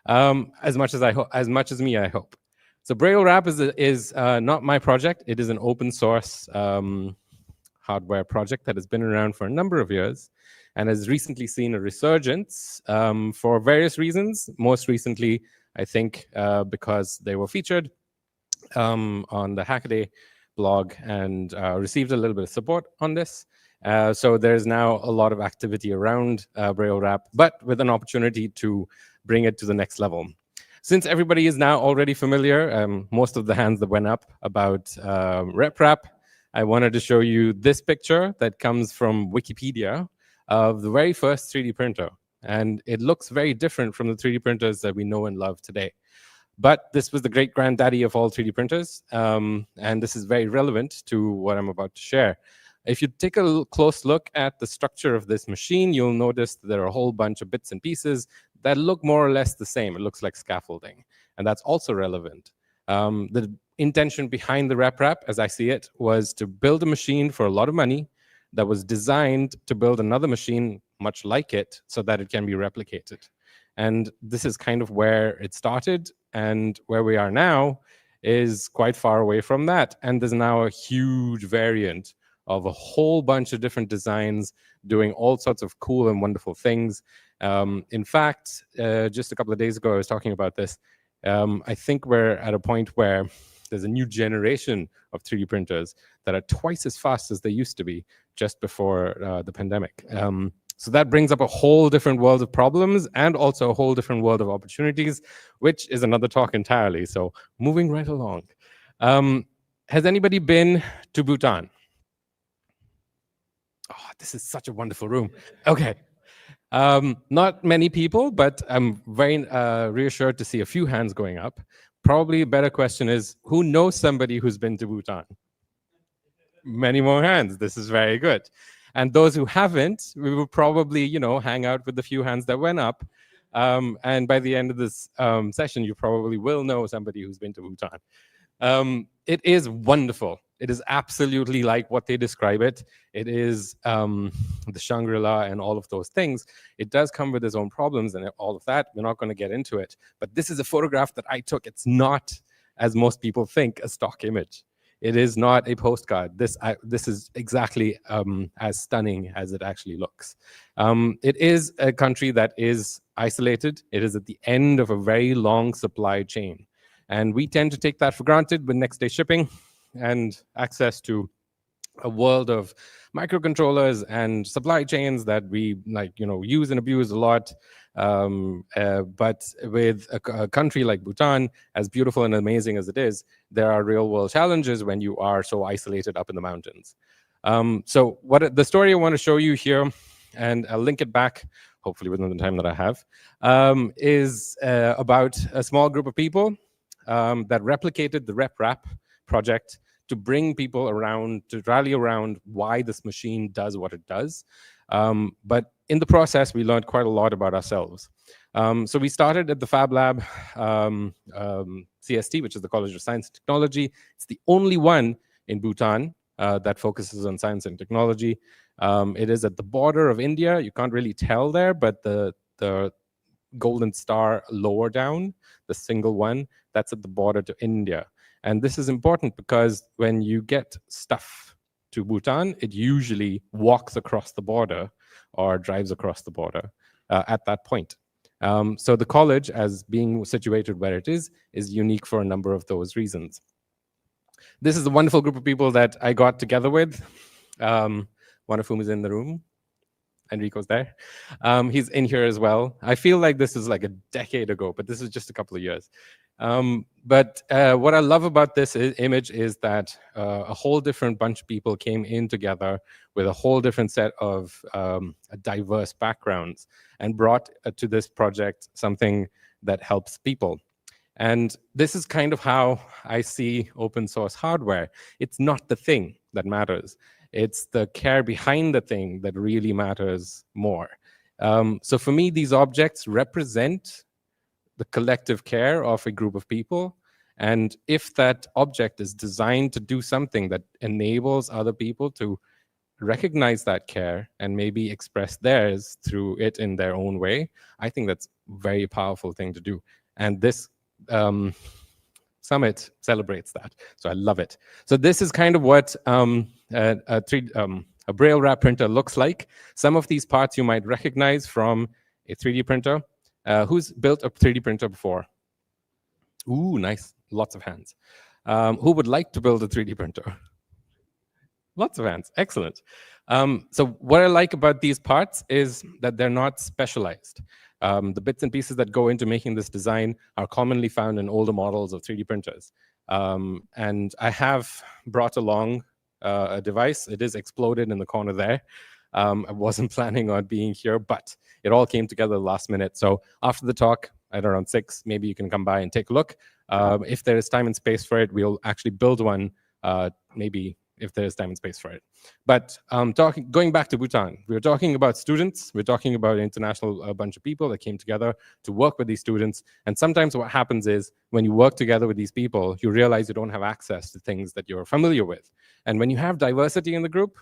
As much as me, I hope. So Braille Rap is not my project. It is an open source hardware project that has been around for a number of years and has recently seen a resurgence for various reasons. Most recently, I think because they were featured on the Hackaday blog and received a little bit of support on this. So there's now a lot of activity around Braille Rap, but with an opportunity to bring it to the next level. Since everybody is now already familiar, most of the hands that went up about RepRap, I wanted to show you this picture that comes from Wikipedia of the very first 3D printer. And it looks very different from the 3D printers that we know and love today. But this was the great granddaddy of all 3D printers. And this is very relevant to what I'm about to share. If you take a close look at the structure of this machine, you'll notice that there are a whole bunch of bits and pieces that look more or less the same. It looks like scaffolding. And that's also relevant. The intention behind the RepRap, as I see it, was to build a machine for a lot of money that was designed to build another machine much like it so that it can be replicated. And this is kind of where it started, and where we are now is quite far away from that. And there's now a huge variant of a whole bunch of different designs doing all sorts of cool and wonderful things. In fact, just a couple of days ago, I was talking about this. I think we're at a point where there's a new generation of 3D printers that are twice as fast as they used to be just before the pandemic. So that brings up a whole different world of problems and also a whole different world of opportunities, which is another talk entirely. So moving right along. Has anybody been to Bhutan? Oh, this is such a wonderful room. Okay. Not many people, but I'm very reassured to see a few hands going up. Probably a better question is, who knows somebody who's been to Bhutan? Many more hands. This is very good. And those who haven't, we will probably, hang out with the few hands that went up. And by the end of this session, you probably will know somebody who's been to Bhutan. It is wonderful. It is absolutely like what they describe it. It is the Shangri-La and all of those things. It does come with its own problems and all of that. We're not going to get into it. But this is a photograph that I took. It's not, as most people think, a stock image. It is not a postcard. This is exactly as stunning as it actually looks. It is a country that is isolated. It is at the end of a very long supply chain. And we tend to take that for granted with next day shipping and access to a world of microcontrollers and supply chains that we use and abuse a lot. But with a country like Bhutan, as beautiful and amazing as it is, there are real world challenges when you are so isolated up in the mountains. So the story I want to show you here, and I'll link it back, hopefully within the time that I have, is about a small group of people that replicated the RepRap project to bring people around, to rally around why this machine does what it does. But in the process, we learned quite a lot about ourselves. So we started at the Fab Lab, CST, which is the College of Science and Technology. It's the only one in Bhutan that focuses on science and technology. It is at the border of India. You can't really tell there, but the golden star lower down, the single one, that's at the border to India. And this is important because when you get stuff to Bhutan, it usually walks across the border or drives across the border at that point. So the college, as being situated where it is unique for a number of those reasons. This is a wonderful group of people that I got together with, one of whom is in the room. Enrico's there. He's in here as well. I feel like this is like a decade ago, but this is just a couple of years. But what I love about this image is that a whole different bunch of people came in together with a whole different set of diverse backgrounds and brought to this project something that helps people. And this is kind of how I see open source hardware. It's not the thing that matters. It's the care behind the thing that really matters more. So for me, these objects represent the collective care of a group of people. And if that object is designed to do something that enables other people to recognize that care and maybe express theirs through it in their own way, I think that's a very powerful thing to do. And this summit celebrates that. So I love it. So this is kind of what a Braille Rap printer looks like. Some of these parts you might recognize from a 3D printer. Who's built a 3D printer before? Ooh, nice. Lots of hands. Who would like to build a 3D printer? Lots of hands. Excellent. So what I like about these parts is that they're not specialized. The bits and pieces that go into making this design are commonly found in older models of 3D printers. And I have brought along a device. It is exploded in the corner there. I wasn't planning on being here, but it all came together last minute. So after the talk, at around 6, maybe you can come by and take a look. If there is time and space for it, we'll actually build one, maybe if there is time and space for it. But going back to Bhutan, we were talking about students. We're talking about an international bunch of people that came together to work with these students. And sometimes what happens is when you work together with these people, you realize you don't have access to things that you're familiar with. And when you have diversity in the group,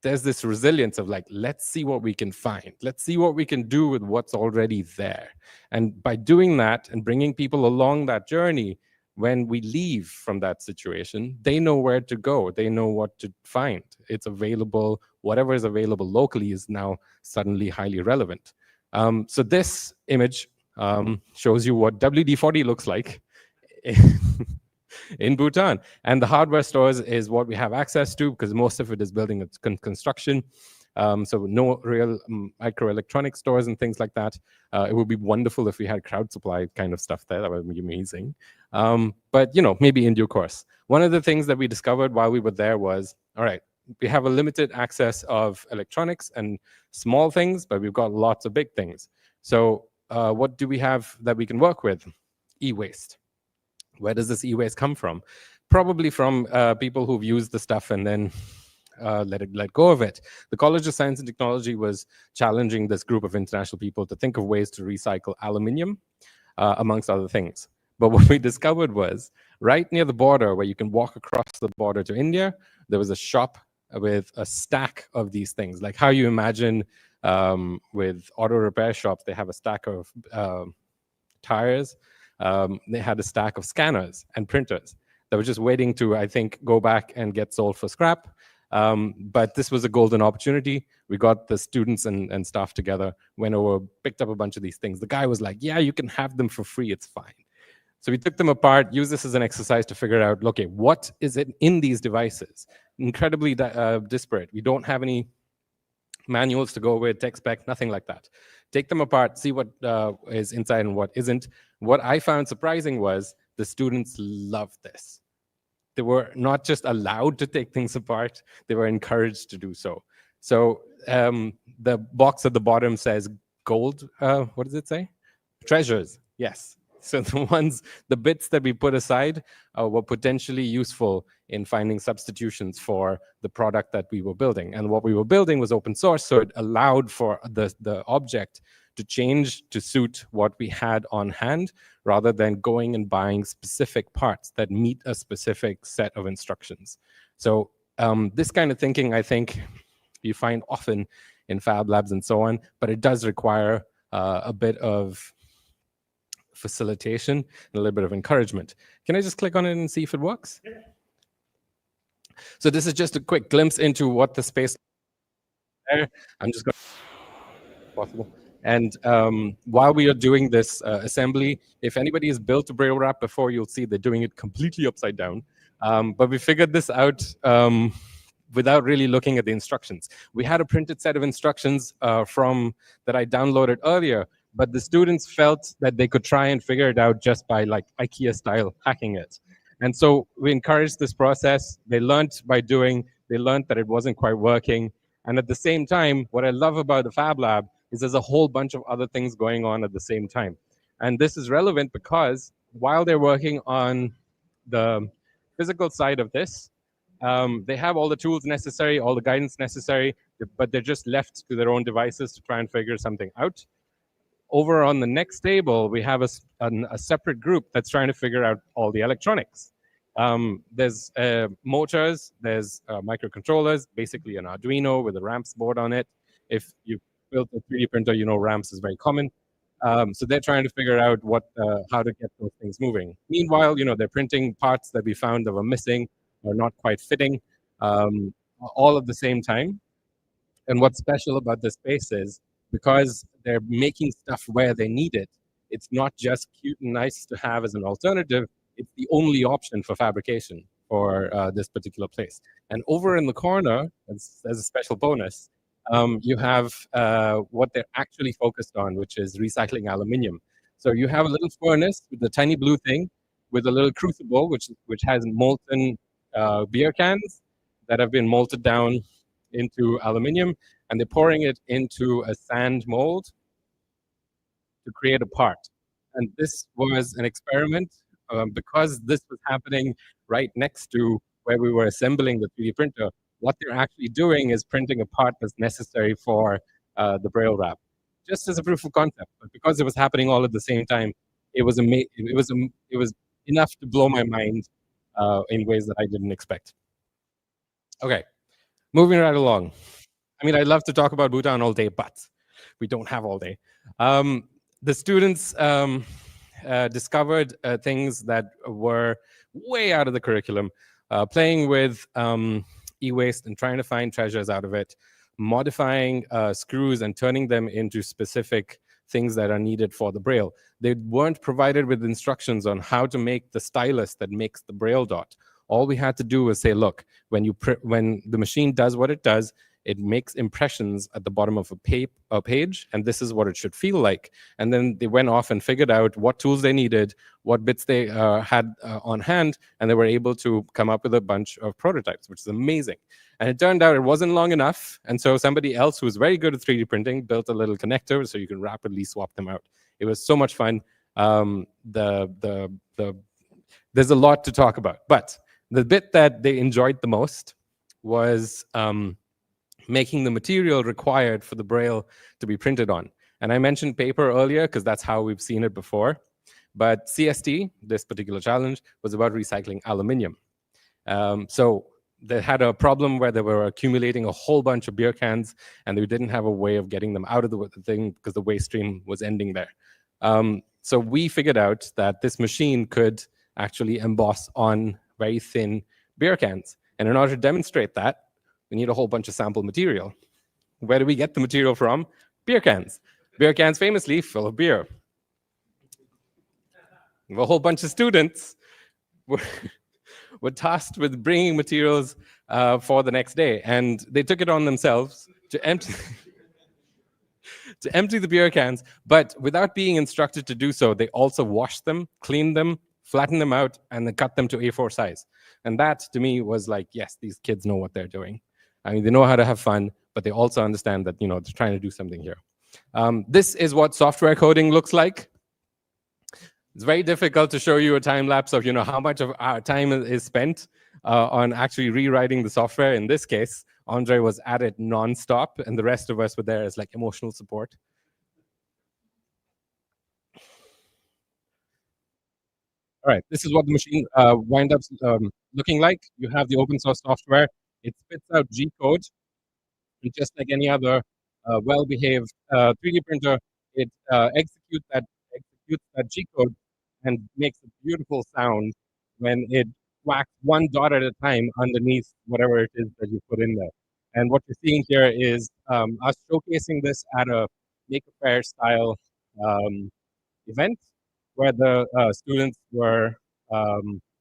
there's this resilience of like, let's see what we can find. Let's see what we can do with what's already there. And by doing that and bringing people along that journey, when we leave from that situation, they know where to go. They know what to find. It's available. Whatever is available locally is now suddenly highly relevant. So this image shows you what WD-40 looks like in Bhutan. And the hardware stores is what we have access to because most of it is building its construction. So no real microelectronic stores and things like that. It would be wonderful if we had crowd supply kind of stuff there. That would be amazing. But maybe in due course. One of the things that we discovered while we were there was, all right, we have a limited access of electronics and small things, but we've got lots of big things. So what do we have that we can work with? E-waste. Where does this e-waste come from? Probably from people who've used the stuff and then let go of it. The College of Science and Technology was challenging this group of international people to think of ways to recycle aluminium, amongst other things. But what we discovered was, right near the border, where you can walk across the border to India, there was a shop with a stack of these things, like how you imagine with auto repair shops, they have a stack of tires. They had a stack of scanners and printers that were just waiting to, I think, go back and get sold for scrap. But this was a golden opportunity. We got the students and staff together, went over, picked up a bunch of these things. The guy was like, yeah, you can have them for free, it's fine. So we took them apart, used this as an exercise to figure out, okay, what is it in these devices? Incredibly disparate. We don't have any manuals to go with, tech spec, nothing like that. Take them apart, see what is inside and what isn't. What I found surprising was the students loved this. They were not just allowed to take things apart, they were encouraged to do so. So the box at the bottom says gold, what does it say? Treasures, yes. So the bits that we put aside were potentially useful in finding substitutions for the product that we were building. And what we were building was open source, so it allowed for the object to change to suit what we had on hand, rather than going and buying specific parts that meet a specific set of instructions. So this kind of thinking, I think, you find often in fab labs and so on, but it does require a bit of facilitation and a little bit of encouragement. Can I just click on it and see if it works? Yeah. So this is just a quick glimpse into what the space there. I'm just going to possible. And while we are doing this assembly, if anybody has built a Braille Rap before, you'll see they're doing it completely upside down. But we figured this out without really looking at the instructions. We had a printed set of instructions that I downloaded earlier, but the students felt that they could try and figure it out just by like IKEA style hacking it. And so we encouraged this process. They learned by doing, they learned that it wasn't quite working. And at the same time, what I love about the Fab Lab is there's a whole bunch of other things going on at the same time. And this is relevant because while they're working on the physical side of this, they have all the tools necessary, all the guidance necessary, but they're just left to their own devices to try and figure something out. Over on the next table, we have a separate group that's trying to figure out all the electronics. There's motors, there's microcontrollers, basically an Arduino with a ramps board on it. If you've built a 3D printer, you know ramps is very common. So they're trying to figure out how to get those things moving. Meanwhile, they're printing parts that we found that were missing or not quite fitting, all at the same time. And what's special about this space is, because they're making stuff where they need it, it's not just cute and nice to have as an alternative, it's the only option for fabrication for this particular place. And over in the corner, as a special bonus, you have what they're actually focused on, which is recycling aluminium. So you have a little furnace with a tiny blue thing, with a little crucible, which has molten beer cans that have been molted down into aluminium, and they're pouring it into a sand mold to create a part. And this was an experiment because this was happening right next to where we were assembling the 3D printer. What they're actually doing is printing a part that's necessary for the Braille Rap, just as a proof of concept. But because it was happening all at the same time, it was enough to blow my mind in ways that I didn't expect. Okay, moving right along. I mean, I'd love to talk about Bhutan all day, but we don't have all day. The students discovered things that were way out of the curriculum, playing with e-waste and trying to find treasures out of it, modifying screws and turning them into specific things that are needed for the Braille. They weren't provided with instructions on how to make the stylus that makes the Braille dot. All we had to do was say, look, when the machine does what it does, it makes impressions at the bottom of a page, and this is what it should feel like. And then they went off and figured out what tools they needed, what bits they had on hand, and they were able to come up with a bunch of prototypes, which is amazing. And it turned out it wasn't long enough, and so somebody else who was very good at 3D printing built a little connector so you can rapidly swap them out. It was so much fun. There's a lot to talk about, but the bit that they enjoyed the most was making the material required for the Braille to be printed on. And I mentioned paper earlier because that's how we've seen it before. But CST, this particular challenge, was about recycling aluminium. So they had a problem where they were accumulating a whole bunch of beer cans, and they didn't have a way of getting them out of the thing because the waste stream was ending there. So we figured out that this machine could actually emboss on very thin beer cans. And in order to demonstrate that, we need a whole bunch of sample material. Where do we get the material from? Beer cans. Beer cans famously full of beer. A whole bunch of students were tasked with bringing materials for the next day. And they took it on themselves to empty the beer cans, but without being instructed to do so, they also washed them, cleaned them, flattened them out, and then cut them to A4 size. And that, to me, was like, yes, these kids know what they're doing. I mean, they know how to have fun, but they also understand that, they're trying to do something here. This is what software coding looks like. It's very difficult to show you a time lapse of, how much of our time is spent on actually rewriting the software. In this case, Andre was at it nonstop, and the rest of us were there as like emotional support. All right, this is what the machine winds up looking like. You have the open source software. It spits out G code, and just like any other well-behaved 3D printer, it executes that G code and makes a beautiful sound when it whacks one dot at a time underneath whatever it is that you put in there. And what you're seeing here is us showcasing this at a Make a Fair style event where the students were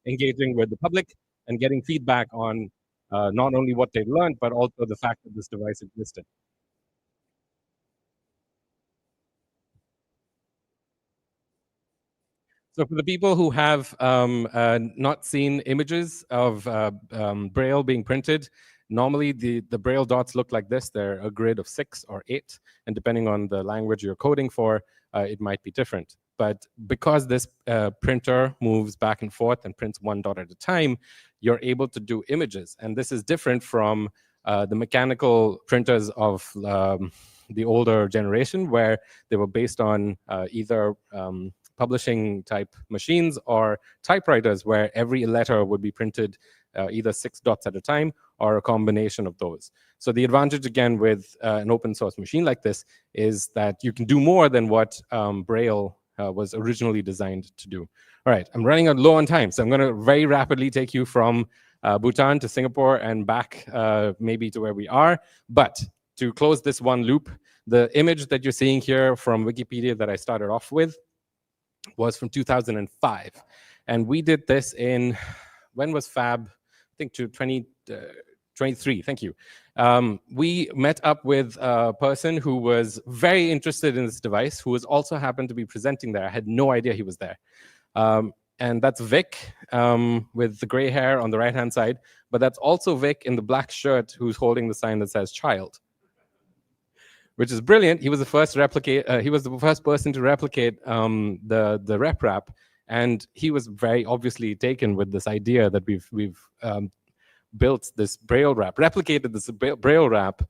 engaging with the public and getting feedback on not only what they learned, but also the fact that this device existed. So for the people who have not seen images of Braille being printed, normally the Braille dots look like this. They're a grid of 6 or 8, and depending on the language you're coding for, it might be different. But because this printer moves back and forth and prints one dot at a time, you're able to do images. And this is different from the mechanical printers of the older generation, where they were based on either publishing type machines or typewriters, where every letter would be printed either 6 dots at a time or a combination of those. So the advantage, again, with an open source machine like this is that you can do more than what Braille was originally designed to do. All right, I'm running out low on time, so I'm going to very rapidly take you from Bhutan to Singapore and back maybe to where we are. But to close this one loop, the image that you're seeing here from Wikipedia that I started off with was from 2005. And we did this in, when was Fab? I think to 2023, thank you. We met up with a person who was very interested in this device, who was also happened to be presenting there. I had no idea he was there. And that's Vic with the gray hair on the right-hand side. But that's also Vic in the black shirt who's holding the sign that says child, which is brilliant. He was the first he was the first person to replicate the RepRap, and he was very obviously taken with this idea that we've built this Braille Rap, replicated this Braille Rap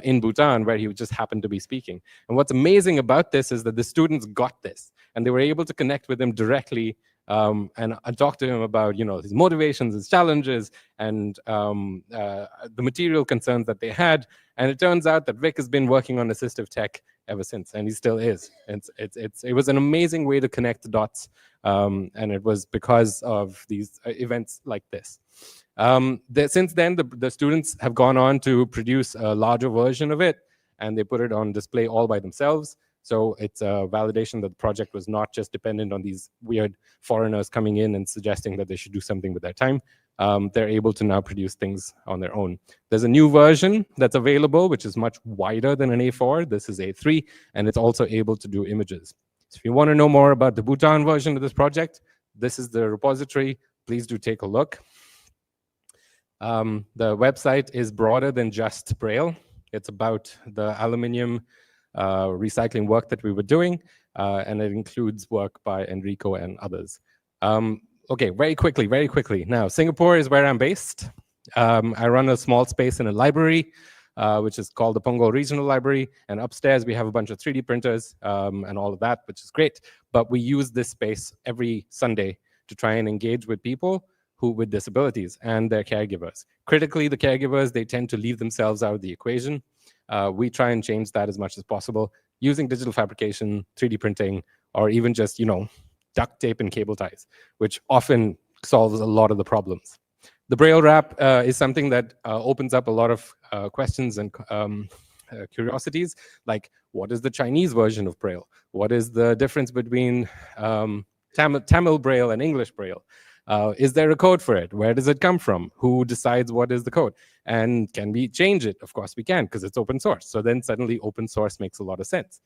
in Bhutan, where he just happened to be speaking. And what's amazing about this is that the students got this, and they were able to connect with him directly and talk to him about, his motivations, his challenges, and the material concerns that they had. And it turns out that Vic has been working on assistive tech ever since, and he still is. It was an amazing way to connect the dots, and it was because of these events like this. Since then, the students have gone on to produce a larger version of it, and they put it on display all by themselves. So it's a validation that the project was not just dependent on these weird foreigners coming in and suggesting that they should do something with their time, they're able to now produce things on their own. There's a new version that's available, which is much wider than an A4. This is A3, and it's also able to do images. So if you want to know more about the Bhutan version of this project, this is the repository. Please do take a look. The website is broader than just Braille. It's about the aluminium recycling work that we were doing, and it includes work by Enrico and others. Okay, very quickly. Now, Singapore is where I'm based. I run a small space in a library, which is called the Punggol Regional Library. And upstairs, we have a bunch of 3D printers and all of that, which is great. But we use this space every Sunday to try and engage with people with disabilities and their caregivers. Critically, the caregivers, they tend to leave themselves out of the equation. We try and change that as much as possible using digital fabrication, 3D printing, or even just, duct tape and cable ties, which often solves a lot of the problems. The Braille Rap is something that opens up a lot of questions and curiosities, like what is the Chinese version of Braille? What is the difference between Tamil Braille and English Braille? Is there a code for it? Where does it come from? Who decides what is the code? And can we change it? Of course we can, because it's open source. So then suddenly open source makes a lot of sense.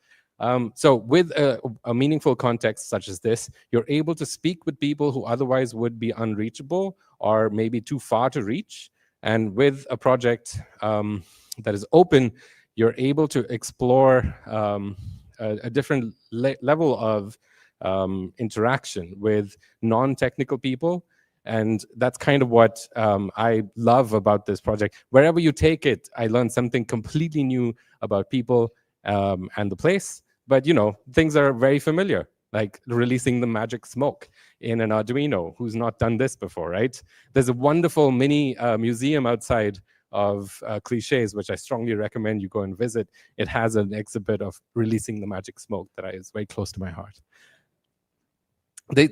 So with a meaningful context such as this, you're able to speak with people who otherwise would be unreachable or maybe too far to reach. And with a project that is open, you're able to explore a different level of interaction with non-technical people. And that's kind of what I love about this project. Wherever you take it, I learned something completely new about people and the place. But, things are very familiar, like releasing the magic smoke in an Arduino. Who's not done this before, right? There's a wonderful mini museum outside of cliches, which I strongly recommend you go and visit. It has an exhibit of releasing the magic smoke that is very close to my heart.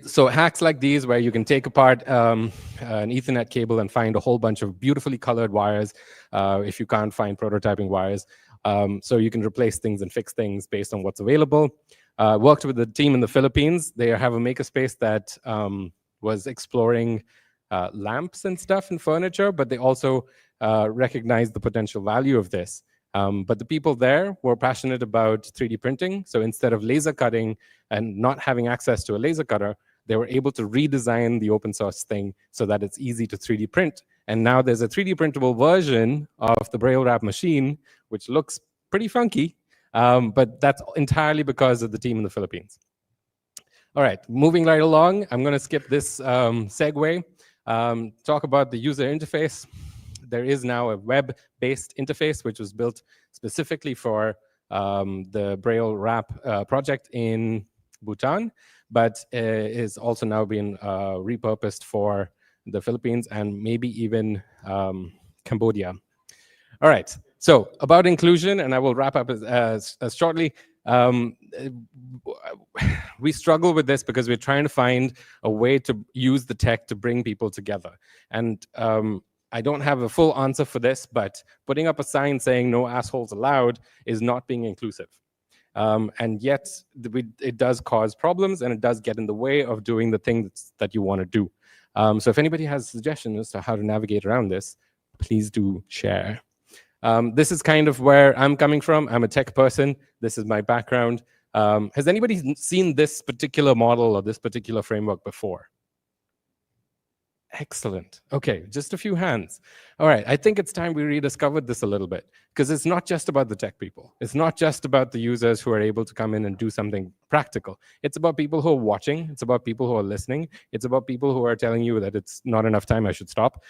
So hacks like these, where you can take apart an Ethernet cable and find a whole bunch of beautifully colored wires if you can't find prototyping wires. So you can replace things and fix things based on what's available. Worked with the team in the Philippines. They have a makerspace that was exploring lamps and stuff and furniture, but they also recognized the potential value of this. But the people there were passionate about 3D printing. So instead of laser cutting and not having access to a laser cutter, they were able to redesign the open source thing so that it's easy to 3D print. And now there's a 3D printable version of the Braille Rap machine, which looks pretty funky, but that's entirely because of the team in the Philippines. All right, moving right along, I'm going to skip this segue, talk about the user interface. There is now a web-based interface, which was built specifically for the Braille Rap project in Bhutan, but is also now being repurposed for the Philippines and maybe even Cambodia. All right, so about inclusion, and I will wrap up as shortly. We struggle with this because we're trying to find a way to use the tech to bring people together. And I don't have a full answer for this, but putting up a sign saying no assholes allowed is not being inclusive. And yet it does cause problems, and it does get in the way of doing the things that you want to do. So if anybody has suggestions as to how to navigate around this, please do share. This is kind of where I'm coming from. I'm a tech person. This is my background. Has anybody seen this particular model or this particular framework before? Excellent. Okay, just a few hands. All right, I think it's time we rediscovered this a little bit, because it's not just about the tech people. It's not just about the users who are able to come in and do something practical. It's about people who are watching. It's about people who are listening. It's about people who are telling you that it's not enough time, I should stop.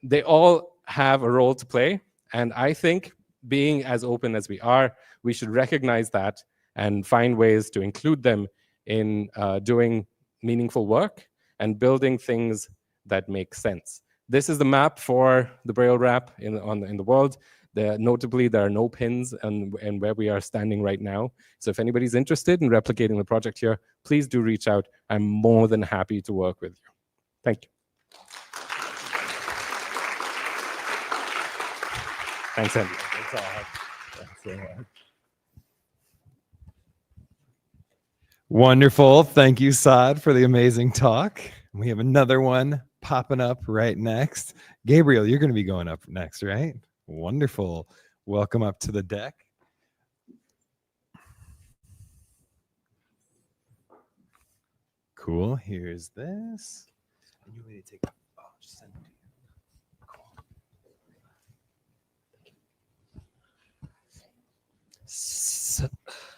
They all have a role to play, and I think being as open as we are, we should recognize that and find ways to include them in doing meaningful work and building things that make sense. This is the map for the Braille Rap in the world. Notably, there are no pins and where we are standing right now. So if anybody's interested in replicating the project here, please do reach out. I'm more than happy to work with you. Thank you. Thanks, Andy. That's all I have. Wonderful. Thank you, Saad, for the amazing talk. We have another one popping up right next. Gabriel, you're going to be going up next, right? Wonderful. Welcome up to the deck. Cool. Here's this. And you want me to take it? Oh, just send it to you.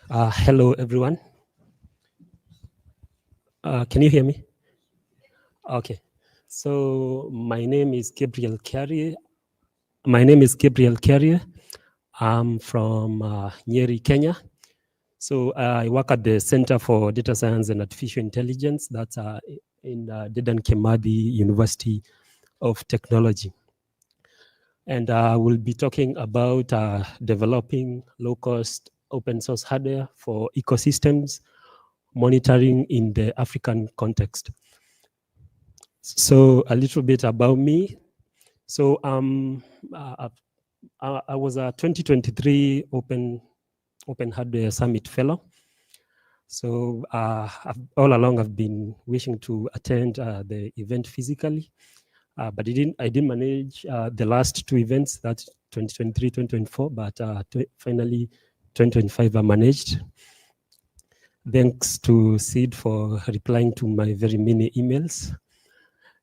Hello, everyone. Can you hear me? Okay. So my name is Gabriel Carrier. I'm from Nyeri, Kenya. So I work at the Center for Data Science and Artificial Intelligence. That's in Dedan Kimathi University of Technology. And I will be talking about developing low-cost open source hardware for ecosystems monitoring in the African context. So a little bit about me. So I was a 2023 Open Hardware Summit Fellow. So all along I've been wishing to attend the event physically, but I didn't manage the last two events, that's 2023, 2024, but finally 2025 I managed. Thanks to Sid for replying to my very many emails.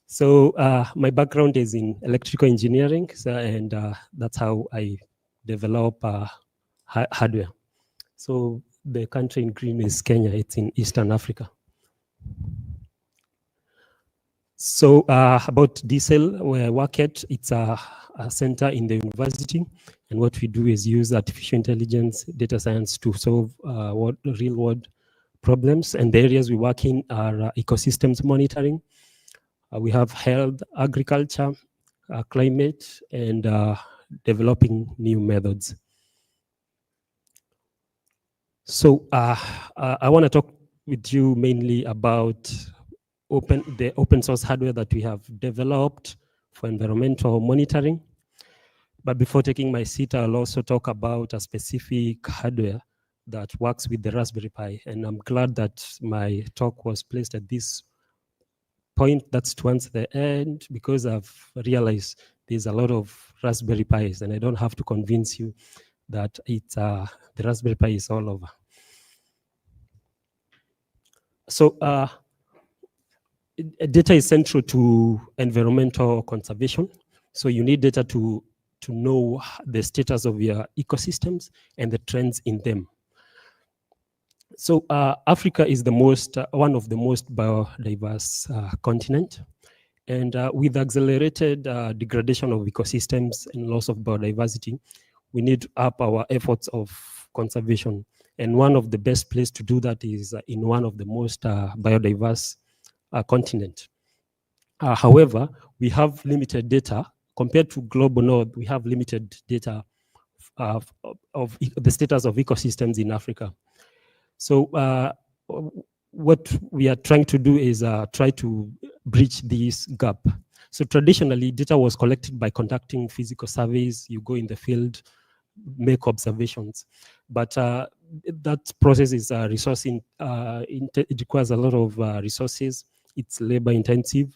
So my background is in electrical engineering, and that's how I develop hardware. So the country in green is Kenya. It's in Eastern Africa. So about DCell, where I work at, it's a center in the university. And what we do is use artificial intelligence, data science to solve real world problems. And the areas we work in are ecosystems monitoring. We have health, agriculture, climate, and developing new methods. So I want to talk with you mainly about the open source hardware that we have developed for environmental monitoring. But before taking my seat, I'll also talk about a specific hardware that works with the Raspberry Pi. And I'm glad that my talk was placed at this point, that's towards the end, because I've realized there's a lot of Raspberry Pis, and I don't have to convince you that it's the Raspberry Pi is all over. So data is central to environmental conservation. So you need data to know the status of your ecosystems and the trends in them. So Africa is the one of the most biodiverse continent. And with accelerated degradation of ecosystems and loss of biodiversity, we need to up our efforts of conservation. And one of the best places to do that is in one of the most biodiverse continent. However, we have limited data. Compared to Global North, we have limited data of the status of ecosystems in Africa. So what we are trying to do is try to bridge this gap. So traditionally, data was collected by conducting physical surveys. You go in the field, make observations. But that process is it requires a lot of resources. It's labor intensive.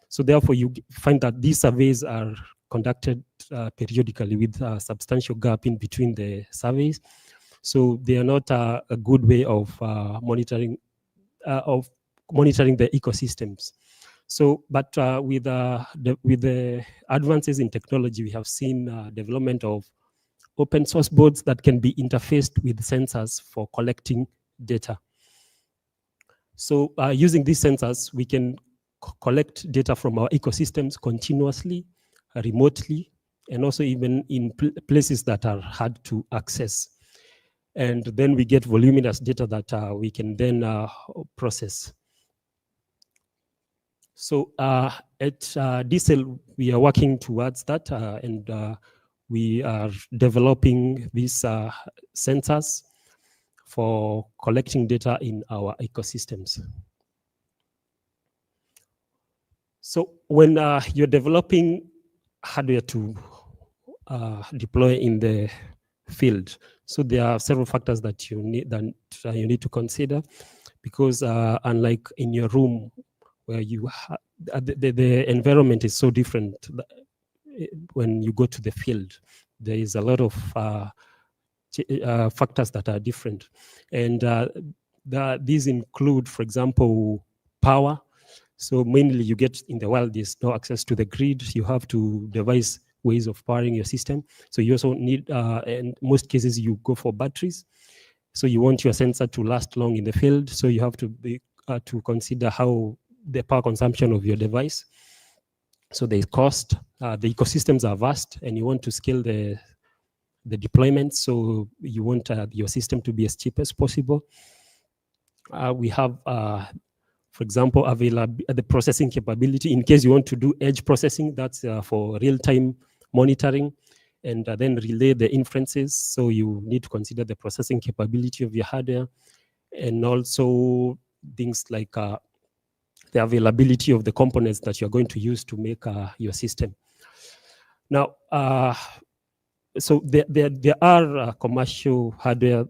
So therefore, you find that these surveys are conducted periodically with a substantial gap in between the surveys. So they are not a good way of monitoring the ecosystems. So, but with the advances in technology, we have seen development of open source boards that can be interfaced with sensors for collecting data. So using these sensors, we can collect data from our ecosystems continuously, remotely, and also even in places that are hard to access. And then we get voluminous data that we can then process. So at DCell, we are working towards that, and we are developing these sensors for collecting data in our ecosystems. So when you're developing hardware to deploy in the field, so there are several factors that you need to consider, because unlike in your room where the environment is so different. When you go to the field, there is a lot of factors that are different. And these include, for example, power. So mainly you get in the wild, there's no access to the grid. You have to devise ways of powering your system. So you also need, in most cases, you go for batteries. So you want your sensor to last long in the field. So you have to be to consider how the power consumption of your device. So there's cost. The ecosystems are vast, and you want to scale the deployment. So you want your system to be as cheap as possible. We have, for example, the processing capability. In case you want to do edge processing, that's for real-time monitoring, and then relay the inferences. So you need to consider the processing capability of your hardware, and also things like the availability of the components that you're going to use to make your system. Now, so there are commercial hardware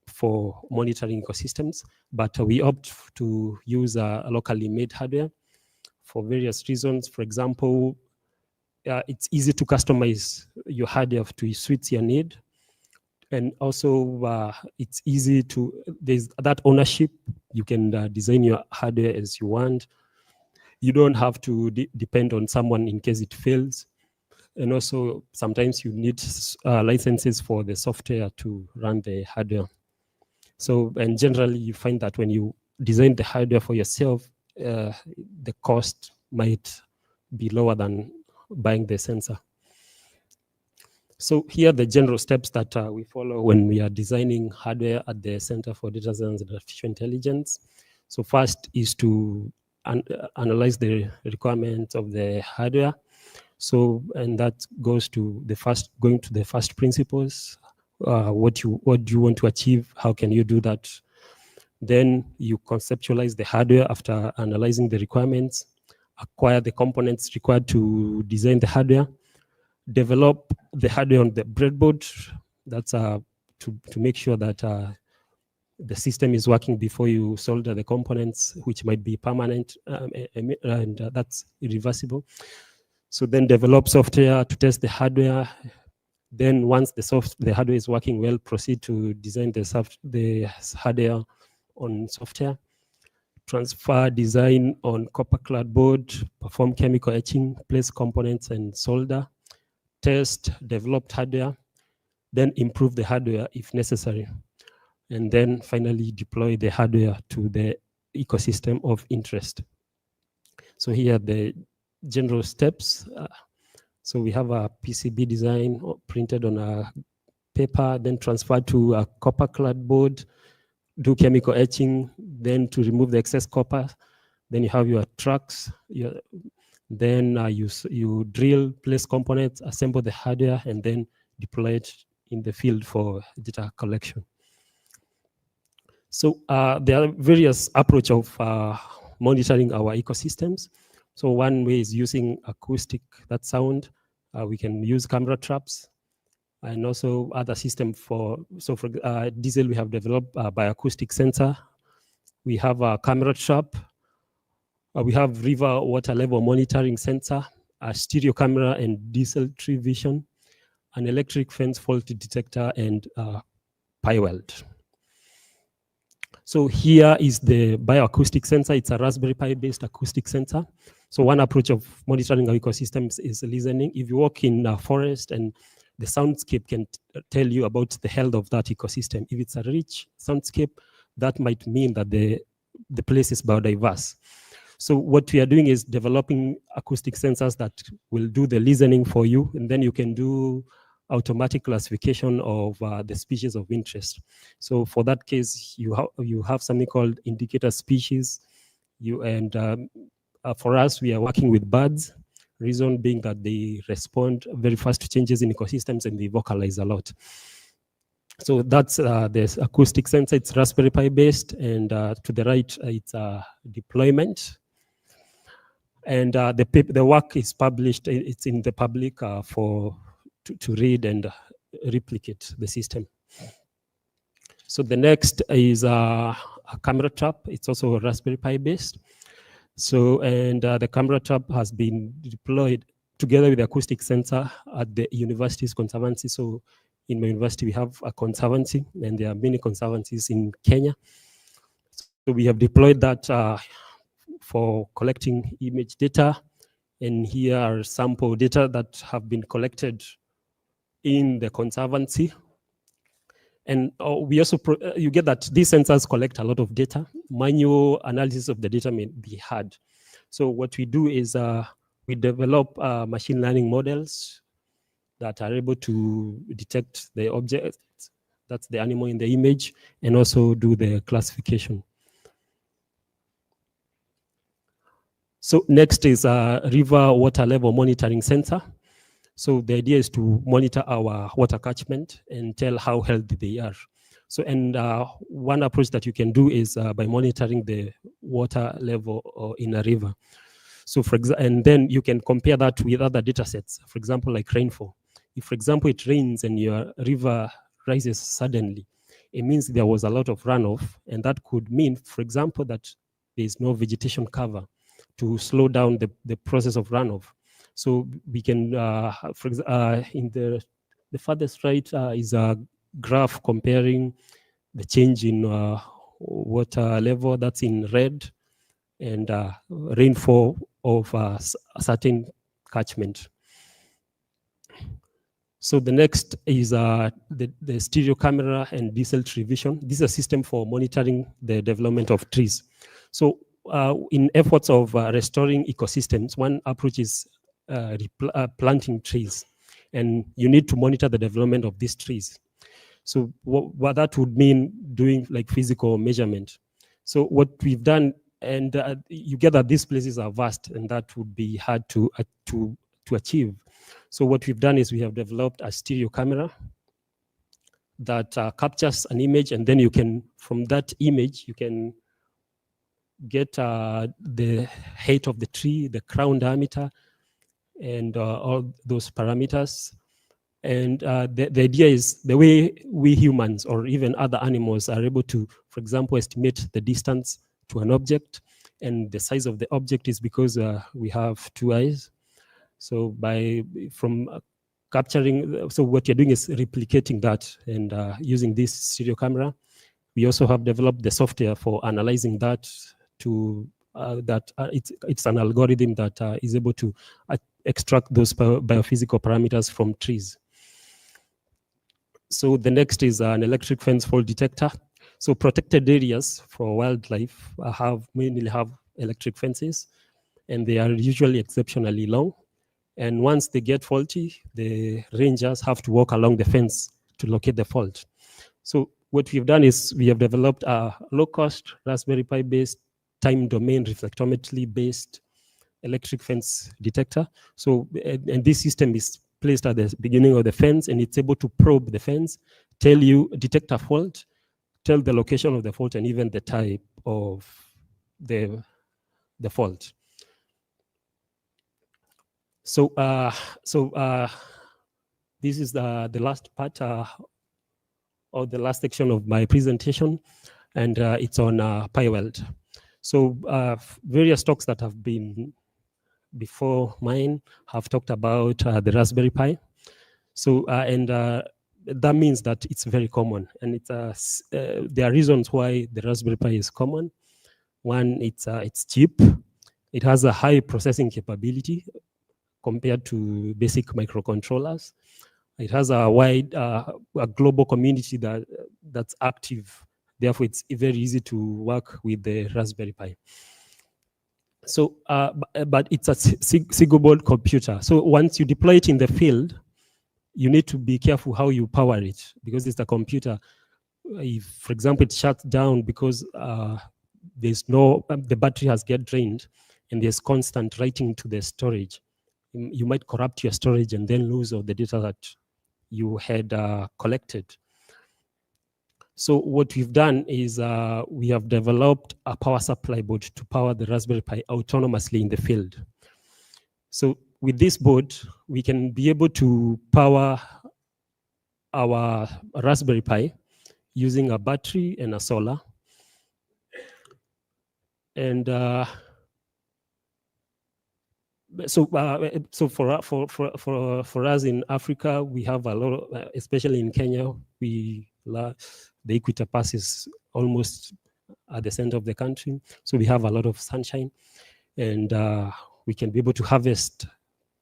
for monitoring ecosystems, but we opt to use locally made hardware for various reasons. For example, it's easy to customize your hardware to suit your need. And also it's easy to, there's that ownership. You can design your hardware as you want. You don't have to depend on someone in case it fails. And also sometimes you need licenses for the software to run the hardware. So, and generally you find that when you design the hardware for yourself, the cost might be lower than buying the sensor. So here are the general steps that we follow when we are designing hardware at the Center for Data Science and Artificial Intelligence. So first is to analyze the requirements of the hardware. So, and that goes to going to the first principles. What do you want to achieve? How can you do that? Then you conceptualize the hardware after analyzing the requirements, acquire the components required to design the hardware, develop the hardware on the breadboard. That's to make sure that the system is working before you solder the components, which might be permanent, and that's irreversible. So then develop software to test the hardware. Then once the hardware is working well, proceed to design the hardware on software. Transfer design on copper clad board, perform chemical etching, place components and solder, test developed hardware, then improve the hardware if necessary. And then finally deploy the hardware to the ecosystem of interest. So here are the general steps. So we have a PCB design printed on a paper, then transferred to a copper clad board, do chemical etching, then to remove the excess copper. Then you have your tracks. Then you drill, place components, assemble the hardware, and then deploy it in the field for data collection. So there are various approaches of monitoring our ecosystems. So one way is using acoustic, that sound. We can use camera traps, and also other systems for diesel. We have developed a bioacoustic sensor. We have a camera trap. We have river water level monitoring sensor, a stereo camera and diesel tree vision, an electric fence fault detector, and PyWeld. So here is the bioacoustic sensor. It's a Raspberry Pi based acoustic sensor. So one approach of monitoring our ecosystems is listening. If you walk in a forest and the soundscape can tell you about the health of that ecosystem. If it's a rich soundscape, that might mean that the place is biodiverse. So what we are doing is developing acoustic sensors that will do the listening for you, and then you can do automatic classification of the species of interest. So for that case, you have something called indicator species. For us, we are working with birds. Reason being that they respond very fast to changes in ecosystems and they vocalize a lot. So that's the acoustic sensor. It's Raspberry Pi based, and to the right, it's a deployment. And the work is published. It's in the public to read and replicate the system. So the next is a camera trap. It's also Raspberry Pi based. So, and the camera trap has been deployed together with the acoustic sensor at the university's conservancy. So in my university, we have a conservancy, and there are many conservancies in Kenya. So we have deployed that for collecting image data. And here are sample data that have been collected in the conservancy. And we also, you get that these sensors collect a lot of data. Manual analysis of the data may be hard. So what we do is we develop machine learning models that are able to detect the object, that's the animal in the image, and also do the classification. So next is a river water level monitoring sensor. So the idea is to monitor our water catchment and tell how healthy they are. So, and one approach that you can do is by monitoring the water level in a river. So for example, and then you can compare that with other data sets, for example, like rainfall. If, for example, it rains and your river rises suddenly, it means there was a lot of runoff, and that could mean, for example, that there is no vegetation cover to slow down the process of runoff. So we can, for example, in the farthest right is a graph comparing the change in water level, that's in red, and rainfall of a certain catchment. So the next is the stereo camera and diesel tree vision. This is a system for monitoring the development of trees. So in efforts of restoring ecosystems, one approach is planting trees, and you need to monitor the development of these trees. So what that would mean doing like physical measurement. So what we've done, and you get that these places are vast, and that would be hard to achieve. So what we've done is we have developed a stereo camera that captures an image, and then you can, from that image, you can get the height of the tree, the crown diameter, and all those parameters. And the idea is the way we humans or even other animals are able to, for example, estimate the distance to an object, and the size of the object is because we have two eyes. So from capturing, so what you're doing is replicating that, and using this stereo camera. We also have developed the software for analyzing that to it's an algorithm that is able to extract those biophysical parameters from trees. So the next is an electric fence fault detector. So protected areas for wildlife mainly have electric fences, and they are usually exceptionally long. And once they get faulty, the rangers have to walk along the fence to locate the fault. So what we've done is we have developed a low-cost Raspberry Pi-based time domain reflectometry-based electric fence detector. So, and this system is placed at the beginning of the fence, and it's able to probe the fence, detect a fault, tell the location of the fault, and even the type of the fault. So, this is the last part or the last section of my presentation, and it's on PyWeld. So, various talks that have been before mine have talked about the Raspberry Pi. So, and that means that it's very common, and it's there are reasons why the Raspberry Pi is common. One, it's cheap. It has a high processing capability compared to basic microcontrollers. It has a wide, a global community that's active. Therefore, it's very easy to work with the Raspberry Pi. So, but it's a single board computer. So once you deploy it in the field, you need to be careful how you power it, because it's a computer. If, for example, it shuts down because there's no, the battery has get drained, and there's constant writing to the storage, you might corrupt your storage and then lose all the data that you had collected. So what we've done is we have developed a power supply board to power the Raspberry Pi autonomously in the field. So with this board, we can be able to power our Raspberry Pi using a battery and a solar. And So for us in Africa, we have a lot of, especially in Kenya, the equator pass is almost at the center of the country. So we have a lot of sunshine, and we can be able to harvest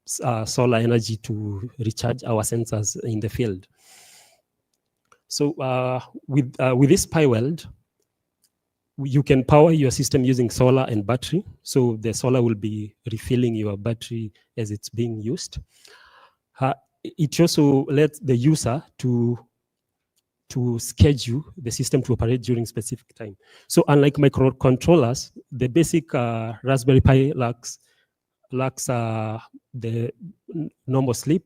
solar energy to recharge our sensors in the field. So with this PyWeld, you can power your system using solar and battery. So the solar will be refilling your battery as it's being used. It also lets the user to schedule the system to operate during specific time. So unlike microcontrollers, the basic Raspberry Pi lacks the normal sleep.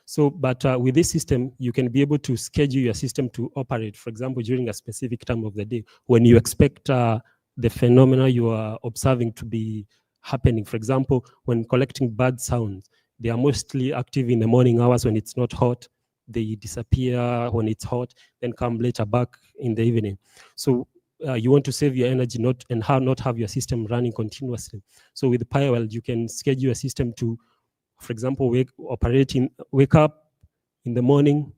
So, but with this system, you can be able to schedule your system to operate, for example, during a specific time of the day when you expect the phenomena you are observing to be happening. For example, when collecting bird sounds, they are mostly active in the morning hours when it's not hot. They disappear when it's hot, then come later back in the evening. So you want to save your energy not have your system running continuously. So with PyWeld, you can schedule your system to, for example, wake up in the morning,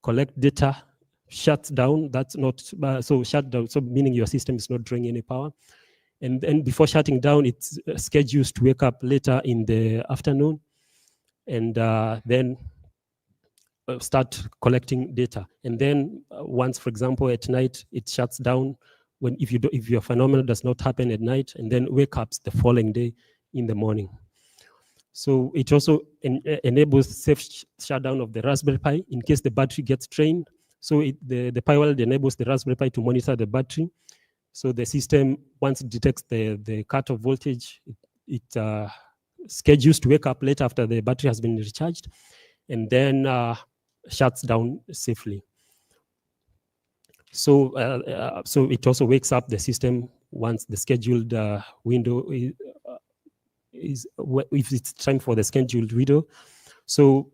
collect data, shut down. That's not so shut down. So meaning your system is not drawing any power, and then before shutting down, it's schedules to wake up later in the afternoon, and then start collecting data. And then once, for example, at night, it shuts down if your phenomenon does not happen at night, and then wake up the following day in the morning. So it also enables safe shutdown of the Raspberry Pi in case the battery gets drained. So the PyWeld enables the Raspberry Pi to monitor the battery. So the system, once it detects the cut-off voltage, it schedules to wake up later after the battery has been recharged, and then shuts down safely. So so it also wakes up the system once the scheduled window is if it's time for the scheduled window. So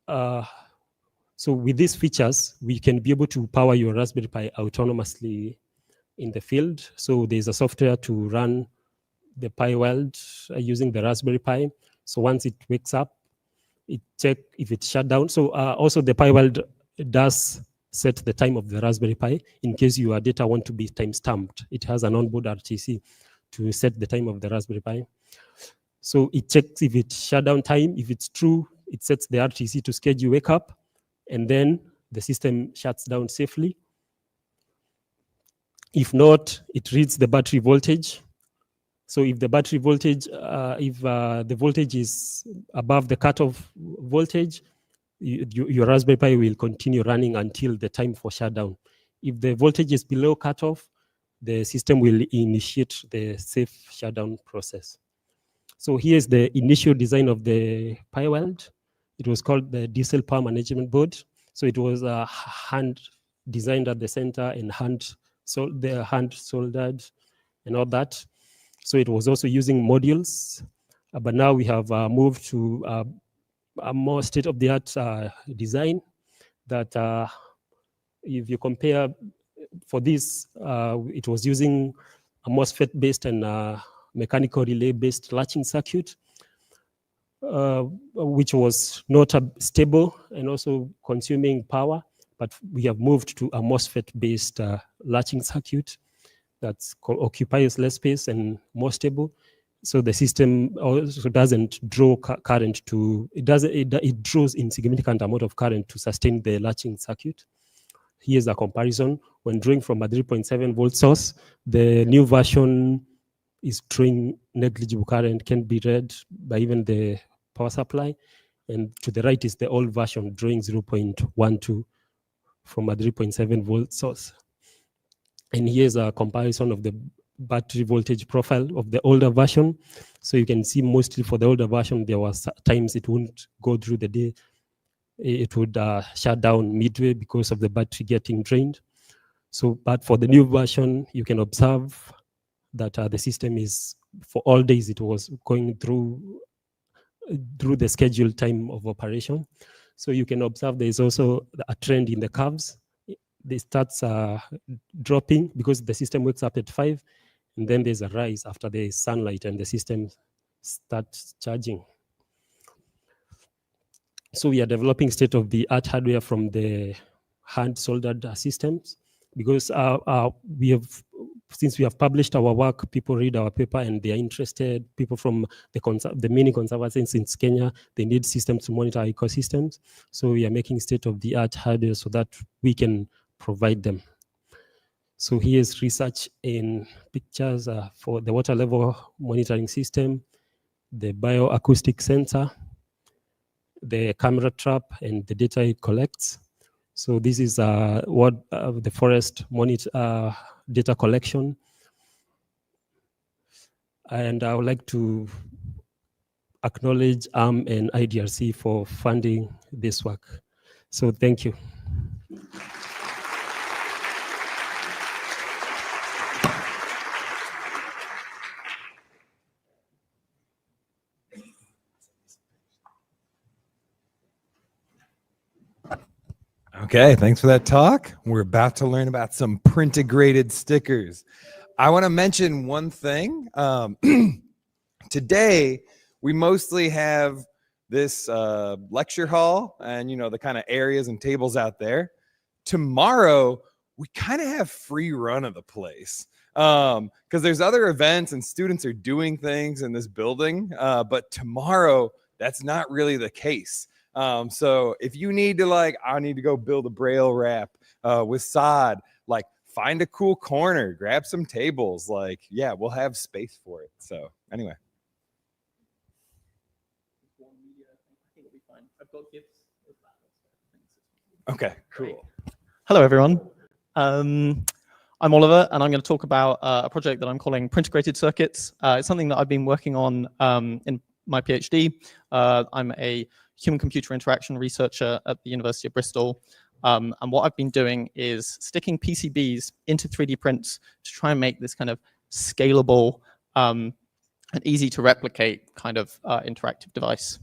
so with these features, we can be able to power your Raspberry Pi autonomously in the field. So there's a software to run the PyWeld using the Raspberry Pi. So once it wakes up, it check if it's shut down. So also the PyWeld does set the time of the Raspberry Pi in case your data want to be time stamped. It has an onboard RTC to set the time of the Raspberry Pi. So it checks if it's shutdown time. If it's true, it sets the RTC to schedule wake up, and then the system shuts down safely. If not, it reads the battery voltage. So if the battery voltage, the voltage is above the cutoff voltage, your Raspberry Pi will continue running until the time for shutdown. If the voltage is below cutoff, the system will initiate the safe shutdown process. So here's the initial design of the PyWeld. It was called the diesel power management board. So it was hand designed at the center and hand soldered and all that. So it was also using modules, but now we have moved to a more state-of-the-art design that if you compare for this, it was using a MOSFET-based and mechanical relay-based latching circuit, which was not stable and also consuming power, but we have moved to a MOSFET-based latching circuit that occupies less space and more stable. So the system also doesn't draw current it draws insignificant amount of current to sustain the latching circuit. Here's a comparison. When drawing from a 3.7 volt source, the new version is drawing negligible current, can be read by even the power supply. And to the right is the old version drawing 0.12 from a 3.7 volt source. And here's a comparison of the battery voltage profile of the older version. So you can see mostly for the older version, there was times it wouldn't go through the day. It would shut down midway because of the battery getting drained. So, but for the new version, you can observe that the system is, for all days, it was going through the scheduled time of operation. So you can observe there is also a trend in the curves. They start dropping because the system wakes up at 5, and then there's a rise after the sunlight and the system start charging. So we are developing state-of-the-art hardware from the hand-soldered systems, because we have, since we have published our work, people read our paper and they are interested. People from the many conservancies in Kenya, they need systems to monitor our ecosystems. So we are making state-of-the-art hardware so that we can provide them. So here's research in pictures for the water level monitoring system, the bioacoustic sensor, the camera trap, and the data it collects. So this is what the forest monitor data collection. And I would like to acknowledge and IDRC for funding this work. So thank you. Okay, thanks for that talk. We're about to learn about some printegrated stickers. I want to mention one thing. Today, we mostly have this lecture hall and, you know, the kind of areas and tables out there. Tomorrow, we kind of have free run of the place because there's other events and students are doing things in this building. But tomorrow, that's not really the case. So if you need to, like, I need to go build a Braille Rap with Saad, like, find a cool corner, grab some tables, like, yeah, we'll have space for it. So anyway. Okay, cool. Hello, everyone. I'm Oliver, and I'm going to talk about a project that I'm calling Printegrated Circuits. It's something that I've been working on in my PhD. I'm a human-computer interaction researcher at the University of Bristol. And what I've been doing is sticking PCBs into 3D prints to try and make this kind of scalable and easy to replicate kind of interactive device.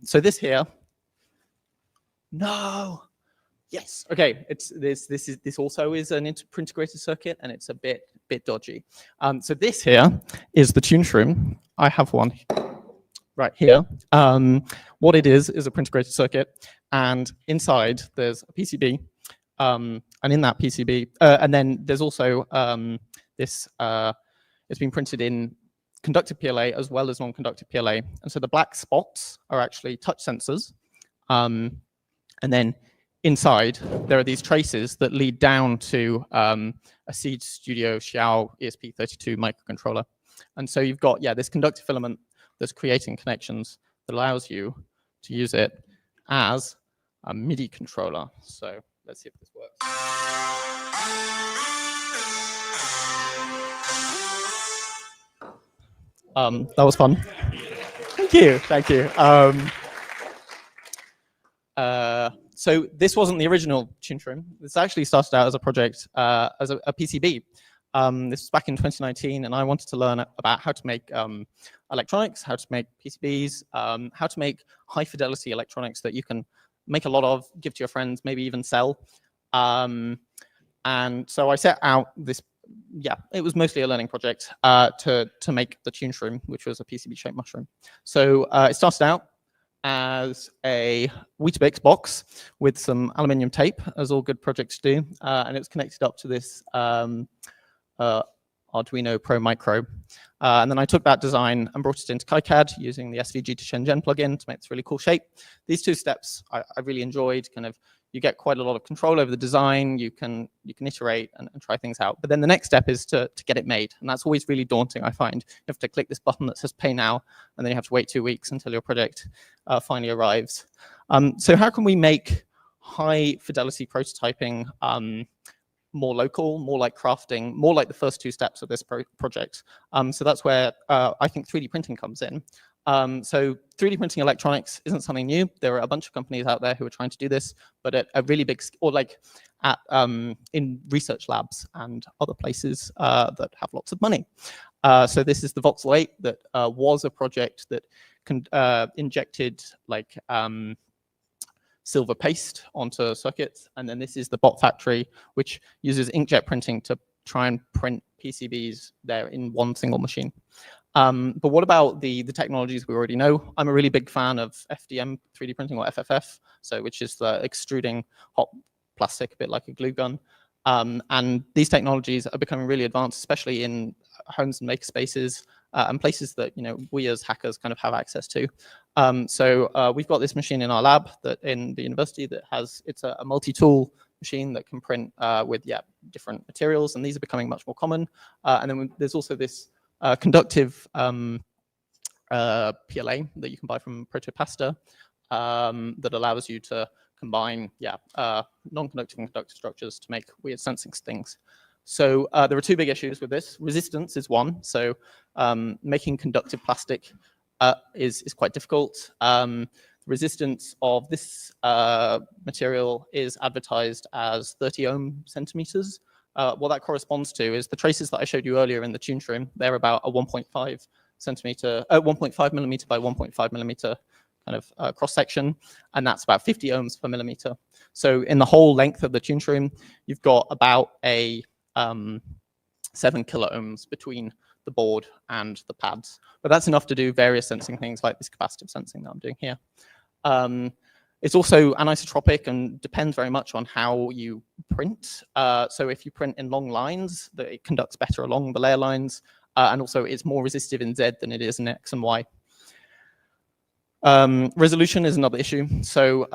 So this here, no, yes, okay. This also is an printegrated circuit, and it's a bit dodgy. So this here is the tune shroom. I have one right here. What it is a printegrated circuit, and inside there's a PCB, and in that PCB, and then there's also this. It's been printed in conductive PLA as well as non-conductive PLA, and so the black spots are actually touch sensors, and then inside there are these traces that lead down to a Seed Studio Xiao ESP32 microcontroller, and so you've got this conductive filament that's creating connections that allows you to use it as a MIDI controller. So let's see if this works. That was fun. Thank you, thank you. So this wasn't the original tune shroom. This actually started out as a project, as a PCB. This was back in 2019, and I wanted to learn about how to make electronics, how to make PCBs, how to make high-fidelity electronics that you can make a lot of, give to your friends, maybe even sell. And so I set out this, it was mostly a learning project to make the tune shroom, which was a PCB-shaped mushroom. So it started out as a Weetabix box with some aluminium tape, as all good projects do, and it's connected up to this Arduino Pro Micro. And then I took that design and brought it into KiCad using the SVG to Shenzhen plugin to make this really cool shape. These two steps I really enjoyed. Kind of, you get quite a lot of control over the design. You can iterate and try things out. But then the next step is to get it made, and that's always really daunting. I find you have to click this button that says "Pay Now," and then you have to wait 2 weeks until your project finally arrives. So how can we make high fidelity prototyping more local, more like crafting, more like the first two steps of this project? So that's where I think 3D printing comes in. So 3D printing electronics isn't something new. There are a bunch of companies out there who are trying to do this, but at a really big, or like at in research labs and other places that have lots of money. So this is the Voxel 8 that was a project that injected like silver paste onto circuits, and then this is the Bot Factory, which uses inkjet printing to try and print PCBs there in one single machine. But what about the technologies we already know? I'm a really big fan of FDM 3D printing, or FFF, so which is the extruding hot plastic, a bit like a glue gun. And these technologies are becoming really advanced, especially in homes and makerspaces and places that we as hackers kind of have access to. So we've got this machine in our lab that in the university that it's a multi-tool machine that can print with different materials, and these are becoming much more common. And then there's also this conductive PLA that you can buy from Protopasta that allows you to combine non-conductive and conductive structures to make weird sensing things. So there are two big issues with this. Resistance is one. So making conductive plastic is quite difficult. The resistance of this material is advertised as 30 ohm centimeters. What that corresponds to is the traces that I showed you earlier in the tune trim. They're about a 1.5 millimeter by 1.5 millimeter kind of cross section, and that's about 50 ohms per millimeter. So in the whole length of the tune trim, you've got about a 7 kilo ohms between the board and the pads. But that's enough to do various sensing things like this capacitive sensing that I'm doing here. It's also anisotropic and depends very much on how you print. So if you print in long lines, it conducts better along the layer lines, and also it's more resistive in Z than it is in X and Y. Resolution is another issue. So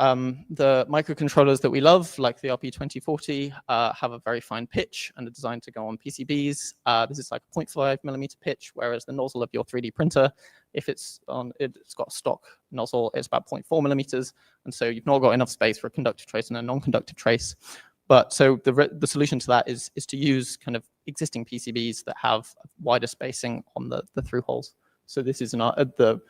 the microcontrollers that we love, like the RP2040, have a very fine pitch and are designed to go on PCBs. This is like a 0.5 millimeter pitch, whereas the nozzle of your 3D printer, if it's got a stock nozzle, it's about 0.4 millimeters. And so you've not got enough space for a conductive trace and a non-conductive trace. But so the solution to that is to use kind of existing PCBs that have wider spacing on the through holes. So this is the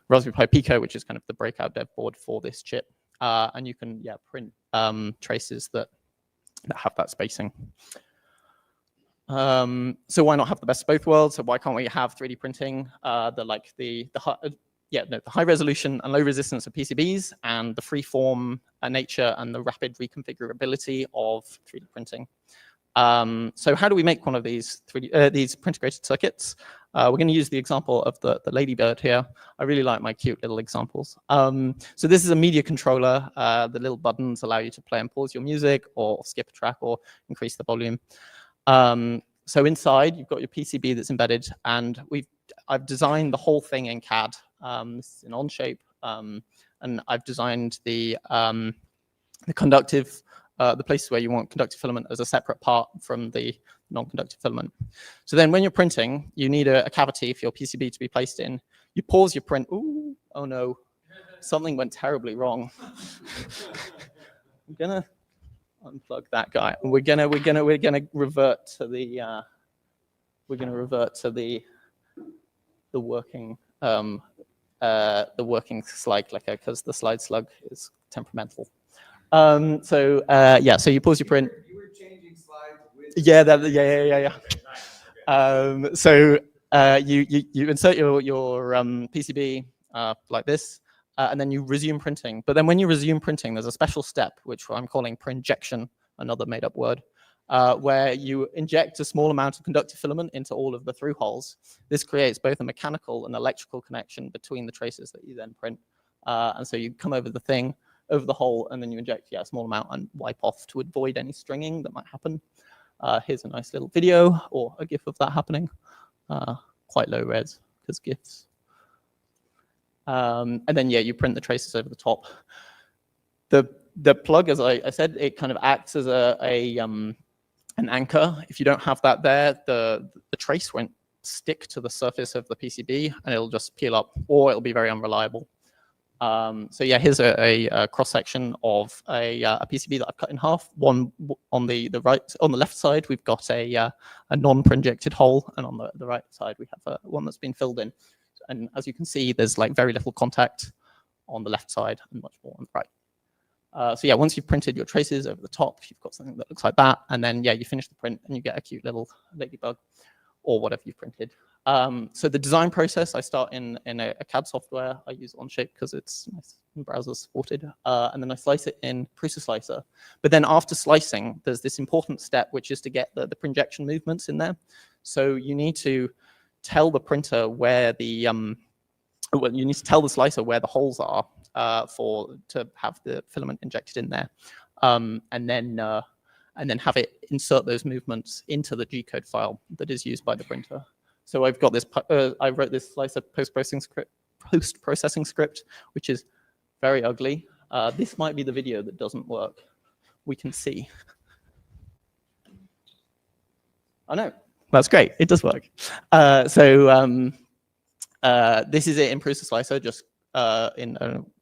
Raspberry Pi Pico, which is kind of the breakout dev board for this chip. And you can print traces that have that spacing. So why not have the best of both worlds? So why can't we have 3D printing, the high resolution and low resistance of PCBs, and the free form nature and the rapid reconfigurability of 3D printing? So how do we make one of these these integrated circuits? We're going to use the example of the ladybird here. I really like my cute little examples. So this is a media controller. The little buttons allow you to play and pause your music, or skip a track, or increase the volume. So inside, you've got your PCB that's embedded, and I've designed the whole thing in CAD. This is in Onshape, and I've designed the conductive, the places where you want conductive filament as a separate part from the non-conductive filament. So then when you're printing, you need a cavity for your PCB to be placed in. You pause your print. Ooh, oh no, something went terribly wrong. I'm gonna unplug that guy. We're gonna revert to the working slide clicker, because the slide slug is temperamental. So you pause your print. You were changing slides with so you insert your PCB like this, and then you resume printing. But then when you resume printing, there's a special step, which I'm calling prinjection, another made-up word, where you inject a small amount of conductive filament into all of the through holes. This creates both a mechanical and electrical connection between the traces that you then print. And so you come over the thing, over the hole, and then you inject a small amount and wipe off to avoid any stringing that might happen. Here's a nice little video or a GIF of that happening. Quite low res, because GIFs. And then you print the traces over the top. The plug, as I said, it kind of acts as an anchor. If you don't have that there, the trace won't stick to the surface of the PCB, and it'll just peel up, or it'll be very unreliable. Here's a cross section of a PCB that I've cut in half. One on the left side, we've got a non-projected hole, and on the right side, we have one that's been filled in. And as you can see, there's like very little contact on the left side and much more on the right. Once you've printed your traces over the top, you've got something that looks like that, and then you finish the print and you get a cute little ladybug or whatever you've printed. So the design process, I start in a CAD software. I use Onshape because it's nice and browser supported. And then I slice it in Prusa Slicer. But then after slicing, there's this important step, which is to get the prinjection movements in there. So you need to tell the printer where the well, you need to tell the slicer where the holes are to have the filament injected in there, and then have it insert those movements into the G-code file that is used by the printer. So I've got this. I wrote this slicer post-processing script, which is very ugly. This might be the video that doesn't work. We can see. Oh no, that's great. It does work. This is it in Prusa Slicer, just in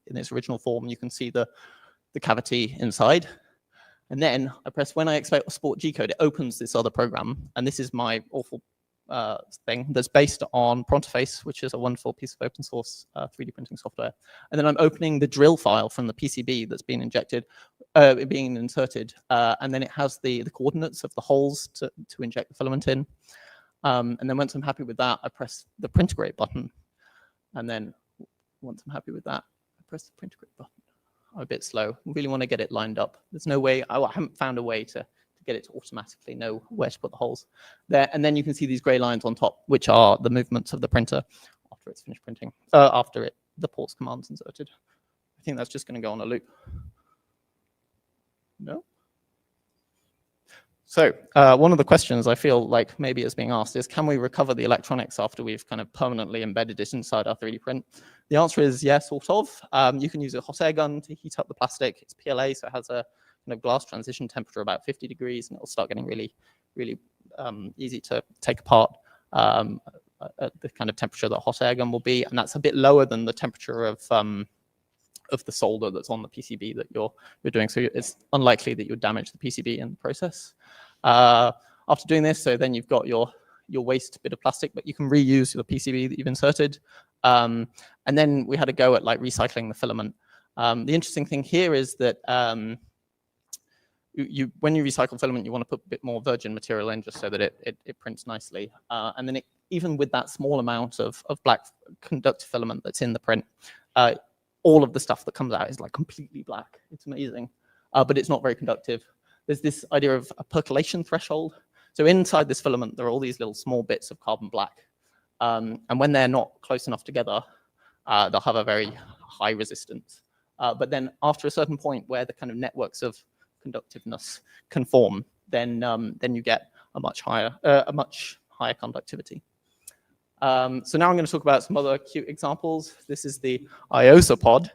its original form. You can see the cavity inside. And then I press when I export G-code, it opens this other program. And this is my awful thing that's based on Prontoface, which is a wonderful piece of open source 3D printing software. And then I'm opening the drill file from the PCB that's been inserted, and then it has the coordinates of the holes to inject the filament in. And then once I'm happy with that, I press the Printegrate button. And then once I'm happy with that, I press the Printegrate button. I'm a bit slow. I really want to get it lined up. There's no way, I haven't found a way to get it to automatically know where to put the holes there. And then you can see these gray lines on top, which are the movements of the printer after it's finished printing, the ports command's inserted. I think that's just going to go on a loop. No? So one of the questions I feel like maybe is being asked is, can we recover the electronics after we've kind of permanently embedded it inside our 3D print? The answer is yes, sort of. You can use a hot air gun to heat up the plastic. It's PLA, so it has a glass transition temperature about 50 degrees, and it'll start getting really, really easy to take apart at the kind of temperature that a hot air gun will be, and that's a bit lower than the temperature of the solder that's on the PCB that you're doing. So it's unlikely that you'll damage the PCB in the process. After doing this, so then you've got your waste bit of plastic, but you can reuse the PCB that you've inserted. And then we had a go at like recycling the filament. The interesting thing here is that when you recycle filament, you want to put a bit more virgin material in just so that it prints nicely. And then even with that small amount of black conductive filament that's in the print, all of the stuff that comes out is like completely black. It's amazing, but it's not very conductive. There's this idea of a percolation threshold. So inside this filament, there are all these little small bits of carbon black. And when they're not close enough together, they'll have a very high resistance. But then after a certain point where the kind of networks of conductiveness can form, then you get a much higher conductivity. So now I'm going to talk about some other cute examples. This is the IOSA pod.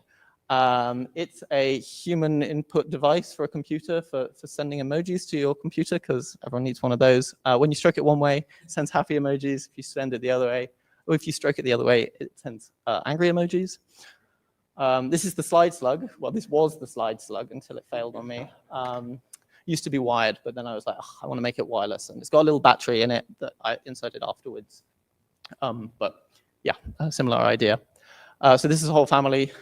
It's a human input device for a computer for sending emojis to your computer, because everyone needs one of those. When you stroke it one way, it sends happy emojis. If you send it the other way, or if you stroke it the other way, it sends angry emojis. This is the slide slug. Well, this was the slide slug until it failed on me. Used to be wired, but then I was like, oh, I want to make it wireless. And it's got a little battery in it that I inserted afterwards. But yeah, a similar idea. So this is a whole family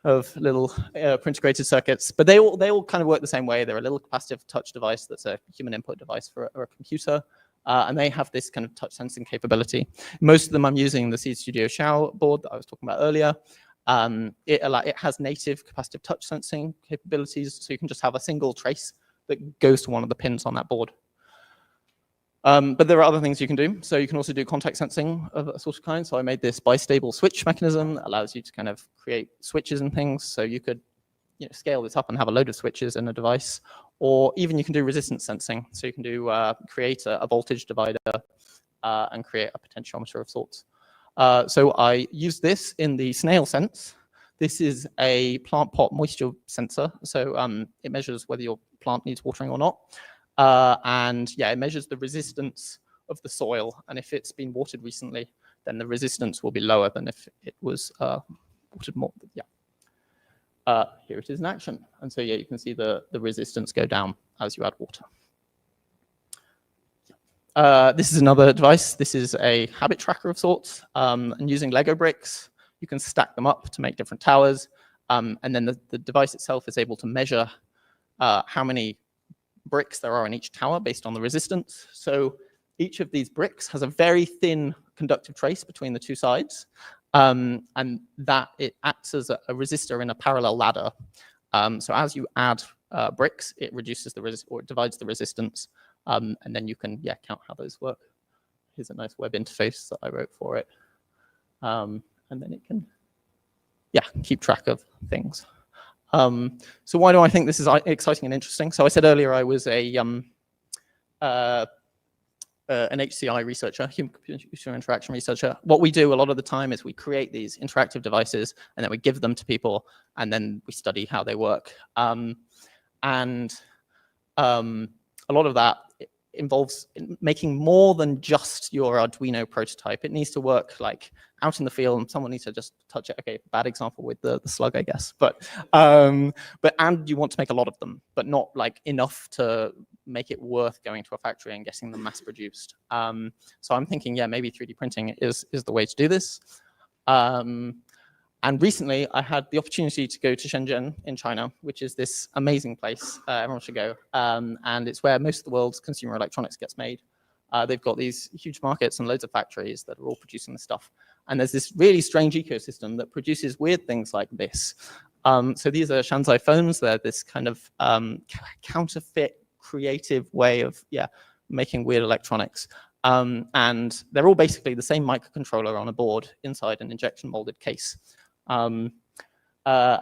of little integrated circuits, but they all kind of work the same way. They're a little capacitive touch device that's a human input device for a computer. And they have this kind of touch sensing capability. Most of them I'm using the Seed Studio Shao board that I was talking about earlier. It has native capacitive touch sensing capabilities, so you can just have a single trace that goes to one of the pins on that board. But there are other things you can do. So you can also do contact sensing of a sort of kind. So I made this bistable switch mechanism that allows you to kind of create switches and things. So you could scale this up and have a load of switches in a device. Or even you can do resistance sensing. So you can do create a voltage divider and create a potentiometer of sorts. So I use this in the snail sense. This is a plant pot moisture sensor. So it measures whether your plant needs watering or not. And yeah, it measures the resistance of the soil. And if it's been watered recently, then the resistance will be lower than if it was watered more. Yeah. Here it is in action. And so yeah, you can see the resistance go down as you add water. This is another device. This is a habit tracker of sorts. And using Lego bricks, you can stack them up to make different towers. And then the device itself is able to measure how many bricks there are in each tower based on the resistance. So each of these bricks has a very thin conductive trace between the two sides. And that it acts as a resistor in a parallel ladder. So as you add bricks, it reduces the resistance, or it divides the resistance. And then you can count how those work. here's a nice web interface that I wrote for it. And then it can, yeah, keep track of things. So why do I think this is exciting and interesting? So I said earlier I was an HCI researcher, human-computer interaction researcher. What we do a lot of the time is we create these interactive devices and then we give them to people and then we study how they work. A lot of that involves making more than just your Arduino prototype. It needs to work like out in the field, and someone needs to just touch it. Okay, bad example with the slug, I guess. And you want to make a lot of them, but not like enough to make it worth going to a factory and getting them mass produced. So I'm thinking, yeah, maybe 3D printing is the way to do this. And recently, I had the opportunity to go to Shenzhen in China, which is this amazing place. Everyone should go. And it's where most of the world's consumer electronics gets made. They've got these huge markets and loads of factories that are all producing this stuff. And there's this really strange ecosystem that produces weird things like this. So these are Shanzai phones. They're this kind of counterfeit, creative way of making weird electronics. And they're all basically the same microcontroller on a board inside an injection molded case. And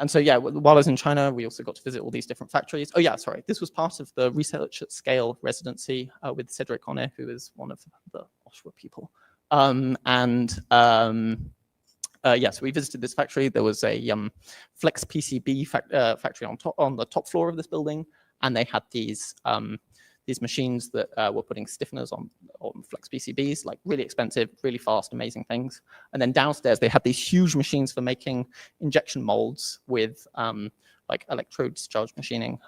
so, yeah, while I was in China, we also got to visit all these different factories. Oh, yeah, sorry. This was part of the Research at Scale residency with Cedric Honnet, who is one of the Oshawa people. Yeah, so we visited this factory. There was a Flex PCB factory on the top floor of this building, and they had these machines that were putting stiffeners on Flex PCBs, like really expensive, really fast, amazing things. And then downstairs, they had these huge machines for making injection molds with like electrode discharge machining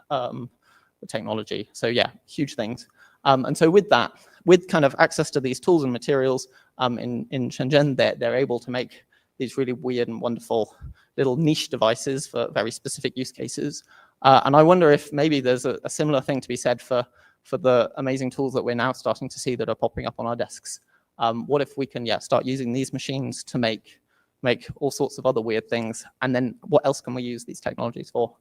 technology. So yeah, huge things. And so with that, with kind of access to these tools and materials in Shenzhen, they're able to make these really weird and wonderful little niche devices for very specific use cases. And I wonder if maybe there's a similar thing to be said for the amazing tools that we're now starting to see that are popping up on our desks. What if we can start using these machines to make all sorts of other weird things? And then what else can we use these technologies for?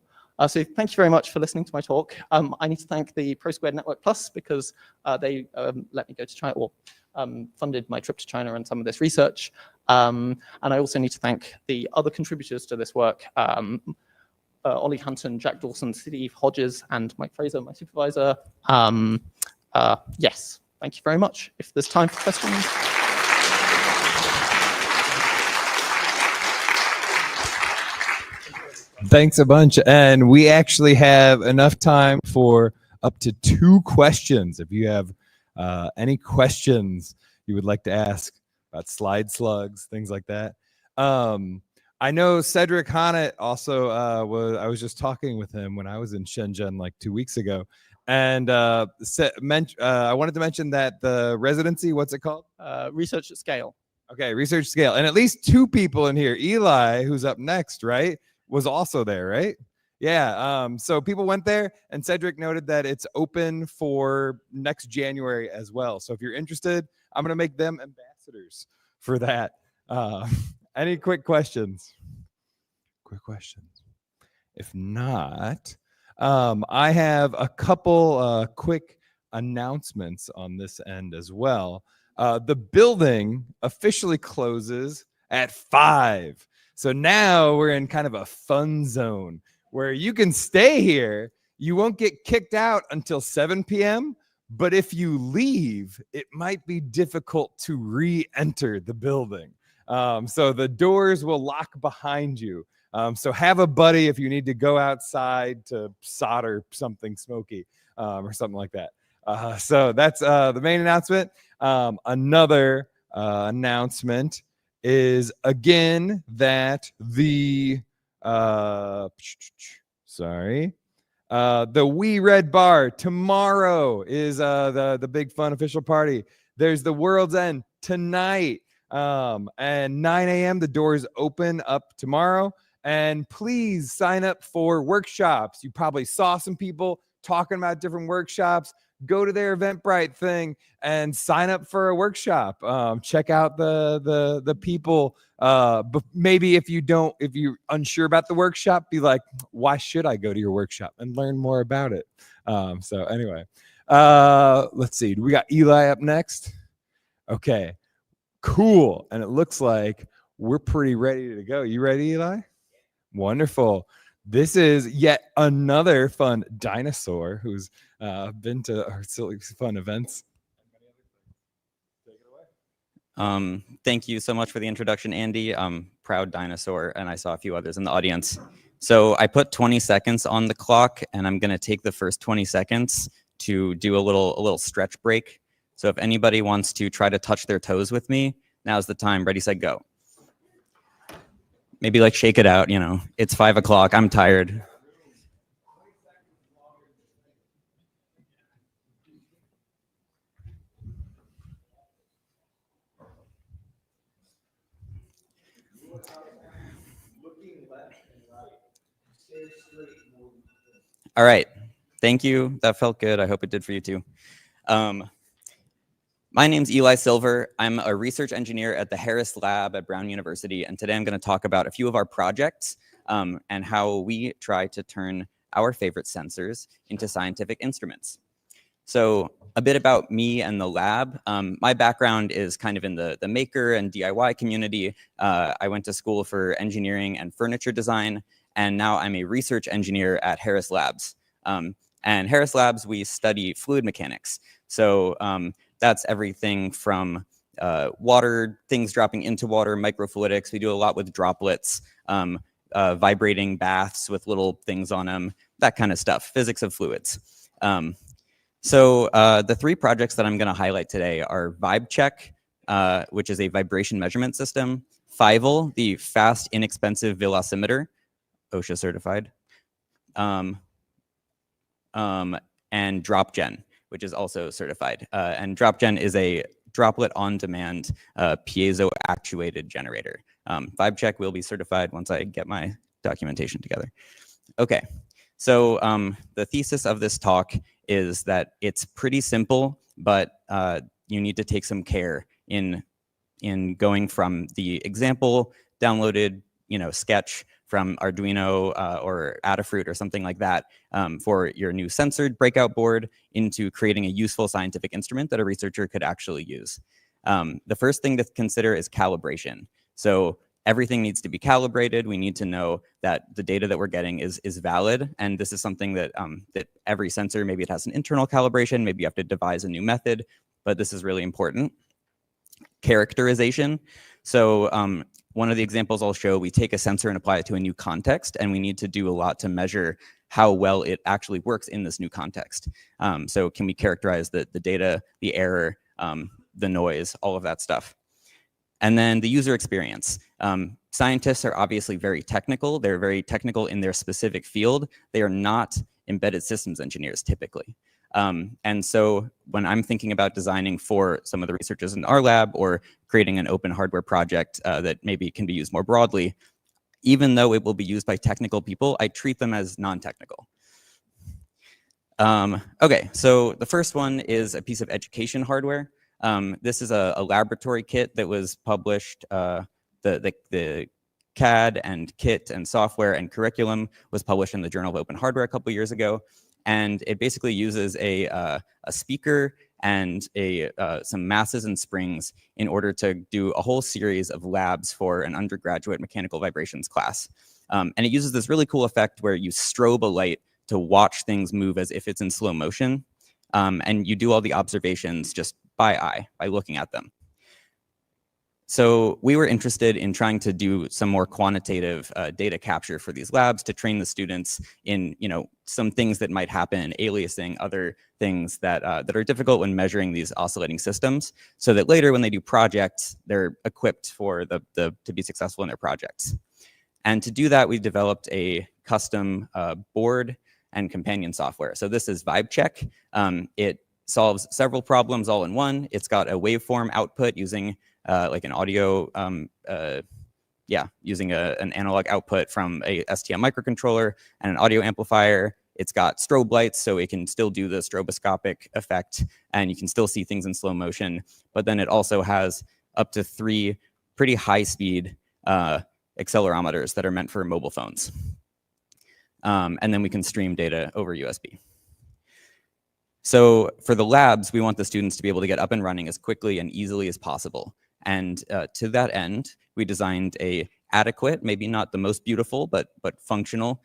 So thank you very much for listening to my talk. I need to thank the Pro Squared Network Plus because they let me go to China, or funded my trip to China and some of this research. And I also need to thank the other contributors to this work, Ollie Hunton, Jack Dawson, Steve Hodges, and Mike Fraser, my supervisor. Yes, thank you very much. If there's time for questions. Thanks a bunch. And we actually have enough time for up to 2 questions. If you have any questions you would like to ask about slide slugs, things like that. I know Cedric Honnet also I was just talking with him when I was in Shenzhen like 2 weeks ago. And I wanted to mention that the residency, what's it called? Research at Scale. Okay, Research Scale. And at least 2 people in here, Eli, who's up next, right, was also there, right? Yeah, so people went there, and Cedric noted that it's open for next January as well. So if you're interested, I'm going to make them ambassadors for that. Any quick questions? Quick questions. If not, I have a couple quick announcements on this end as well. The building officially closes at 5. So now we're in kind of a fun zone where you can stay here. You won't get kicked out until 7 p.m. But if you leave, it might be difficult to re-enter the building. So the doors will lock behind you. So have a buddy if you need to go outside to solder something smoky or something like that. So that's the main announcement. Another announcement is again that the the We Red Bar tomorrow is the big fun official party. There's the World's End tonight. And 9 a.m. the doors open up tomorrow. And please sign up for workshops. You probably saw some people talking about different workshops. Go to their Eventbrite thing and sign up for a workshop. Check out the people. But maybe if you're unsure about the workshop, be like, why should I go to your workshop and learn more about it? So anyway, let's see. We got Eli up next. Okay, cool. And it looks like we're pretty ready to go. You ready, Eli? Wonderful. This is yet another fun dinosaur who's been to our silly fun events. Thank you so much for the introduction, Andy. I'm proud dinosaur, and I saw a few others in the audience. So I put 20 seconds on the clock, and I'm gonna take the first 20 seconds to do a little stretch break. So if anybody wants to try to touch their toes with me, now's the time. Ready, set, go. Maybe like shake it out, you know. It's 5 o'clock, I'm tired. All right, thank you. That felt good. I hope it did for you too. My name's Eli Silver. I'm a research engineer at the Harris Lab at Brown University, and today I'm going to talk about a few of our projects and how we try to turn our favorite sensors into scientific instruments. So a bit about me and the lab. My background is kind of in the maker and DIY community. I went to school for engineering and furniture design, and now I'm a research engineer at Harris Labs. And Harris Labs, we study fluid mechanics. So that's everything from water, things dropping into water, microfluidics. We do a lot with droplets, vibrating baths with little things on them, that kind of stuff, physics of fluids. So the three projects that I'm going to highlight today are VibeCheck, which is a vibration measurement system, Fivel, the fast, inexpensive velocimeter, OSHA certified, and DropGen, which is also certified. And DropGen is a droplet on-demand piezo actuated generator. VibeCheck will be certified once I get my documentation together. Okay, so the thesis of this talk is that it's pretty simple, but you need to take some care in going from the example downloaded, sketch from Arduino or Adafruit or something like that for your new censored breakout board into creating a useful scientific instrument that a researcher could actually use. The first thing to consider is calibration. So everything needs to be calibrated. We need to know that the data that we're getting is valid. And this is something that, that every sensor, maybe it has an internal calibration, maybe you have to devise a new method, but this is really important. Characterization. So one of the examples I'll show, we take a sensor and apply it to a new context, and we need to do a lot to measure how well it actually works in this new context. So can we characterize the data, the error, the noise, all of that stuff. And then the user experience. Scientists are obviously very technical. They're very technical in their specific field. They are not embedded systems engineers typically. And so when I'm thinking about designing for some of the researchers in our lab or creating an open hardware project that maybe can be used more broadly, even though it will be used by technical people, I treat them as non-technical. Okay, so the first one is a piece of education hardware. This is a laboratory kit that was published, the CAD and kit and software and curriculum was published in the Journal of Open Hardware a couple years ago. And it basically uses a speaker and some masses and springs in order to do a whole series of labs for an undergraduate mechanical vibrations class. And it uses this really cool effect where you strobe a light to watch things move as if it's in slow motion. And you do all the observations just by eye, by looking at them. So we were interested in trying to do some more quantitative data capture for these labs to train the students in, some things that might happen, aliasing, other things that are difficult when measuring these oscillating systems, so that later when they do projects, they're equipped for to be successful in their projects. And to do that, we developed a custom board and companion software. So this is VibeCheck. It solves several problems all in one. It's got a waveform output using like an audio, using an analog output from a STM microcontroller and an audio amplifier. It's got strobe lights, so it can still do the stroboscopic effect, and you can still see things in slow motion. But then it also has up to 3 pretty high-speed accelerometers that are meant for mobile phones. And then we can stream data over USB. So for the labs, we want the students to be able to get up and running as quickly and easily as possible. And to that end, we designed a adequate, maybe not the most beautiful, but functional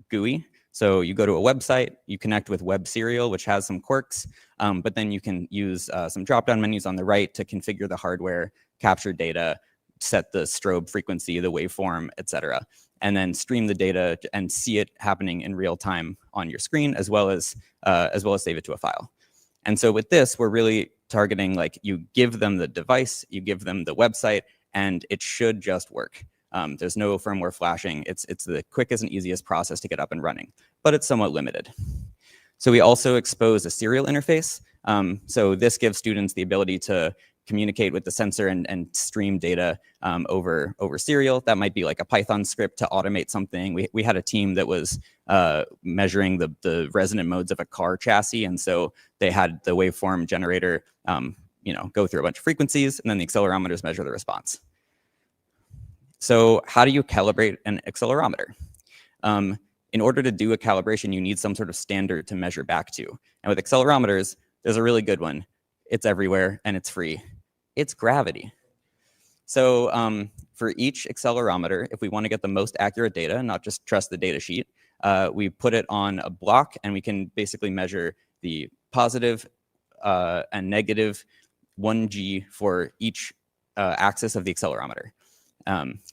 GUI. So you go to a website, you connect with Web Serial, which has some quirks, but then you can use some drop-down menus on the right to configure the hardware, capture data, set the strobe frequency, the waveform, etc., and then stream the data and see it happening in real time on your screen, as well as save it to a file. And so with this, we're really targeting, like, you give them the device, you give them the website, and it should just work. There's no firmware flashing. It's the quickest and easiest process to get up and running, but it's somewhat limited. So we also expose a serial interface. So this gives students the ability to communicate with the sensor and stream data over serial. That might be like a Python script to automate something. We had a team that was measuring the resonant modes of a car chassis, and so they had the waveform generator go through a bunch of frequencies, and then the accelerometers measure the response. So how do you calibrate an accelerometer? In order to do a calibration, you need some sort of standard to measure back to. And with accelerometers, there's a really good one. It's everywhere and it's free. It's gravity. So for each accelerometer, if we want to get the most accurate data, not just trust the data sheet, we put it on a block, and we can basically measure the positive and negative 1G for each axis of the accelerometer.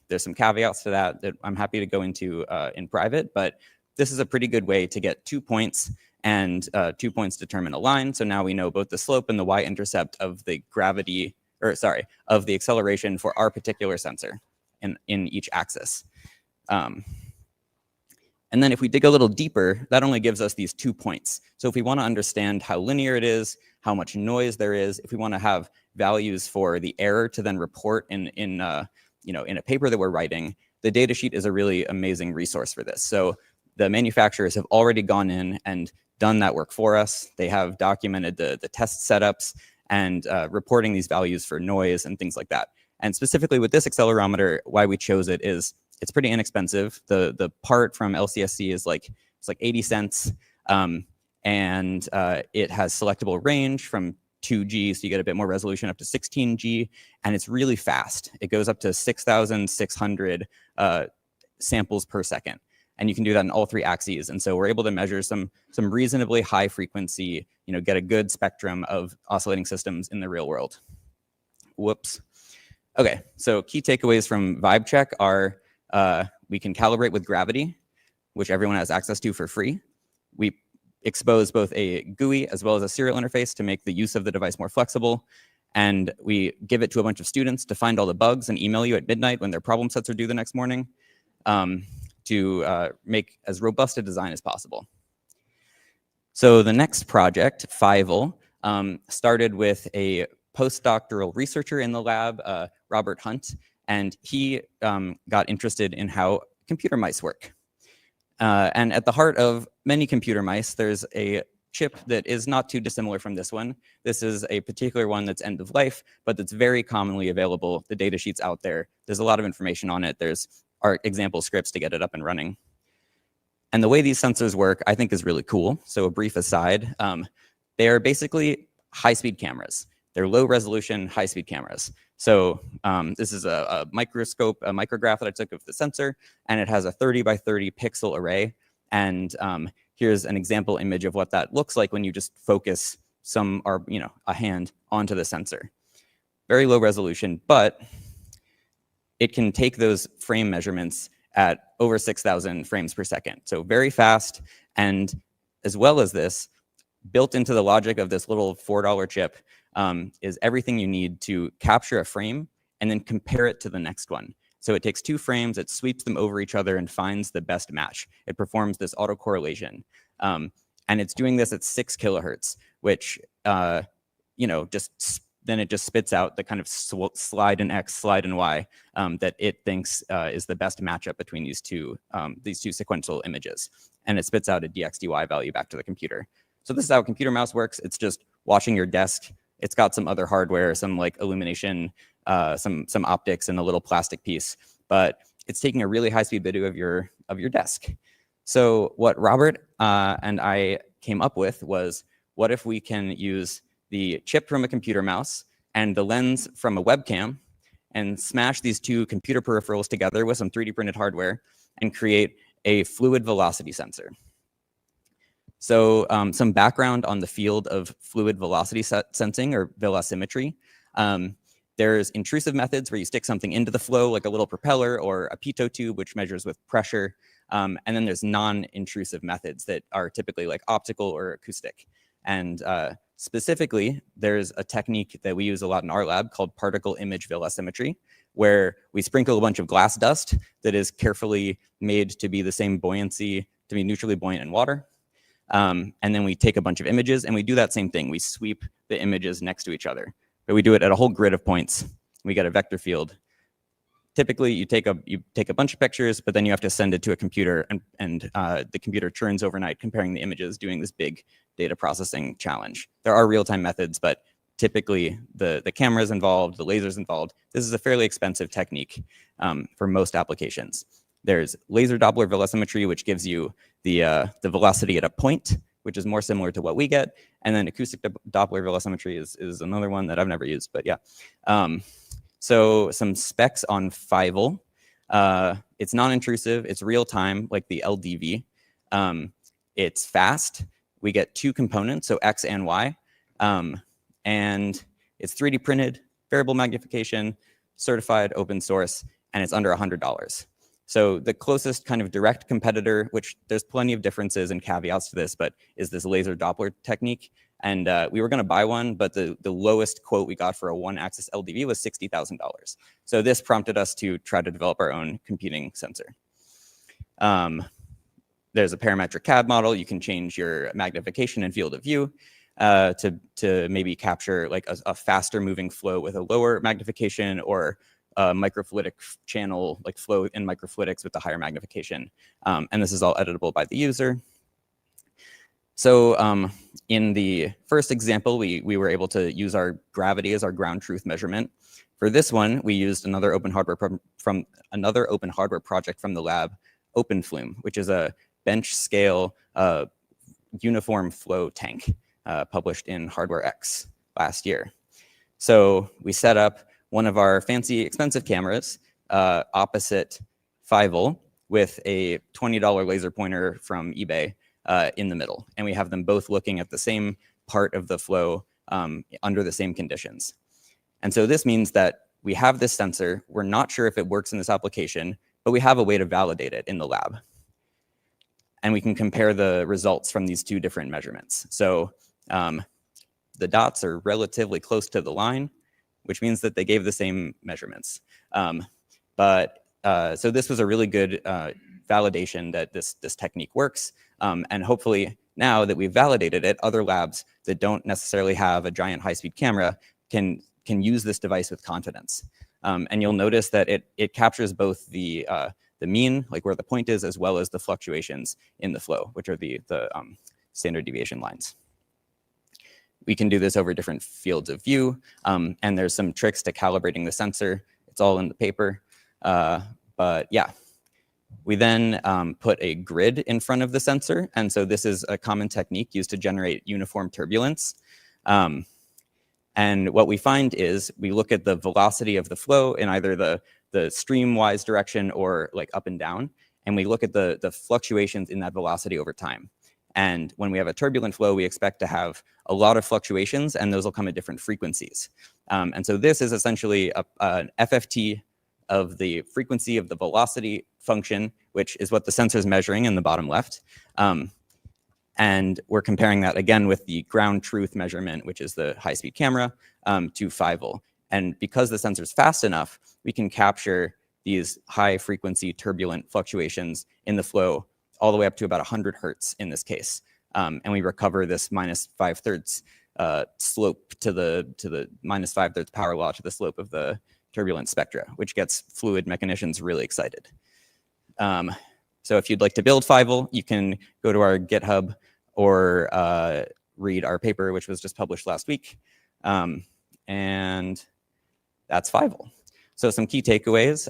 There's some caveats to that I'm happy to go into in private, but this is a pretty good way to get 2 points, and 2 points determine a line. So now we know both the slope and the y-intercept of the gravity, of the acceleration for our particular sensor in each axis. And then if we dig a little deeper, that only gives us these 2 points. So if we want to understand how linear it is, how much noise there is, if we want to have values for the error to then report in a paper that we're writing, the datasheet is a really amazing resource for this. So the manufacturers have already gone in and done that work for us. They have documented the test setups and reporting these values for noise and things like that. And specifically with this accelerometer, why we chose it is it's pretty inexpensive. The part from LCSC is it's like 80 cents, and it has selectable range from 2G, so you get a bit more resolution, up to 16G, and it's really fast. It goes up to 6,600 samples per second, and you can do that in all 3 axes. And so we're able to measure some reasonably high frequency, get a good spectrum of oscillating systems in the real world. Whoops. Okay, so key takeaways from Vibe Check are we can calibrate with gravity, which everyone has access to for free. We expose both a GUI as well as a serial interface to make the use of the device more flexible. And we give it to a bunch of students to find all the bugs and email you at midnight when their problem sets are due the next morning, to make as robust a design as possible. So the next project, Fivel, started with a postdoctoral researcher in the lab, Robert Hunt, and he got interested in how computer mice work. And at the heart of many computer mice, there's a chip that is not too dissimilar from this one. This is a particular one that's end of life, but that's very commonly available. The data sheet's out there. There's a lot of information on it. There's our example scripts to get it up and running. And the way these sensors work, I think, is really cool. So a brief aside, they are basically high-speed cameras. They're low-resolution, high-speed cameras. So this is a microscope, a micrograph that I took of the sensor, and it has a 30 by 30 pixel array. And here's an example image of what that looks like when you just focus a hand onto the sensor. Very low resolution, but it can take those frame measurements at over 6,000 frames per second. So very fast, and as well as this, built into the logic of this little $4 chip is everything you need to capture a frame and then compare it to the next one. So it takes 2 frames, it sweeps them over each other and finds the best match. It performs this autocorrelation. And it's doing this at 6 kilohertz, which, then it just spits out the kind of slide in X, slide in Y that it thinks is the best matchup between these two sequential images. And it spits out a dx/dy value back to the computer. So this is how a computer mouse works. It's just watching your desk. It's got some other hardware, some like illumination, some optics, and a little plastic piece. But it's taking a really high-speed video of your desk. So what Robert and I came up with was, what if we can use the chip from a computer mouse and the lens from a webcam and smash these two computer peripherals together with some 3D printed hardware and create a fluid velocity sensor. So some background on the field of fluid velocity sensing, or velocimetry. There's intrusive methods where you stick something into the flow, like a little propeller or a pitot tube, which measures with pressure. And then there's non-intrusive methods that are typically like optical or acoustic. And specifically, there's a technique that we use a lot in our lab called particle image velocimetry, where we sprinkle a bunch of glass dust that is carefully made to be the same buoyancy, to be neutrally buoyant in water. And then we take a bunch of images and we do that same thing. We sweep the images next to each other, but we do it at a whole grid of points. We get a vector field. Typically, you take a bunch of pictures, but then you have to send it to a computer, and the computer churns overnight comparing the images, doing this big data processing challenge. There are real-time methods, but typically the camera's involved, the laser's involved. This is a fairly expensive technique for most applications. There's laser Doppler velocimetry, which gives you the velocity at a point, which is more similar to what we get. And then acoustic Doppler velocimetry is another one that I've never used, but yeah. So some specs on Fivel. It's non-intrusive, it's real time, like the LDV. It's fast. We get two components, so X and Y. And it's 3D printed, variable magnification, certified open source, and it's under $100. So the closest kind of direct competitor, which there's plenty of differences and caveats to this, but is this laser Doppler technique. And we were gonna buy one, but the lowest quote we got for a one-axis LDV was $60,000. So this prompted us to try to develop our own competing sensor. There's a parametric CAD model. You can change your magnification and field of view to maybe capture like a faster moving flow with a lower magnification, or a microfluidic channel, like flow in microfluidics with the higher magnification. And this is all editable by the user. So in the first example, we were able to use our gravity as our ground truth measurement. For this one, we used another open hardware from another open hardware project from the lab, OpenFlume, which is a bench scale uniform flow tank published in Hardware X last year. So we set up one of our fancy expensive cameras opposite Fivel with a $20 laser pointer from eBay in the middle. And we have them both looking at the same part of the flow under the same conditions. And so this means that we have this sensor. We're not sure if it works in this application, but we have a way to validate it in the lab. And we can compare the results from these two different measurements. So the dots are relatively close to the line, which means that they gave the same measurements. So this was a really good validation that this technique works. And hopefully now that we've validated it, other labs that don't necessarily have a giant high-speed camera can use this device with confidence. And you'll notice that it captures both the mean, like where the point is, as well as the fluctuations in the flow, which are the standard deviation lines. We can do this over different fields of view, and there's some tricks to calibrating the sensor. It's all in the paper, but yeah. We then put a grid in front of the sensor, and so this is a common technique used to generate uniform turbulence. And what we find is we look at the velocity of the flow in either the streamwise direction or like up and down, and we look at the fluctuations in that velocity over time. And when we have a turbulent flow, we expect to have a lot of fluctuations, and those will come at different frequencies. And so this is essentially an FFT of the frequency of the velocity function, which is what the sensor is measuring in the bottom left. And we're comparing that again with the ground truth measurement, which is the high-speed camera, to Fivel. And because the sensor is fast enough, we can capture these high-frequency turbulent fluctuations in the flow all the way up to about 100 hertz in this case. And we recover this -5/3 slope to the -5/3 power law to the slope of the turbulent spectra, which gets fluid mechanicians really excited. So if you'd like to build Fivel, you can go to our GitHub or read our paper, which was just published last week. And that's Fivel. So some key takeaways.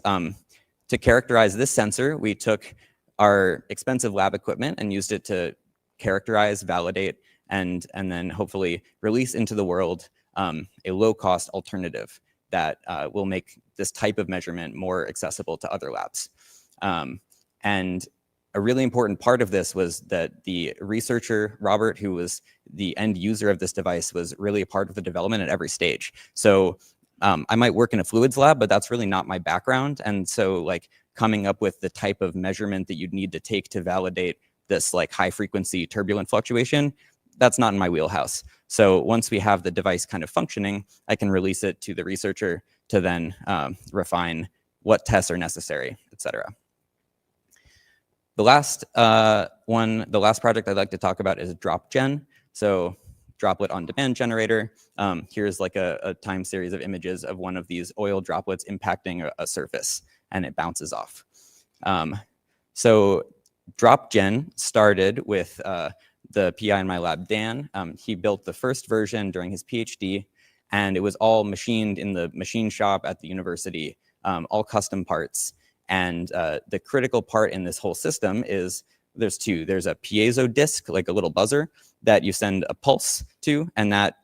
To characterize this sensor, we took our expensive lab equipment and used it to characterize, validate, and then hopefully release into the world a low-cost alternative that will make this type of measurement more accessible to other labs. And a really important part of this was that the researcher, Robert, who was the end user of this device, was really a part of the development at every stage. So I might work in a fluids lab, but that's really not my background. And so like coming up with the type of measurement that you'd need to take to validate this like high frequency turbulent fluctuation, that's not in my wheelhouse. So once we have the device kind of functioning, I can release it to the researcher to then refine what tests are necessary, et cetera. The last the last project I'd like to talk about is DropGen. So droplet on demand generator. Here's like a time series of images of one of these oil droplets impacting a surface, and it bounces off. So DropGen started with the PI in my lab, Dan. He built the first version during his PhD, and it was all machined in the machine shop at the university, all custom parts. And the critical part in this whole system is there's two. There's a piezo disc, like a little buzzer, that you send a pulse to, and that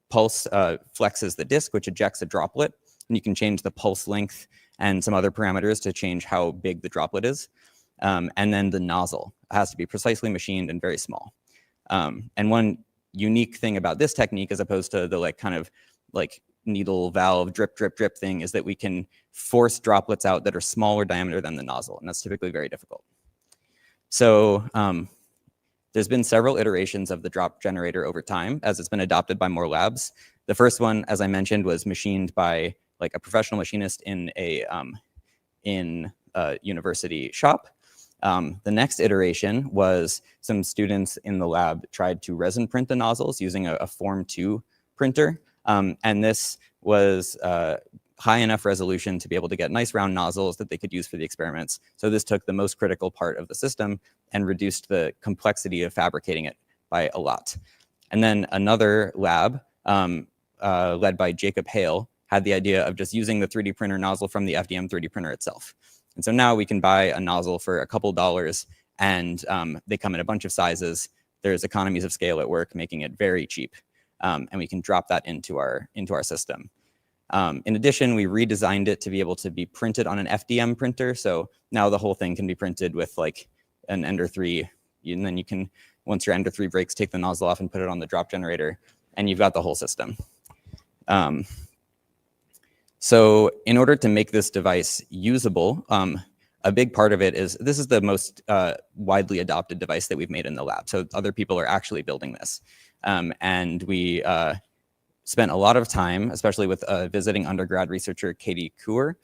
pulse flexes the disc, which ejects a droplet. And you can change the pulse length and some other parameters to change how big the droplet is. And then the nozzle has to be precisely machined and very small. And one unique thing about this technique, as opposed to the like kind of like needle valve drip, drip, drip thing, is that we can force droplets out that are smaller diameter than the nozzle, and that's typically very difficult. So there's been several iterations of the drop generator over time as it's been adopted by more labs. The first one, as I mentioned, was machined by like a professional machinist in a university shop. The next iteration was some students in the lab tried to resin print the nozzles using a Form 2 printer. And this was high enough resolution to be able to get nice round nozzles that they could use for the experiments. So this took the most critical part of the system and reduced the complexity of fabricating it by a lot. And then another lab led by Jacob Hale had the idea of just using the 3D printer nozzle from the FDM 3D printer itself. And so now we can buy a nozzle for a couple $, and they come in a bunch of sizes. There's economies of scale at work, making it very cheap. And we can drop that into our system. In addition, we redesigned it to be able to be printed on an FDM printer. So now the whole thing can be printed with like an Ender 3. And then you can, once your Ender 3 breaks, take the nozzle off and put it on the drop generator, and you've got the whole system. So in order to make this device usable, a big part of it is this is the most widely adopted device that we've made in the lab. So other people are actually building this. And we spent a lot of time, especially with visiting undergrad researcher Katie Kuhr,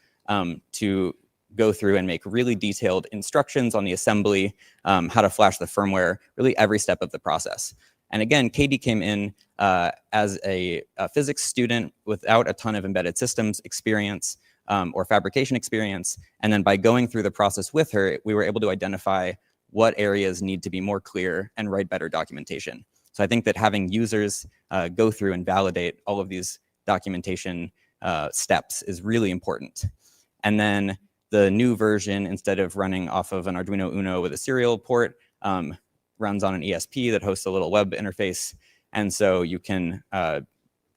to go through and make really detailed instructions on the assembly, how to flash the firmware, really every step of the process. And again, Katie came in as a physics student without a ton of embedded systems experience or fabrication experience. And then by going through the process with her, we were able to identify what areas need to be more clear and write better documentation. So I think that having users go through and validate all of these documentation steps is really important. And then the new version, instead of running off of an Arduino Uno with a serial port, runs on an ESP that hosts a little web interface. And so you can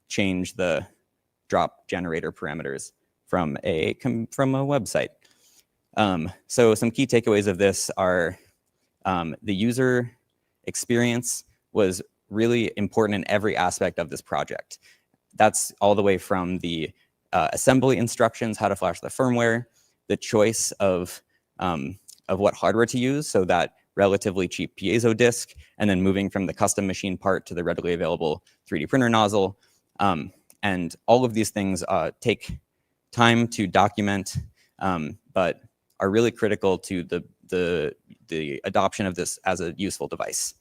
change the drop generator parameters from a website. So some key takeaways of this are the user experience was really important in every aspect of this project. That's all the way from the assembly instructions, how to flash the firmware, the choice of what hardware to use, so that relatively cheap piezo disc, and then moving from the custom machine part to the readily available 3D printer nozzle. And all of these things take time to document, but are really critical to the adoption of this as a useful device.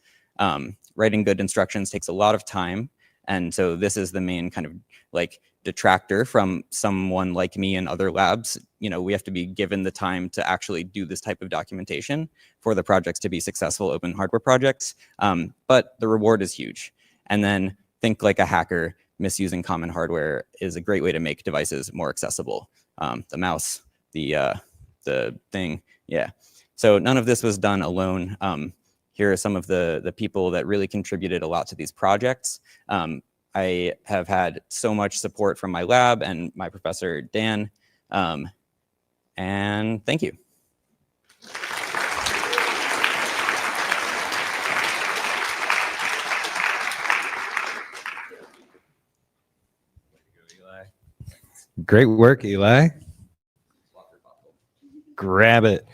Writing good instructions takes a lot of time. And so this is the main kind of like detractor from someone like me and other labs. You know, we have to be given the time to actually do this type of documentation for the projects to be successful open hardware projects. But the reward is huge. And then think like a hacker. Misusing common hardware is a great way to make devices more accessible. The mouse, the thing, yeah. So none of this was done alone. here are some of the people that really contributed a lot to these projects. I have had so much support from my lab and my professor, Dan, and thank you. Great work, Eli. Grab it.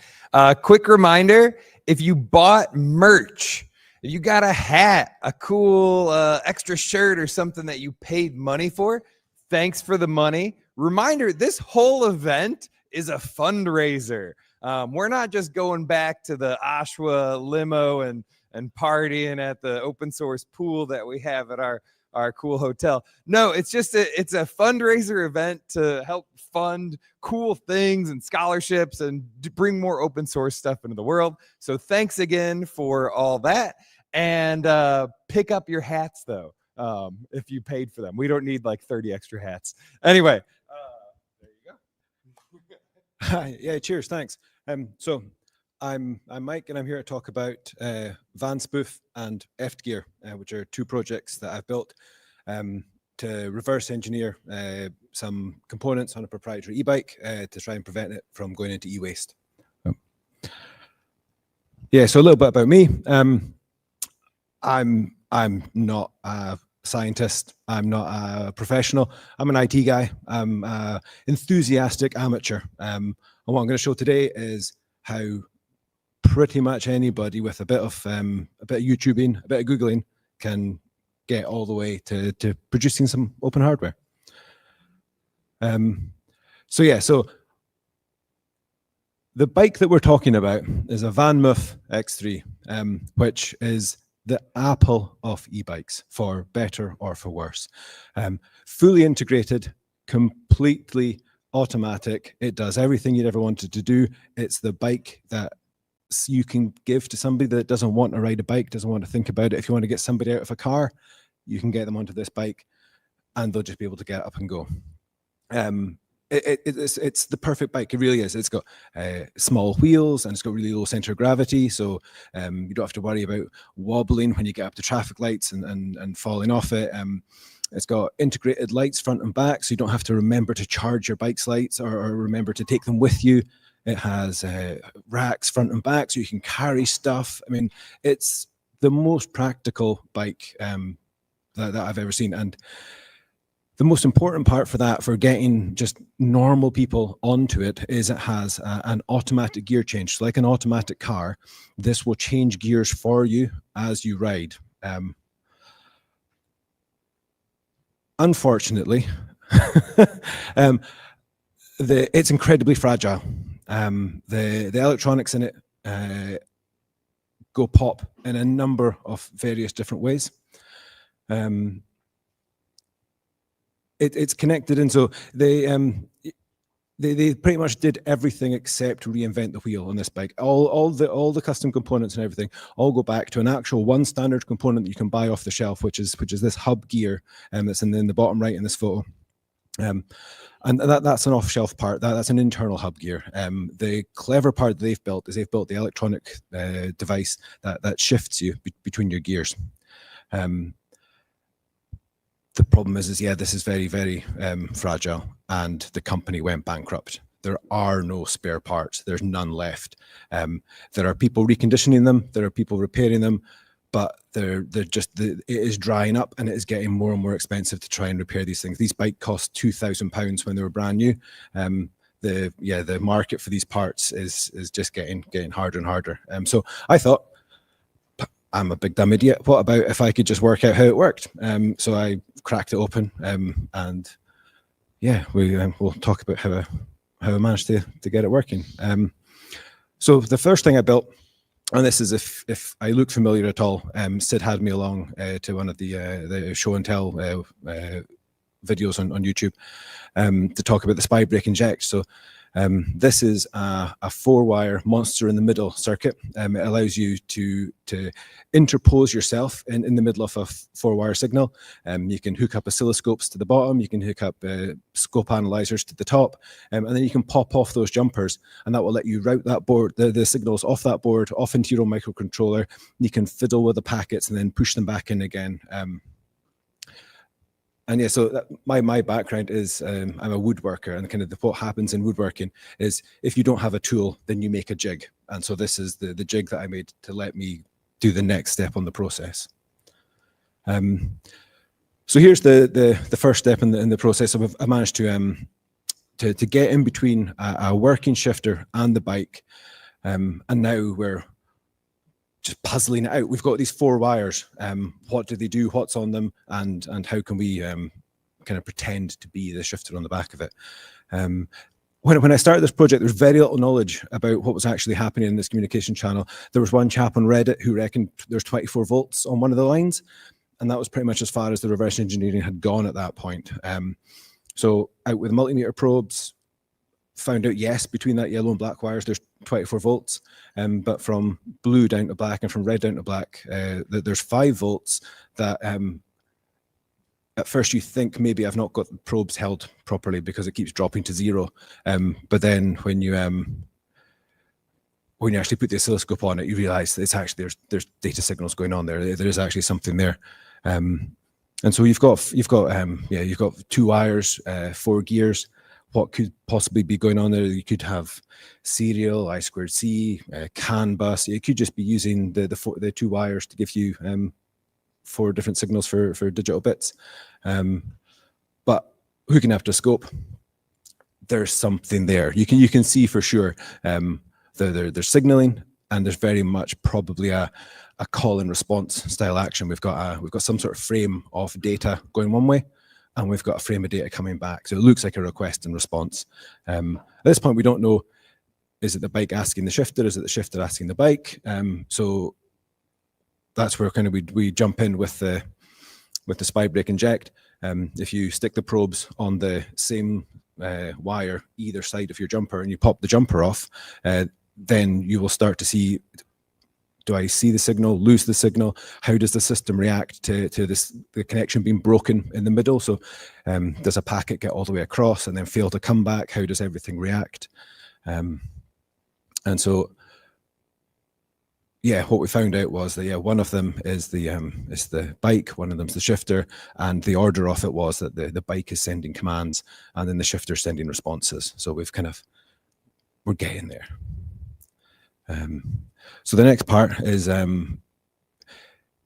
Quick reminder, if you bought merch, if you got a hat, a cool extra shirt or something that you paid money for, thanks for the money. Reminder, this whole event is a fundraiser. We're not just going back to the Oshawa limo and partying at the open source pool that we have at our cool hotel. No, it's just it's a fundraiser event to help fund cool things and scholarships and bring more open source stuff into the world. So thanks again for all that. And pick up your hats though, if you paid for them. We don't need like 30 extra hats. Anyway, there you go. Hi, yeah, cheers, thanks. So I'm Mike, and I'm here to talk about Van Spoof and Gear, which are two projects that I've built to reverse engineer some components on a proprietary e-bike to try and prevent it from going into e-waste. Yeah, so a little bit about me. I'm not a scientist. I'm not a professional. I'm an IT guy. I'm an enthusiastic amateur. And what I'm going to show today is how pretty much anybody with a bit of YouTubing, a bit of Googling can get all the way to producing some open hardware. So the bike that we're talking about is a VanMoof X3, which is the Apple of e-bikes, for better or for worse. Fully integrated, completely automatic. It does everything you'd ever wanted to do. It's the bike that you can give to somebody that doesn't want to ride a bike, doesn't want to think about it. If you want to get somebody out of a car, you can get them onto this bike and they'll just be able to get up and go. It's the perfect bike. It really is. It's got small wheels and it's got really low center of gravity, so you don't have to worry about wobbling when you get up to traffic lights and falling off it. It's got integrated lights front and back, so you don't have to remember to charge your bike's lights or remember to take them with you. It has racks front and back, so you can carry stuff. I mean, it's the most practical bike that I've ever seen. And the most important part for that, for getting just normal people onto it, is it has an automatic gear change. So like an automatic car, this will change gears for you as you ride. Unfortunately, it's incredibly fragile. The electronics in it go pop in a number of various different ways. It's connected, and so they pretty much did everything except reinvent the wheel on this bike. All the custom components and everything all go back to an actual one standard component that you can buy off the shelf, which is this hub gear that's in the bottom right in this photo. And that's an off-shelf part. That's an internal hub gear. The clever part that they've built is they've built the electronic device that shifts you between your gears. The problem is yeah, this is very, very fragile, and the company went bankrupt. There are no spare parts. There's none left. There are people reconditioning them. There are people repairing them, but it is drying up, and it is getting more and more expensive to try and repair these things. These bikes cost £2,000 when they were brand new. The market for these parts is just getting harder and harder. So I thought, I'm a big dumb idiot. What about if I could just work out how it worked? So I cracked it open, and yeah, we'll talk about how I managed to get it working. So the first thing I built, and this is if I look familiar at all, Sid had me along to one of the show and tell videos on YouTube to talk about the spy brake inject. So This is a 4-wire monster in the middle circuit. It allows you to interpose yourself in the middle of a 4-wire signal. You can hook up oscilloscopes to the bottom, you can hook up scope analyzers to the top, and then you can pop off those jumpers, and that will let you route that board, the signals off that board, off into your own microcontroller. You can fiddle with the packets and then push them back in again. And yeah, so my background is I'm a woodworker, and kind of what happens in woodworking is if you don't have a tool, then you make a jig. And so this is the jig that I made to let me do the next step on the process. So here's the first step in the process. I managed to get in between a working shifter and the bike, and now we're just puzzling it out. We've got these 4 wires. What do they do? What's on them? And how can we kind of pretend to be the shifter on the back of it? When I started this project, there was very little knowledge about what was actually happening in this communication channel. There was one chap on Reddit who reckoned there's 24 volts on one of the lines, and that was pretty much as far as the reverse engineering had gone at that point. So out with multimeter probes, found out, yes, between that yellow and black wires, there's 24 volts. But from blue down to black and from red down to black, there's 5 volts that at first you think maybe I've not got the probes held properly because it keeps dropping to 0. But then when you actually put the oscilloscope on it, you realize it's actually there's data signals going on there. There is actually something there. And so you've got 2 wires, 4 gears. What could possibly be going on there? You could have serial, I2C, CAN bus. You could just be using the 2 wires to give you 4 different signals for digital bits. But hooking up to a scope, there's something there. You can see for sure there's signaling, and there's very much probably a call and response style action. We've got some sort of frame of data going one way, and we've got a frame of data coming back. So it looks like a request and response. At this point, we don't know, is it the bike asking the shifter? Is it the shifter asking the bike? So that's where kind of we jump in with the spy break inject. If you stick the probes on the same wire either side of your jumper and you pop the jumper off, then you will start to see, do I see the signal, lose the signal? How does the system react to the connection being broken in the middle? So does a packet get all the way across and then fail to come back? How does everything react? And so, yeah, what we found out was that, yeah, one of them is the bike, one of them's the shifter, and the order of it was that the bike is sending commands and then the shifter sending responses. So we're getting there. So the next part is,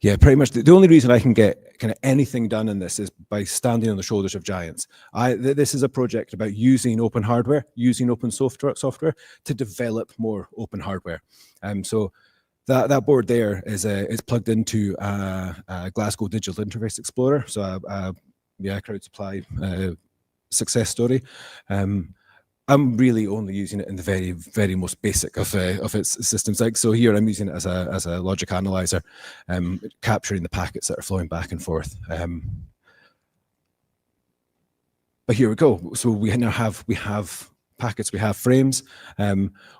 yeah, pretty much the only reason I can get kind of anything done in this is by standing on the shoulders of giants. This is a project about using open hardware, using open software to develop more open hardware. So that board there is plugged into a Glasgow Digital Interface Explorer, so yeah, crowd supply success story. I'm really only using it in the very, very most basic of its systems. Like, so here I'm using it as a logic analyzer, capturing the packets that are flowing back and forth. But here we go. So we have packets, we have frames.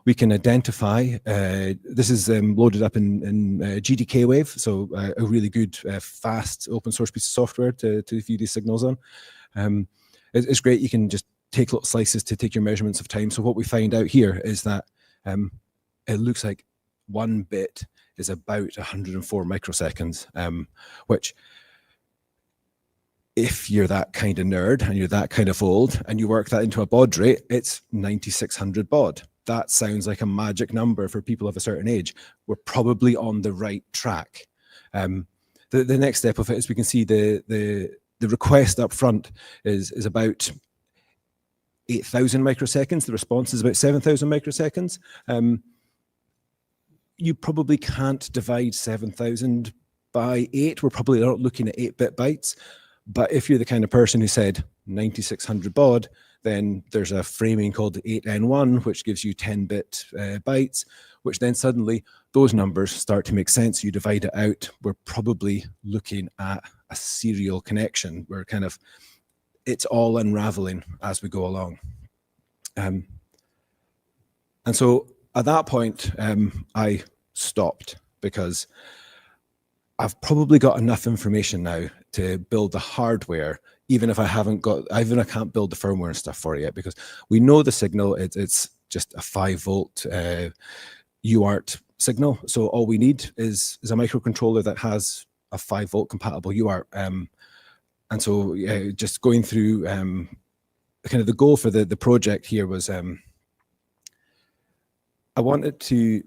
We can identify. This is loaded up in GDK Wave, so a really good, fast, open source piece of software to view these signals on. It's great. You can just take little slices to take your measurements of time. So what we find out here is that it looks like 1 bit is about 104 microseconds, which, if you're that kind of nerd and you're that kind of old and you work that into a baud rate, it's 9600 baud. That sounds like a magic number for people of a certain age. We're probably on the right track. The next step of it is we can see the request up front is about 8,000 microseconds. The response is about 7,000 microseconds. You probably can't divide 7,000 by 8. We're probably not looking at 8-bit bytes. But if you're the kind of person who said 9600 baud, then there's a framing called 8N1, which gives you 10-bit bytes, which then suddenly those numbers start to make sense. You divide it out. We're probably looking at a serial connection. We're kind of, it's all unraveling as we go along. And so at that point, I stopped because I've probably got enough information now to build the hardware, even if I can't build the firmware and stuff for it yet, because we know the signal, it's just a 5-volt UART signal. So all we need is a microcontroller that has a 5-volt compatible UART. And so yeah, just going through kind of the goal for the project here was I wanted to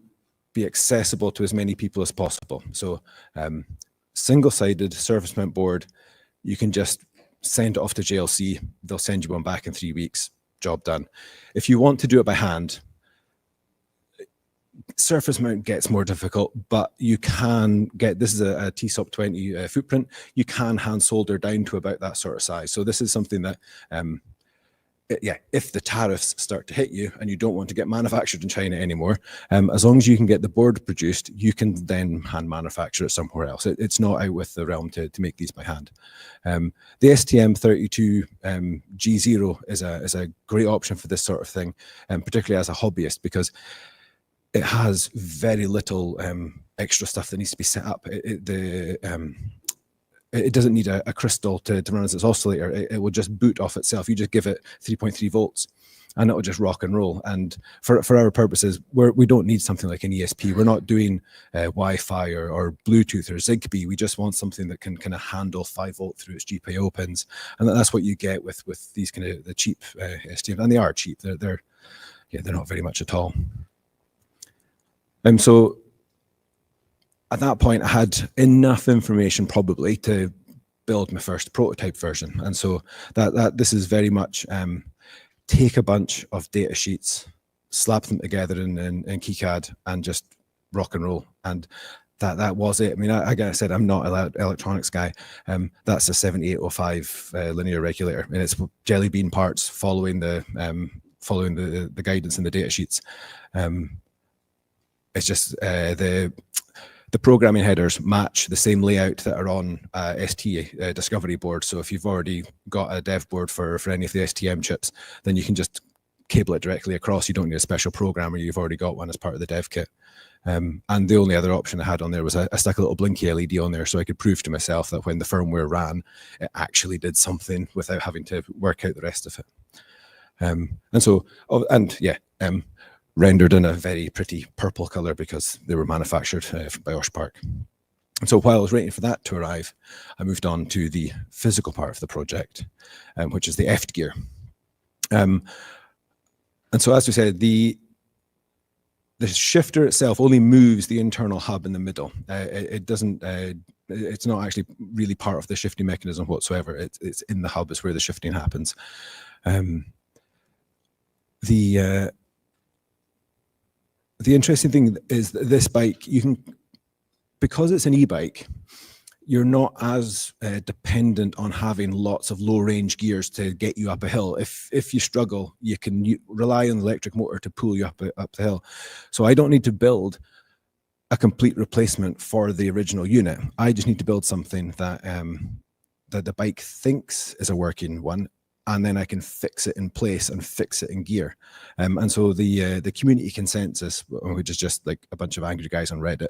be accessible to as many people as possible. So single-sided surface mount board, you can just send it off to JLC. They'll send you one back in 3 weeks, job done. If you want to do it by hand, surface mount gets more difficult, but you can get, this is a TSOP 20 footprint, you can hand solder down to about that sort of size. So this is something that, yeah, if the tariffs start to hit you and you don't want to get manufactured in China anymore, as long as you can get the board produced, you can then hand manufacture it somewhere else. It's not out with the realm to make these by hand. The STM32G0 is a great option for this sort of thing, particularly as a hobbyist, because it has very little extra stuff that needs to be set up. It doesn't need a crystal to run as its oscillator. It will just boot off itself. You just give it 3.3 volts and it will just rock and roll. And for our purposes, we don't need something like an ESP. We're not doing Wi-Fi or Bluetooth or Zigbee. We just want something that can kind of handle 5 volt through its GPIO pins. And that's what you get with these kind of the cheap STM. And they are cheap. They're not very much at all. So at that point, I had enough information probably to build my first prototype version. And so this is very much take a bunch of data sheets, slap them together in KiCad and just rock and roll. And that was it. I mean, like I said, I'm not an electronics guy. That's a 7805 linear regulator, and it's jelly bean parts following the guidance in the data sheets. It's just the programming headers match the same layout that are on ST Discovery board. So if you've already got a dev board for any of the STM chips, then you can just cable it directly across. You don't need a special programmer. You've already got one as part of the dev kit. And the only other option I had on there was I stuck a little blinky LED on there so I could prove to myself that when the firmware ran, it actually did something without having to work out the rest of it. Rendered in a very pretty purple color because they were manufactured by Oshpark. And so while I was waiting for that to arrive, I moved on to the physical part of the project, which is the EFT gear. And so as we said, the shifter itself only moves the internal hub in the middle. It doesn't, it's not actually really part of the shifting mechanism whatsoever. It's in the hub is where the shifting happens. The interesting thing is that this bike, because it's an e-bike, you're not as dependent on having lots of low-range gears to get you up a hill. If you struggle, you can rely on the electric motor to pull you up the hill. So I don't need to build a complete replacement for the original unit. I just need to build something that that the bike thinks is a working one, and then I can fix it in place and fix it in gear. And so the community consensus, which is just like a bunch of angry guys on Reddit,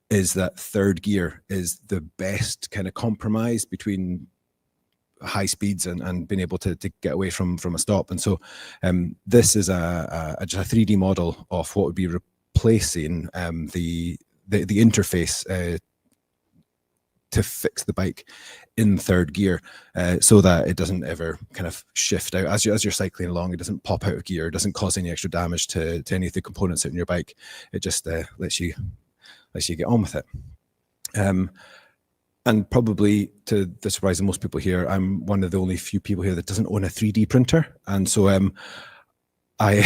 is that third gear is the best kind of compromise between high speeds and being able to get away from a stop. And so this is just a 3D model of what would be replacing the interface to fix the bike in third gear, so that it doesn't ever kind of shift out as you're cycling along. It doesn't pop out of gear. It doesn't cause any extra damage to any of the components in your bike. It just lets you get on with it. And probably to the surprise of most people here, I'm one of the only few people here that doesn't own a 3D printer. And so I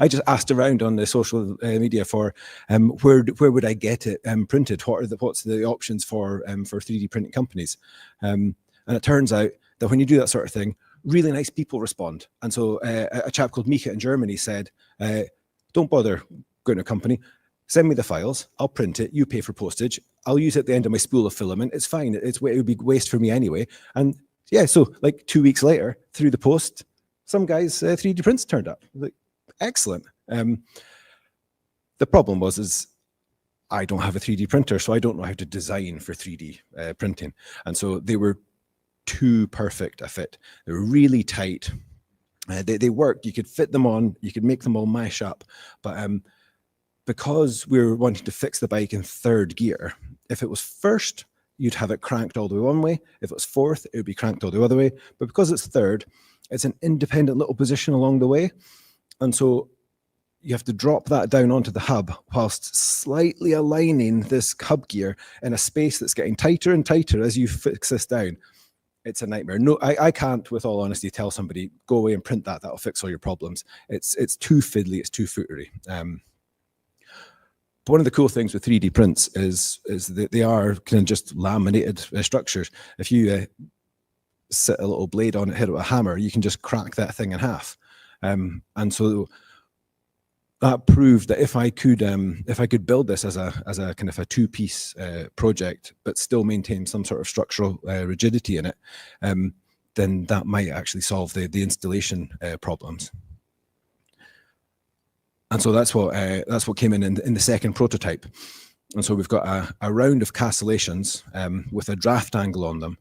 just asked around on the social media for where would I get it printed? What's the options for 3D printing companies? And it turns out that when you do that sort of thing, really nice people respond. And so a chap called Mika in Germany said, don't bother going to a company. Send me the files. I'll print it. You pay for postage. I'll use it at the end of my spool of filament. It's fine. It would be waste for me anyway. And yeah, so like 2 weeks later, through the post, some guy's 3D prints turned up. Like, excellent. The problem is I don't have a 3D printer, so I don't know how to design for 3D printing. And so they were too perfect a fit. They were really tight. They worked. You could fit them on. You could make them all mash up. But because we were wanting to fix the bike in third gear, if it was first, you'd have it cranked all the way one way. If it was fourth, it would be cranked all the other way. But because it's third, it's an independent little position along the way. And so you have to drop that down onto the hub whilst slightly aligning this hub gear in a space that's getting tighter and tighter as you fix this down. It's a nightmare. No, I can't, with all honesty, tell somebody, go away and print that. That'll fix all your problems. It's too fiddly. It's too footery. But one of the cool things with 3D prints is that they are kind of just laminated structures. If you sit a little blade on it, hit it with a hammer, you can just crack that thing in half. And so that proved that if I could build this as a kind of a two-piece project, but still maintain some sort of structural rigidity in it, then that might actually solve the installation problems. And so that's what came in the second prototype. And so we've got a round of castellations with a draft angle on them.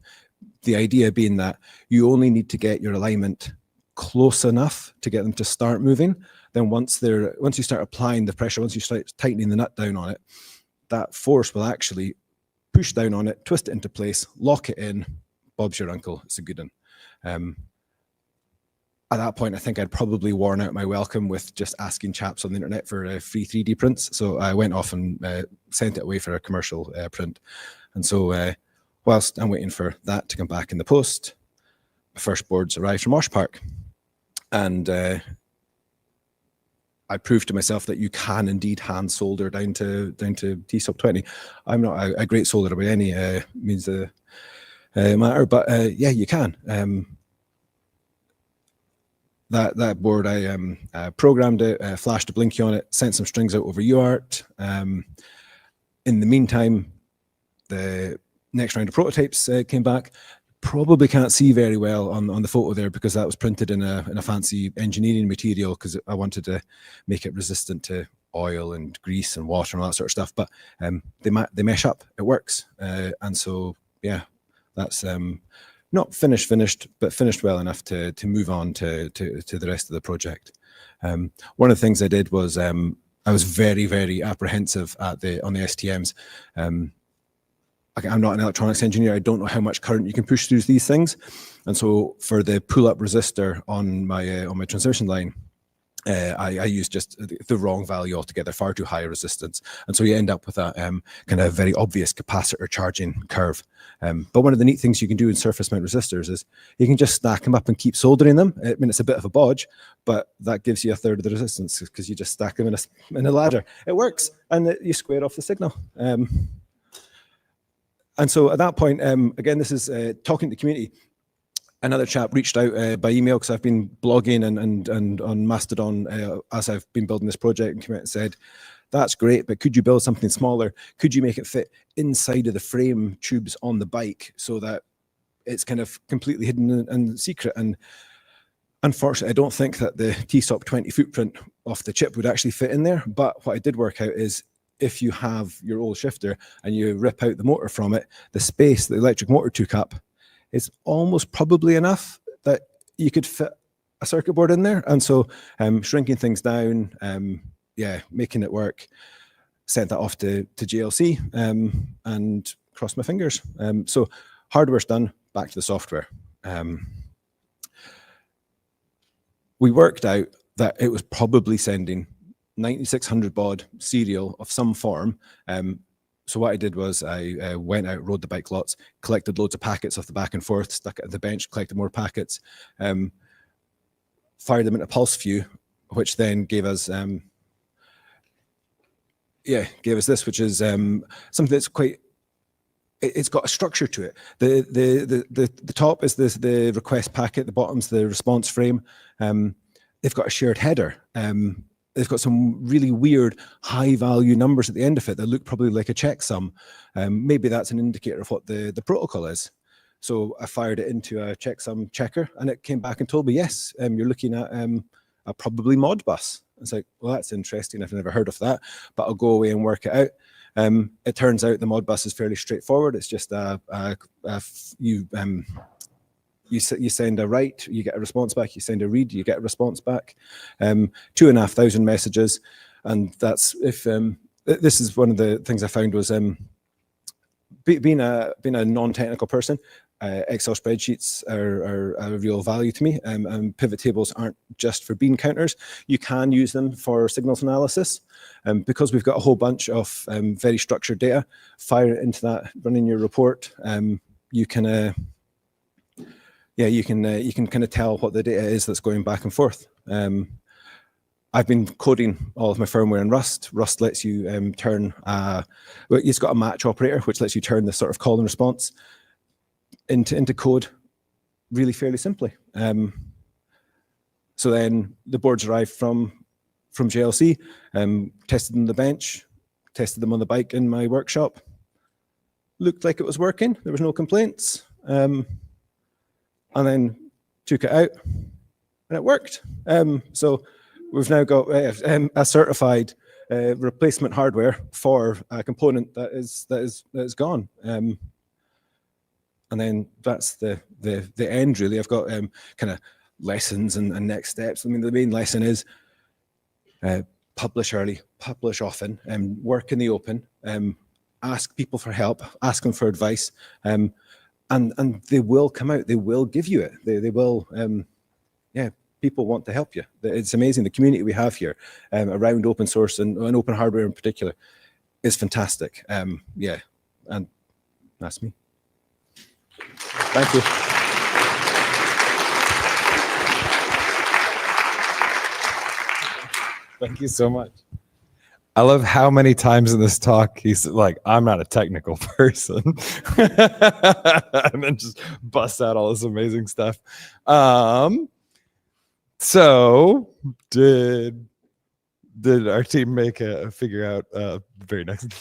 The idea being that you only need to get your alignment close enough to get them to start moving. Then once you start applying the pressure, once you start tightening the nut down on it, that force will actually push down on it, twist it into place, lock it in. Bob's your uncle. It's a good one. At that point, I think I'd probably worn out my welcome with just asking chaps on the internet for free 3D prints. So I went off and sent it away for a commercial print. And so whilst I'm waiting for that to come back in the post, the first boards arrived from Osh Park. And I proved to myself that you can indeed hand solder down to T-Sub 20. I'm not a great solderer by any means of matter, but yeah, you can. That board, I programmed it, flashed a blinky on it, sent some strings out over UART. In the meantime, the next round of prototypes came back. Probably can't see very well on the photo there because that was printed in a fancy engineering material because I wanted to make it resistant to oil and grease and water and all that sort of stuff. But they mesh up. It works. And so, yeah, that's not finished, but finished well enough to move on to the rest of the project. One of the things I did was I was very, very apprehensive on the STMs. I'm not an electronics engineer. I don't know how much current you can push through these things. And so for the pull-up resistor on my transmission line, I used just the wrong value altogether, far too high a resistance. And so you end up with a kind of very obvious capacitor charging curve. But one of the neat things you can do in surface mount resistors is you can just stack them up and keep soldering them. I mean, it's a bit of a bodge, but that gives you a third of the resistance because you just stack them in a ladder. It works, and you square off the signal. And so at that point, again, this is talking to the community. Another chap reached out by email because I've been blogging and on Mastodon as I've been building this project, and came out and said, that's great, but could you build something smaller? Could you make it fit inside of the frame tubes on the bike so that it's kind of completely hidden and secret? And unfortunately, I don't think that the T-Sop 20 footprint off the chip would actually fit in there. But what I did work out is if you have your old shifter and you rip out the motor from it, the space the electric motor took up is almost probably enough that you could fit a circuit board in there. And so shrinking things down, yeah, making it work, sent that off to JLC and crossed my fingers. So hardware's done, back to the software. We worked out that it was probably sending 9600 baud serial of some form. So what I did was I went out, rode the bike lots, collected loads of packets off the back and forth, stuck it at the bench, collected more packets, fired them into pulse view, which then gave us this, which is something that's quite, it's got a structure to it. The top is the request packet, the bottom's the response frame. They've got a shared header. They've got some really weird high value numbers at the end of it that look probably like a checksum. Maybe that's an indicator of what the protocol is. So I fired it into a checksum checker and it came back and told me, yes, you're looking at a probably Modbus. It's like, well, that's interesting. I've never heard of that, but I'll go away and work it out. It turns out the Modbus is fairly straightforward. It's just you send a write, you get a response back. You send a read, you get a response back. 2,500 messages, and that's if this is one of the things I found was being a non-technical person. Excel spreadsheets are a real value to me, and pivot tables aren't just for bean counters. You can use them for signals analysis, because we've got a whole bunch of very structured data. Fire it into that, running your report. You can you can kind of tell what the data is that's going back and forth. I've been coding all of my firmware in Rust. Rust lets you turn, it's got a match operator, which lets you turn this sort of call and response into code really fairly simply. So then the boards arrived from JLC, tested them on the bench, tested them on the bike in my workshop. Looked like it was working. There was no complaints. And then took it out and it worked. So we've now got a certified replacement hardware for a component that is gone. And then that's the end really. I've got kind of lessons and next steps. I mean, the main lesson is publish early, publish often, work in the open, ask people for help, ask them for advice, and they will come out. They will give you it. They will. People want to help you. It's amazing. The community we have here around open source and open hardware in particular is fantastic. And that's me. Thank you. Thank you so much. I love how many times in this talk he's like, I'm not a technical person. And then just busts out all this amazing stuff. So did our team make a figure out very next?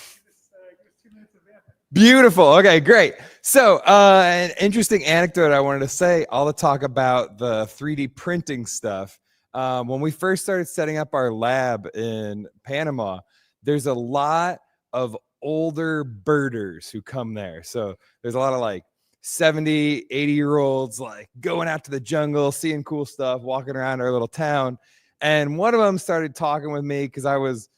Beautiful. Okay, great. So an interesting anecdote I wanted to say, all the talk about the 3D printing stuff. When we first started setting up our lab in Panama, there's a lot of older birders who come there. So there's a lot of like 70, 80-year-olds like going out to the jungle, seeing cool stuff, walking around our little town. And one of them started talking with me because I was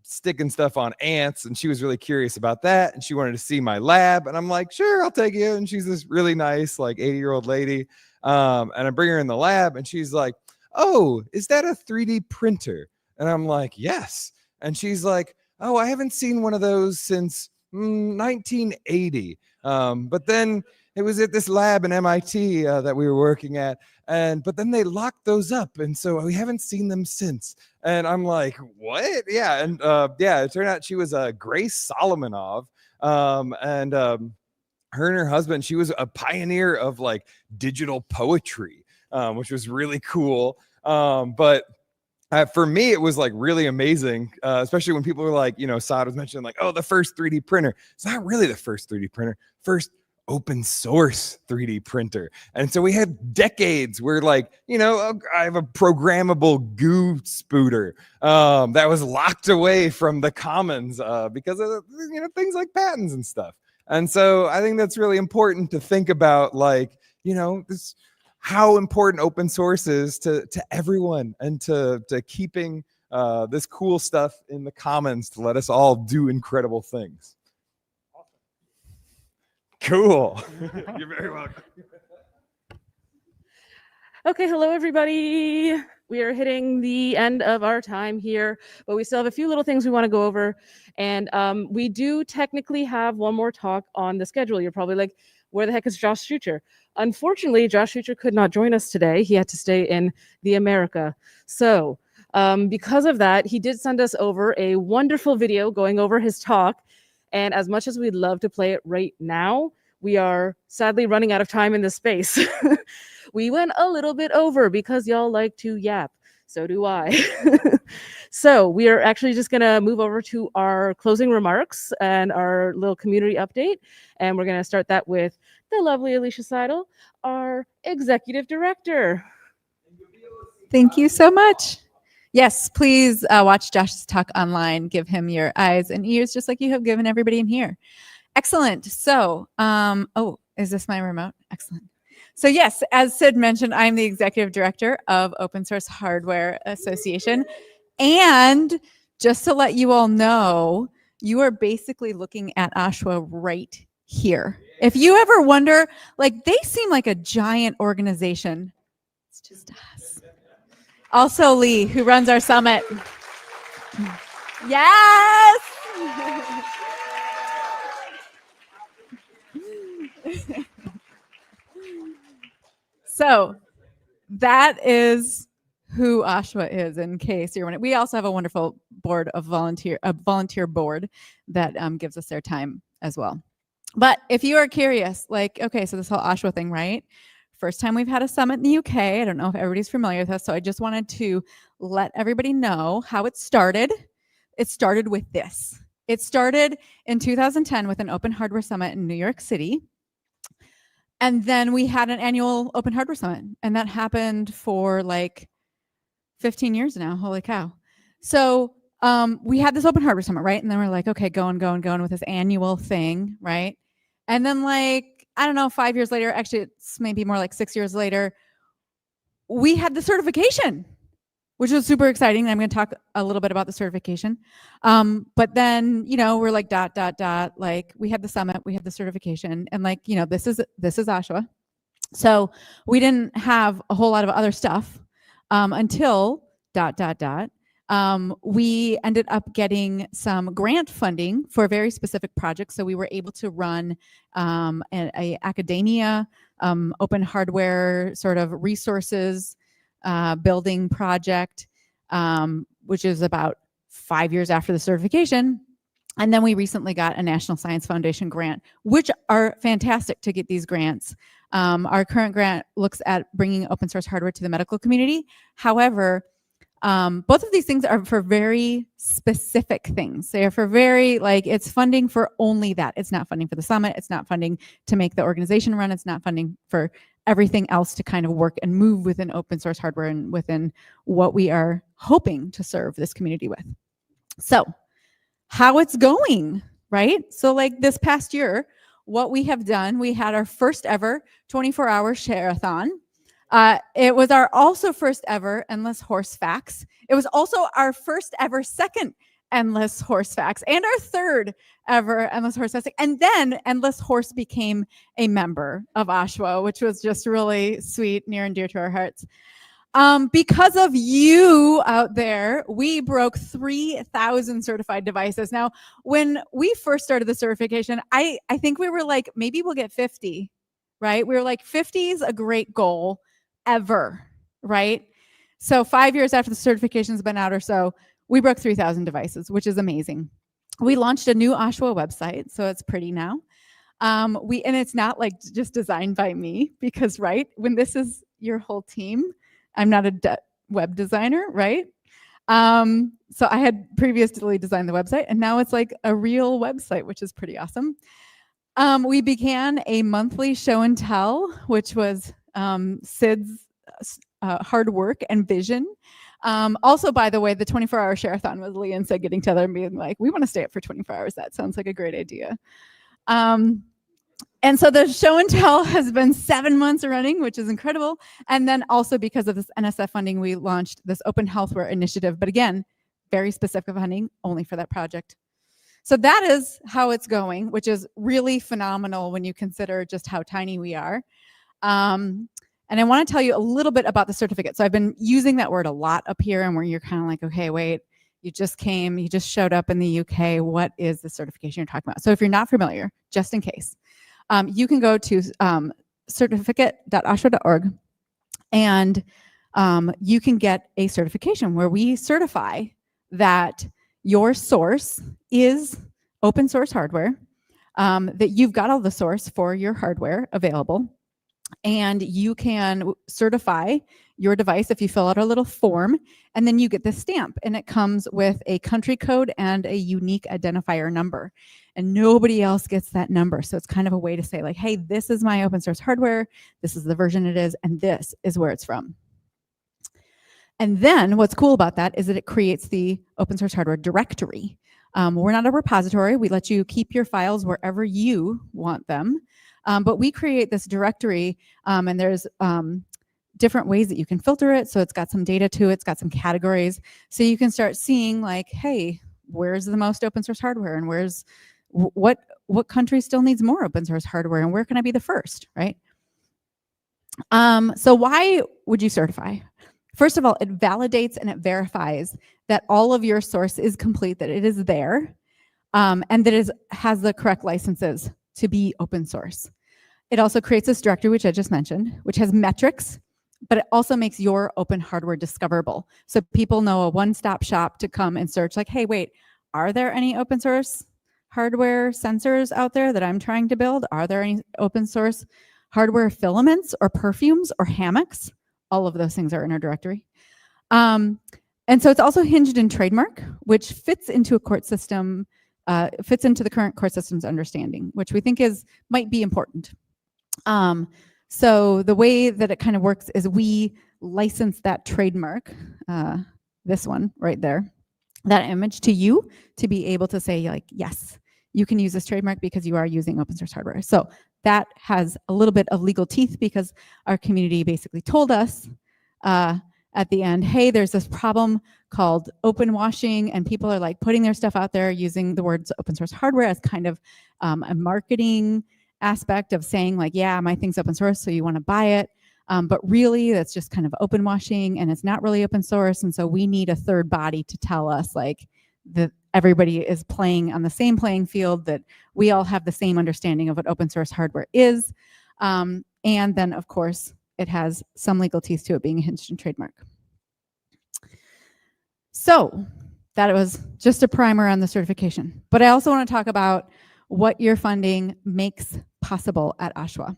sticking stuff on ants, and she was really curious about that, and she wanted to see my lab, and I'm like, sure, I'll take you. And she's this really nice like 80-year-old lady, and I bring her in the lab, and she's like, oh, is that a 3D printer? And I'm like, yes. And she's like, oh, I haven't seen one of those since 1980, but then it was at this lab in MIT that we were working at, but then they locked those up, and so we haven't seen them since. And I'm like, what? Yeah, and it turned out she was Grace Solomonov, and her and her husband. She was a pioneer of like digital poetry, which was really cool. But for me, it was like really amazing, especially when people were like, Saad was mentioning like, oh, the first 3D printer. It's not really the first 3D printer. First open source 3D printer. And so we had decades where like, I have a programmable goo spooter that was locked away from the commons because of things like patents and stuff. And so I think that's really important to think about, like, this, how important open source is to everyone, and to keeping this cool stuff in the commons to let us all do incredible things. Cool. You're very welcome. Okay, hello everybody. We are hitting the end of our time here, but we still have a few little things we want to go over. And we do technically have one more talk on the schedule. You're probably like, where the heck is Josh Schucher? Unfortunately, Josh Schucher could not join us today. He had to stay in the America. So because of that, he did send us over a wonderful video going over his talk. And as much as we'd love to play it right now, we are sadly running out of time in this space. We went a little bit over because y'all like to yap. So do I. So we are actually just going to move over to our closing remarks and our little community update. And we're going to start that with the lovely Alicia Seidel, our executive director. Thank you so much. Yes, please watch Josh's talk online. Give him your eyes and ears, just like you have given everybody in here. Excellent. So, oh, is this my remote? Excellent. So yes, as Sid mentioned, I'm the executive director of Open Source Hardware Association. And just to let you all know, you are basically looking at OSHWA right here. If you ever wonder, like, they seem like a giant organization. It's just us. Also Lee, who runs our summit. Yes! So that is who OSHWA is, in case you're wondering. We also have a wonderful board of volunteer board that gives us their time as well. But if you are curious, like, okay, so this whole OSHWA thing, right? First time we've had a summit in the UK. I don't know if everybody's familiar with us, so I just wanted to let everybody know how it started. It started with this. It started in 2010 with an open hardware summit in New York City. And then we had an annual open hardware summit, and that happened for like 15 years now. Holy cow. So we had this open hardware summit, right? And then we're like, okay, going with this annual thing, right? And then like, I don't know, 5 years later, actually it's maybe more like 6 years later, we had the certification, which was super exciting. And I'm going to talk a little bit about the certification. But then, you know, we're like like we had the summit, we had the certification, and like, you know, this is OSHWA. So we didn't have a whole lot of other stuff until ... We ended up getting some grant funding for a very specific project. So we were able to run a academia open hardware sort of resources building project, which is about 5 years after the certification. And then we recently got a National Science Foundation grant, which are fantastic to get these grants. Our current grant looks at bringing open source hardware to the medical community. However, both of these things are for very specific things. They are for very, like, it's funding for only that. It's not funding for the summit. It's not funding to make the organization run. It's not funding for everything else to kind of work and move within open source hardware and within what we are hoping to serve this community with. So how it's going, right? So like this past year, what we have done, we had our first ever 24-hour share-a-thon. It was our also first ever Endless Horse Facts. It was also our first ever second Endless Horse Facts and our third ever Endless Horse Facts. And then Endless Horse became a member of OSHWA, which was just really sweet, near and dear to our hearts. Because of you out there, we broke 3,000 certified devices. Now, when we first started the certification, I think we were like, maybe we'll get 50, right? We were like, 50 is a great goal ever, right? So 5 years after the certification's been out or so, we broke 3,000 devices, which is amazing. We launched a new OSHWA website, so it's pretty now. And it's not like just designed by me, because right, when this is your whole team, I'm not a web designer, right? So I had previously designed the website, and now it's like a real website, which is pretty awesome. We began a monthly show and tell, which was Sid's hard work and vision. Also, by the way, the 24-hour share-a-thon was Lee and Sid getting together and being like, we want to stay up for 24 hours. That sounds like a great idea. And so the show and tell has been 7 months running, which is incredible. And then also because of this NSF funding, we launched this Open Healthware initiative. But again, very specific funding only for that project. So that is how it's going, which is really phenomenal when you consider just how tiny we are. And I want to tell you a little bit about the certificate. So I've been using that word a lot up here, and where you're kind of like, okay, wait, you just showed up in the UK. What is the certification you're talking about? So if you're not familiar, just in case, you can go to certificate.oshwa.org, and you can get a certification where we certify that your source is open source hardware, that you've got all the source for your hardware available, and you can certify your device if you fill out a little form, and then you get the stamp, and it comes with a country code and a unique identifier number, and nobody else gets that number. So it's kind of a way to say like, hey, this is my open source hardware, this is the version it is, and this is where it's from. And then what's cool about that is that it creates the open source hardware directory. We're not a repository. We let you keep your files wherever you want them. But we create this directory, and there's different ways that you can filter it. So it's got some data to it. It's got some categories. So you can start seeing like, hey, where's the most open source hardware, and where's what country still needs more open source hardware, and where can I be the first, right? So why would you certify? First of all, it validates and it verifies that all of your source is complete, that it is there, and that it has the correct licenses to be open source. It also creates this directory, which I just mentioned, which has metrics, but it also makes your open hardware discoverable. So people know a one-stop shop to come and search like, hey, wait, are there any open source hardware sensors out there that I'm trying to build? Are there any open source hardware filaments or perfumes or hammocks? All of those things are in our directory. And so it's also hinged in trademark, which fits into a court system, fits into the current court system's understanding, which we think might be important. So the way that it kind of works is we license that trademark, this one right there, that image to you to be able to say like, yes, you can use this trademark because you are using open source hardware. So that has a little bit of legal teeth because our community basically told us at the end, hey, there's this problem called open washing, and people are like putting their stuff out there using the words open source hardware as kind of a marketing aspect of saying like, yeah, my thing's open source, so you want to buy it. But really, that's just kind of open washing, and it's not really open source. And so we need a third body to tell us like that everybody is playing on the same playing field, that we all have the same understanding of what open source hardware is. And then, of course, it has some legal teeth to it being a hinged in trademark. So that was just a primer on the certification. But I also want to talk about what your funding makes possible at OSHWA.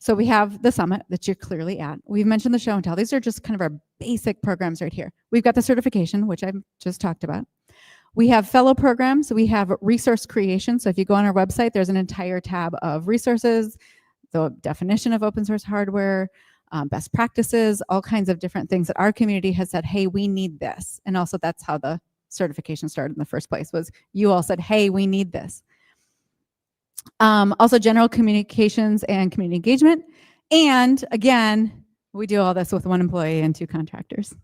So we have the summit that you're clearly at. We've mentioned the show and tell. These are just kind of our basic programs right here. We've got the certification, which I just talked about. We have fellow programs. We have resource creation. So if you go on our website, there's an entire tab of resources, the definition of open source hardware, best practices, all kinds of different things that our community has said, hey, we need this. And also that's how the certification started in the first place, was you all said, hey, we need this. Also general communications and community engagement. And again, we do all this with one employee and 2 contractors.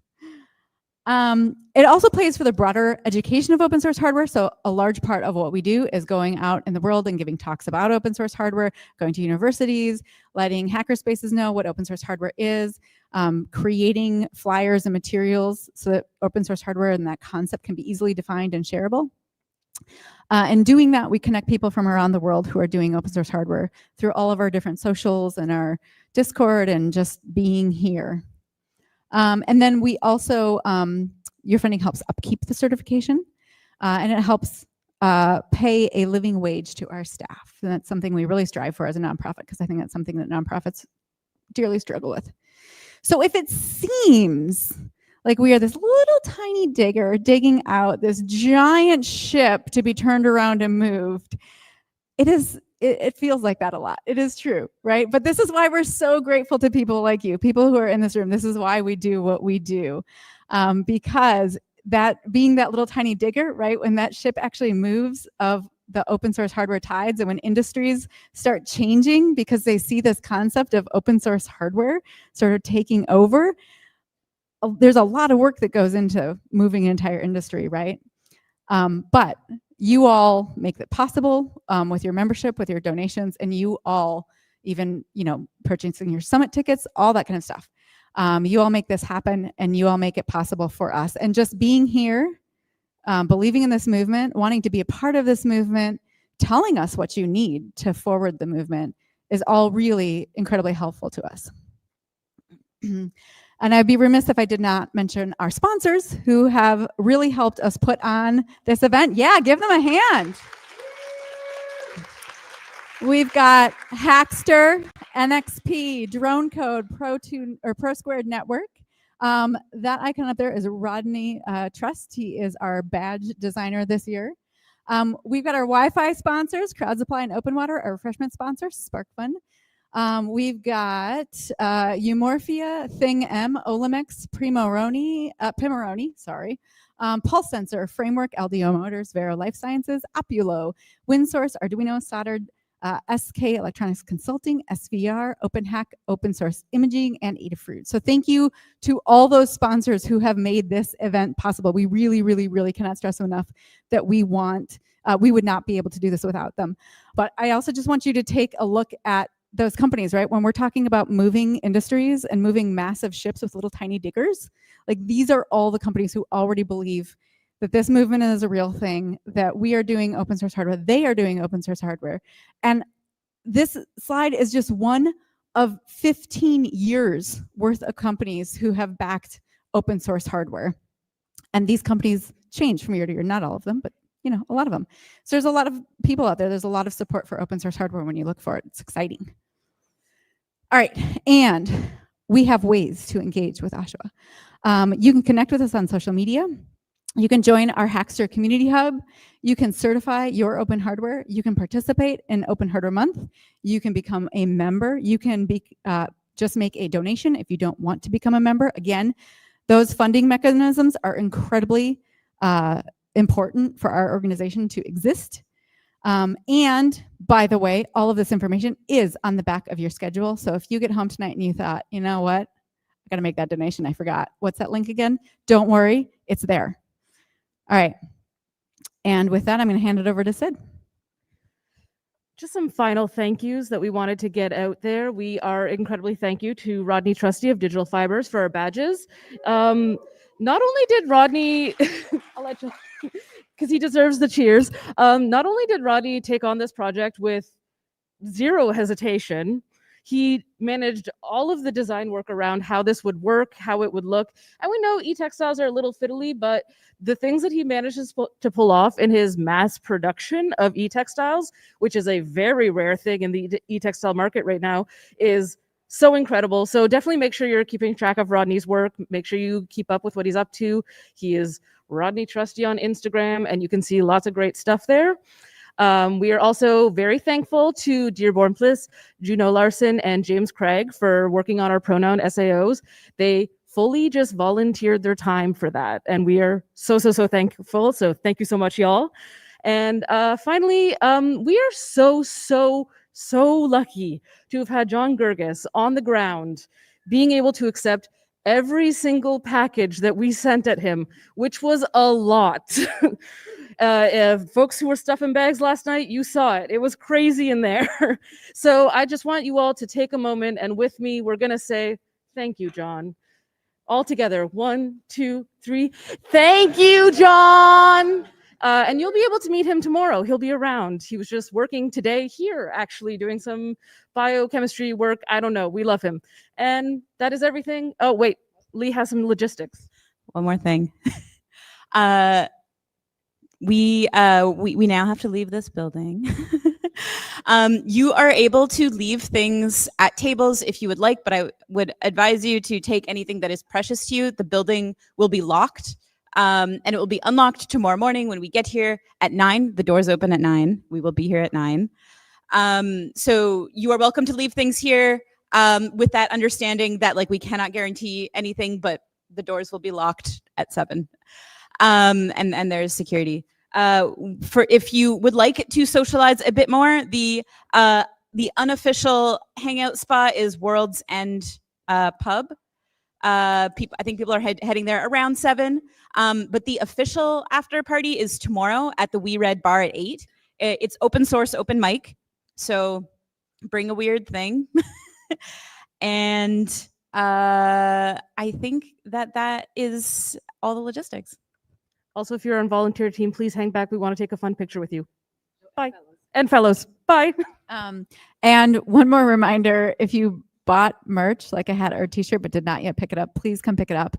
It also plays for the broader education of open source hardware. So a large part of what we do is going out in the world and giving talks about open source hardware, going to universities, letting hackerspaces know what open source hardware is, creating flyers and materials so that open source hardware and that concept can be easily defined and shareable. And doing that, we connect people from around the world who are doing open source hardware through all of our different socials and our Discord and just being here. And then we also, your funding helps upkeep the certification, and it helps pay a living wage to our staff. And that's something we really strive for as a nonprofit, because I think that's something that nonprofits dearly struggle with. So if it seems like we are this little tiny digger digging out this giant ship to be turned around and moved, it feels like that a lot. It is true, right? But this is why we're so grateful to people like you, people who are in this room. This is why we do what we do, because that being that little tiny digger, right? When that ship actually moves of the open source hardware tides, and when industries start changing because they see this concept of open source hardware sort of taking over, there's a lot of work that goes into moving an entire industry, right? But you all make that possible with your membership, with your donations, and you all even, purchasing your summit tickets, all that kind of stuff. You all make this happen, and you all make it possible for us. And just being here, believing in this movement, wanting to be a part of this movement, telling us what you need to forward the movement is all really incredibly helpful to us. And I'd be remiss if I did not mention our sponsors who have really helped us put on this event. Yeah, give them a hand. We've got Hackster, NXP, Drone Code, Pro Squared Network. That icon up there is Rodney Trust. He is our badge designer this year. We've got our Wi-Fi sponsors, Crowd Supply and Open Water, our refreshment sponsors, SparkFun. We've got Eumorphia, Thing M, Olimex, Primoroni, sorry. Pulse Sensor, Framework, LDO Motors, Vero Life Sciences, Opulo, WindSource, Arduino, Soldered, SK Electronics Consulting, SVR, OpenHack, Open Source Imaging, and Adafruit. So thank you to all those sponsors who have made this event possible. We really, really, really cannot stress enough that we would not be able to do this without them. But I also just want you to take a look at those companies, right? When we're talking about moving industries and moving massive ships with little tiny diggers, like these are all the companies who already believe that this movement is a real thing, that we are doing open source hardware, they are doing open source hardware. And this slide is just one of 15 years worth of companies who have backed open source hardware. And these companies change from year to year, not all of them, but a lot of them. So there's a lot of people out there. There's a lot of support for open source hardware when you look for it. It's exciting. All right, and we have ways to engage with OSHWA. You can connect with us on social media. You can join our Hackster Community Hub. You can certify your open hardware. You can participate in Open Hardware Month. You can become a member. You can just make a donation if you don't want to become a member. Again, those funding mechanisms are incredibly important for our organization to exist. And by the way, all of this information is on the back of your schedule. So if you get home tonight and you thought, you know what, I got to make that donation, I forgot. What's that link again? Don't worry, it's there. All right. And with that, I'm going to hand it over to Sid. Just some final thank yous that we wanted to get out there. We are incredibly thank you to Rodney Trusty of Digital Fibers for our badges. Not only did Rodney, I'll let you, because he deserves the cheers. Not only did Rodney take on this project with zero hesitation, he managed all of the design work around how this would work, how it would look. And we know e-textiles are a little fiddly, but the things that he manages to pull off in his mass production of e-textiles, which is a very rare thing in the e-textile market right now, is so incredible. So definitely make sure you're keeping track of Rodney's work. Make sure you keep up with what he's up to. He is Rodney Trusty on Instagram, and you can see lots of great stuff there. We are also very thankful to Dearborn Bliss, Juno Larson, and James Craig for working on our pronoun SAOs. They fully just volunteered their time for that, and we are so thankful. So thank you so much, y'all. And finally, we are so lucky to have had John Gerges on the ground, being able to accept every single package that we sent at him, which was a lot. Folks who were stuffing bags last night, you saw it. It was crazy in there. So I just want you all to take a moment, and with me, we're going to say, thank you, John. All together, 1, 2, 3. Thank you, John. And you'll be able to meet him tomorrow. He'll be around. He was just working today here, actually doing some biochemistry work. I don't know. We love him. And that is everything. Oh, wait. Lee has some logistics. One more thing. We now have to leave this building. You are able to leave things at tables if you would like, but I would advise you to take anything that is precious to you. The building will be locked, and it will be unlocked tomorrow morning when we get here at 9. The doors open at 9. We will be here at 9. So you are welcome to leave things here with that understanding that we cannot guarantee anything, but the doors will be locked at 7. And there's security. For if you would like to socialize a bit more, the unofficial hangout spot is World's End Pub. I think people are heading there around 7. But the official after party is tomorrow at the We Read Bar at 8. It's open source, open mic. So bring a weird thing. And I think that is all the logistics. Also, if you're on volunteer team, please hang back. We want to take a fun picture with you. Bye. And fellows, bye. And one more reminder, if you bought merch, like a hat or a t-shirt, but did not yet pick it up, please come pick it up.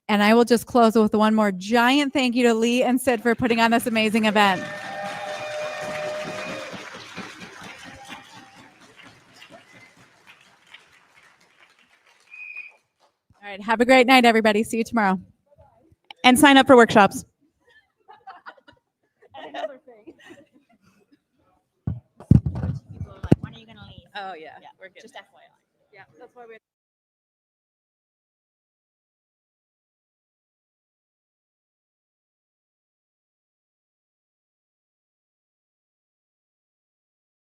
And I will just close with one more giant thank you to Lee and Sid for putting on this amazing event. All right, have a great night, everybody. See you tomorrow. And sign up for workshops. Another thing. When are you going to leave? Oh yeah, Yeah, we're good. just FYI. Yeah, that's why we.